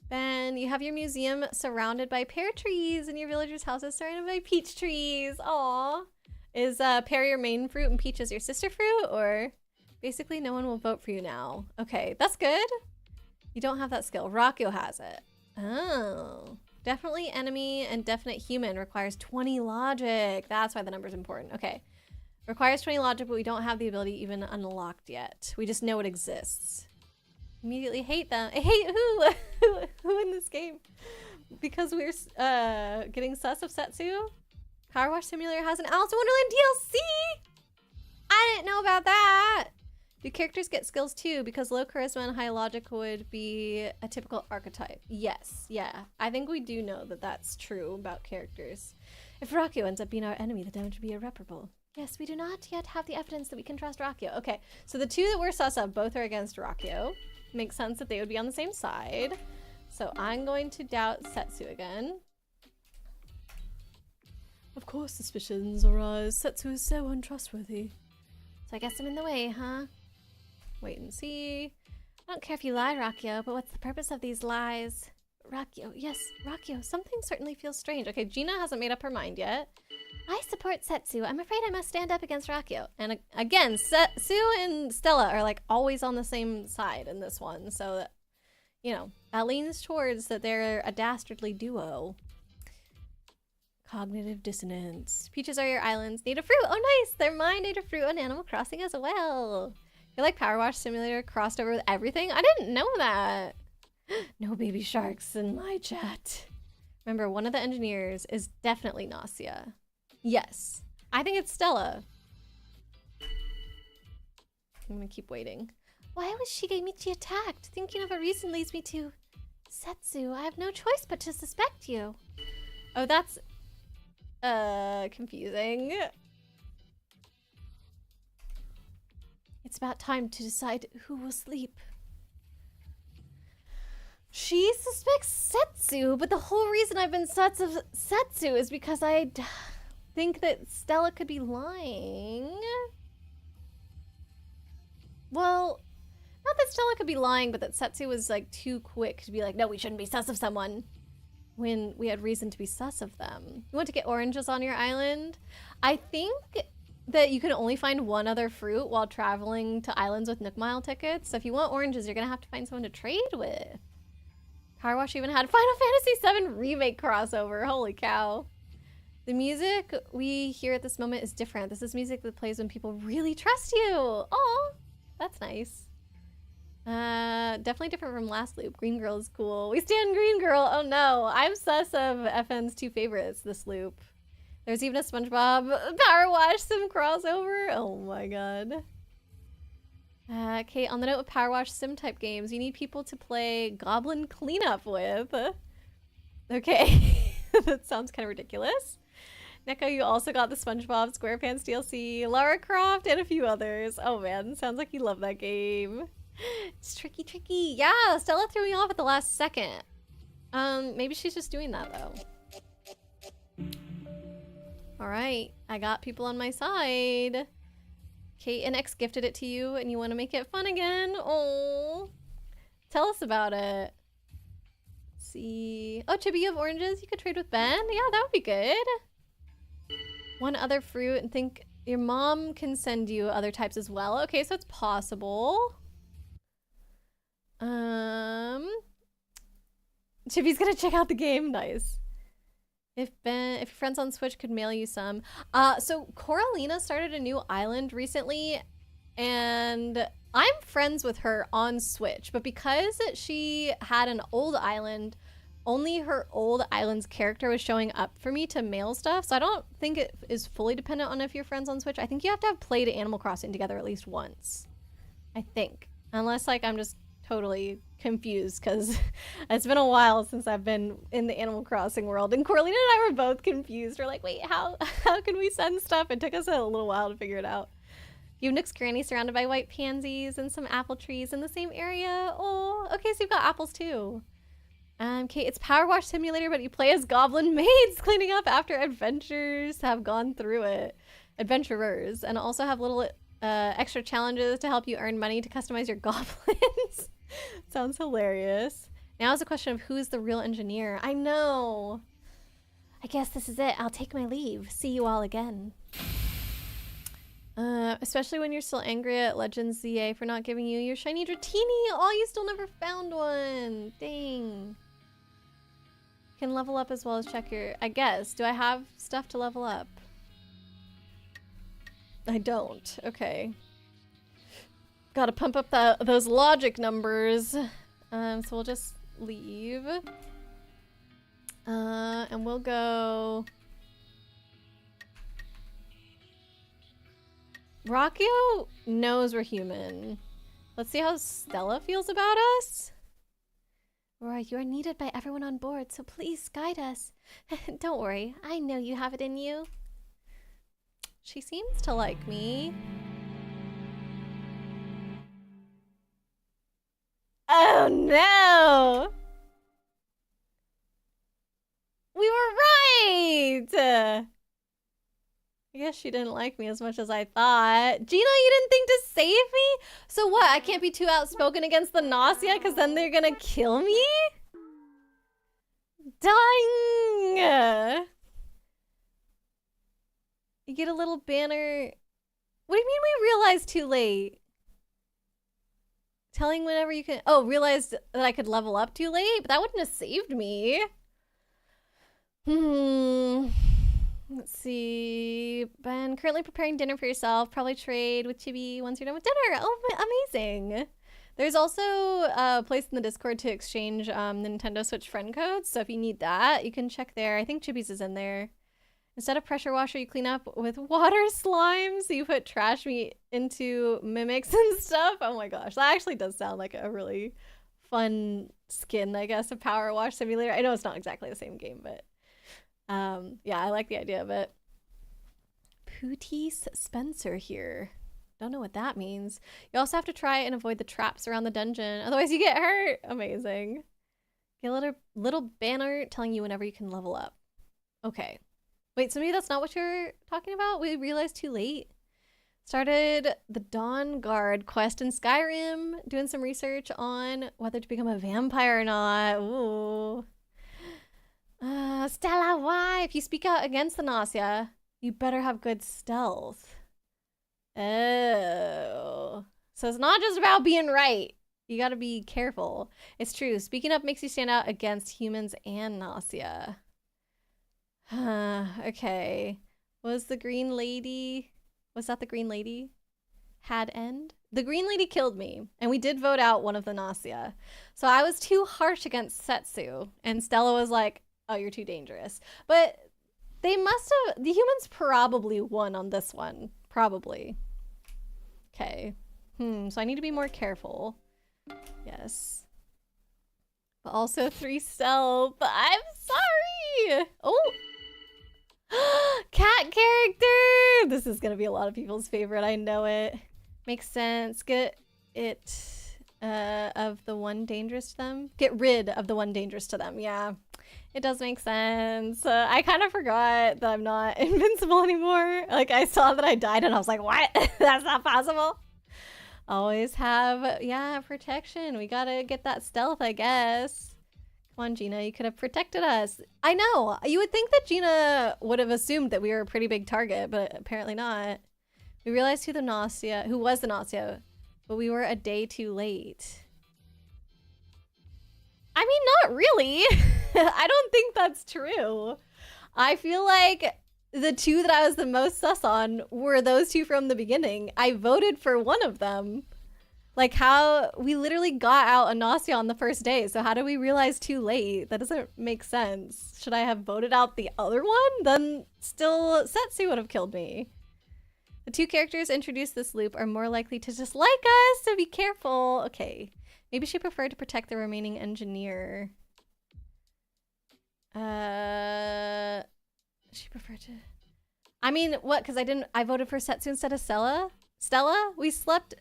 Ben, you have your museum surrounded by pear trees, and your villager's house is surrounded by peach trees. Aww. Is pear your main fruit and peach is your sister fruit? Or basically no one will vote for you now. Okay, that's good. You don't have that skill. Rakio has it. Oh. Definitely enemy and definite human requires 20 logic. That's why the number's important. Okay. Requires 20 logic, but we don't have the ability even unlocked yet. We just know it exists. Immediately hate them. I hate who? Who in this game? Because we're getting sus of Setsu? Power Wash Simulator has an Alice in Wonderland DLC! I didn't know about that! Do characters get skills too? Because low charisma and high logic would be a typical archetype. Yes, yeah. I think we do know that that's true about characters. If Rakio ends up being our enemy, the damage would be irreparable. Yes, we do not yet have the evidence that we can trust Rakio. Okay, so the two that we're sus of both are against Rakio. Makes sense that they would be on the same side. So I'm going to doubt Setsu again. Of course suspicions arise. Setsu is so untrustworthy. So I guess I'm in the way, huh? Wait and see. I don't care if you lie, Rakio, but what's the purpose of these lies? Rakio, yes, Rakio. Something certainly feels strange. Okay, Gina hasn't made up her mind yet. I support Setsu. I'm afraid I must stand up against Rakio. And again, Setsu and Stella are like always on the same side in this one. So that, you know, that leans towards that they're a dastardly duo. Cognitive dissonance. Peaches are your islands. Native fruit. Oh, nice. They're my native fruit on Animal Crossing as well. You're like Power Wash Simulator crossed over with everything. I didn't know that. No baby sharks in my chat. Remember, one of the engineers is definitely Gnosia. Yes. I think it's Stella. I'm gonna keep waiting. Why was Shigemichi attacked? Thinking of a reason leads me to... Setsu, I have no choice but to suspect you. Oh, that's... confusing. It's about time to decide who will sleep. She suspects Setsu, but the whole reason I've been sus of Setsu is because I think that Stella could be lying. Well, not that Stella could be lying, but that Setsu was like too quick to be like, no, we shouldn't be sus of someone. when we had reason to be sus of them. You want to get oranges on your island? I think that you can only find one other fruit while traveling to islands with Nook Mile tickets. So if you want oranges, you're gonna have to find someone to trade with. Power Wash even had Final Fantasy VII Remake crossover. Holy cow. The music we hear at this moment is different. This is music that plays when people really trust you. Oh, that's nice. Definitely different from last loop. Green Girl is cool. We stand Green Girl. Oh no, I'm sus of FN's 2 favorites this loop. There's even a SpongeBob Power Wash Sim crossover. Oh my god. Okay, on the note of Power Wash Sim type games, you need people to play Goblin Cleanup with. Okay, that sounds kind of ridiculous. Neko, you also got the SpongeBob SquarePants DLC, Lara Croft, and a few others. Oh man, sounds like you love that game. It's tricky. Yeah, Stella threw me off at the last second. Maybe she's just doing that though. All right, I got people on my side. Kate and X gifted it to you and you want to make it fun again? Oh, tell us about it. Let's see. Oh, Chibi, you have oranges? You could trade with Ben? Yeah, that would be good. One other fruit and think your mom can send you other types as well. Okay, so it's possible. Chibi's gonna check out the game. Nice. If your friends on Switch could mail you some. So Coralina started a new island recently, and I'm friends with her on Switch, but because she had an old island, only her old island's character was showing up for me to mail stuff, so I don't think it is fully dependent on if you're friends on Switch. I think you have to have played Animal Crossing together at least once. I think. Unless, like, I'm just totally confused, because it's been a while since I've been in the Animal Crossing world, and Corlina and I were both confused. We're like, wait, how can we send stuff? It took us a little while to figure it out. You have Nook's Granny surrounded by white pansies and some apple trees in the same area. Oh, okay, so you've got apples too. Kate, it's Power Wash Simulator, but you play as goblin maids cleaning up after adventurers have gone through it. Adventurers. And also have little extra challenges to help you earn money to customize your goblins. Sounds hilarious. Now is a question of who's the real engineer. I know. I guess this is it. I'll take my leave. See you all again. Especially when you're still angry at Legends ZA for not giving you your shiny Dratini. Oh, you still never found one. Dang. Can level up as well as check your... I guess. Do I have stuff to level up? I don't. Okay. Gotta pump up those logic numbers. So we'll just leave. And we'll go... Rockio knows we're human. Let's see how Stella feels about us. Roy, you are needed by everyone on board, so please guide us. Don't worry, I know you have it in you. She seems to like me. Oh no! We were right! I guess she didn't like me as much as I thought. Gina, you didn't think to save me? So what, I can't be too outspoken against the Gnosia because then they're gonna kill me? Dang! You get a little banner. What do you mean we realized too late? Telling whenever you can... Oh, realized that I could level up too late? But that wouldn't have saved me. Let's see. Ben, currently preparing dinner for yourself. Probably trade with Chibi once you're done with dinner. Oh, amazing. There's also a place in the Discord to exchange Nintendo Switch friend codes. So if you need that, you can check there. I think Chibi's is in there. Instead of pressure washer, you clean up with water slime. So you put trash meat into mimics and stuff. Oh my gosh. That actually does sound like a really fun skin, I guess, of Power Wash Simulator. I know it's not exactly the same game, but... yeah, I like the idea of it. Pooties Spencer here. Don't know what that means. You also have to try and avoid the traps around the dungeon. Otherwise you get hurt. Amazing. Get a little banner telling you whenever you can level up. Okay. Wait, so maybe that's not what you're talking about? We realized too late. Started the Dawn Guard quest in Skyrim. Doing some research on whether to become a vampire or not. Ooh. Stella, why? If you speak out against the Gnosia, you better have good stealth. Oh. So it's not just about being right. You gotta be careful. It's true. Speaking up makes you stand out against humans and Gnosia. Okay. Was the green lady... Was that the green lady? Had end? The green lady killed me, and we did vote out one of the Gnosia. So I was too harsh against Setsu, and Stella was like, oh, you're too dangerous. But they must have... The humans probably won on this one. Probably. Okay. So I need to be more careful. Yes. But also 3 stealth. I'm sorry! Oh! Cat character! This is gonna be a lot of people's favorite, I know it. Makes sense. Get it of the one dangerous to them. Get rid of the one dangerous to them, yeah. It does make sense. I kind of forgot that I'm not invincible anymore. Like, I saw that I died and I was like, what? That's not possible. Always have, yeah, protection. We gotta get that stealth, I guess. Come on, Gina, you could have protected us. I know. You would think that Gina would have assumed that we were a pretty big target, but apparently not. We realized who was the Gnosia, but we were a day too late. I mean, not really. I don't think that's true. I feel like the 2 that I was the most sus on were those 2 from the beginning. I voted for one of them. Like, how we literally got out a Gnosia on the first day, so how do we realize too late? That doesn't make sense. Should I have voted out the other one? Then still Setsu would have killed me. The 2 characters introduced this loop are more likely to dislike us, so be careful. Okay, maybe she preferred to protect the remaining engineer. She preferred to... I mean, what? Because I voted for Setsu instead of Stella? Stella? We slept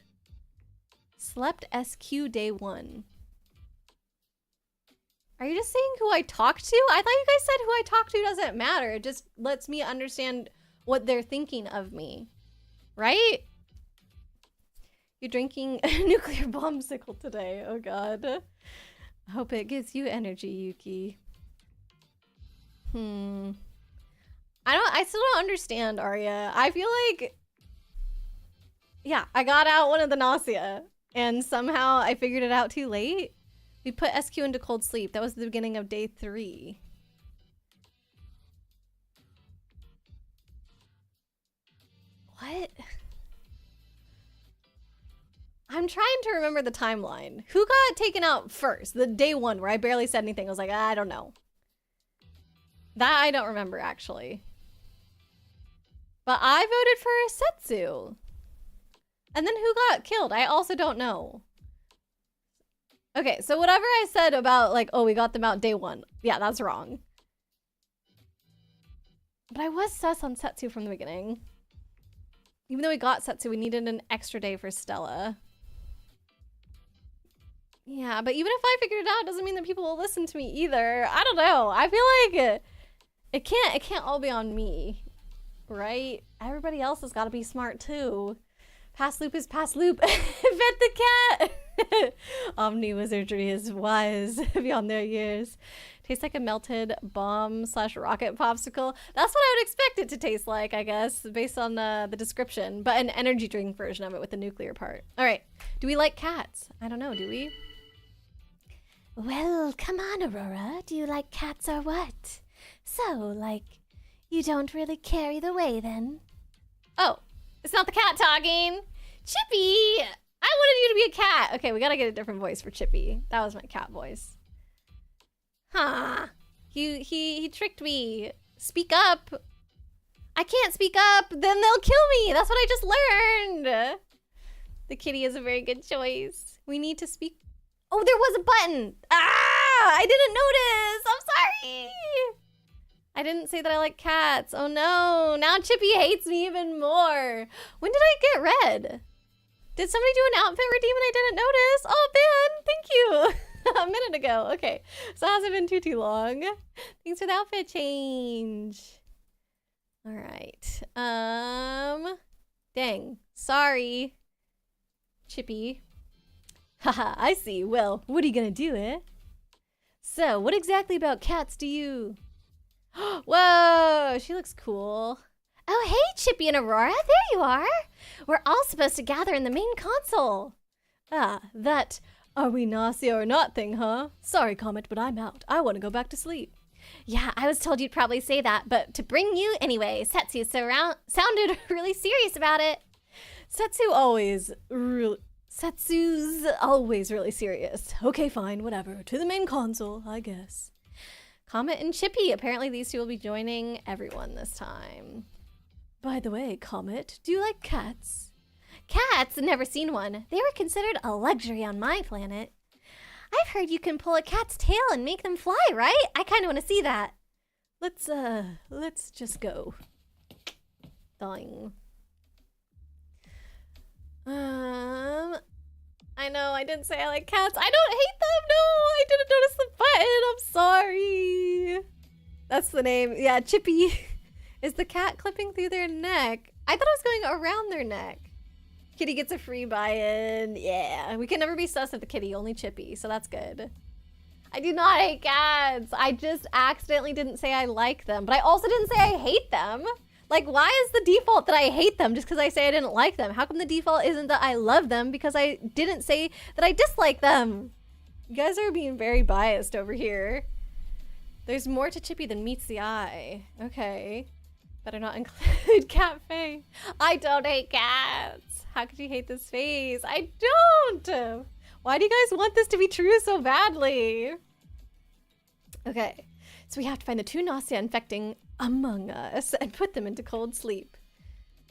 SQ day 1. Are you just saying who I talked to? I thought you guys said who I talked to doesn't matter. It just lets me understand what they're thinking of me. Right? You're drinking a nuclear bombsicle today. Oh god. I hope it gives you energy, Yuki. I still don't understand, Arya. I feel like... Yeah, I got out one of the Gnosia. And somehow I figured it out too late. We put SQ into cold sleep. That was the beginning of day 3. What? I'm trying to remember the timeline. Who got taken out first? The day 1 where I barely said anything. I was like, I don't know. That I don't remember, actually. But I voted for Setsu. And then who got killed? I also don't know. Okay, so whatever I said about, like, oh, we got them out day 1. Yeah, that's wrong. But I was sus on Setsu from the beginning. Even though we got Setsu, we needed an extra day for Stella. Yeah, but even if I figured it out, it doesn't mean that people will listen to me either. I don't know. I feel like it can't all be on me, right? Everybody else has got to be smart too. Past loop is past loop. Fit the cat. Omni wizardry is wise beyond their years. Tastes like a melted bomb/rocket popsicle. That's what I would expect it to taste like, I guess, based on the description. But an energy drink version of it with the nuclear part. All right. Do we like cats? I don't know. Do we? Well, come on, Aurora. Do you like cats or what? So, like, you don't really carry the way then? Oh, it's not the cat talking. Chippy! I wanted you to be a cat. Okay, we gotta get a different voice for Chippy. That was my cat voice. Huh. He tricked me. Speak up. I can't speak up. Then they'll kill me. That's what I just learned. The kitty is a very good choice. We need to speak. Oh, there was a button. Ah! I didn't notice. I'm sorry. I didn't say that I like cats. Oh no. Now Chippy hates me even more. When did I get red? Did somebody do an outfit redeem and I didn't notice? Oh, Ben, thank you. A minute ago. Okay. So it hasn't been too long. Thanks for the outfit change. All right. Dang. Sorry. Chippy. Haha, I see. Well, what are you gonna do, eh? So, what exactly about cats do you Whoa, she looks cool. Oh, hey, Chippy and Aurora, there you are. We're all supposed to gather in the main console. Ah, that are we Gnosia or not thing, huh? Sorry, Comet, but I'm out. I want to go back to sleep. Yeah, I was told you'd probably say that, but to bring you anyway, Setsu sounded really serious about it. Setsu's always really serious. Okay, fine, whatever. To the main console, I guess. Comet and Chippy. Apparently these two will be joining everyone this time. By the way, Comet, do you like cats? Cats? Never seen one. They were considered a luxury on my planet. I've heard you can pull a cat's tail and make them fly, right? I kind of want to see that. Let's just go. Dying. I know, I didn't say I like cats. I don't hate them, no! I didn't notice the button, I'm sorry. That's the name. Yeah, Chippy is the cat clipping through their neck. I thought I was going around their neck. Kitty gets a free buy-in. Yeah, we can never be sus of the kitty, only Chippy, so that's good. I do not hate cats. I just accidentally didn't say I like them, but I also didn't say I hate them. Like, why is the default that I hate them just because I say I didn't like them? How come the default isn't that I love them because I didn't say that I dislike them? You guys are being very biased over here. There's more to Chippy than meets the eye. Okay. Better not include Cat Faye. I don't hate cats. How could you hate this face? I don't. Why do you guys want this to be true so badly? Okay. So we have to find the 2 Gnosia infecting among us and put them into cold sleep.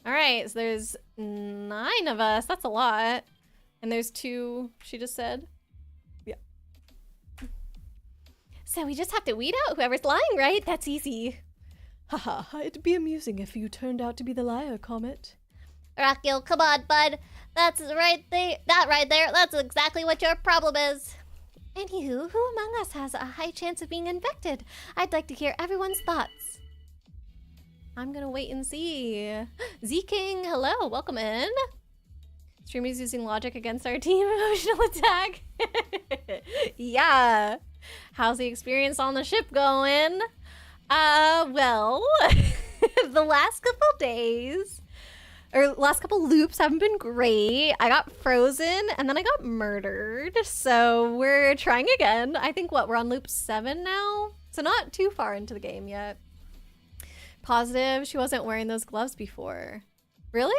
All right, so there's 9 of us. That's a lot. And there's 2, she just said. Yeah. So we just have to weed out whoever's lying, right? That's easy. Haha, it'd be amusing if you turned out to be the liar, Comet. Rakio, come on, bud. That's right there. That right there. That's exactly what your problem is. Anywho, who among us has a high chance of being infected? I'd like to hear everyone's thoughts. I'm gonna wait and see. Z-King, hello, welcome in. Streamer's using logic against our team. Emotional attack. Yeah. How's the experience on the ship going? Well, the last couple days, or last couple loops haven't been great. I got frozen and then I got murdered. So we're trying again. I think we're on loop 7 now. So not too far into the game yet. Positive she wasn't wearing those gloves before. Really?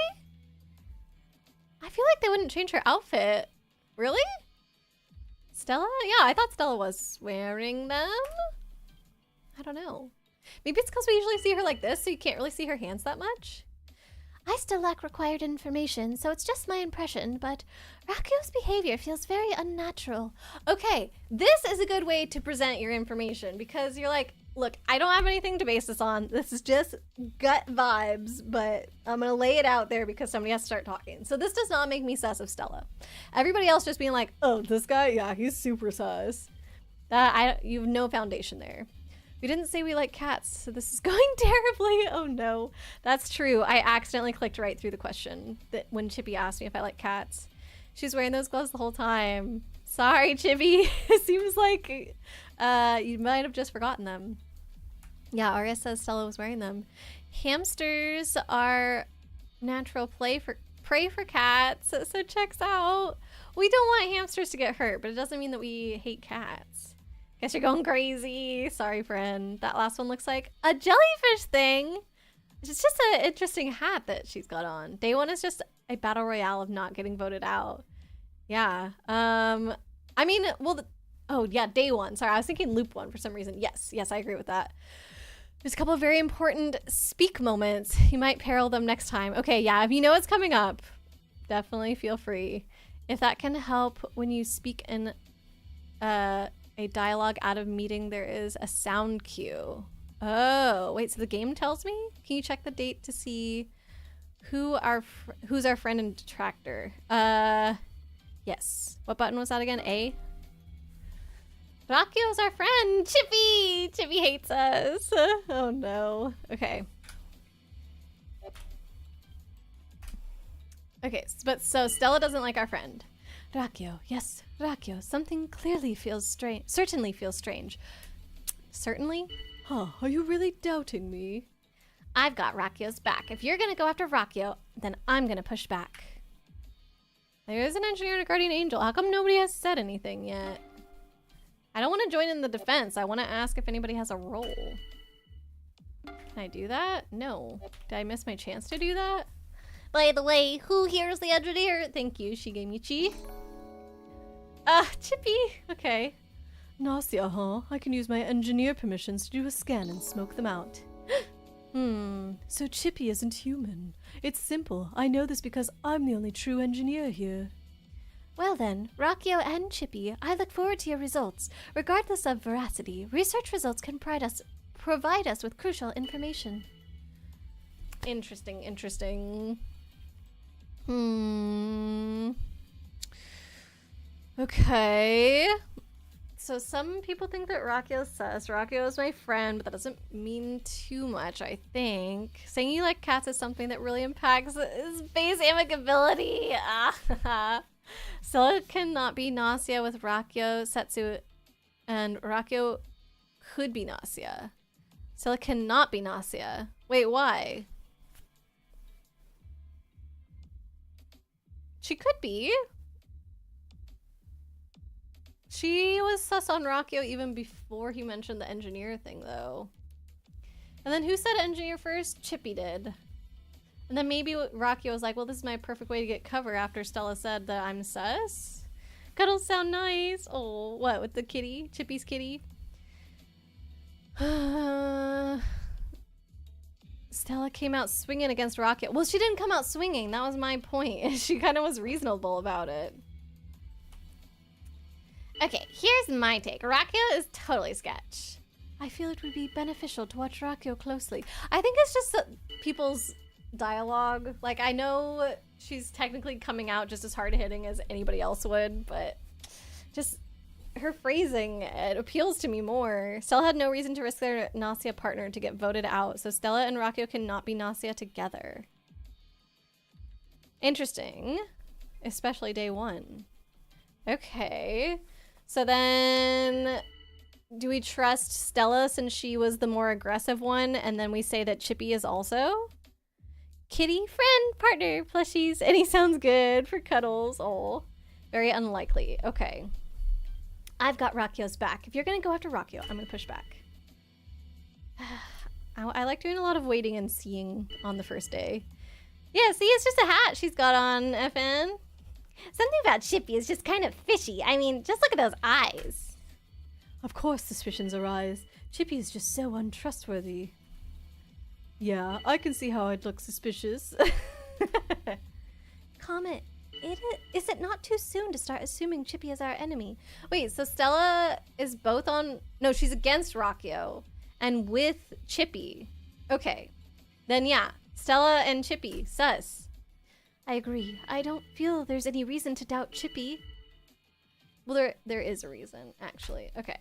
I feel like they wouldn't change her outfit. Really? Stella? Yeah, I thought Stella was wearing them. I don't know. Maybe it's because we usually see her like this, so you can't really see her hands that much. I still lack required information, so it's just my impression, but Rakio's behavior feels very unnatural. Okay, this is a good way to present your information because you're like, look, I don't have anything to base this on. This is just gut vibes, but I'm gonna lay it out there because somebody has to start talking. So this does not make me sus of Stella. Everybody else just being like, oh, this guy, yeah, he's super sus. You have no foundation there. We didn't say we like cats, so this is going terribly. Oh no, that's true. I accidentally clicked right through the question that when Chippy asked me if I like cats. She's wearing those gloves the whole time. Sorry, Chippy. It seems like you might have just forgotten them. Yeah, Arya says Stella was wearing them. Hamsters are natural prey for cats, so checks out. We don't want hamsters to get hurt, but it doesn't mean that we hate cats. Guess you're going crazy. Sorry, friend. That last one looks like a jellyfish thing. It's just an interesting hat that she's got on. Day 1 is just a battle royale of not getting voted out. Yeah. I mean, well, oh yeah, day 1. Sorry, I was thinking loop 1 for some reason. Yes, I agree with that. There's a couple of very important speak moments. You might peril them next time. Okay, yeah, if you know what's coming up, definitely feel free. If that can help when you speak in a dialogue out of meeting, there is a sound cue. Oh, wait, so the game tells me? Can you check the date to see who's our friend and detractor? Yes. What button was that again? A? Rakio's our friend! Chippy! Chippy hates us. Oh no. Okay. Okay, but so Stella doesn't like our friend. Rakio, yes, Rakio, something clearly feels strange. Certainly feels strange. Certainly? Huh, are you really doubting me? I've got Rakio's back. If you're gonna go after Rakio, then I'm gonna push back. There is an engineer and a guardian angel. How come nobody has said anything yet? I don't want to join in the defense. I want to ask if anybody has a role. Can I do that? No. Did I miss my chance to do that? By the way, who here is the engineer? Thank you, Shigemichi. Chippy. Okay. Gnosia, huh? I can use my engineer permissions to do a scan and smoke them out. So Chippy isn't human. It's simple. I know this because I'm the only true engineer here. Well then, Rakio and Chippy, I look forward to your results. Regardless of veracity, research results can provide us with crucial information. Interesting, interesting. Okay. So some people think that Rakio's sus. Rakio is my friend, but that doesn't mean too much, I think. Saying you like cats is something that really impacts his base amicability. Stella cannot be Gnosia with Rakio, Setsu, and Rakio could be Gnosia. Stella cannot be Gnosia. Wait, why? She could be. She was sus on Rakio even before he mentioned the engineer thing, though. And then who said engineer first? Chippy did. And then maybe Rakio was like, well, this is my perfect way to get cover after Stella said that I'm sus. Cuddles sound nice. Oh, what, with the kitty? Chippy's kitty? Stella came out swinging against Rakio. Well, she didn't come out swinging. That was my point. She kind of was reasonable about it. Okay, here's my take. Rakio is totally sketch. I feel it would be beneficial to watch Rakio closely. I think it's just people's dialogue. Like, I know she's technically coming out just as hard-hitting as anybody else would, but just her phrasing, it appeals to me more. Stella had no reason to risk their Gnosia partner to get voted out, so Stella and Rakio cannot be Gnosia together. Interesting. Especially day one. Okay. So then, do we trust Stella since she was the more aggressive one, and then we say that Chippy is also? Kitty, friend, partner, plushies, and he sounds good for cuddles. Oh, very unlikely. Okay. I've got Rakio's back. If you're gonna go after Rakio, I'm gonna push back. I like doing a lot of waiting and seeing on the first day. Yeah, see, it's just a hat she's got on, FN. Something about Chippy is just kind of fishy. I mean, just look at those eyes. Of course suspicions arise. Chippy is just so untrustworthy. Yeah, I can see how I'd look suspicious. Comment. Is it not too soon to start assuming Chippy is our enemy? Wait, so Stella is both on... No, she's against Rakio and with Chippy. Okay. Then yeah, Stella and Chippy, sus. I agree. I don't feel there's any reason to doubt Chippy. Well, there is a reason, actually. Okay.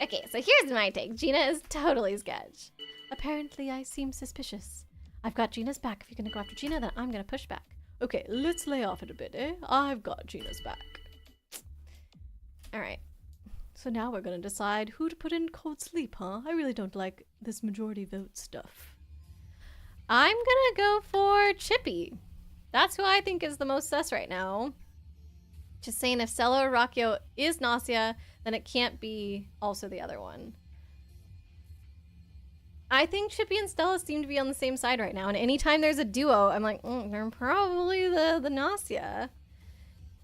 Okay, so here's my take. Gina is totally sketch. Apparently, I seem suspicious. I've got Gina's back. If you're gonna go after Gina, then I'm gonna push back. Okay, let's lay off it a bit, eh? I've got Gina's back. Alright. So now we're gonna decide who to put in cold sleep, huh? I really don't like this majority vote stuff. I'm gonna go for Chippy. That's who I think is the most sus right now. Just saying, if Stella or Rakio is Gnosia, then it can't be also the other one. I think Chippy and Stella seem to be on the same side right now, and anytime there's a duo, I'm like, they're probably the Gnosia.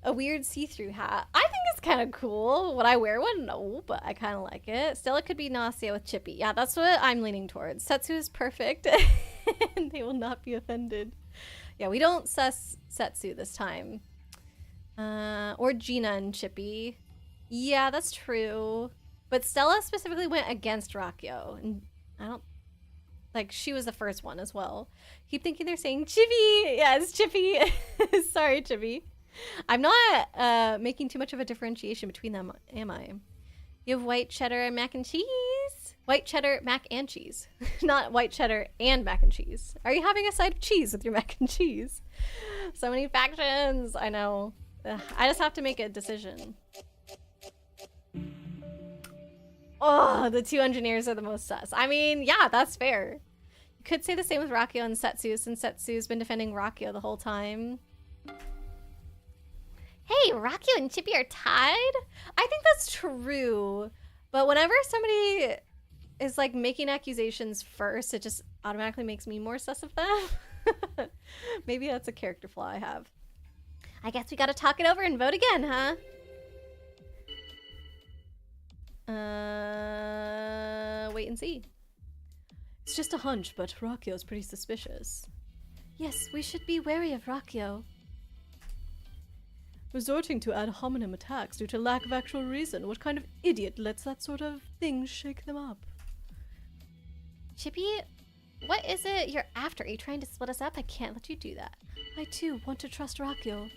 A weird see-through hat. I think it's kind of cool. Would I wear one? No, but I kind of like it. Stella could be Gnosia with Chippy. Yeah, that's what I'm leaning towards. Setsu is perfect, and they will not be offended. Yeah, we don't sus Setsu this time. Or Gina and Chippy. Yeah, that's true. But Stella specifically went against Rakio. And I don't... Like, she was the first one as well. Keep thinking they're saying Chippy! Yeah, it's Chippy. Sorry, Chippy. I'm not making too much of a differentiation between them, am I? You have white cheddar and mac and cheese? White cheddar, mac and cheese. Not white cheddar and mac and cheese. Are you having a side of cheese with your mac and cheese? So many factions. I know. Ugh, I just have to make a decision. Oh, the two engineers are the most sus. I mean, yeah, that's fair. You could say the same with Rakio and Setsu, since Setsu's been defending Rakio the whole time. Hey, Rakio and Chippy are tied? I think that's true. But whenever somebody is like making accusations first, it just automatically makes me more sus of them. Maybe that's a character flaw I have. I guess we gotta talk it over and vote again, huh? Wait and see. It's just a hunch, but Rakio's pretty suspicious. Yes, we should be wary of Rakio. Resorting to ad hominem attacks due to lack of actual reason. What kind of idiot lets that sort of thing shake them up? Chippy, what is it you're after? Are you trying to split us up? I can't let you do that. I too want to trust Rakio.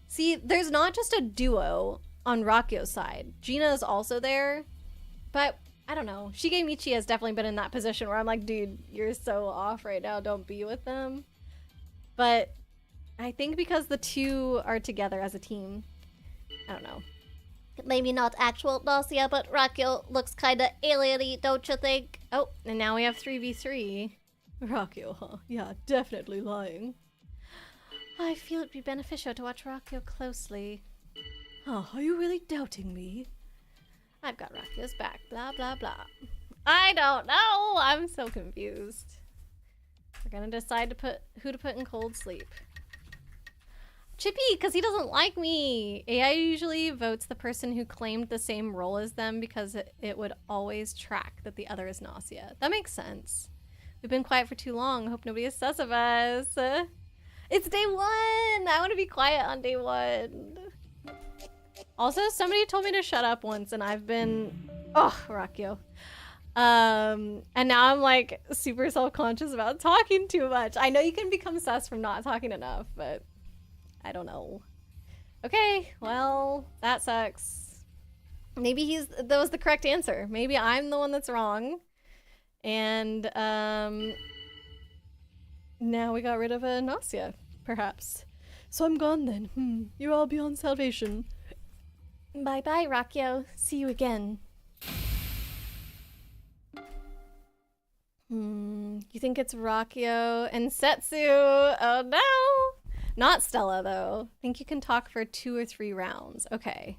See, there's not just a duo on Rakio's side. Gina is also there, but I don't know. Shigemichi has definitely been in that position where I'm like, dude, you're so off right now. Don't be with them. But I think because the two are together as a team, I don't know. Maybe not actual Gnosia, but Rakio looks kinda alien-y, don't you think? Oh, and now we have 3v3. Rakio, huh? Yeah, definitely lying. I feel it'd be beneficial to watch Rakio closely. Oh, are you really doubting me? I've got Rakio's back, blah, blah, blah. I don't know. I'm so confused. We're gonna decide to put who to put in cold sleep. Chippy, because he doesn't like me. AI usually votes the person who claimed the same role as them because it would always track that the other is Gnosia. That makes sense. We've been quiet for too long. Hope nobody is sus of us. It's day one. I want to be quiet on day one. Also, somebody told me to shut up once and I've been... Oh, Rakio. And now I'm like super self-conscious about talking too much. I know you can become sus from not talking enough, but I don't know. Okay, well, that sucks. Maybe that was the correct answer. Maybe I'm the one that's wrong. And now we got rid of a Gnosia, perhaps. So I'm gone then. You're all beyond salvation. Bye-bye, Rakio. See you again. You think it's Rakio and Setsu? Oh no! Not Stella, though. Think you can talk for 2 or 3 rounds. Okay.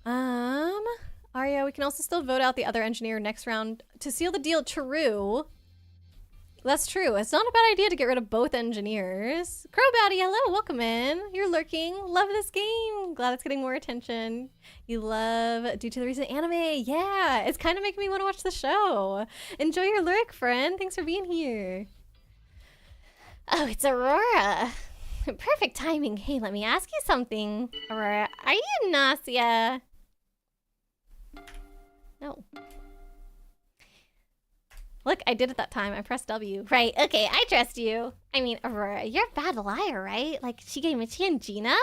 Arya, we can also still vote out the other engineer next round to seal the deal. True. That's true. It's not a bad idea to get rid of both engineers. Crowbatty, hello, welcome in. You're lurking. Love this game. Glad it's getting more attention. You love due to the recent anime. Yeah, it's kind of making me want to watch the show. Enjoy your lurk, friend. Thanks for being here. Oh, it's Aurora. Perfect timing. Hey, let me ask you something. Aurora, are you Gnosia? No. Look, I did it that time. I pressed W. Right, okay, I trust you. I mean, Aurora, you're a bad liar, right? Like Shigemichi and Gina?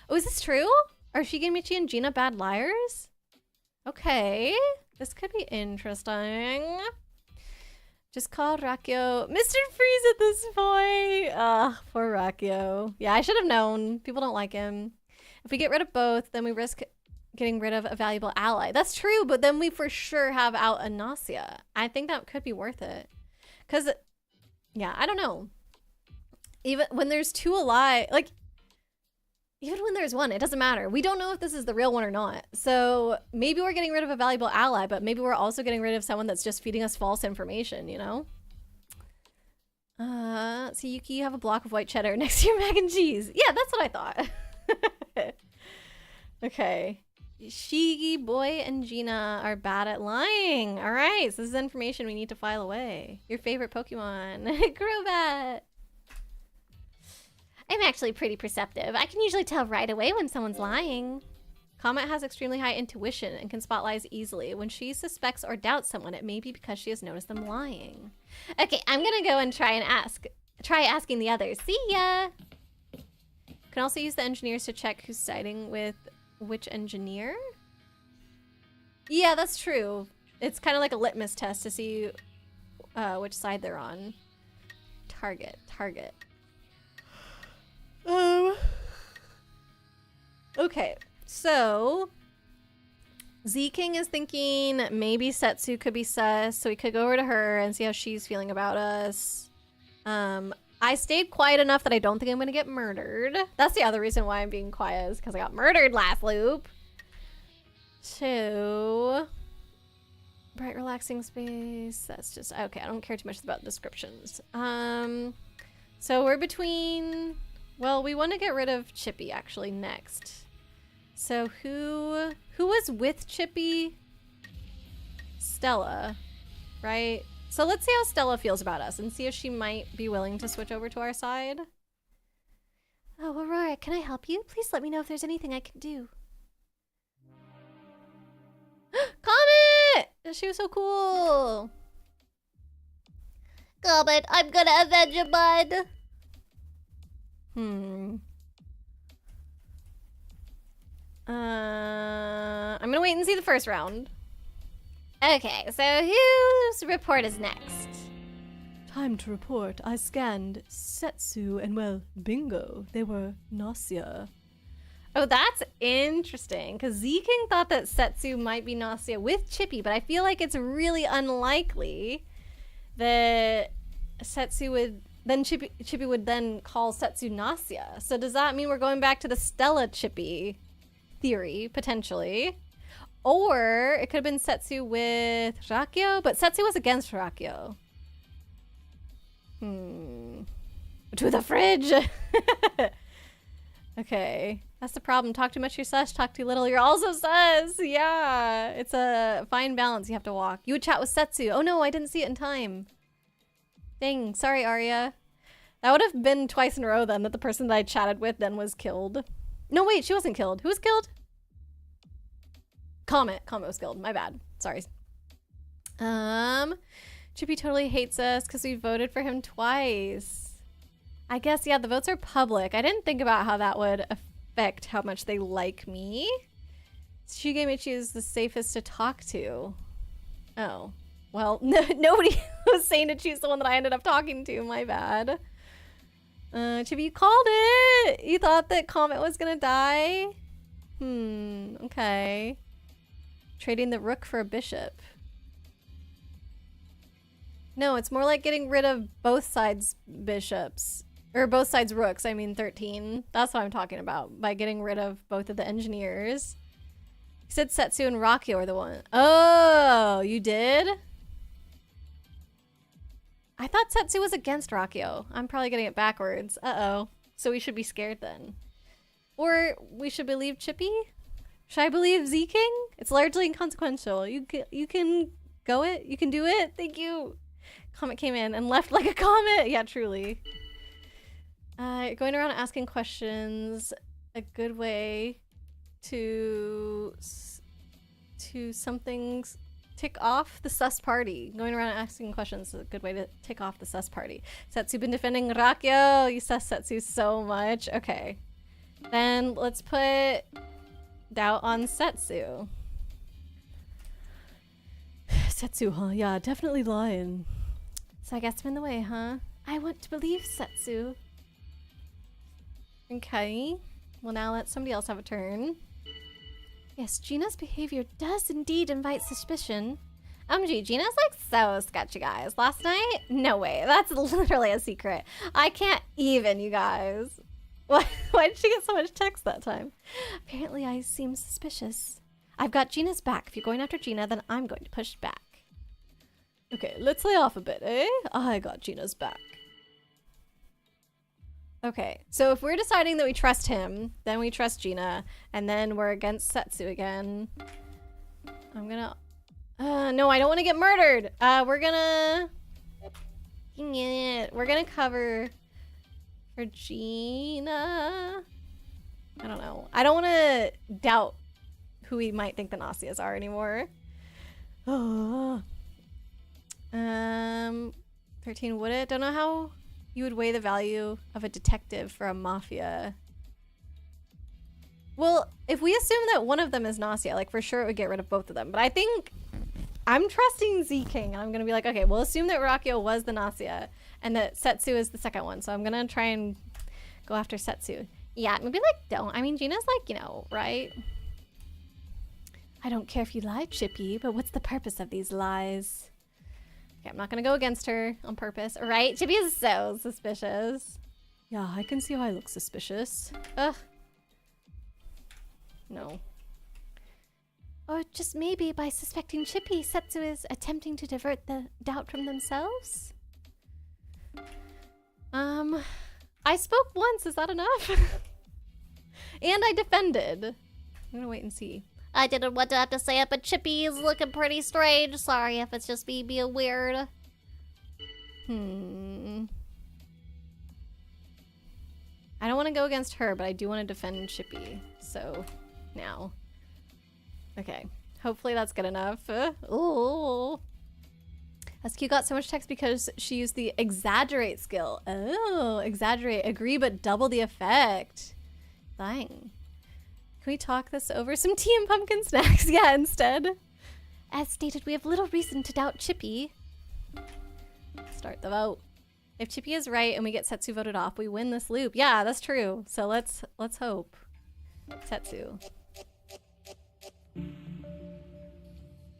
Oh, is this true? Are Shigemichi and Gina bad liars? Okay. This could be interesting. Just call Rakio Mr. Freeze at this point. Ugh, poor Rakio. Yeah, I should have known. People don't like him. If we get rid of both, then we risk getting rid of a valuable ally. That's true, but then we for sure have out a Gnosia. I think that could be worth it. Because, yeah, I don't know. Even when there's 2 alive, like, even when there's 1, it doesn't matter. We don't know if this is the real one or not. So maybe we're getting rid of a valuable ally, but maybe we're also getting rid of someone that's just feeding us false information, you know? So Yuki, you have a block of white cheddar next to your mac and cheese. Yeah, that's what I thought. Okay. Shigi, Boy, and Gina are bad at lying. All right, so this is information we need to file away. Your favorite Pokemon, Crobat. I'm actually pretty perceptive. I can usually tell right away when someone's lying. Comet has extremely high intuition and can spot lies easily. When she suspects or doubts someone, it may be because she has noticed them lying. Okay, I'm gonna go and try asking the others. See ya! Can also use the engineers to check who's siding with which engineer? Yeah, that's true. It's kind of like a litmus test to see which side they're on. Target. Okay, so Z King is thinking maybe Setsu could be sus, so we could go over to her and see how she's feeling about us. I stayed quiet enough that I don't think I'm gonna get murdered. That's the other reason why I'm being quiet, is because I got murdered last loop. 2. Bright relaxing space. That's just okay. I don't care too much about descriptions. So we're between. Well, we want to get rid of Chippy actually next. So who was with Chippy? Stella, right? So let's see how Stella feels about us and see if she might be willing to switch over to our side. Oh, Aurora, can I help you? Please let me know if there's anything I can do. Comet! She was so cool. Comet, I'm gonna avenge your bud. I'm gonna wait and see the first round. Okay, so whose report is next? Time to report. I scanned Setsu and, well, bingo. They were Gnosia. Oh, that's interesting, because Z King thought that Setsu might be Gnosia with Chippy, but I feel like it's really unlikely that Setsu would then Chippy would then call Setsu Gnosia. So does that mean we're going back to the Stella Chippy theory, potentially? Or it could have been Setsu with Rakyo, but Setsu was against Rakyo. To the fridge! Okay, that's the problem. Talk too much, you're sus. Talk too little, you're also sus. Yeah, it's a fine balance you have to walk. You would chat with Setsu. Oh no, I didn't see it in time. Dang, sorry, Arya. That would have been twice in a row then that the person that I chatted with then was killed. No, wait, she wasn't killed. Who was killed? Comet. Comet was killed. My bad. Sorry. Chippy totally hates us because we voted for him twice. I guess, yeah, the votes are public. I didn't think about how that would affect how much they like me. Shigemichi is the safest to talk to. Oh. Well, nobody was saying to choose the one that I ended up talking to. My bad. Chippy, you called it! You thought that Comet was gonna die? Okay. Trading the rook for a bishop. No, it's more like getting rid of both sides' bishops. Or both sides' rooks, I mean 13. That's what I'm talking about, by getting rid of both of the engineers. You said Setsu and Rakyo are the one. Oh, you did? I thought Setsu was against Rakyo. I'm probably getting it backwards. Uh-oh. So we should be scared then. Or we should believe Chippy? Should I believe Z King? It's largely inconsequential. You can go it. You can do it. Thank you. Comet came in and left like a comet. Yeah, truly. Going around asking questions, a good way to something tick off the sus party. Going around asking questions is a good way to tick off the sus party. Setsu been defending Rakyo. You sus Setsu so much. Okay. Then let's put doubt on Setsu. Setsu, huh? Yeah, definitely lying. So I guess I'm in the way, huh? I want to believe Setsu. Okay. Well, now let somebody else have a turn. Yes, Gina's behavior does indeed invite suspicion. OMG, Gina's like so sketchy, guys. Last night? No way. That's literally a secret. I can't even, you guys. Why did she get so much text that time? Apparently I seem suspicious. I've got Gina's back. If you're going after Gina, then I'm going to push back. Okay, let's lay off a bit, eh? I got Gina's back. Okay, so if we're deciding that we trust him, then we trust Gina, and then we're against Setsu again. I'm gonna... no, I don't want to get murdered! We're gonna cover for Gina. I don't know. I don't want to doubt who we might think the Gnosias are anymore. Oh. 13, would it? Don't know how you would weigh the value of a detective for a mafia. Well, if we assume that one of them is Gnosia, like for sure it would get rid of both of them. But I think I'm trusting Z King. I'm gonna be like, okay, we'll assume that Rakyo was the Gnosia and that Setsu is the second one. So I'm gonna try and go after Setsu. Yeah, maybe like don't. I mean, Gina's like, you know, right? I don't care if you lie, Chippy, but what's the purpose of these lies? Okay, I'm not gonna go against her on purpose, right? Chippy is so suspicious. Yeah, I can see how I look suspicious. Ugh. No. Or just maybe by suspecting Chippy, Setsu is attempting to divert the doubt from themselves? I spoke once, is that enough? And I defended. I'm gonna wait and see. I didn't want to have to say it, but Chippy is looking pretty strange. Sorry if it's just me being weird. I don't want to go against her, but I do want to defend Chippy. So, now. Okay. Hopefully that's good enough. Ooh. SQ got so much text because she used the exaggerate skill. Oh, exaggerate. Agree, but double the effect. Dang. Can we talk this over? Some tea and pumpkin snacks, yeah, instead. As stated, we have little reason to doubt Chippy. Start the vote. If Chippy is right and we get Setsu voted off, we win this loop. Yeah, that's true. So let's hope. Setsu.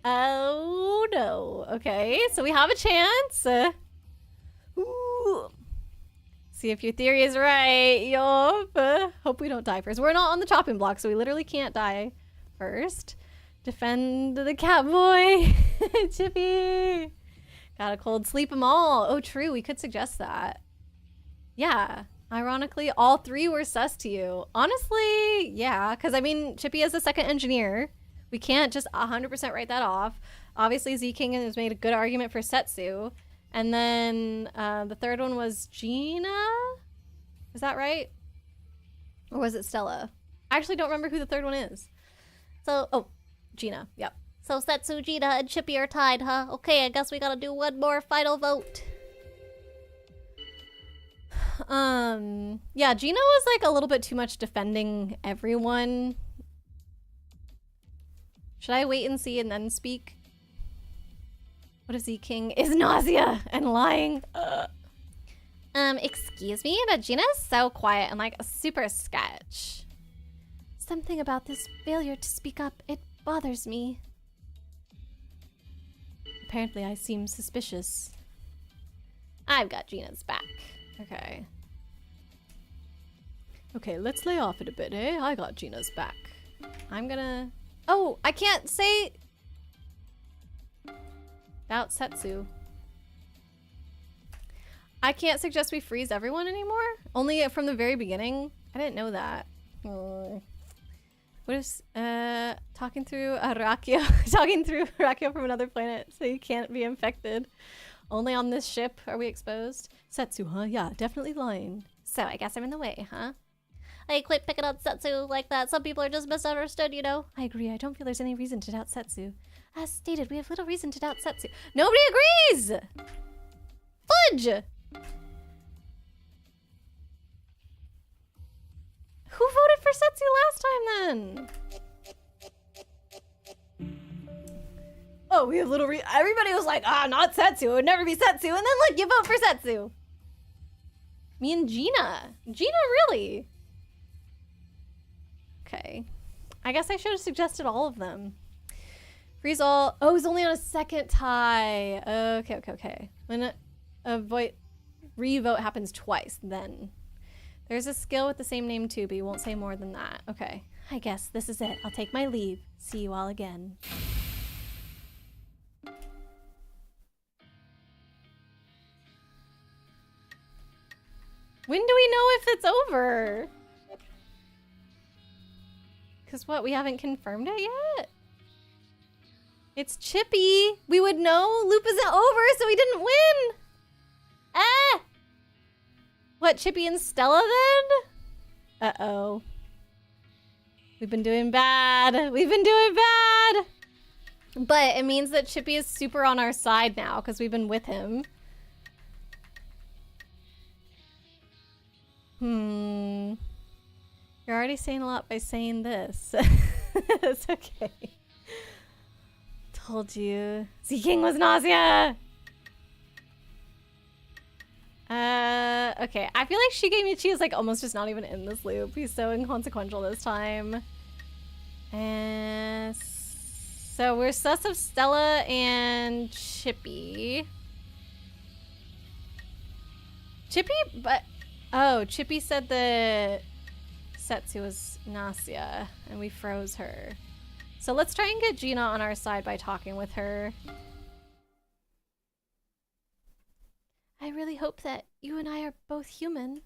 Oh no. Okay, so we have a chance. Ooh. See if your theory is right. Yup. Hope we don't die first. We're not on the chopping block, so we literally can't die first. Defend the cat boy. Chippy. Got a cold, sleep them all. Oh, true. We could suggest that. Yeah. Ironically, all three were sus to you. Honestly, yeah. Because, I mean, Chippy is the second engineer. We can't just 100% write that off. Obviously, Z-King has made a good argument for Setsu. And then the third one was Gina? Is that right? Or was it Stella? I actually don't remember who the third one is. So, oh, Gina. Yep. So Setsu, Gina, and Chippy are tied, huh? Okay, I guess we gotta do one more final vote. Yeah, Gina was like a little bit too much defending everyone. Should I wait and see and then speak? What if Z-King is nausea and lying? Excuse me, but Gina's so quiet and like a super sketch. Something about this failure to speak up, it bothers me. Apparently I seem suspicious. I've got Gina's back. Okay. Okay, let's lay off it a bit, eh? I got Gina's back. I'm gonna... Oh, I can't say... Doubt Setsu. I can't suggest we freeze everyone anymore? Only from the very beginning? I didn't know that. What is... talking through Arakio. Talking through Arakio from another planet so you can't be infected. Only on this ship are we exposed? Setsu, huh? Yeah, definitely lying. So I guess I'm in the way, huh? Hey, quit picking on Setsu like that. Some people are just misunderstood, you know? I agree. I don't feel there's any reason to doubt Setsu. As stated, we have little reason to doubt Setsu. Nobody agrees! Fudge! Who voted for Setsu last time then? Oh, we have little everybody was like, ah, not Setsu. It would never be Setsu. And then look, you vote for Setsu. Me and Gina. Gina, really? Okay. I guess I should have suggested all of them. Freeze all. Oh, it's only on a second tie. Okay. When a re-vote happens twice, then. There's a skill with the same name too, but you won't say more than that. Okay. I guess this is it. I'll take my leave. See you all again. When do we know if it's over? Because what, we haven't confirmed it yet? It's Chippy. We would know. Loop isn't over, so we didn't win. Ah! What, Chippy and Stella then? Uh-oh. We've been doing bad. We've been doing bad. But it means that Chippy is super on our side now because we've been with him. You're already saying a lot by saying this. It's okay. Told you. Z-King was nausea! Okay. I feel like Shigemichi is like almost just not even in this loop. He's so inconsequential this time. So we're sus of Stella and Chippy. Chippy, but oh, Chippy said that Setsu was Gnosia, and we froze her. So let's try and get Gina on our side by talking with her. I really hope that you and I are both human.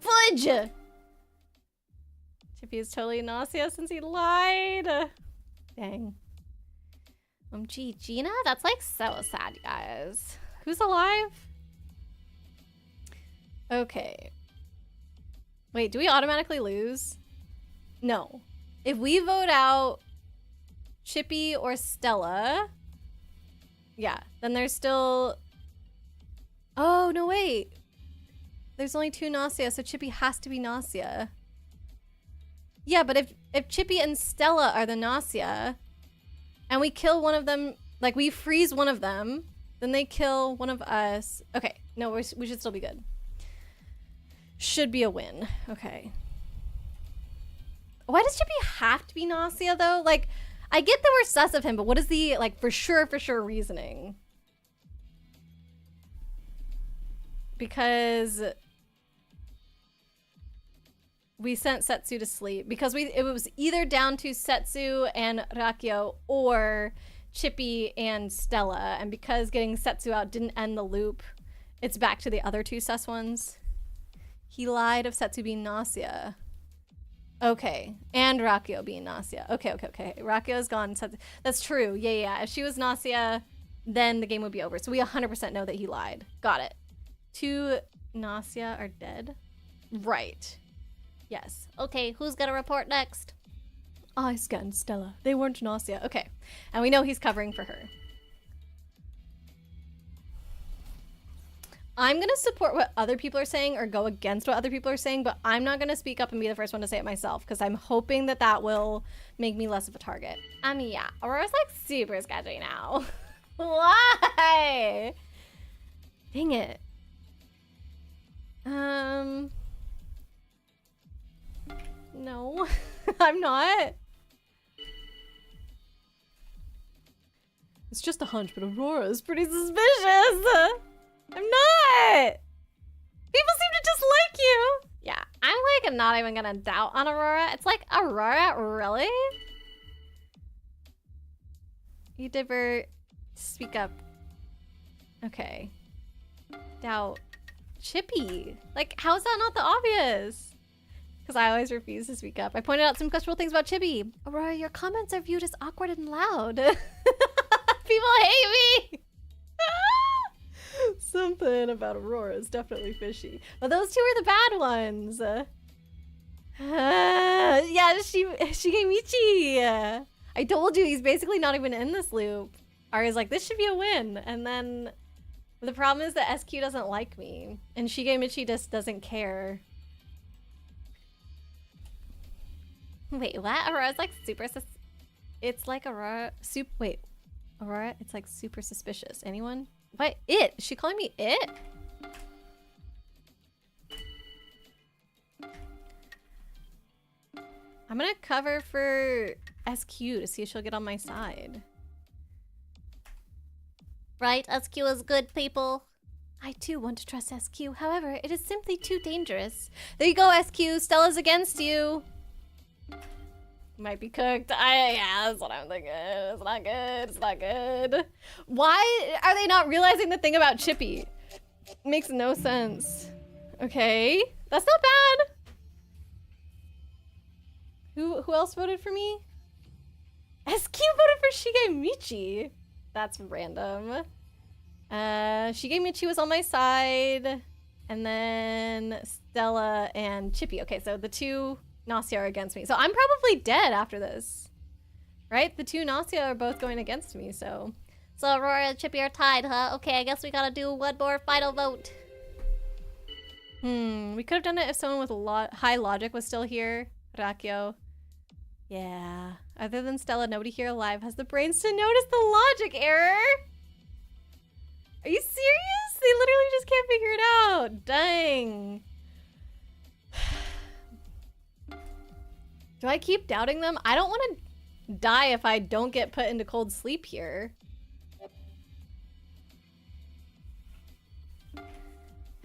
Fudge! Chippy is totally Gnosia since he lied. Dang. Gee, Gina? That's like so sad, you guys. Who's alive? Okay. Wait, do we automatically lose? No. If we vote out Chippy or Stella, yeah, then there's still... Oh, no, wait. There's only 2 Gnosia, so Chippy has to be Gnosia. Yeah, but if Chippy and Stella are the Gnosia, and we kill one of them, like we freeze one of them, then they kill one of us. Okay, no, we should still be good. Should be a win. Okay. Why does Chippy have to be Gnosia, though? Like, I get that we're sus of him, but what is the, like, for sure reasoning? Because we sent Setsu to sleep. Because it was either down to Setsu and Rakyo or Chippy and Stella. And because getting Setsu out didn't end the loop, it's back to the other 2 sus ones. He lied of Setsu being Gnosia. Okay. And Rakyo being Gnosia. Okay. Rakyo's gone. That's true. Yeah. If she was Gnosia, then the game would be over. So we 100% know that he lied. Got it. 2 Gnosia are dead. Right. Yes. Okay, who's gonna report next? I scanned Stella. They weren't Gnosia. Okay. And we know he's covering for her. I'm going to support what other people are saying or go against what other people are saying, but I'm not going to speak up and be the first one to say it myself because I'm hoping that that will make me less of a target. Yeah, Aurora's like super sketchy now. Why? Dang it. No, I'm not. It's just a hunch, but Aurora is Pretty suspicious. I'm not. People seem to just like you. Yeah, I'm like not even gonna doubt on Aurora. It's like, Aurora, really? You divert. Speak up. Okay. Doubt. Chippy. Like, how is that not the obvious? Because I always refuse to speak up. I pointed out some questionable things about Chippy. Aurora, your comments are viewed as awkward and loud. People hate me. something about Aurora is definitely fishy. But those 2 are the bad ones. Yeah, Shigemichi. I told you he's basically not even in this loop. Arya's like, this should be a win. And then the problem is that SQ doesn't like me. And Shigemichi just doesn't care. Wait, what? Aurora's like super It's like Aurora... Wait. Aurora, it's like super suspicious. Anyone? What? It? Is she calling me it? I'm gonna cover for SQ to see if she'll get on my side. Right, SQ is good, people. I too want to trust SQ. However, it is simply too dangerous. There you go, SQ. Stella's against you. Might be cooked. Yeah, that's what I'm thinking. It's not good. It's not good. Why are they not realizing the thing about Chippy? Makes no sense. Okay, that's not bad. Who else voted for me? SQ voted for Shigemichi. That's random. Shigemichi was on my side, and then Stella and Chippy. Okay, so the 2 Gnosia are against me. So I'm probably dead after this. Right? The 2 Gnosia are both going against me, so... So Aurora and Chippy are tied, huh? Okay, I guess we gotta do one more final vote. We could have done it if someone with high logic was still here. Rakyo. Yeah. Other than Stella, nobody here alive has the brains to notice the logic error. Are you serious? They literally just can't figure it out. Dang. Do I keep doubting them? I don't want to die if I don't get put into cold sleep here.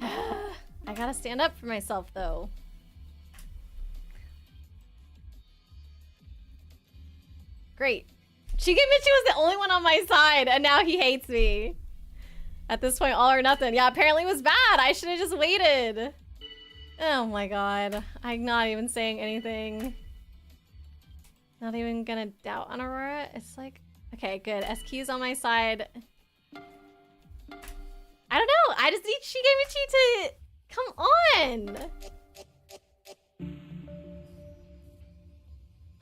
I gotta stand up for myself, though. Great. Shigemichi was the only one on my side, and now he hates me. At this point, all or nothing. Yeah, apparently it was bad. I should have just waited. Oh my god. I'm not even saying anything. Not even gonna doubt on Aurora. It's like, okay, good. SQ's on my side. I don't know. I just need Shigemichi to come on.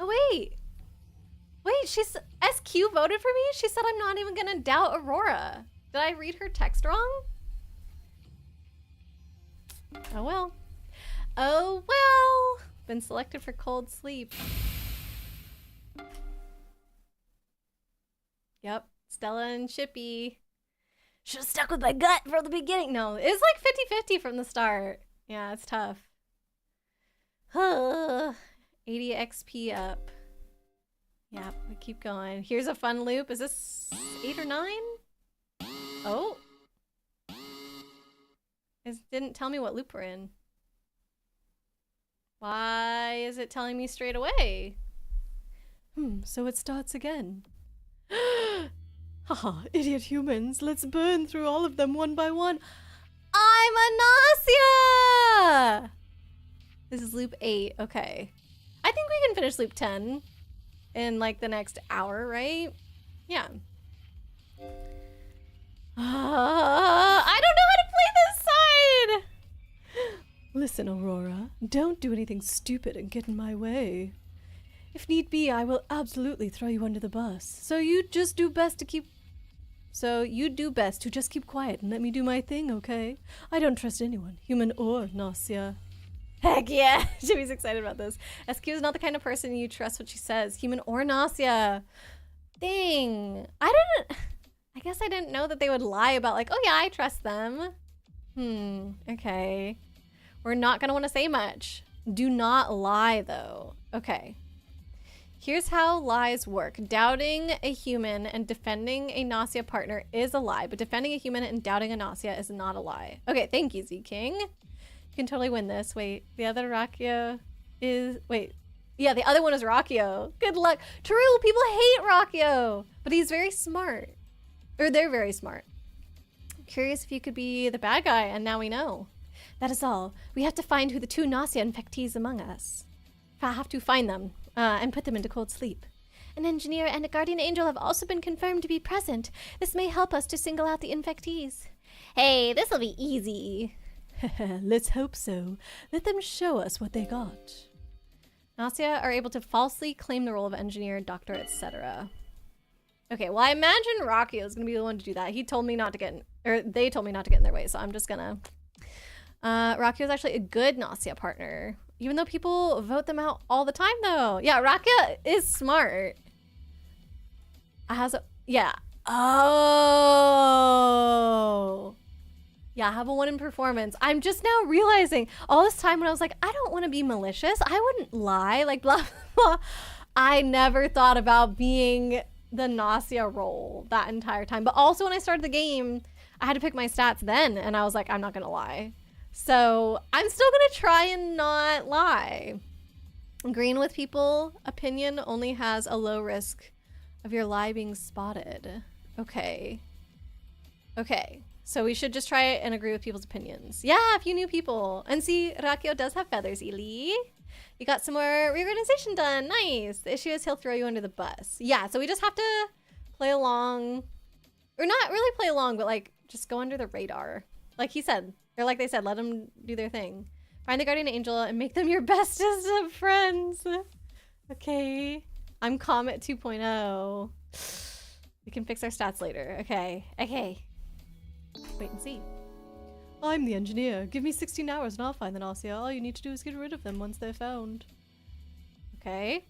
Oh, wait. Wait, SQ voted for me? She said I'm not even gonna doubt Aurora. Did I read her text wrong? Oh well. Oh well. Been selected for cold sleep. Yep, Stella and Chippy. Should've stuck with my gut from the beginning. No, it's like 50-50 from the start. Yeah, it's tough. 80 XP up. Yep, we keep going. Here's a fun loop. Is this 8 or 9? Oh. It didn't tell me what loop we're in. Why is it telling me straight away? So it starts again. Haha, idiot humans. Let's burn through all of them one by one. I'm a Gnosia! This is loop 8. Okay. I think we can finish loop 10 in like the next hour, right? Yeah. I don't know how to play this side! Listen, Aurora, don't do anything stupid and get in my way. If need be, I will absolutely throw you under the bus. So you do best to just keep quiet and let me do my thing, okay? I don't trust anyone, human or Gnosia. Heck yeah! Jimmy's excited about this. SQ is not the kind of person you trust what she says, human or Gnosia. Dang. I guess I didn't know that they would lie about like, oh yeah, I trust them. Okay. We're not gonna want to say much. Do not lie though. Okay. Here's how lies work. Doubting a human and defending a Gnosia partner is a lie, but defending a human and doubting a Gnosia is not a lie. Okay, thank you, Z-King. You can totally win this. Wait, the other Rakio is... Wait. Yeah, the other one is Rakio. Good luck. True, people hate Rakio, but he's very smart. Or they're very smart. Curious if you could be the bad guy, and now we know. That is all. We have to find who the two Gnosia infectees among us. I have to find them. And put them into cold sleep. An engineer and a guardian angel have also been confirmed to be present. This may help us to single out the infectees. Hey, this'll be easy. Let's hope so. Let them show us what they got. Gnosia are able to falsely claim the role of engineer, doctor, etc. Okay, well I imagine Rakio is gonna be the one to do that. He told me not to get in, or they told me not to get in their way, so I'm just gonna... Rakio is actually a good Gnosia partner. Even though people vote them out all the time, though. Yeah, Rakia is smart. Yeah. Oh. Yeah, I have a 1 in performance. I'm just now realizing all this time when I was like, I don't want to be malicious. I wouldn't lie. Like, blah, blah. I never thought about being the Gnosia role that entire time. But also when I started the game, I had to pick my stats then. And I was like, I'm not going to lie. So I'm still gonna try and not lie. Agreeing with people, opinion only has a low risk of your lie being spotted. Okay. Okay, so we should just try it and agree with people's opinions. Yeah, a few new people. And see, Rakio does have feathers, Eli. You got some more reorganization done, nice. The issue is he'll throw you under the bus. Yeah, so we just have to play along, or not really play along, but like just go under the radar. Like he said. Or like they said, let them do their thing. Find the guardian angel and make them your bestest of friends. Okay. I'm Comet 2.0. We can fix our stats later. Okay. Okay. Wait and see. I'm the engineer. Give me 16 hours and I'll find the Gnosia. All you need to do is get rid of them once they're found. Okay.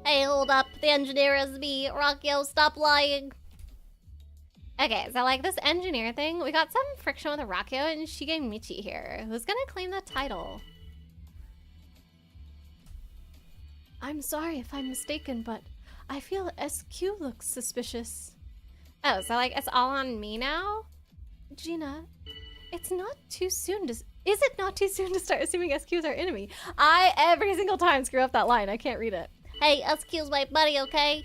Hey, hold up. The engineer is me. Rakio, stop lying. Okay, so like this engineer thing, we got some friction with Rakio and Shigemichi here. Who's gonna claim that title? I'm sorry if I'm mistaken, but I feel SQ looks suspicious. Oh, so like it's all on me now? Gina, it's not too soon to... Is it not too soon to start assuming SQ is our enemy? I, every single time, screw up that line. I can't read it. Hey, SQ's my buddy, okay?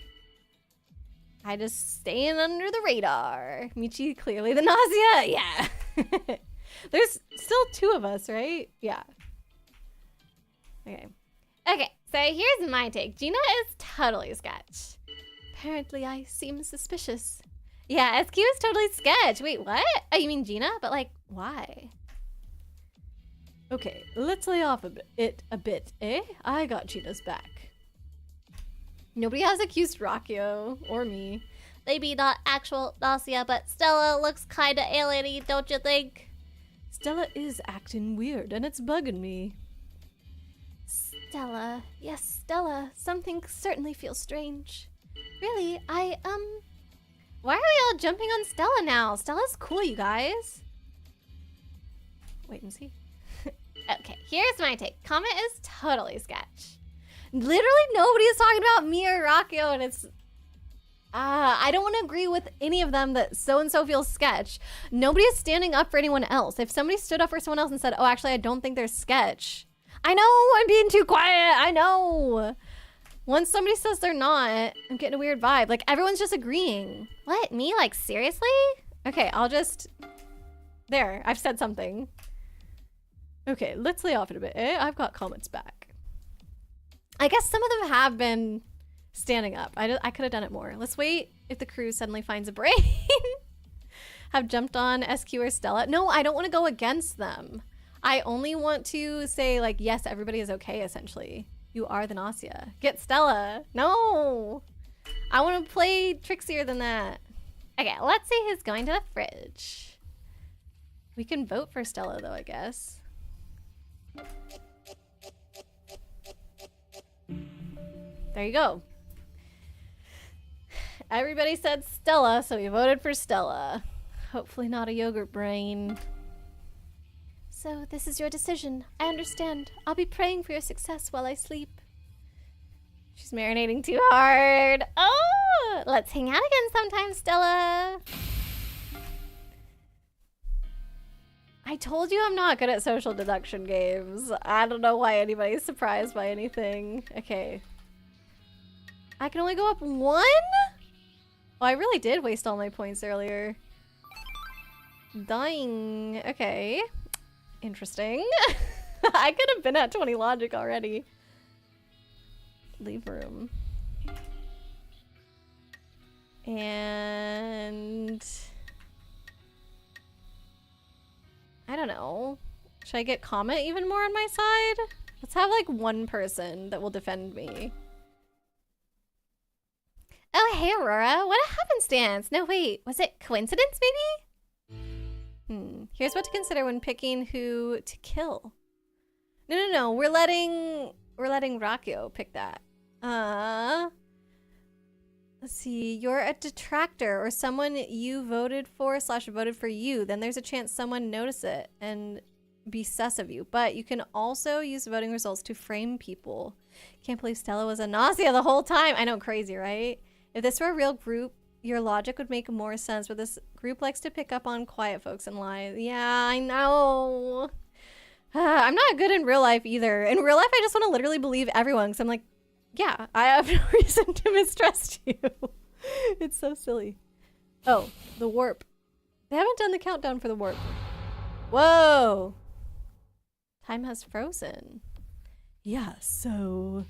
I just staying under the radar. Michi, clearly the nausea. Yeah. There's still 2 of us, right? Yeah. Okay. Okay, so here's my take. Gina is totally sketch. Apparently I seem suspicious. Yeah, SQ is totally sketch. Wait, what? Oh, you mean Gina? But like, why? Okay, let's lay off it a bit, eh? I got Gina's back. Nobody has accused Rockio or me. Maybe not actual Gnosia, but Stella looks kinda alien-y, don't you think? Stella is acting weird, and it's bugging me. Stella. Yes, Stella. Something certainly feels strange. Really, Why are we all jumping on Stella now? Stella's cool, you guys. Wait and see. Okay, here's my take. Comet is totally sketch. Literally nobody is talking about me or Rockio, and it's... I don't want to agree with any of them that so-and-so feels sketch. Nobody is standing up for anyone else. If somebody stood up for someone else and said, oh, actually, I don't think they're sketch. I know, I'm being too quiet. I know. Once somebody says they're not, I'm getting a weird vibe. Like, everyone's just agreeing. What, me? Like, seriously? Okay, I'll just... There, I've said something. Okay, let's lay off it a bit, eh? I've got comments back. I guess some of them have been standing up. I could have done it more. Let's wait if the crew suddenly finds a brain. Have jumped on SQ or Stella. No, I don't want to go against them. I only want to say, like, yes, everybody is okay, essentially. You are the Gnosia. Get Stella. No. I want to play trixier than that. Okay, let's see who's going to the fridge. We can vote for Stella, though, I guess. There you go. Everybody said Stella, so we voted for Stella. Hopefully not a yogurt brain. So this is your decision. I understand. I'll be praying for your success while I sleep. She's marinating too hard. Oh, let's hang out again sometime, Stella. I told you I'm not good at social deduction games. I don't know why anybody's surprised by anything. Okay. I can only go up 1? Well, I really did waste all my points earlier. Dying. Okay. Interesting. I could have been at 20 logic already. Leave room. And... I don't know. Should I get Comet even more on my side? Let's have like 1 person that will defend me. Oh, hey, Aurora. What a happenstance. No, wait. Was it coincidence, maybe? Here's what to consider when picking who to kill. No. We're letting Rockio pick that. Let's see. You're a detractor or someone you voted for / voted for you. Then there's a chance someone notice it and be sus of you. But you can also use voting results to frame people. Can't believe Stella was a Gnosia the whole time. I know, crazy, right? If this were a real group, your logic would make more sense, but this group likes to pick up on quiet folks and lie. Yeah, I know. I'm not good in real life either. In real life, I just want to literally believe everyone, because I'm like, yeah, I have no reason to mistrust you. It's so silly. Oh, the warp. They haven't done the countdown for the warp. Whoa. Time has frozen. Yeah, so...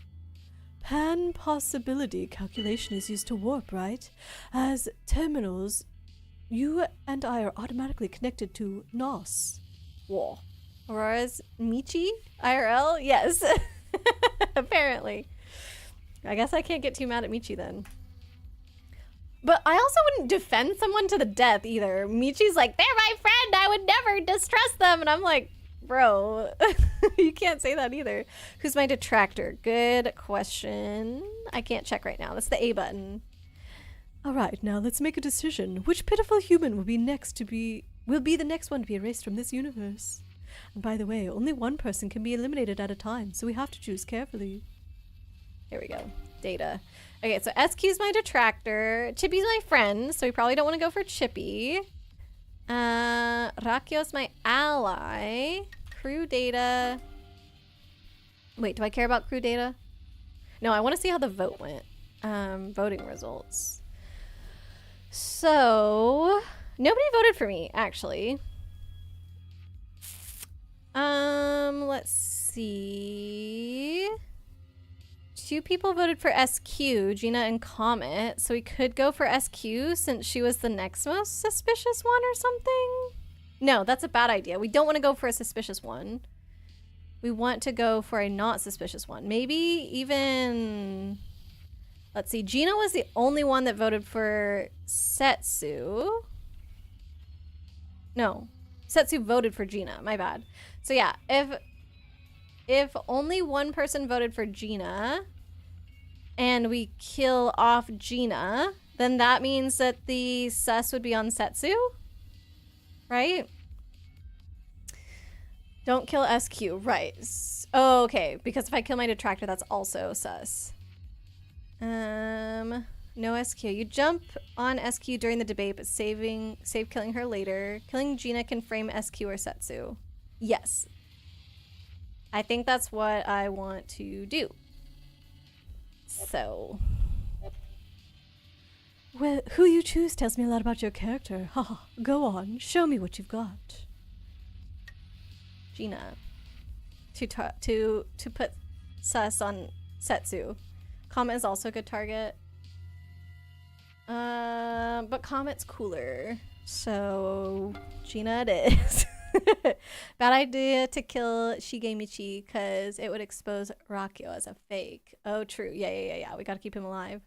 Pan possibility calculation is used to warp, right? As terminals, you and I are automatically connected to Gnos. Whoa. Aurora's Michi? IRL? Yes. Apparently. I guess I can't get too mad at Michi then. But I also wouldn't defend someone to the death either. Michi's like, they're my friend, I would never distrust them. And I'm like, bro, you can't say that either. Who's my detractor? Good question. I can't check right now. That's the A button. All right, now let's make a decision. Which pitiful human will be the next one to be erased from this universe? And by the way, only 1 person can be eliminated at a time, so we have to choose carefully. Here we go. Data. Okay, so SQ's my detractor. Chippy's my friend, so we probably don't want to go for Chippy. Rakio's my ally. Crew data. Wait, do I care about crew data? No, I want to see how the vote went. Voting results. So, nobody voted for me, actually. Let's see. 2 people voted for SQ, Gina and Comet, so we could go for SQ since she was the next most suspicious one or something. No, that's a bad idea. We don't want to go for a suspicious one. We want to go for a not suspicious one. Maybe even... Let's see, Gina was the only one that voted for Setsu. No, Setsu voted for Gina, my bad. So yeah, if only one person voted for Gina and we kill off Gina, then that means that the sus would be on Setsu, right? Don't kill SQ, right. Oh, okay, because if I kill my detractor, that's also sus. No SQ. You jump on SQ during the debate, but save killing her later. Killing Gina can frame SQ or Setsu. Yes. I think that's what I want to do. So. Well, who you choose tells me a lot about your character. Haha, go on, show me what you've got. Gina. To put sus on Setsu. Comet is also a good target. But Comet's cooler. So Gina it is. Bad idea to kill Shigemichi because it would expose Rakio as a fake. Oh, true. Yeah. We gotta keep him alive.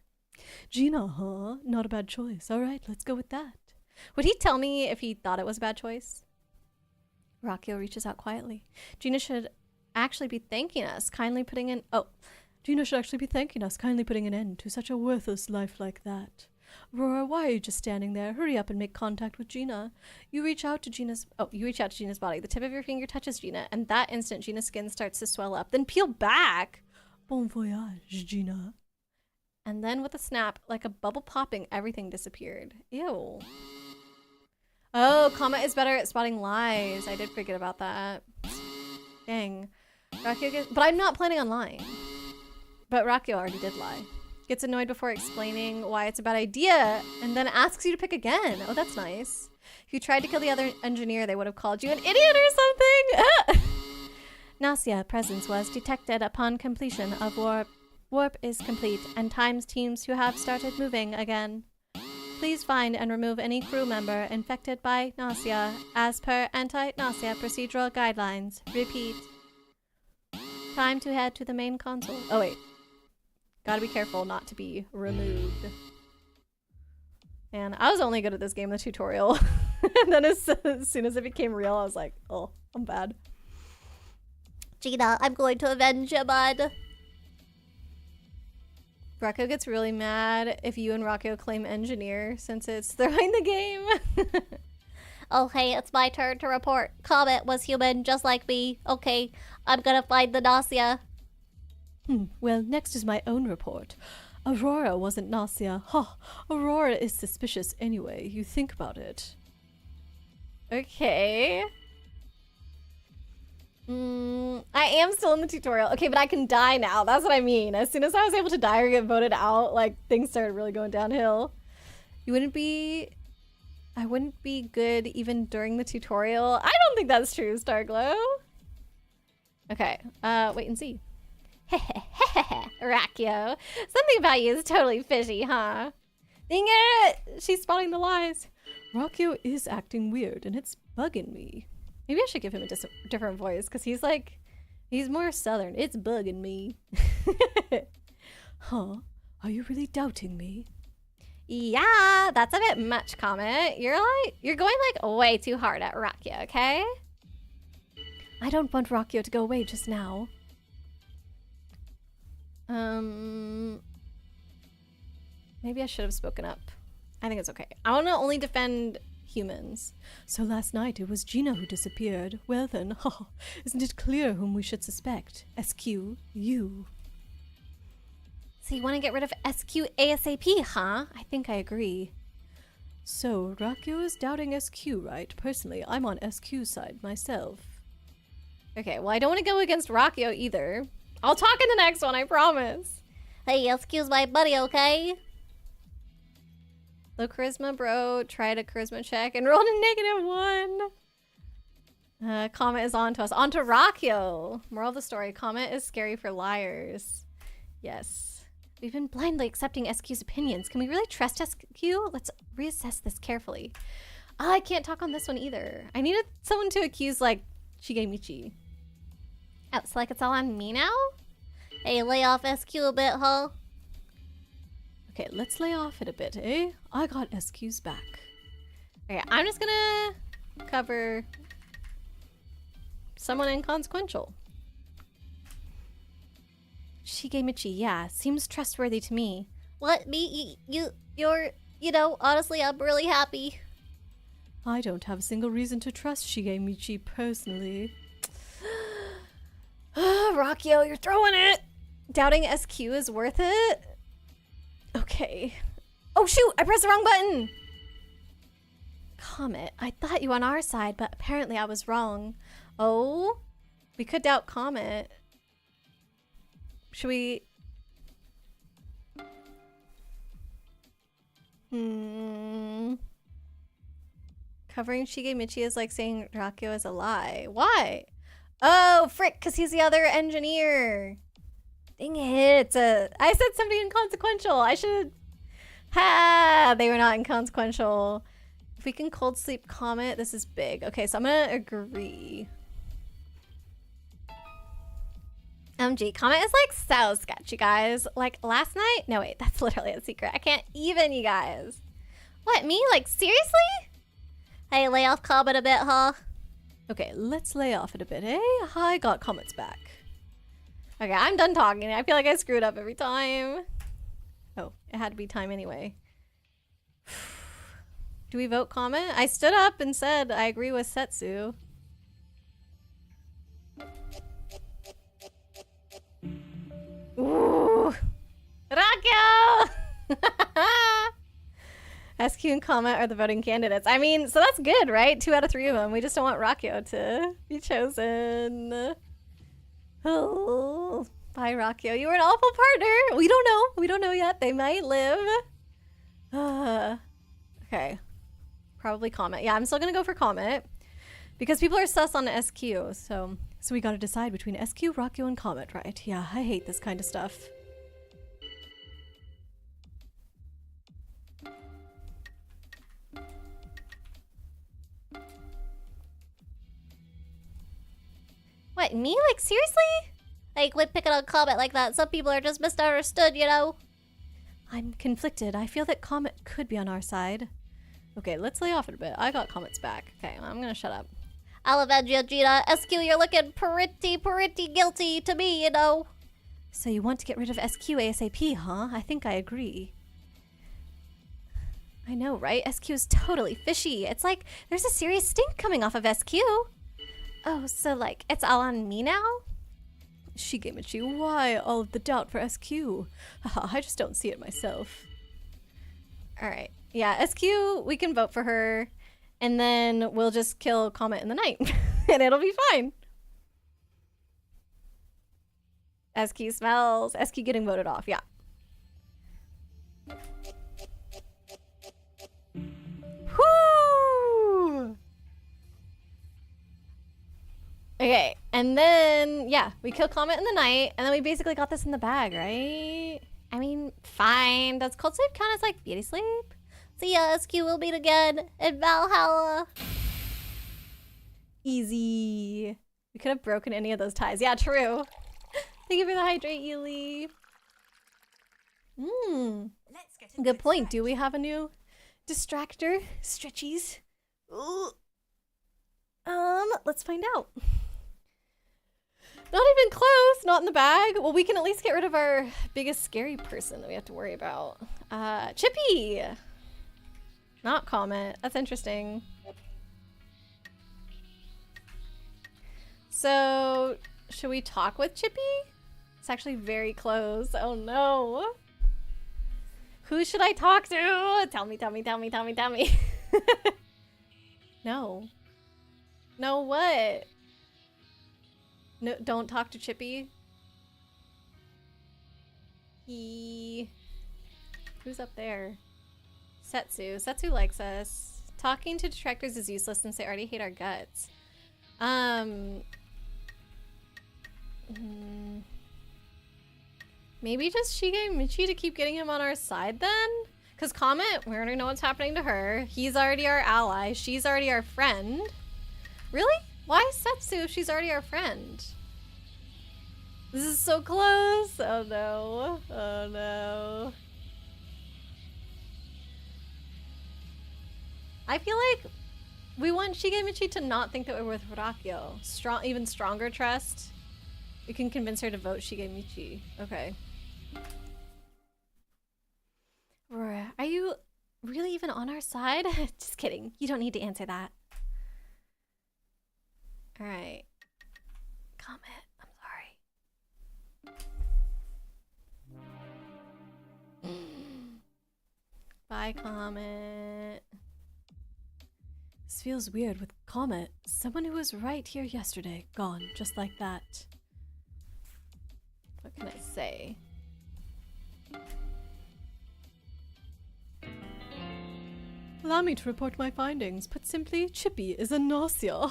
Gina, huh? Not a bad choice. All right, let's go with that. Would he tell me if he thought it was a bad choice? Rakio reaches out quietly. Gina should actually be thanking us. Kindly putting in... Oh. Gina should actually be thanking us, kindly putting an end to such a worthless life like that. Aurora, why are you just standing there? Hurry up and make contact with Gina. You reach out to Gina's body. The tip of your finger touches Gina, and that instant Gina's skin starts to swell up. Then peel back. Bon voyage, Gina. And then with a snap, like a bubble popping, everything disappeared. Ew. Oh, Comet is better at spotting lies. I did forget about that. Dang. But I'm not planning on lying. But Rakio already did lie. Gets annoyed before explaining why it's a bad idea, and then asks you to pick again. Oh, that's nice. If you tried to kill the other engineer, they would have called you an idiot or something. Gnosia presence was detected upon completion of warp. Warp is complete, and times teams who have started moving again. Please find and remove any crew member infected by Gnosia as per anti-Gnosia procedural guidelines. Repeat. Time to head to the main console. Oh, wait. Gotta be careful not to be removed. And I was only good at this game in the tutorial. And then as soon as it became real, I was like, oh, I'm bad. Gina, I'm going to avenge you, bud. Rakio gets really mad if you and Rakio claim engineer since it's throwing the game. Okay, it's my turn to report. Comet was human just like me. Okay, I'm gonna find the Gnosia. Well, next is my own report. Aurora wasn't Gnosia. Ha! Aurora is suspicious anyway. You think about it. Okay. I am still in the tutorial. Okay, but I can die now. That's what I mean. As soon as I was able to die or get voted out, like, things started really going downhill. I wouldn't be good even during the tutorial. I don't think that's true, Starglow. Okay, wait and see. Rakio. Something about you is totally fishy, huh? Dang it! She's spotting the lies. Rakio is acting weird, and it's bugging me. Maybe I should give him a different voice, because he's more southern. It's bugging me. Huh? Are you really doubting me? Yeah, that's a bit much, Comet. You're going like way too hard at Rakio, okay? I don't want Rakio to go away just now. Maybe I should have spoken up. I think it's okay. I want to only defend humans. So last night it was Gina who disappeared. Well then, isn't it clear whom we should suspect? SQ, you. So you want to get rid of SQ ASAP, huh? I think I agree. So, Rakio is doubting SQ, right? Personally, I'm on SQ's side myself. Okay, well, I don't want to go against Rakio either. I'll talk in the next one, I promise. Hey, excuse my buddy, okay? Low charisma, bro. Tried a charisma check and rolled a -1. Comet is on to us. On to Rakio. Moral of the story, Comet is scary for liars. Yes. We've been blindly accepting SQ's opinions. Can we really trust SQ? Let's reassess this carefully. I can't talk on this one either. I needed someone to accuse, like, Shigemichi. Oh, so like it's all on me now? Hey, lay off SQ a bit, huh? Okay, let's lay off it a bit, eh? I got SQ's back. Okay, I'm just gonna cover someone inconsequential. Shigemichi, yeah, seems trustworthy to me. What, me? You're, you know, honestly, I'm really happy. I don't have a single reason to trust Shigemichi personally. Rakio, you're throwing it! Doubting SQ is worth it? Okay. Oh shoot, I pressed the wrong button! Comet, I thought you were on our side, but apparently I was wrong. Oh? We could doubt Comet. Should we... Covering Shigemichi is like saying Rakio is a lie. Why? Oh, frick, because he's the other engineer. Dang it. I said somebody inconsequential. I should... Ha! They were not inconsequential. If we can cold sleep Comet, this is big. Okay, so I'm gonna agree. MG, Comet is like so sketchy, guys. Like last night? No, wait, that's literally a secret. I can't even, you guys. What, me? Like, seriously? Hey, lay off Comet a bit, huh? Okay, let's lay off it a bit, eh? I got Comet's back. Okay, I'm done talking. I feel like I screwed up every time. Oh, it had to be time anyway. Do we vote Comet? I stood up and said I agree with Setsu. Ooh! Rakio! SQ and Comet are the voting candidates. I mean, so that's good, right? 2 out of 3 of them. We just don't want Rakio to be chosen. Oh, bye, Rakio. You were an awful partner. We don't know. We don't know yet. They might live. Okay. Probably Comet. Yeah, I'm still gonna go for Comet. Because people are sus on SQ, so... So we gotta decide between SQ, Rakio, and Comet, right? Yeah, I hate this kind of stuff. What, me? Like, seriously? Like, quit picking on Comet like that. Some people are just misunderstood, you know? I'm conflicted. I feel that Comet could be on our side. Okay, let's lay off it a bit. I got Comet's back. Okay, I'm gonna shut up. I'll avenge you, Gina. SQ, you're looking pretty guilty to me, you know? So you want to get rid of SQ ASAP, huh? I think I agree. I know, right? SQ is totally fishy. It's like there's a serious stink coming off of SQ. Oh, so like it's all on me now? Shigemichi, why all of the doubt for SQ? Haha, I just don't see it myself. Alright. Yeah, SQ, we can vote for her. And then we'll just kill Comet in the night. And it'll be fine. SQ smells. SQ getting voted off, yeah. Whoo! Okay, and then, yeah, we kill Comet in the night, and then we basically got this in the bag, right? I mean, fine. Does cold sleep count as, like, beauty sleep? See ya, SQ, we'll meet again in Valhalla. Easy. We could have broken any of those ties. Yeah, true. Thank you for the hydrate, Yuli. Good point. Do we have a new distractor? Stretchies. Ooh. Let's find out. Not even close. Not in the bag. Well, we can at least get rid of our biggest scary person that we have to worry about. Chippy. Not Comet. That's interesting. So, should we talk with Chippy? It's actually very close. Oh no. Who should I talk to? Tell me, tell me, tell me, tell me, tell me. No. No, what? No, don't talk to Chippy. Who's up there? Setsu. Setsu likes us. Talking to detractors is useless since they already hate our guts. Maybe just Shige Michi to keep getting him on our side then? Because Comet, we already know what's happening to her. He's already our ally. She's already our friend. Really? Why Setsu if she's already our friend? This is so close. Oh no. Oh no. I feel like we want Shigemichi to not think that we're with Rakyo. Even stronger trust. We can convince her to vote Shigemichi. Okay. Are you really even on our side? Just kidding. You don't need to answer that. Alright. Comment. I'm sorry. Bye, Comet. This feels weird with Comet. Someone who was right here yesterday, gone, just like that. What can I say? Allow me to report my findings. Put simply, Chippy is a Gnosia.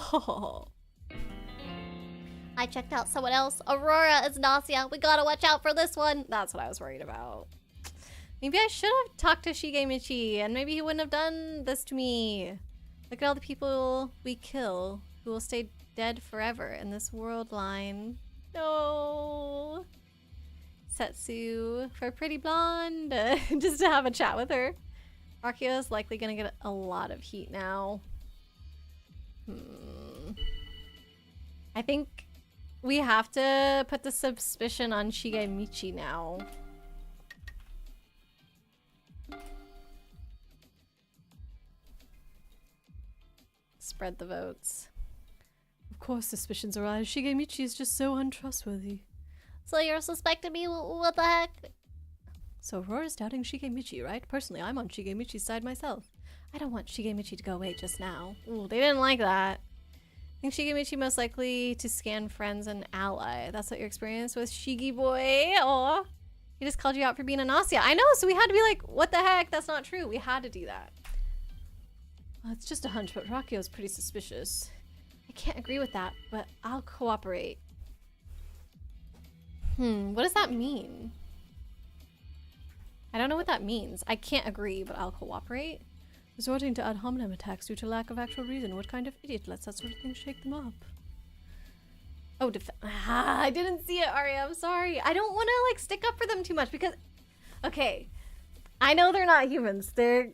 I checked out someone else. Aurora is Gnosia. We gotta watch out for this one. That's what I was worried about. Maybe I should have talked to Shigemichi, and maybe he wouldn't have done this to me. Look at all the people we kill who will stay dead forever in this world line. No. Setsu for Pretty Blonde. Just to have a chat with her. Rakyo is likely gonna get a lot of heat now. I think we have to put the suspicion on Shigemichi now. Spread the votes. Of course suspicions arise. Shigemichi is just so untrustworthy. So you're suspecting me? What the heck? So Aurora's doubting Shigemichi, right? Personally, I'm on Shigemichi's side myself. I don't want Shigemichi to go away just now. Ooh, they didn't like that. I think Shigemichi most likely to scan friends and ally. That's what your experience with Shigi boy. Aw. He just called you out for being a Gnosia. I know, so we had to be like, what the heck? That's not true. We had to do that. Well, it's just a hunch, but Rakyo's pretty suspicious. I can't agree with that, but I'll cooperate. What does that mean? I don't know what that means. I can't agree, but I'll cooperate. Resorting to ad hominem attacks due to lack of actual reason. What kind of idiot lets that sort of thing shake them up? Oh, I didn't see it, Arya. I'm sorry. I don't want to, like, stick up for them too much because... Okay. I know they're not humans. They're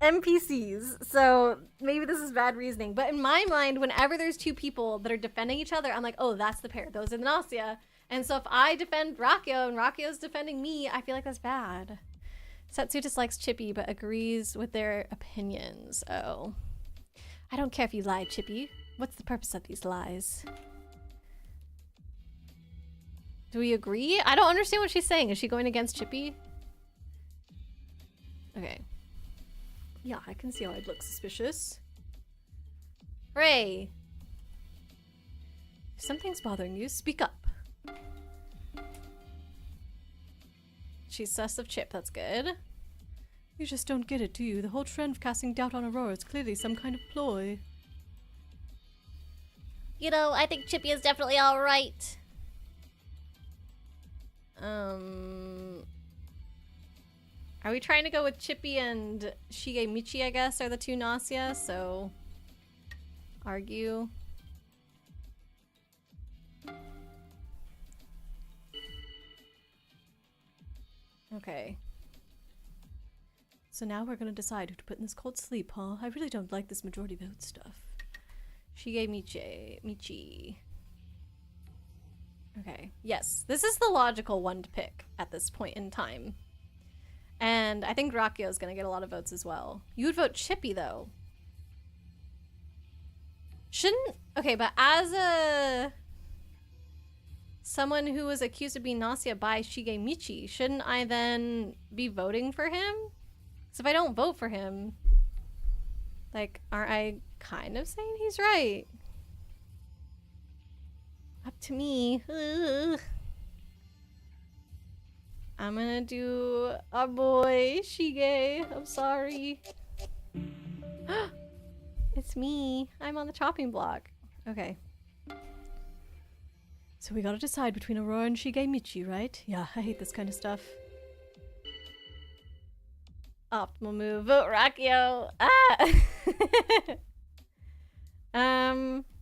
NPCs. So maybe this is bad reasoning. But in my mind, whenever there's two people that are defending each other, I'm like, oh, that's the pair. Those are the Gnosia. And so if I defend Rakyo and Rakyo's defending me, I feel like that's bad. Setsu dislikes Chippy, but agrees with their opinions. Oh. I don't care if you lied, Chippy. What's the purpose of these lies? Do we agree? I don't understand what she's saying. Is she going against Chippy? Okay. Yeah, I can see how I'd look suspicious. Hooray! If something's bothering you, speak up. She's sus of Chip, that's good. You just don't get it, do you? The whole trend of casting doubt on Aurora is clearly some kind of ploy. You know, I think Chippy is definitely alright. Are we trying to go with Chippy and Shigemichi, I guess, are the two Gnosia, so... Argue. Okay. So now we're gonna decide who to put in this cold sleep, huh? I really don't like this majority vote stuff. Michi. Okay. Yes, this is the logical one to pick at this point in time. And I think Rakyo is gonna get a lot of votes as well. You would vote Chippy, though. Shouldn't... Okay, but as a... someone who was accused of being Gnosia by Shigemichi, shouldn't I then be voting for him? So if I don't vote for him, like, aren't I kind of saying he's right? Up to me. Ugh. I'm gonna do our boy, Shige. I'm sorry. It's me. I'm on the chopping block. Okay. So we gotta decide between Aurora and Shigemichi, right? Yeah, I hate this kind of stuff. Optimal move. Vote Rakio. Ah!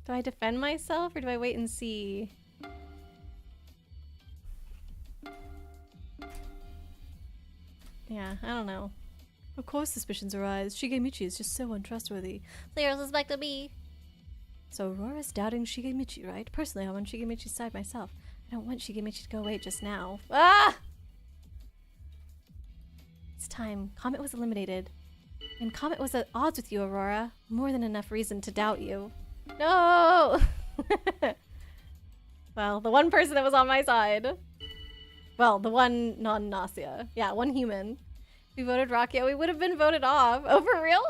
Do I defend myself or do I wait and see? Yeah, I don't know. Of course suspicions arise. Shigemichi is just so untrustworthy. Zero suspect me. So Aurora's doubting Shigemichi, right? Personally, I'm on Shigemichi's side myself. I don't want Shigemichi to go away just now. Ah! It's time. Comet was eliminated. And Comet was at odds with you, Aurora. More than enough reason to doubt you. No! Well, the one person that was on my side. Well, the one non-Gnosia. Yeah, one human. We voted Rakio. We would have been voted off. Oh, for real?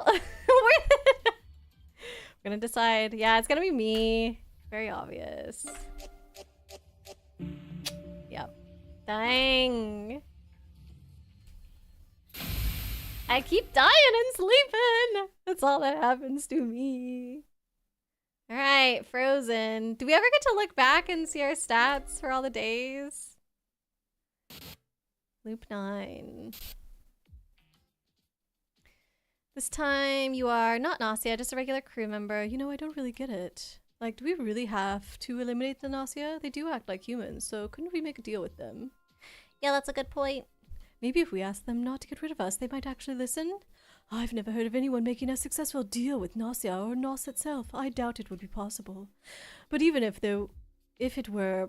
We're gonna decide. Yeah, it's gonna be me. Very obvious. Yep. Dang. I keep dying and sleeping. That's all that happens to me. All right, Frozen. Do we ever get to look back and see our stats for all the days? Loop 9. This time you are not Gnosia, just a regular crew member. You know, I don't really get it. Like, do we really have to eliminate the Gnosia? They do act like humans, so couldn't we make a deal with them? Yeah, that's a good point. Maybe if we ask them not to get rid of us, they might actually listen? I've never heard of anyone making a successful deal with Gnosia or Gnos itself. I doubt it would be possible. But even if it were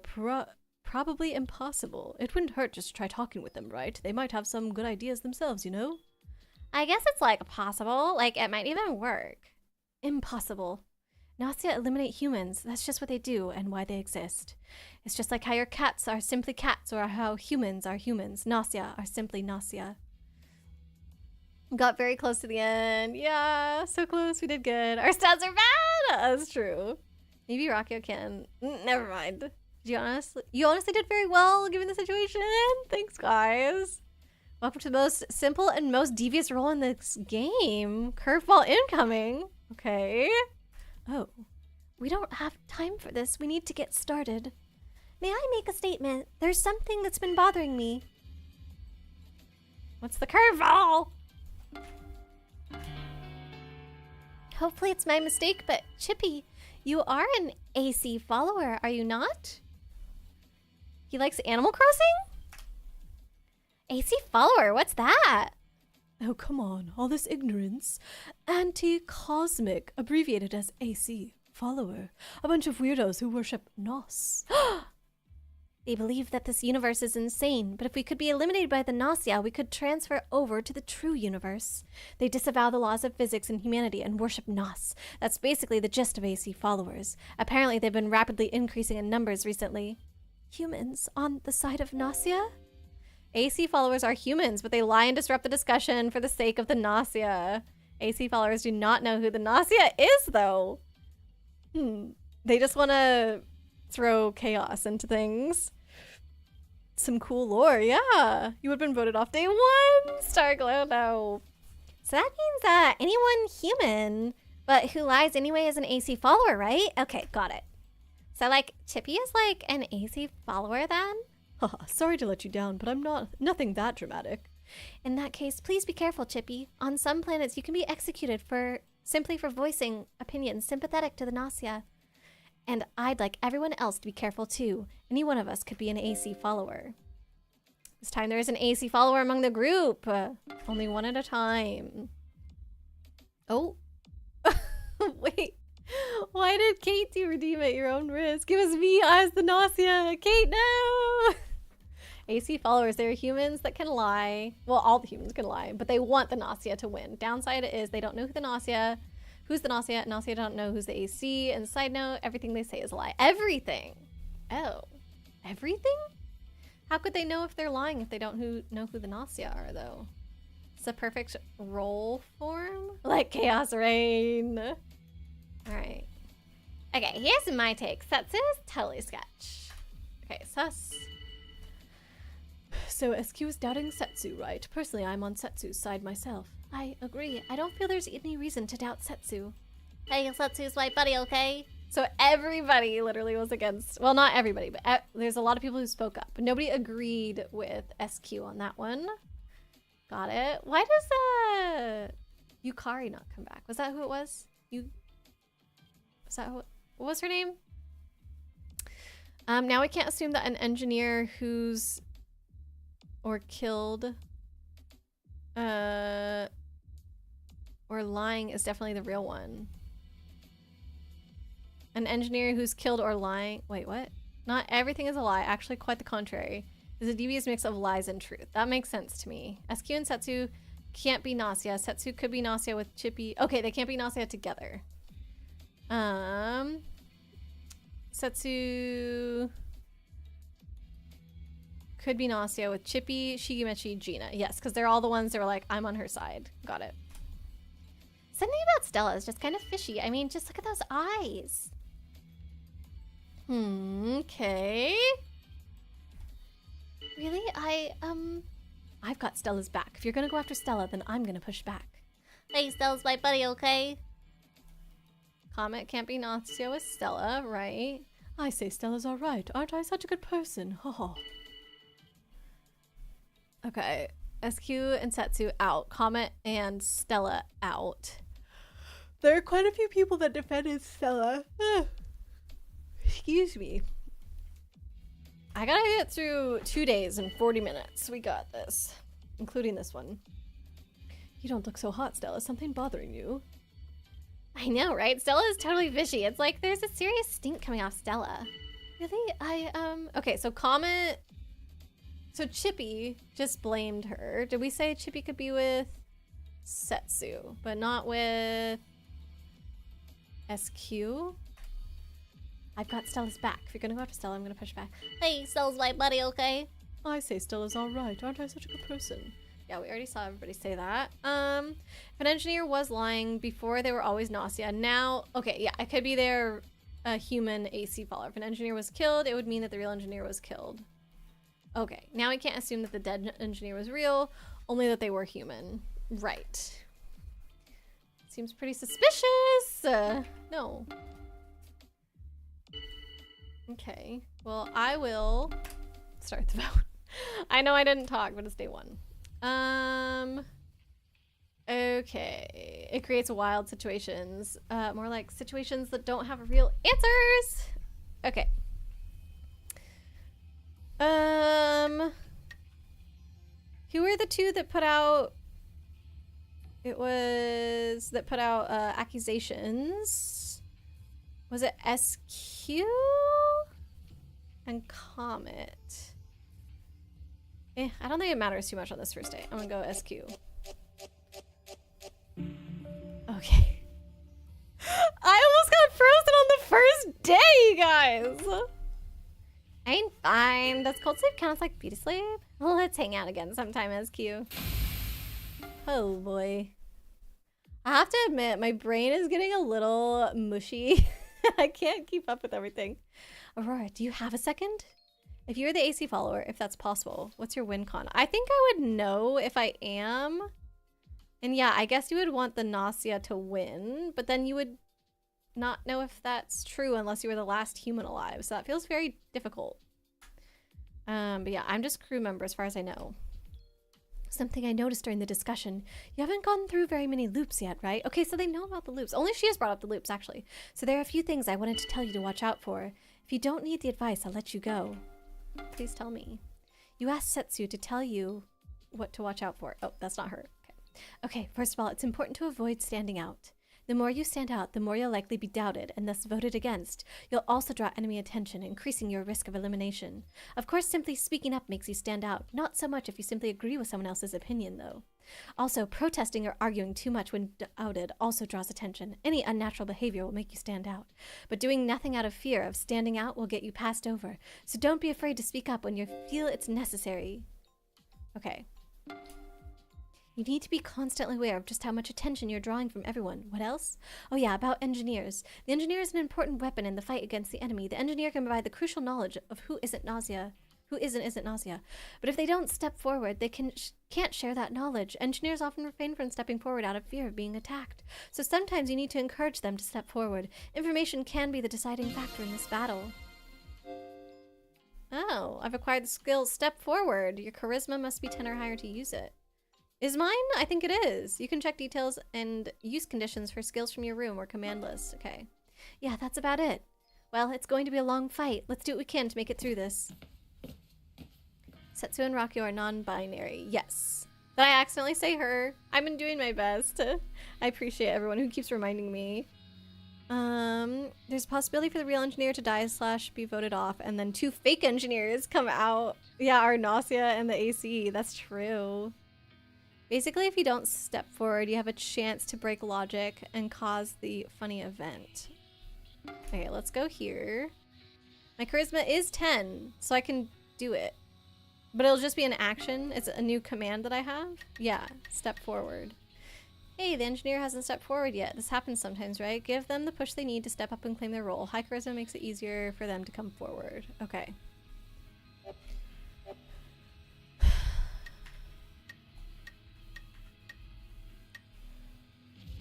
probably impossible, it wouldn't hurt just to try talking with them, right? They might have some good ideas themselves, you know? I guess it's like possible. Like, it might even work. Impossible. Gnosia eliminate humans. That's just what they do and why they exist. It's just like how your cats are simply cats or how humans are humans. Gnosia are simply Gnosia. Got very close to the end. Yeah, so close. We did good. Our stats are bad. That's true. Maybe Rakio can. Never mind. You honestly did very well given the situation. Thanks, guys. Welcome to the most simple and most devious role in this game. Curveball incoming. Okay. Oh. We don't have time for this. We need to get started. May I make a statement? There's something that's been bothering me. What's the curveball? Hopefully it's my mistake, but Chippy, you are an AC follower, are you not? He likes Animal Crossing? AC follower, what's that? Oh, come on. All this ignorance. Anti-cosmic, abbreviated as AC. Follower. A bunch of weirdos who worship Gnos. They believe that this universe is insane, but if we could be eliminated by the Gnosia, we could transfer over to the true universe. They disavow the laws of physics and humanity and worship Gnos. That's basically the gist of AC followers. Apparently, they've been rapidly increasing in numbers recently. Humans on the side of Gnosia? AC followers are humans, but they lie and disrupt the discussion for the sake of the Gnosia. AC followers do not know who the Gnosia is, though. They just want to throw chaos into things. Some cool lore, yeah. You would have been voted off day 1. Starglow, no. So that means anyone human, but who lies anyway is an AC follower, right? Okay, got it. So, like, Chippy is like an AC follower then? Sorry to let you down, but I'm nothing that dramatic. In that case, please be careful, Chippy. On some planets, you can be executed simply for voicing opinions sympathetic to the Gnosia. And I'd like everyone else to be careful too. Any one of us could be an AC follower. This time there is an AC follower among the group. Only one at a time. Oh. Wait. Why did Katie redeem at your own risk? It was me as the Gnosia. Kate, no! AC followers, they're humans that can lie. Well, all the humans can lie, but they want the Gnosia to win. Downside is they don't know who's the Gnosia, Gnosia don't know who's the AC, and side note, everything they say is a lie. Everything! Oh. everything? How could they know if they're lying if they don't know who the Gnosia are, though? It's a perfect role form? Like Chaos Rain. Alright. Okay, here's my take. Setsu is totally sketch. Okay, sus. So SQ is doubting Setsu, right? Personally, I'm on Setsu's side myself. I agree. I don't feel there's any reason to doubt Setsu. Hey, Setsu's my buddy, okay? So everybody literally was against, well, not everybody, but there's a lot of people who spoke up. But nobody agreed with SQ on that one. Got it. Why does Yukari not come back? Was that who it was? Was that what was her name? Now we can't assume that an engineer who's or killed or lying is definitely the real one. An engineer who's killed or lying. Wait, what? Not everything is a lie. Actually, quite the contrary. It's a devious mix of lies and truth. That makes sense to me. SQ and Setsu can't be Gnosia. Setsu could be Gnosia with Chippy. Okay, they can't be Gnosia together. Setsu could be Gnosia with Chippy, Shigemechi, Gina. Yes, because they're all the ones that were like, I'm on her side. Got it. Something about Stella is just kind of fishy. I mean, just look at those eyes. Okay. Really? I've got Stella's back. If you're gonna go after Stella, then I'm gonna push back. Hey, Stella's my buddy, okay? Comet can't be Gnosia with Stella, right? I say Stella's alright. Aren't I such a good person? Haha. Okay. SQ and Setsu out. Comet and Stella out. There are quite a few people that defended Stella. Excuse me. I gotta get through 2 days and 40 minutes. We got this. Including this one. You don't look so hot, Stella. Something bothering you? I know, right? Stella is totally fishy. It's like there's a serious stink coming off Stella. Really? Okay, so Comet... So Chippy just blamed her. Did we say Chippy could be with Setsu, but not with SQ? I've got Stella's back. If you're gonna go after Stella, I'm gonna push back. Hey, Stella's my buddy, okay? I say Stella's alright. Aren't I such a good person? Yeah, we already saw everybody say that. If an engineer was lying before, they were always Gnosia. Now, okay, yeah, it could be their human AC follower. If an engineer was killed, it would mean that the real engineer was killed. Okay, now we can't assume that the dead engineer was real, only that they were human. Right. Seems pretty suspicious. No. Okay, well, I will start the vote. I know I didn't talk, but it's day one. Okay. It creates wild situations. More like situations that don't have real answers. Okay. Who were the two that put out... It was... That put out accusations. Was it SQ? And Comet. I don't think it matters too much on this first day. I'm gonna go SQ. Okay. I almost got frozen on the first day, you guys! I'm fine. Does cold sleep count as like beauty sleep? Well, let's hang out again sometime, SQ. Oh boy. I have to admit, my brain is getting a little mushy. I can't keep up with everything. Aurora, do you have a second? If you're the AC follower, if that's possible, what's your win con? I think I would know if I am. And yeah, I guess you would want the Gnosia to win, but then you would not know if that's true unless you were the last human alive. So that feels very difficult. But yeah, I'm just crew member as far as I know. Something I noticed during the discussion. You haven't gone through very many loops yet, right? Okay, so they know about the loops. Only she has brought up the loops, actually. So there are a few things I wanted to tell you to watch out for. If you don't need the advice, I'll let you go. Please tell me. You asked Setsu to tell you what to watch out for. Oh, that's not her. Okay, first of all, it's important to avoid standing out. The more you stand out, the more you'll likely be doubted and thus voted against. You'll also draw enemy attention, increasing your risk of elimination. Of course, simply speaking up makes you stand out. Not so much if you simply agree with someone else's opinion, though. Also, protesting or arguing too much when doubted also draws attention. Any unnatural behavior will make you stand out. But doing nothing out of fear of standing out will get you passed over. So don't be afraid to speak up when you feel it's necessary. Okay. You need to be constantly aware of just how much attention you're drawing from everyone. What else? Oh yeah, about engineers. The engineer is an important weapon in the fight against the enemy. The engineer can provide the crucial knowledge of who isn't Gnosia. But if they don't step forward, they can't share that knowledge. Engineers often refrain from stepping forward out of fear of being attacked. So sometimes you need to encourage them to step forward. Information can be the deciding factor in this battle. Oh, I've acquired the skill Step Forward. Your charisma must be 10 or higher to use it. Is mine? I think it is. You can check details and use conditions for skills from your room or command list. Okay. Yeah, that's about it. Well, it's going to be a long fight. Let's do what we can to make it through this. Setsu and Rakyo are non-binary. Yes. Did I accidentally say her? I've been doing my best. I appreciate everyone who keeps reminding me. There's a possibility for the real engineer to die / be voted off, and then 2 fake engineers come out. Yeah, our Gnosia and the AC. That's true. Basically, if you don't step forward, you have a chance to break logic and cause the funny event. Okay, let's go here. My charisma is 10, so I can do it. But it'll just be an action. It's a new command that I have. Yeah, step forward. Hey, the engineer hasn't stepped forward yet. This happens sometimes, right? Give them the push they need to step up and claim their role. High charisma makes it easier for them to come forward. Okay.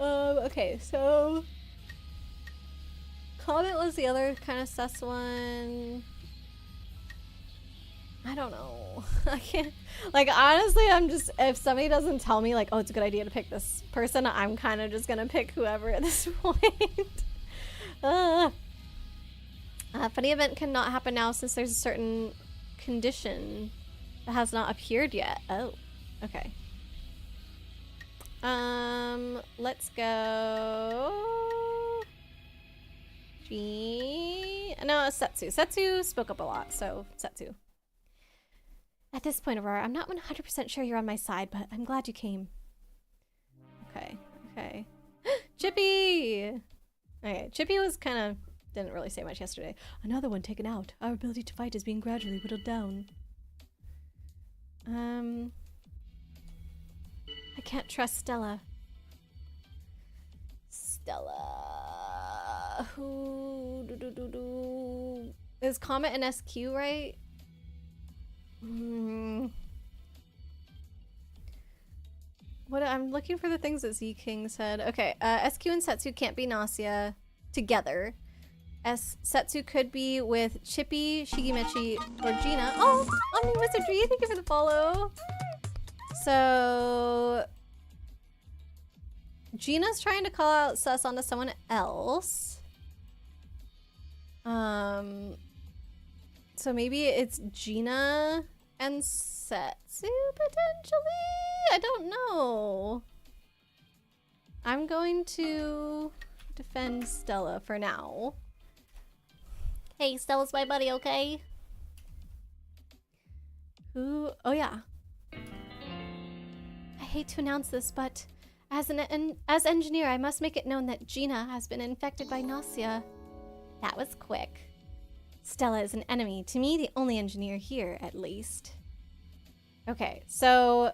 Okay, so Comet was the other kind of sus one. I don't know. I can't, like, honestly, I'm just, if somebody doesn't tell me, like, oh, it's a good idea to pick this person, I'm kind of just gonna pick whoever at this point. Funny event cannot happen now since there's a certain condition that has not appeared yet. Oh, okay. Let's go. No, Setsu. Setsu spoke up a lot, so Setsu. At this point, Aurora, I'm not 100% sure you're on my side, but I'm glad you came. Okay, okay. Chippy! Okay, Chippy was kind of, didn't really say much yesterday. Another one taken out. Our ability to fight is being gradually whittled down. I can't trust Stella. Stella. Who? Is Comet an SQ, right? What? I'm looking for the things that Z King said. Okay, SQ and Setsu can't be Gnosia together. Setsu could be with Chippy, Shigemechi, or Gina. Oh, Omni Wizardry, thank you for the follow. So Gina's trying to call out sus onto someone else. So maybe it's Gina and Setsu potentially? I don't know. I'm going to defend Stella for now. Hey, Stella's my buddy, okay? Who? Oh yeah. I hate to announce this, but as engineer, I must make it known that Gina has been infected by Gnosia. That was quick. Stella is an enemy. To me, the only engineer here, at least. Okay, so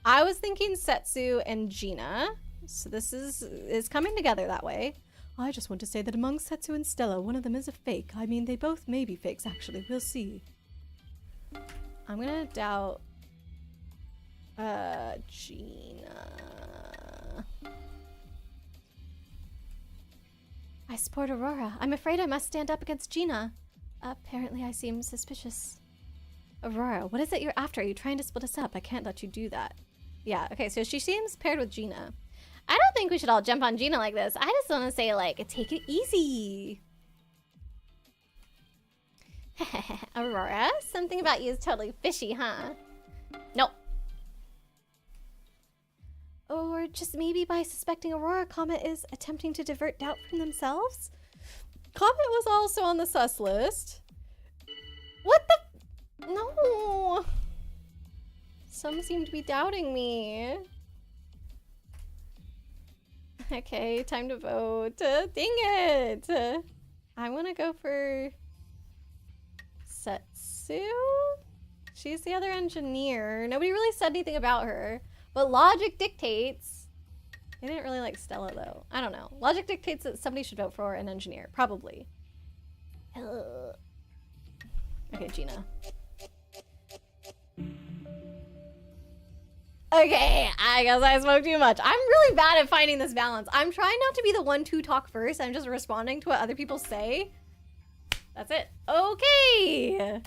I was thinking Setsu and Gina. So this is coming together that way. I just want to say that among Setsu and Stella, one of them is a fake. I mean, they both may be fakes, actually. We'll see. I'm gonna doubt Gina. I support Aurora. I'm afraid I must stand up against Gina. Apparently I seem suspicious. Aurora, what is it you're after? Are you trying to split us up? I can't let you do that. Yeah, okay, so she seems paired with Gina. I don't think we should all jump on Gina like this. I just want to say, like, take it easy. Aurora, something about you is totally fishy, huh? Nope. Or just maybe by suspecting Aurora, Comet is attempting to divert doubt from themselves? Comet was also on the sus list. What the? No. Some seem to be doubting me. Okay, time to vote. Dang it! I want to go for Setsu. She's the other engineer. Nobody really said anything about her, but logic dictates. They didn't really like Stella though. I don't know. Logic dictates that somebody should vote for an engineer, probably. Okay, Gina. Okay, I guess I spoke too much. I'm really bad at finding this balance. I'm trying not to be the one to talk first. I'm just responding to what other people say. That's it. Okay.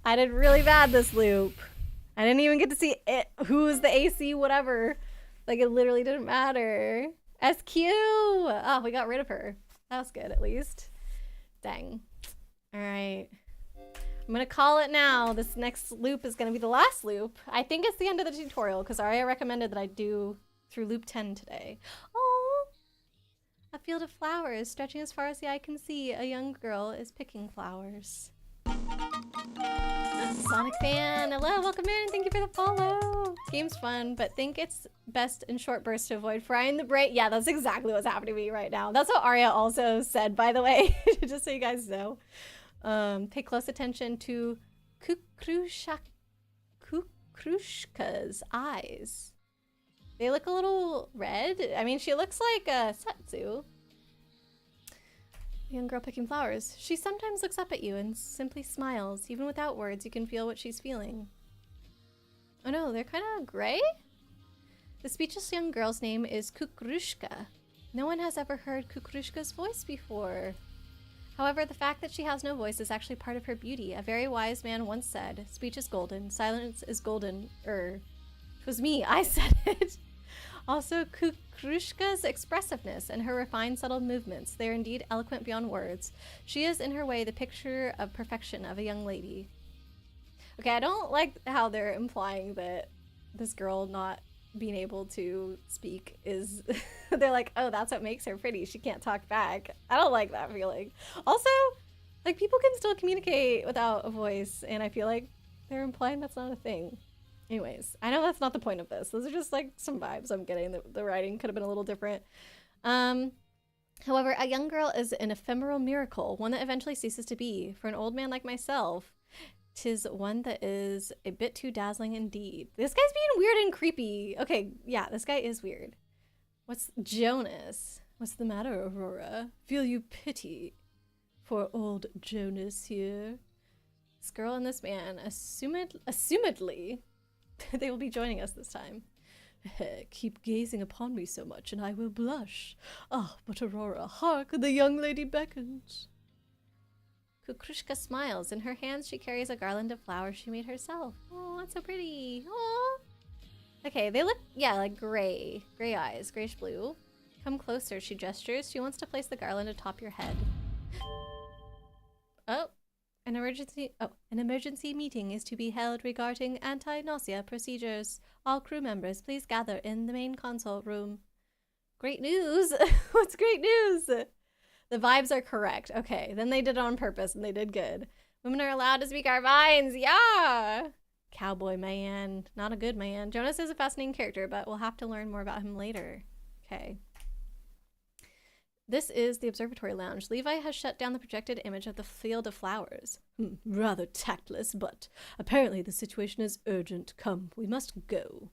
I did really bad this loop. I didn't even get to see it. Who's the AC, whatever. Like, it literally didn't matter. SQ. Oh, we got rid of her. That was good, at least. Dang. All right. I'm gonna call it now. This next loop is gonna be the last loop. I think it's the end of the tutorial because Arya recommended that I do through loop 10 today. Oh, a field of flowers stretching as far as the eye can see. A young girl is picking flowers. Sonic fan, hello, welcome in. Thank you for the follow. Game's fun, but think it's best in short bursts to avoid frying the brain. Yeah, that's exactly what's happening to me right now. That's what Arya also said, by the way, just so you guys know. Pay close attention to Kukrushka's eyes. They look a little red. I mean, she looks like Setsu. Young girl picking flowers. She sometimes looks up at you and simply smiles. Even without words, you can feel what she's feeling. Oh no, they're kind of gray? The speechless young girl's name is Kukrushka. No one has ever heard Kukrushka's voice before. However, the fact that she has no voice is actually part of her beauty. A very wise man once said, speech is golden, silence is golden. It was me, I said it. Also, Kukrushka's expressiveness and her refined, subtle movements, they are indeed eloquent beyond words. She is, in her way, the picture of perfection of a young lady. Okay, I don't like how they're implying that this girl not being able to speak is... They're like, oh, that's what makes her pretty. She can't talk back. I don't like that feeling. Also, like, people can still communicate without a voice, and I feel like they're implying that's not a thing. Anyways, I know that's not the point of this. Those are just like some vibes I'm getting. The writing could have been a little different. However, a young girl is an ephemeral miracle, one that eventually ceases to be. For an old man like myself, 'tis one that is a bit too dazzling indeed. This guy's being weird and creepy. Okay, yeah, this guy is weird. What's Jonas? What's the matter, Aurora? Feel you pity for old Jonas here? This girl and this man, assumedly, they will be joining us this time. Keep gazing upon me so much, and I will blush. Ah, but Aurora, hark, the young lady beckons. Kukrushka smiles. In her hands, she carries a garland of flowers she made herself. Oh, that's so pretty. Oh. Okay, they look, yeah, like gray. Gray eyes, grayish blue. Come closer, she gestures. She wants to place the garland atop your head. Oh. An emergency meeting is to be held regarding anti-nausea procedures. All crew members, please gather in the main console room. Great news! What's great news? The vibes are correct. Okay, then they did it on purpose and they did good. Women are allowed to speak our minds. Yeah! Cowboy man. Not a good man. Jonas is a fascinating character, but we'll have to learn more about him later. Okay. This is the observatory lounge. Levi has shut down the projected image of the field of flowers. Rather tactless, but apparently the situation is urgent. Come, we must go.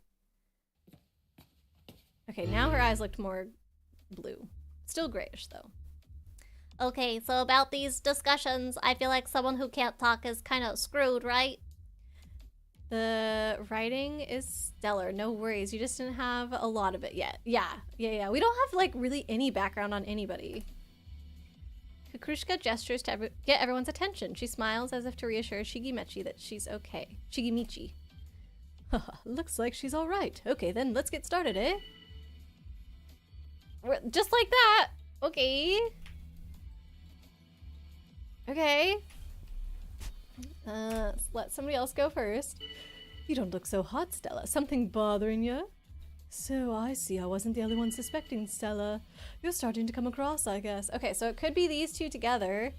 Okay, now her eyes looked more blue. Still grayish, though. Okay, so about these discussions, I feel like someone who can't talk is kind of screwed, right? The writing is stellar. No worries. You just didn't have a lot of it yet. Yeah. We don't have, like, really any background on anybody. Kukrushka gestures to get everyone's attention. She smiles as if to reassure Shigemechi that she's okay. Shigemichi. Looks like she's all right. Okay, then let's get started, eh? Just like that. Okay. Okay. Let somebody else go first. You don't look so hot, Stella. Something bothering you? So I see I wasn't the only one suspecting, Stella. You're starting to come across, I guess. Okay, so it could be these two together.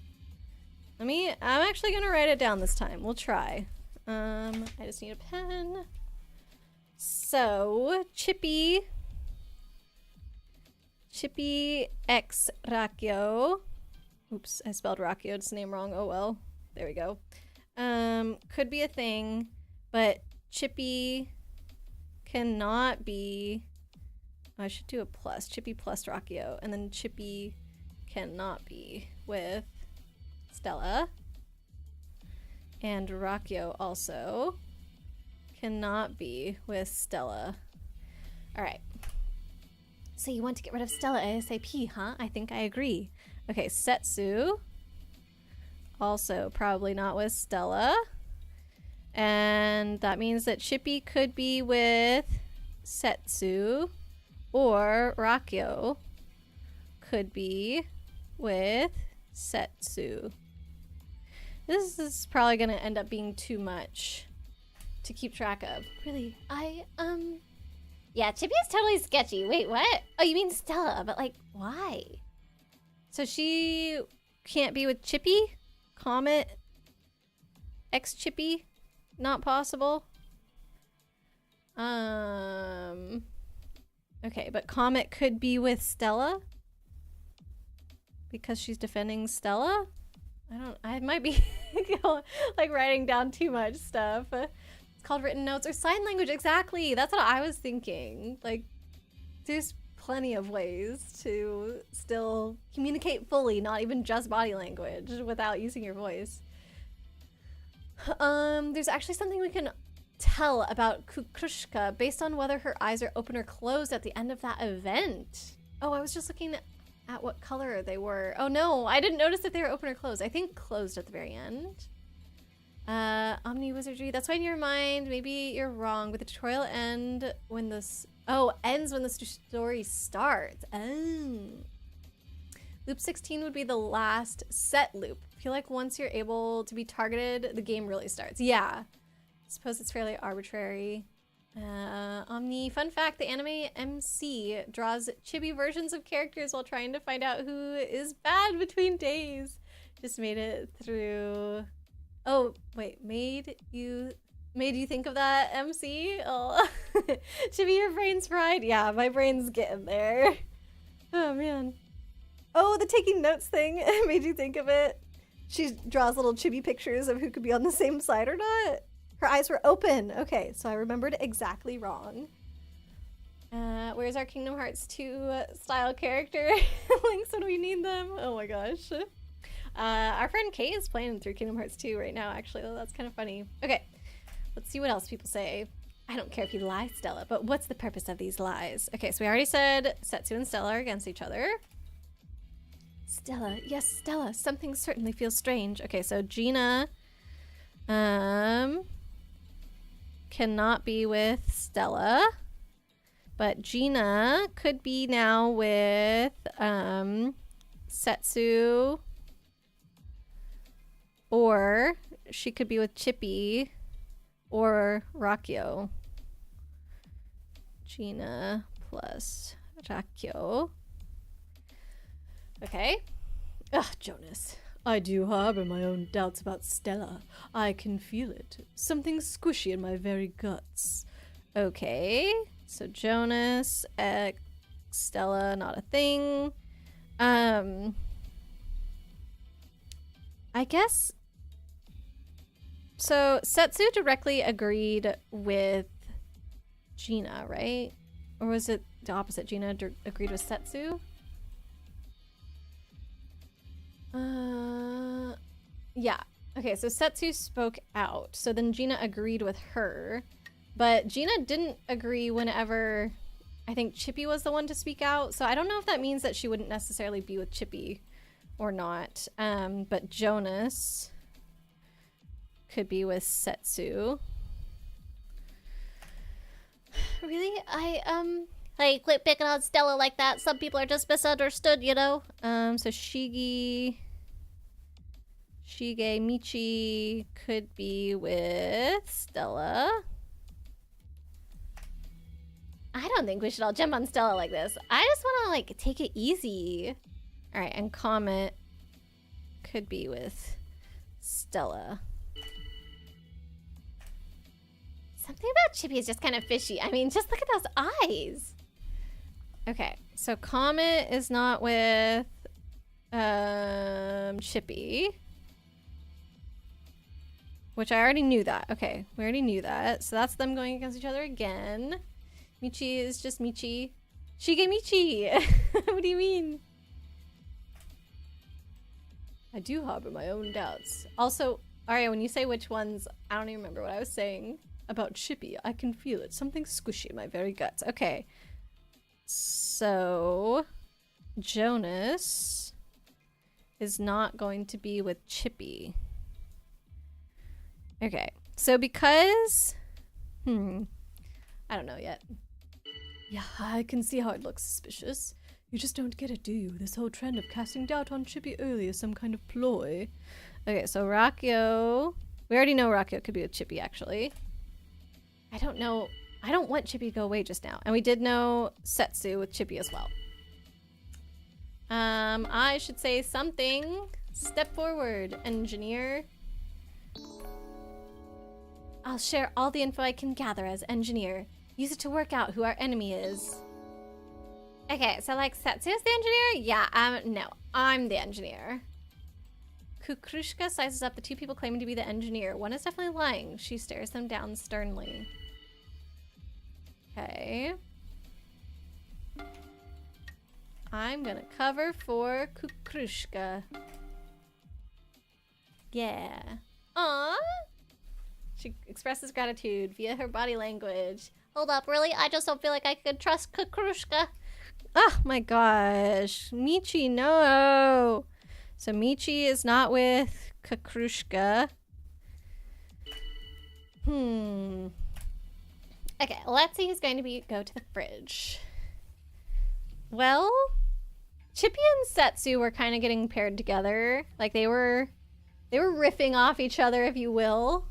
I'm actually gonna write it down this time. We'll try. I just need a pen. So, Chippy Chippy X Rakio. Oops, I spelled Rakio's name wrong. Oh well. There we go. Could be a thing, but Chippy cannot be... I should do a plus. Chippy plus Rakio. And then Chippy cannot be with Stella. And Rakio also cannot be with Stella. Alright. So you want to get rid of Stella ASAP, huh? I think I agree. Okay, Setsu. Also probably not with Stella. And that means that Chippy could be with Setsu. Or Rakio could be with Setsu. This is probably going to end up being too much to keep track of. Really, yeah, Chippy is totally sketchy. Wait, what? Oh, you mean Stella, but like, why? So she can't be with Chippy? Comet? X-Chippy? Not possible? Okay, but Comet could be with Stella? Because she's defending Stella? I might be like writing down too much stuff. It's called written notes or sign language. Exactly. That's what I was thinking. Like, there's plenty of ways to still communicate fully, not even just body language, without using your voice. There's actually something we can tell about Kukrushka based on whether her eyes are open or closed at the end of that event. Oh, I was just looking at what color they were. Oh no, I didn't notice if they were open or closed. I think closed at the very end. Omni Wizardry, that's why in your mind, maybe you're wrong, but the tutorial ends when the story starts. Oh. Loop 16 would be the last set loop. I feel like once you're able to be targeted, the game really starts. Yeah. I suppose it's fairly arbitrary. Omni, fun fact, the anime MC draws chibi versions of characters while trying to find out who is bad between days. Just made it through... Oh, wait, made you think of that, MC? Oh, Chibi, your brain's fried? Yeah, my brain's getting there. Oh, man. Oh, the taking notes thing made you think of it. She draws little chibi pictures of who could be on the same side or not. Her eyes were open. Okay, so I remembered exactly wrong. Where's our Kingdom Hearts 2 style character? Links when we need them. Oh my gosh. Our friend Kay is playing through Kingdom Hearts 2 right now, actually. That's kind of funny. Okay, let's see what else people say. I don't care if you lie, Stella, but what's the purpose of these lies? Okay, so we already said Setsu and Stella are against each other. Stella, yes, Stella. Something certainly feels strange. Okay, so Gina, cannot be with Stella, but Gina could be now with, Setsu, or she could be with Chippy, or Rakio. Gina plus Rakio. Okay. Ugh, Jonas. I do harbor my own doubts about Stella. I can feel it. Something squishy in my very guts. Okay. So Jonas, X, Stella, not a thing. I guess... So Setsu directly agreed with Gina, right? Or was it the opposite? Gina agreed with Setsu? Yeah. Okay, so Setsu spoke out. So then Gina agreed with her. But Gina didn't agree whenever I think Chippy was the one to speak out. So I don't know if that means that she wouldn't necessarily be with Chippy or not. But Jonas could be with Setsu. Really? Hey, quit picking on Stella like that. Some people are just misunderstood, you know? So Shige Michi could be with Stella. I don't think we should all jump on Stella like this. I just want to, like, take it easy. All right, and Comet could be with Stella. Something about Chippy is just kind of fishy. I mean, just look at those eyes. Okay, So Comet is not with Chippy. Which I already knew that. Okay, we already knew that. So that's them going against each other again. Michi is just Michi. Shige Michi! What do you mean? I do harbor my own doubts. Also, Arya, when you say which ones, I don't even remember what I was saying about Chippy. I can feel it. Something squishy in my very guts. Okay. So, Jonas is not going to be with Chippy. Okay. So because... I don't know yet. Yeah, I can see how it looks suspicious. You just don't get it, do you? This whole trend of casting doubt on Chippy early is some kind of ploy. Okay, so Rakio... We already know Rakio could be with Chippy, actually. I don't know... I don't want Chippy to go away just now. And we did know Setsu with Chippy as well. I should say something. Step forward, engineer. I'll share all the info I can gather as engineer. Use it to work out who our enemy is. Okay, so like Setsu's the engineer? Yeah, no, I'm the engineer. Kukrushka sizes up the two people claiming to be the engineer. One is definitely lying. She stares them down sternly. Okay. I'm gonna cover for Kukrushka. Yeah. Aww. She expresses gratitude via her body language. Hold up, really? I just don't feel like I could trust Kukrushka. Oh my gosh. Michi, no. So Michi is not with Kukrushka. Okay, let's see who's going to go to the fridge. Well, Chippy and Setsu were kind of getting paired together. Like they were riffing off each other, if you will.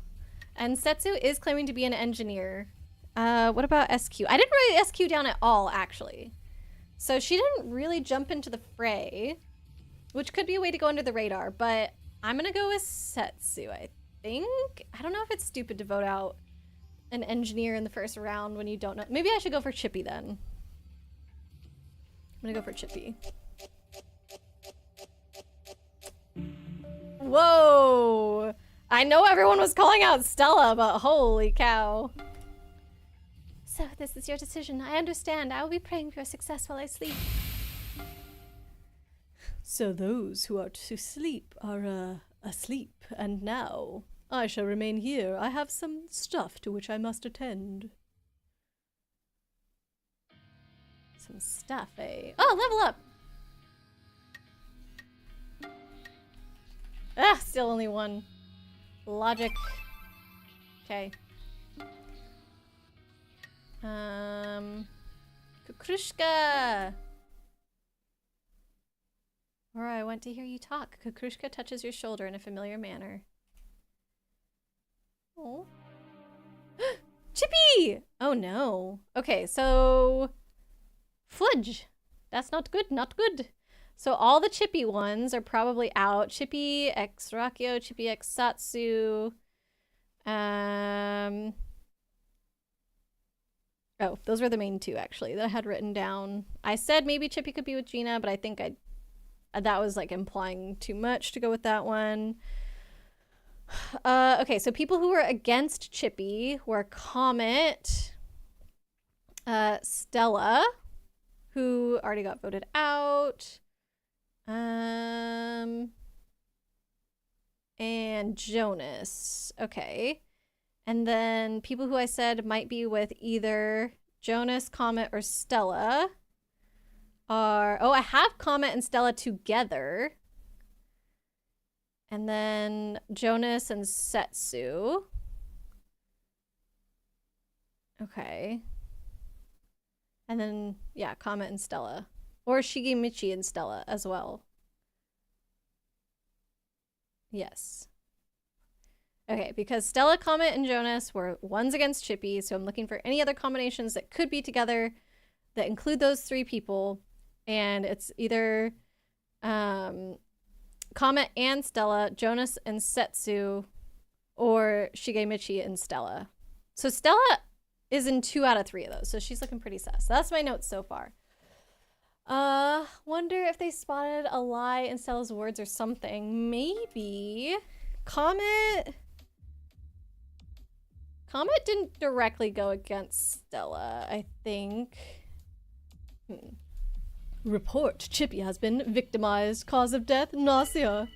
And Setsu is claiming to be an engineer. What about SQ? I didn't write SQ down at all, actually. So she didn't really jump into the fray, which could be a way to go under the radar, but I'm gonna go with Setsu, I think. I don't know if it's stupid to vote out an engineer in the first round when you don't know. Maybe I should go for Chippy then. I'm gonna go for Chippy. Whoa! I know everyone was calling out Stella, but holy cow. So this is your decision. I understand. I will be praying for your success while I sleep. So those who are to sleep are, asleep, and now I shall remain here. I have some stuff to which I must attend. Some stuff, eh? Oh, level up! Ah, still only one. Logic. Okay. Kukrushka! Aura, I want to hear you talk. Kukrushka touches your shoulder in a familiar manner. Oh. Chippy! Oh no. Okay, so... Fudge. That's not good, not good. So all the Chippy ones are probably out. Chippy x Rakio, Chippy x Satsu. Oh, those were the main two, actually, that I had written down. I said maybe Chippy could be with Gina, but I think that was, like, implying too much to go with that one. Okay, so people who were against Chippy were Comet, Stella, who already got voted out, and Jonas. Okay. And then people who I said might be with either Jonas, Comet, or Stella are... Oh, I have Comet and Stella together. And then Jonas and Setsu. Okay. And then, yeah, Comet and Stella. Or Shigemichi and Stella as well. Yes. Okay, because Stella, Comet, and Jonas were ones against Chippy, so I'm looking for any other combinations that could be together that include those three people. And it's either Comet and Stella, Jonas and Setsu, or Shigemichi and Stella. So Stella is in 2 out of 3 of those, so she's looking pretty sus. That's my notes so far. Wonder if they spotted a lie in Stella's words or something. Maybe. Comet didn't directly go against Stella, I think. Report. Chippy has been victimized. Cause of death, Gnosia.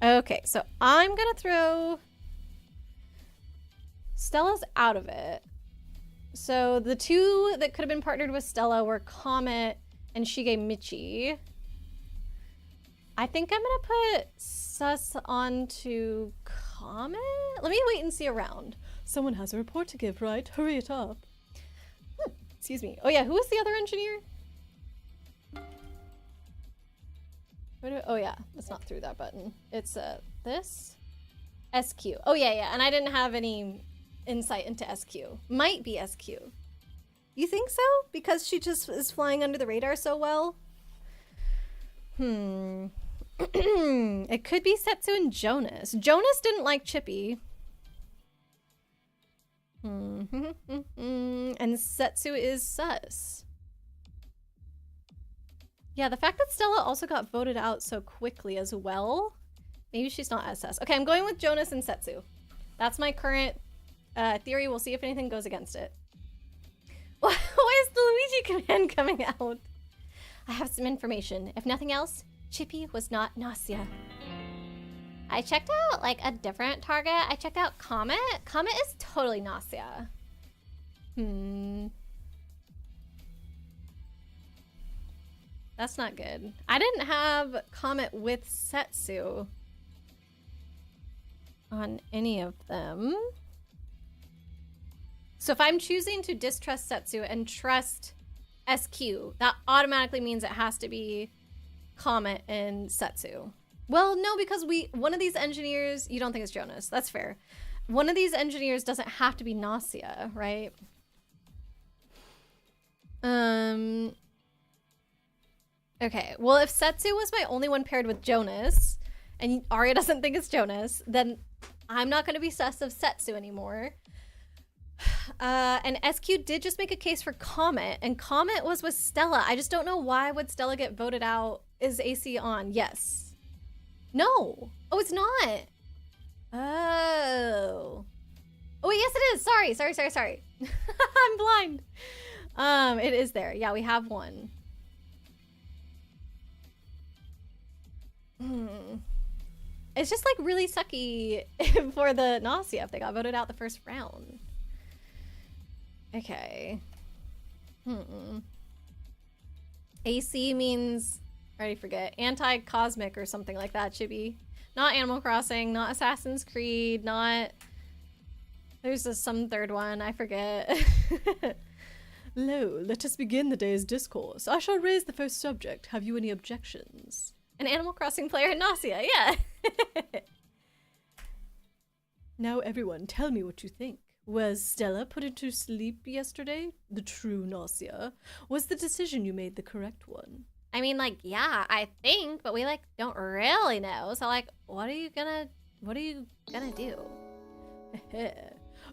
Okay, so I'm gonna throw Stella's out of it. So the two that could have been partnered with Stella were Comet and Shige Michi. I think I'm gonna put Sus onto Comet? Let me wait and see around. Someone has a report to give, right? Hurry it up. Excuse me. Oh yeah, who was the other engineer? Oh yeah, let's not through that button. It's this? SQ. Oh yeah, and I didn't have any insight into SQ. Might be SQ. You think so? Because she just is flying under the radar so well? It could be Setsu and Jonas. Jonas didn't like Chippy. And Setsu is sus. Yeah, the fact that Stella also got voted out so quickly as well. Maybe she's not as sus. Okay, I'm going with Jonas and Setsu. That's my current theory. We'll see if anything goes against it. Why is the Luigi command coming out? I have some information. If nothing else, Chippy was not Gnosia. I checked out like a different target. I checked out Comet. Comet is totally Gnosia. That's not good. I didn't have Comet with Setsu on any of them. So if I'm choosing to distrust Setsu and trust SQ, that automatically means it has to be Comet and Setsu. Well, no, because one of these engineers, you don't think it's Jonas. That's fair. One of these engineers doesn't have to be Gnosia, right? Okay, well, if Setsu was my only one paired with Jonas, and Arya doesn't think it's Jonas, then I'm not going to be sus of Setsu anymore. And SQ did just make a case for Comet, and Comet was with Stella. I just don't know why would Stella get voted out. Is AC on? Yes. No. Oh, it's not. Oh. Oh, wait, yes it is. Sorry. I'm blind. It is there. Yeah, we have one. It's just like really sucky for the Gnosia if they got voted out the first round. Okay. AC means, I already forget, anti-cosmic or something like that, Chibi. Not Animal Crossing, not Assassin's Creed, not... There's some third one, I forget. Lo, let us begin the day's discourse. I shall raise the first subject. Have you any objections? An Animal Crossing player in Gnosia, yeah. Now everyone, tell me what you think. Was Stella put into sleep yesterday? The true Gnosia. Was the decision you made the correct one? I mean, like, yeah, I think, but we, like, don't really know. So, like, what are you gonna do?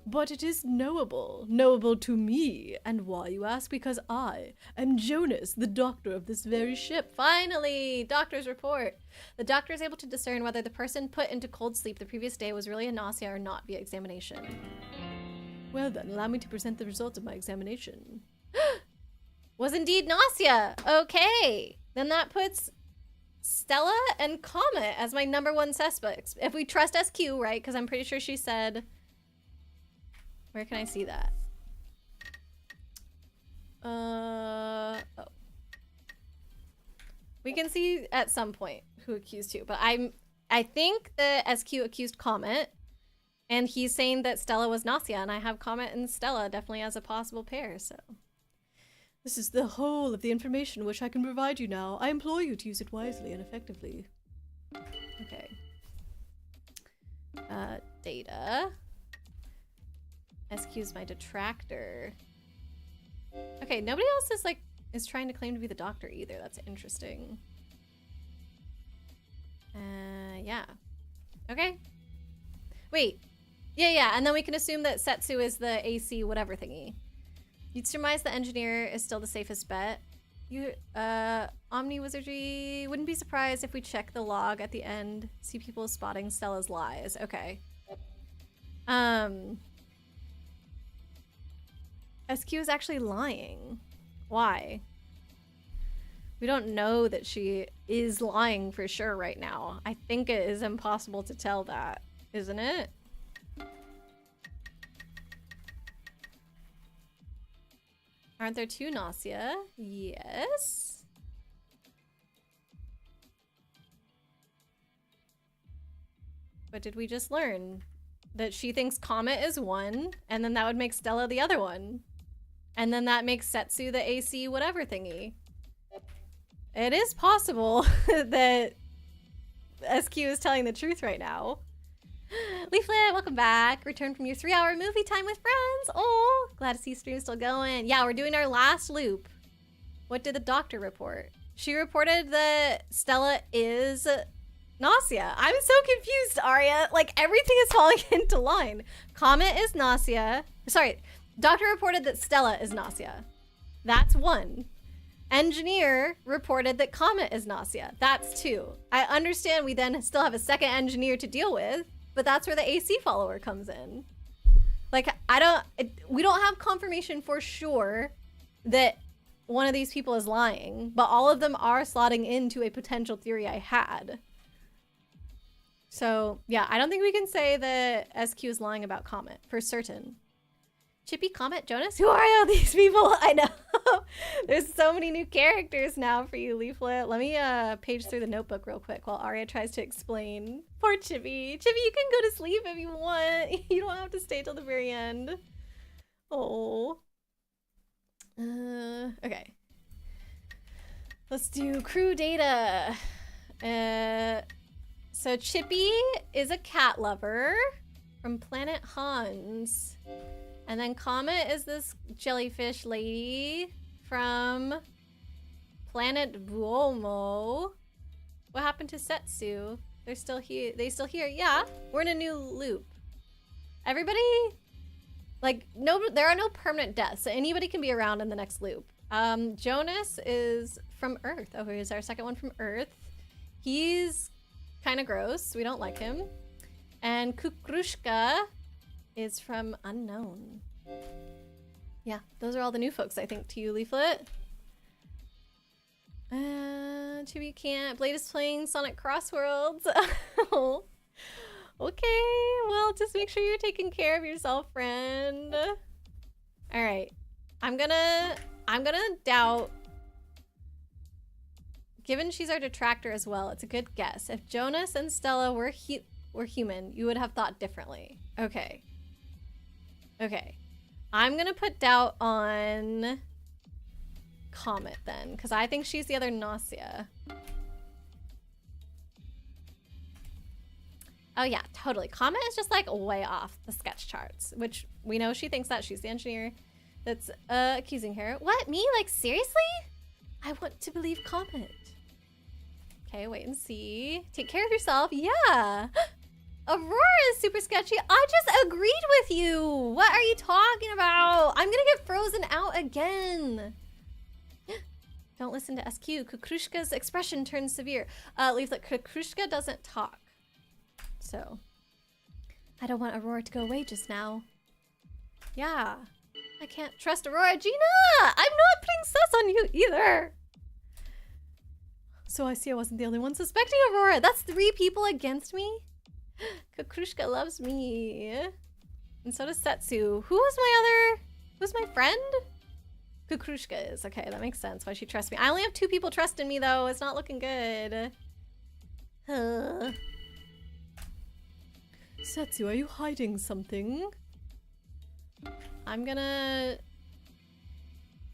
But it is knowable. Knowable to me. And why, you ask? Because I am Jonas, the doctor of this very ship. Finally! Doctor's report. The doctor is able to discern whether the person put into cold sleep the previous day was really a Gnosia or not via examination. Well then, allow me to present the results of my examination. Was indeed Gnosia! Okay! Then that puts Stella and Comet as my #1 suspects. If we trust SQ, right? Because I'm pretty sure she said... Where can I see that? Oh. We can see at some point who accused who, but I think the SQ accused Comet, and he's saying that Stella was Gnosia, and I have Comet and Stella definitely as a possible pair, so. This is the whole of the information which I can provide you now. I implore you to use it wisely and effectively. Okay. Data. SQ's my detractor. Okay, nobody else is trying to claim to be the doctor either. That's interesting. Yeah. Okay. Wait. Yeah, and then we can assume that Setsu is the AC whatever thingy. You'd surmise the engineer is still the safest bet. You, Omni Wizardry, wouldn't be surprised if we check the log at the end, see people spotting Stella's lies. Okay. SQ is actually lying. Why? We don't know that she is lying for sure right now. I think it is impossible to tell that, isn't it? Aren't there two Gnosia? Yes. What did we just learn? That she thinks Comet is one, and then that would make Stella the other one. And then that makes Setsu the AC whatever thingy. It is possible that SQ is telling the truth right now. Leaflet, welcome back. Returned from your 3-hour movie time with friends. Oh, glad to see stream still going. Yeah, we're doing our last loop. What did the doctor report? She reported that Stella is Gnosia. I'm so confused, Arya. Like, everything is falling into line. Comet is Gnosia. Sorry, doctor reported that Stella is Gnosia. That's 1. Engineer reported that Comet is Gnosia. That's 2. I understand we then still have a second engineer to deal with, but that's where the AC follower comes in. Like, we don't have confirmation for sure that one of these people is lying, but all of them are slotting into a potential theory I had. So, yeah, I don't think we can say that SQ is lying about Comet for certain. Chippy, Comet, Jonas? Who are all these people? I know. There's so many new characters now for you, Leaflet. Let me page through the notebook real quick while Arya tries to explain. Poor Chippy. Chippy, you can go to sleep if you want. You don't have to stay till the very end. Oh. Okay. Let's do crew data. So Chippy is a cat lover from Planet Hans. And then Comet is this jellyfish lady from Planet Buomo. What happened to Setsu? They're still here. They still here? Yeah, we're in a new loop. Everybody, like, no, there are no permanent deaths, so anybody can be around in the next loop. Jonas is from Earth. Oh, here's our second one from Earth. He's kind of gross. We don't like him. And Kukrushka is from Unknown. Yeah, those are all the new folks, I think, to you, Leaflet. Chibi can't. Blade is playing Sonic Crossworlds. Oh. Okay, well, just make sure you're taking care of yourself, friend. All right, I'm gonna doubt. Given she's our detractor as well, it's a good guess. If Jonas and Stella were human, you would have thought differently. Okay. Okay. I'm gonna put doubt on Comet then, because I think she's the other Gnosia. Oh yeah, totally. Comet is just like way off the sketch charts, which we know she thinks that. She's the engineer that's accusing her. What, me? Like, seriously? I want to believe Comet. Okay, wait and see. Take care of yourself. Yeah. Aurora is super sketchy. I just agreed with you. What are you talking about? I'm gonna get frozen out again. Don't listen to SQ. Kukrushka's expression turns severe. Leaflet, Kukrushka doesn't talk. So, I don't want Aurora to go away just now. Yeah. I can't trust Aurora. Gina! I'm not putting sus on you either. So I see I wasn't the only one suspecting Aurora. That's 3 people against me? Kukrushka loves me. And so does Setsu. Who's my friend? Kukrushka is. Okay, that makes sense why she trusts me. I only have 2 people trusting me though. It's not looking good. Setsu, are you hiding something? I'm gonna...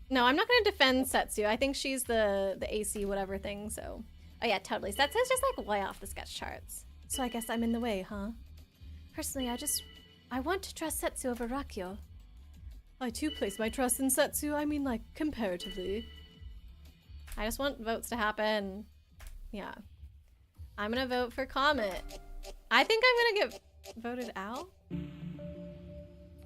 No, I'm not gonna defend Setsu. I think she's the AC whatever thing, so... Oh yeah, totally. Setsu's just like way off the sketch charts. So I guess I'm in the way, huh? Personally, I want to trust Setsu over Rakyo. I too place my trust in Setsu. I mean, like, comparatively. I just want votes to happen. Yeah. I'm gonna vote for Comet. I think I'm gonna get voted out.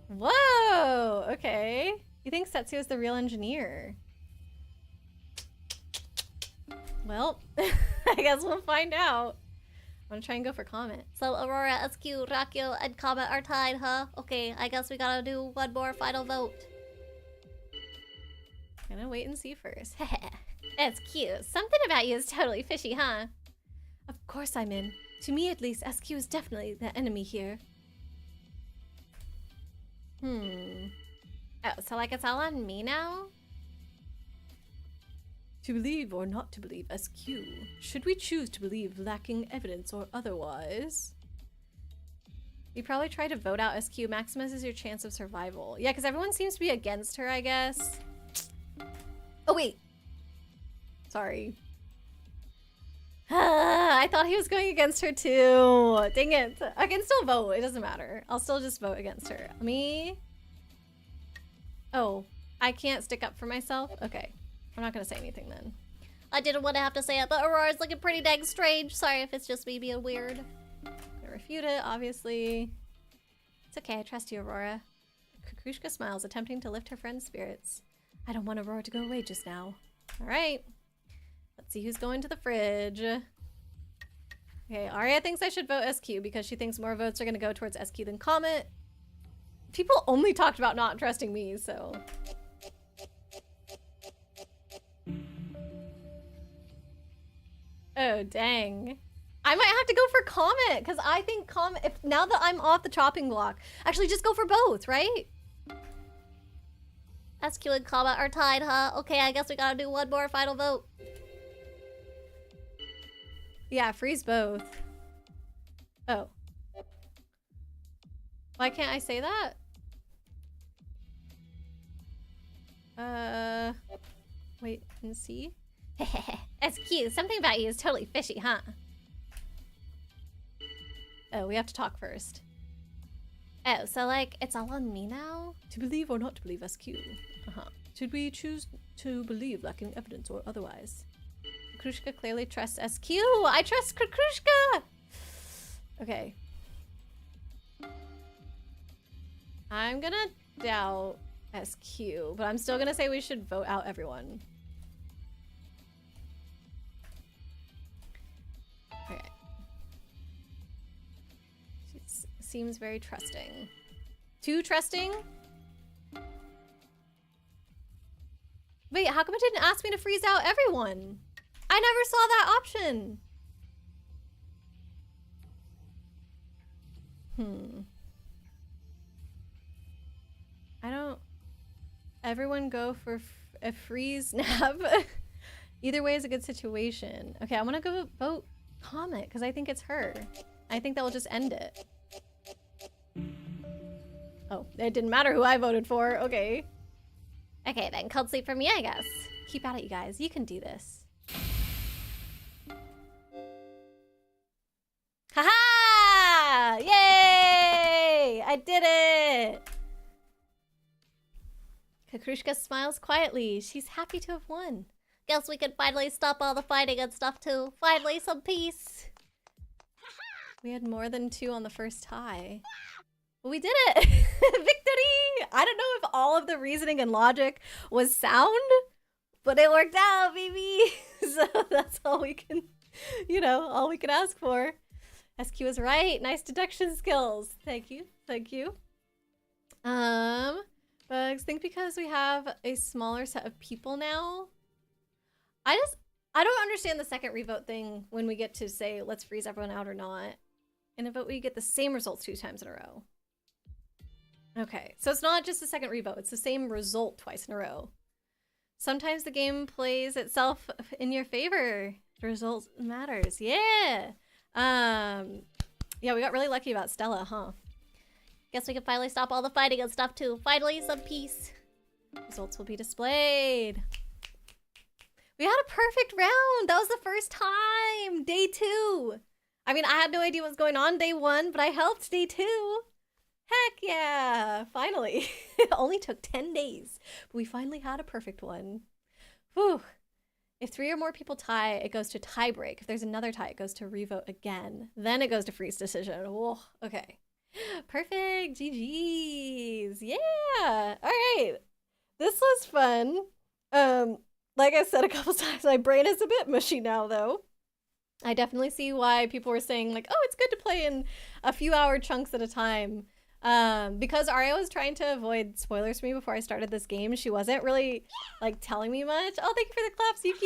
Whoa! Okay. You think Setsu is the real engineer? Well, I guess we'll find out. I'm gonna try and go for comment. So Aurora, SQ, Rakio, and Comet are tied, huh? Okay, I guess we gotta do one more final vote. Gonna wait and see first. It's cute. Something about you is totally fishy, huh? Of course I'm in. To me, at least, SQ is definitely the enemy here. Oh, so like it's all on me now? To believe or not to believe SQ? Should we choose to believe lacking evidence or otherwise? You probably try to vote out SQ. Maximizes your chance of survival. Yeah, because everyone seems to be against her, I guess. Oh, wait. Sorry. I thought he was going against her too. Dang it. I can still vote. It doesn't matter. I'll still just vote against her. Me? Oh, I can't stick up for myself? Okay. I'm not gonna say anything then. I didn't want to have to say it, but Aurora's looking pretty dang strange. Sorry if it's just me being weird. I refute it, obviously. It's okay, I trust you, Aurora. Kukushka smiles, attempting to lift her friend's spirits. I don't want Aurora to go away just now. Alright. Let's see who's going to the fridge. Okay, Arya thinks I should vote SQ because she thinks more votes are gonna go towards SQ than Comet. People only talked about not trusting me, so... Oh, dang. I might have to go for Comet, because I think Comet, if now that I'm off the chopping block, actually just go for both, right? SQ and Comet are tied, huh? Okay, I guess we gotta do one more final vote. Yeah, freeze both. Oh. Why can't I say that? Wait and see. SQ, something about you is totally fishy, huh? Oh, we have to talk first. Oh, so like, it's all on me now? To believe or not to believe SQ? Should we choose to believe lacking evidence or otherwise? Krushka clearly trusts SQ. I trust Krushka! Okay. I'm gonna doubt SQ, but I'm still gonna say we should vote out everyone. Okay. She seems very trusting. Too trusting? Wait, how come it didn't ask me to freeze out everyone? I never saw that option. I don't... Everyone go for a freeze nap. Either way is a good situation. Okay, I want to go vote Comet because I think it's her. I think that will just end it. Oh, it didn't matter who I voted for. Okay. Okay then, cold sleep for me, I guess. Keep at it, you guys. You can do this. Haha! Yay! I did it! Kakrushka smiles quietly. She's happy to have won. Guess we can finally stop all the fighting and stuff too. Finally, some peace. We had more than 2 on the first tie. Well, we did it! Victory! I don't know if all of the reasoning and logic was sound, but it worked out, baby! So that's all we can, you know, all we can ask for. SQ is right. Nice deduction skills. Thank you. Thank you. Bugs, think because we have a smaller set of people now. I don't understand the second revote thing when we get to say, let's freeze everyone out or not. In a vote, we get the same results 2 times in a row. Okay, so it's not just the second revote, it's the same result twice in a row. Sometimes the game plays itself in your favor. The result matters. Yeah. Yeah, we got really lucky about Stella, huh? Guess we can finally stop all the fighting and stuff too. Finally, some peace. Results will be displayed. We had a perfect round. That was the first time. Day 2. I mean, I had no idea what was going on day 1, but I helped day 2. Heck yeah. Finally. It only took 10 days, but we finally had a perfect one. Whew. If 3 or more people tie, it goes to tiebreak. If there's another tie, it goes to revote again. Then it goes to freeze decision. Whoa. Okay. Perfect. GG's. Yeah. All right. This was fun. like I said a couple times, my brain is a bit mushy now, though. I definitely see why people were saying, like, oh, it's good to play in a few hour chunks at a time. Because Aria was trying to avoid spoilers for me before I started this game. She wasn't really, like, telling me much. Oh, thank you for the claps, Yuki!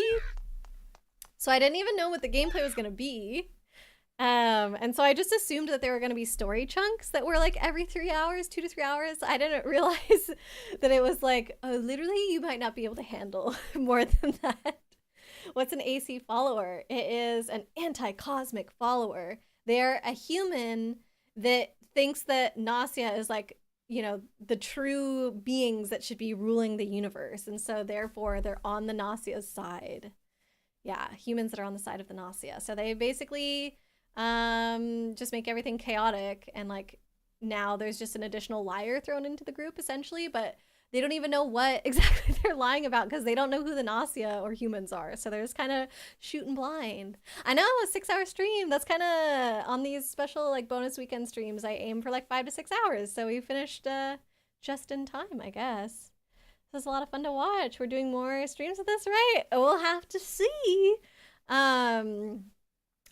So I didn't even know what the gameplay was gonna be. And so I just assumed that there were gonna be story chunks that were, like, every 3 hours, 2 to 3 hours. I didn't realize that it was like, oh, literally, you might not be able to handle more than that. What's an AC follower? It is an anti-cosmic follower. They're a human that thinks that Gnosia is like, you know, the true beings that should be ruling the universe. And so therefore they're on the Gnosia's side. Yeah, humans that are on the side of the Gnosia. So they basically just make everything chaotic, and like now there's just an additional liar thrown into the group essentially, but they don't even know what exactly they're lying about because they don't know who the Gnosia or humans are. So they're just kind of shooting blind. I know, a 6-hour stream. That's kind of on these special like bonus weekend streams. I aim for like 5 to 6 hours. So we finished just in time, I guess. This is a lot of fun to watch. We're doing more streams of this, right? We'll have to see.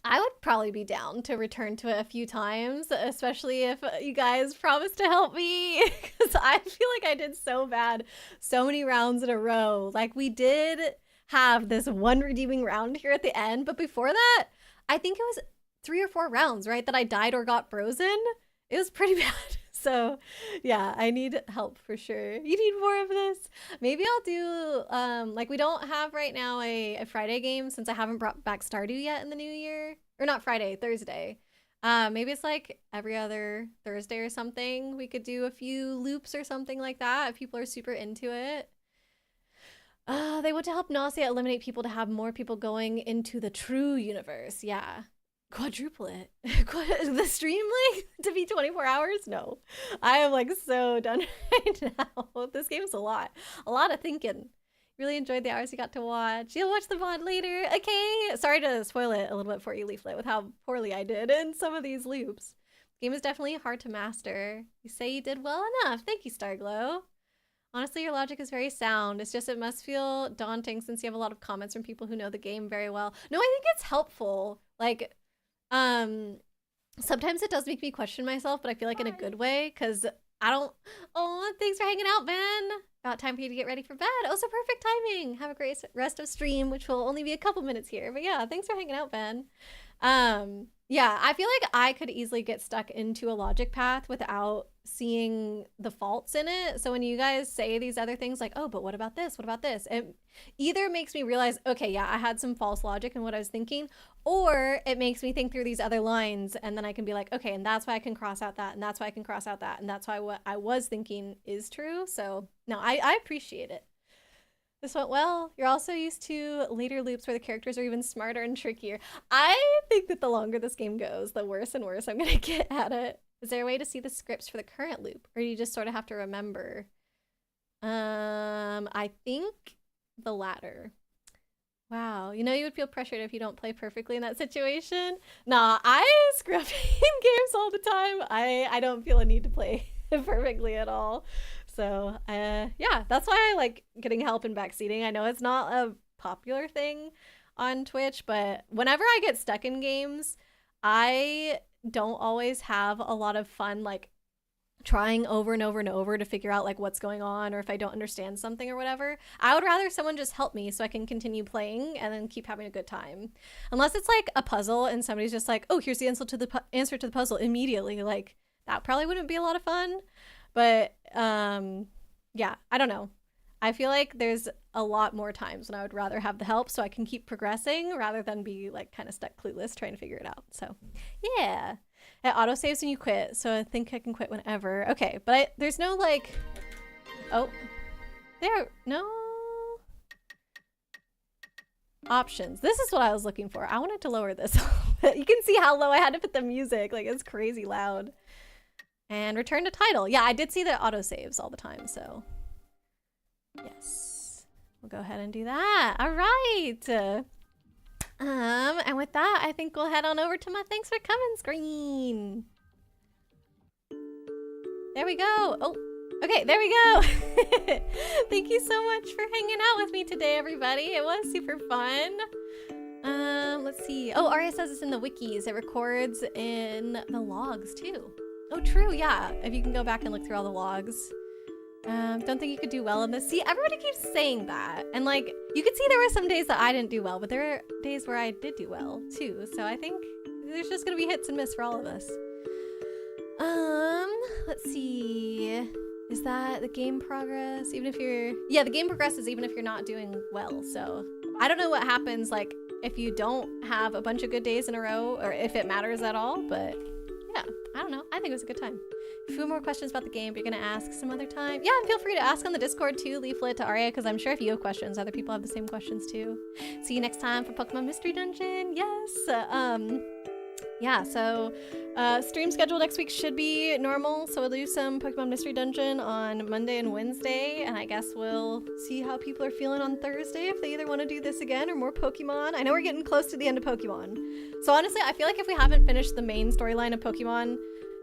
I would probably be down to return to it a few times, especially if you guys promise to help me, because I feel like I did so bad so many rounds in a row. Like, we did have this one redeeming round here at the end, but before that, I think it was 3 or 4 rounds, right, that I died or got frozen. It was pretty bad. So yeah, I need help for sure. You need more of this. Maybe I'll do, like, we don't have right now a Friday game since I haven't brought back Stardew yet in the new year. Or not Friday, Thursday. Maybe it's like every other Thursday or something. We could do a few loops or something like that if people are super into it. They want to help Gnosia eliminate people to have more people going into the true universe. Yeah. Quadruple it. The stream length to be 24 hours? No. I am like so done right now. This game's a lot of thinking. Really enjoyed the hours you got to watch. You'll watch the VOD later. Okay. Sorry to spoil it a little bit for you, Leaflet, with how poorly I did in some of these loops. The game is definitely hard to master. You say you did well enough. Thank you, Starglow. Honestly, your logic is very sound. It's just it must feel daunting since you have a lot of comments from people who know the game very well. No, I think it's helpful. Like, sometimes it does make me question myself, but I feel like in a good way, because I don't... Oh, thanks for hanging out, Ben. Got time for you to get ready for bed. Oh, so perfect timing. Have a great rest of stream, which will only be a couple minutes here. But yeah, thanks for hanging out, Ben. Yeah, I feel like I could easily get stuck into a logic path without seeing the faults in it. So when you guys say these other things like, oh, but what about this? What about this? It either makes me realize, okay, yeah, I had some false logic in what I was thinking, or it makes me think through these other lines, and then I can be like, okay, and that's why I can cross out that, and that's why I can cross out that, and that's why what I was thinking is true. So no, I appreciate it. This went well. You're also used to later loops where the characters are even smarter and trickier. I think that the longer this game goes, the worse and worse I'm gonna get at it. Is there a way to see the scripts for the current loop, or do you just sort of have to remember? I think the latter. Wow, you know you would feel pressured if you don't play perfectly in that situation. Nah, I screw up in games all the time. I don't feel a need to play perfectly at all. So yeah, that's why I like getting help in backseating. I know it's not a popular thing on Twitch, but whenever I get stuck in games, I don't always have a lot of fun like trying over and over and over to figure out like what's going on, or if I don't understand something or whatever. I would rather someone just help me so I can continue playing and then keep having a good time. Unless it's like a puzzle and somebody's just like, oh, here's the answer to the puzzle immediately. Like that probably wouldn't be a lot of fun. But yeah, I don't know. I feel like there's a lot more times when I would rather have the help so I can keep progressing rather than be like kind of stuck clueless trying to figure it out. So yeah, it auto saves when you quit, so I think I can quit whenever. Okay, but there's no like, oh, no options. This is what I was looking for. I wanted to lower this a little bit. You can see how low I had to put the music. Like it's crazy loud. And return to title. Yeah, I did see the autosaves all the time, so yes. We'll go ahead and do that. All right. And with that, I think we'll head on over to my thanks for coming screen. There we go. Oh, Okay, there we go. Thank you so much for hanging out with me today, everybody. It was super fun. Let's see. Oh, Arya says it's in the wikis. It records in the logs too. Oh, true. Yeah. If you can go back and look through all the logs. Don't think you could do well in this. See, everybody keeps saying that. And like, you could see there were some days that I didn't do well, but there were days where I did do well too. So I think there's just gonna be hits and miss for all of us. Let's see. Is that the game progress? Even if you're, yeah, the game progresses even if you're not doing well. So I don't know what happens like if you don't have a bunch of good days in a row or if it matters at all, but yeah, I don't know. I think it was a good time. A few more questions about the game, but you're gonna ask some other time. Yeah, and feel free to ask on the Discord too, leaflet to Arya, because I'm sure if you have questions, other people have the same questions too. See you next time for Pokemon Mystery Dungeon. Yes. Yeah, so stream schedule next week should be normal, so we'll do some Pokemon Mystery Dungeon on Monday and Wednesday, and I guess we'll see how people are feeling on Thursday, if they either want to do this again or more Pokemon. I know we're getting close to the end of Pokemon, so honestly, I feel like if we haven't finished the main storyline of Pokemon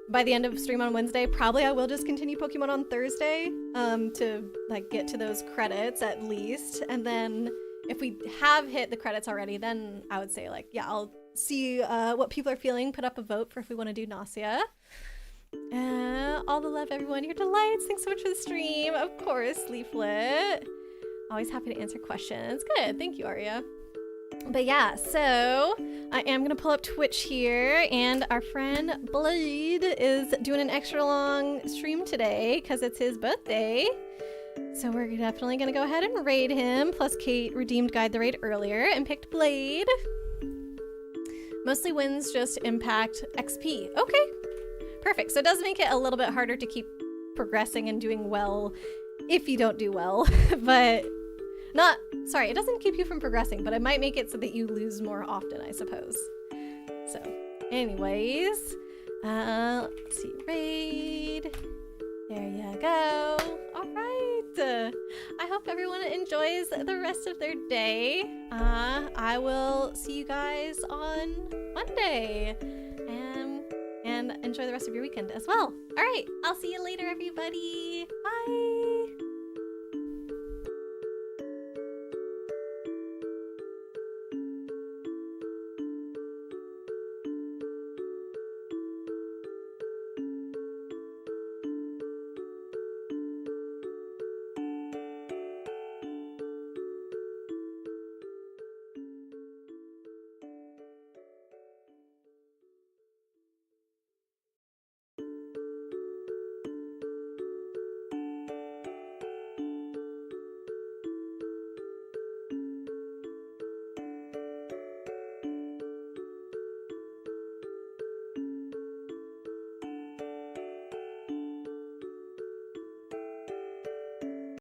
by the end of stream on Wednesday, probably I will just continue Pokemon on Thursday to like get to those credits at least, and then if we have hit the credits already, then I would say like, yeah, I'll see what people are feeling, put up a vote for if we want to do Gnosia. All the love, everyone. Your delights. Thanks so much for the stream. Of course, Leaflet. Always happy to answer questions. Good. Thank you, Arya. But yeah, so I am going to pull up Twitch here, and our friend Blade is doing an extra long stream today because it's his birthday. So we're definitely going to go ahead and raid him. Plus Kate redeemed Guide the Raid earlier and picked Blade. Mostly wins just impact XP. Okay, perfect. So it does make it a little bit harder to keep progressing and doing well if you don't do well, but not, sorry, it doesn't keep you from progressing, but it might make it so that you lose more often, I suppose. So anyways, let's see, raid. There you go. All right. I hope everyone enjoys the rest of their day. I will see you guys on Monday. And enjoy the rest of your weekend as well. All right. I'll see you later, everybody. Bye.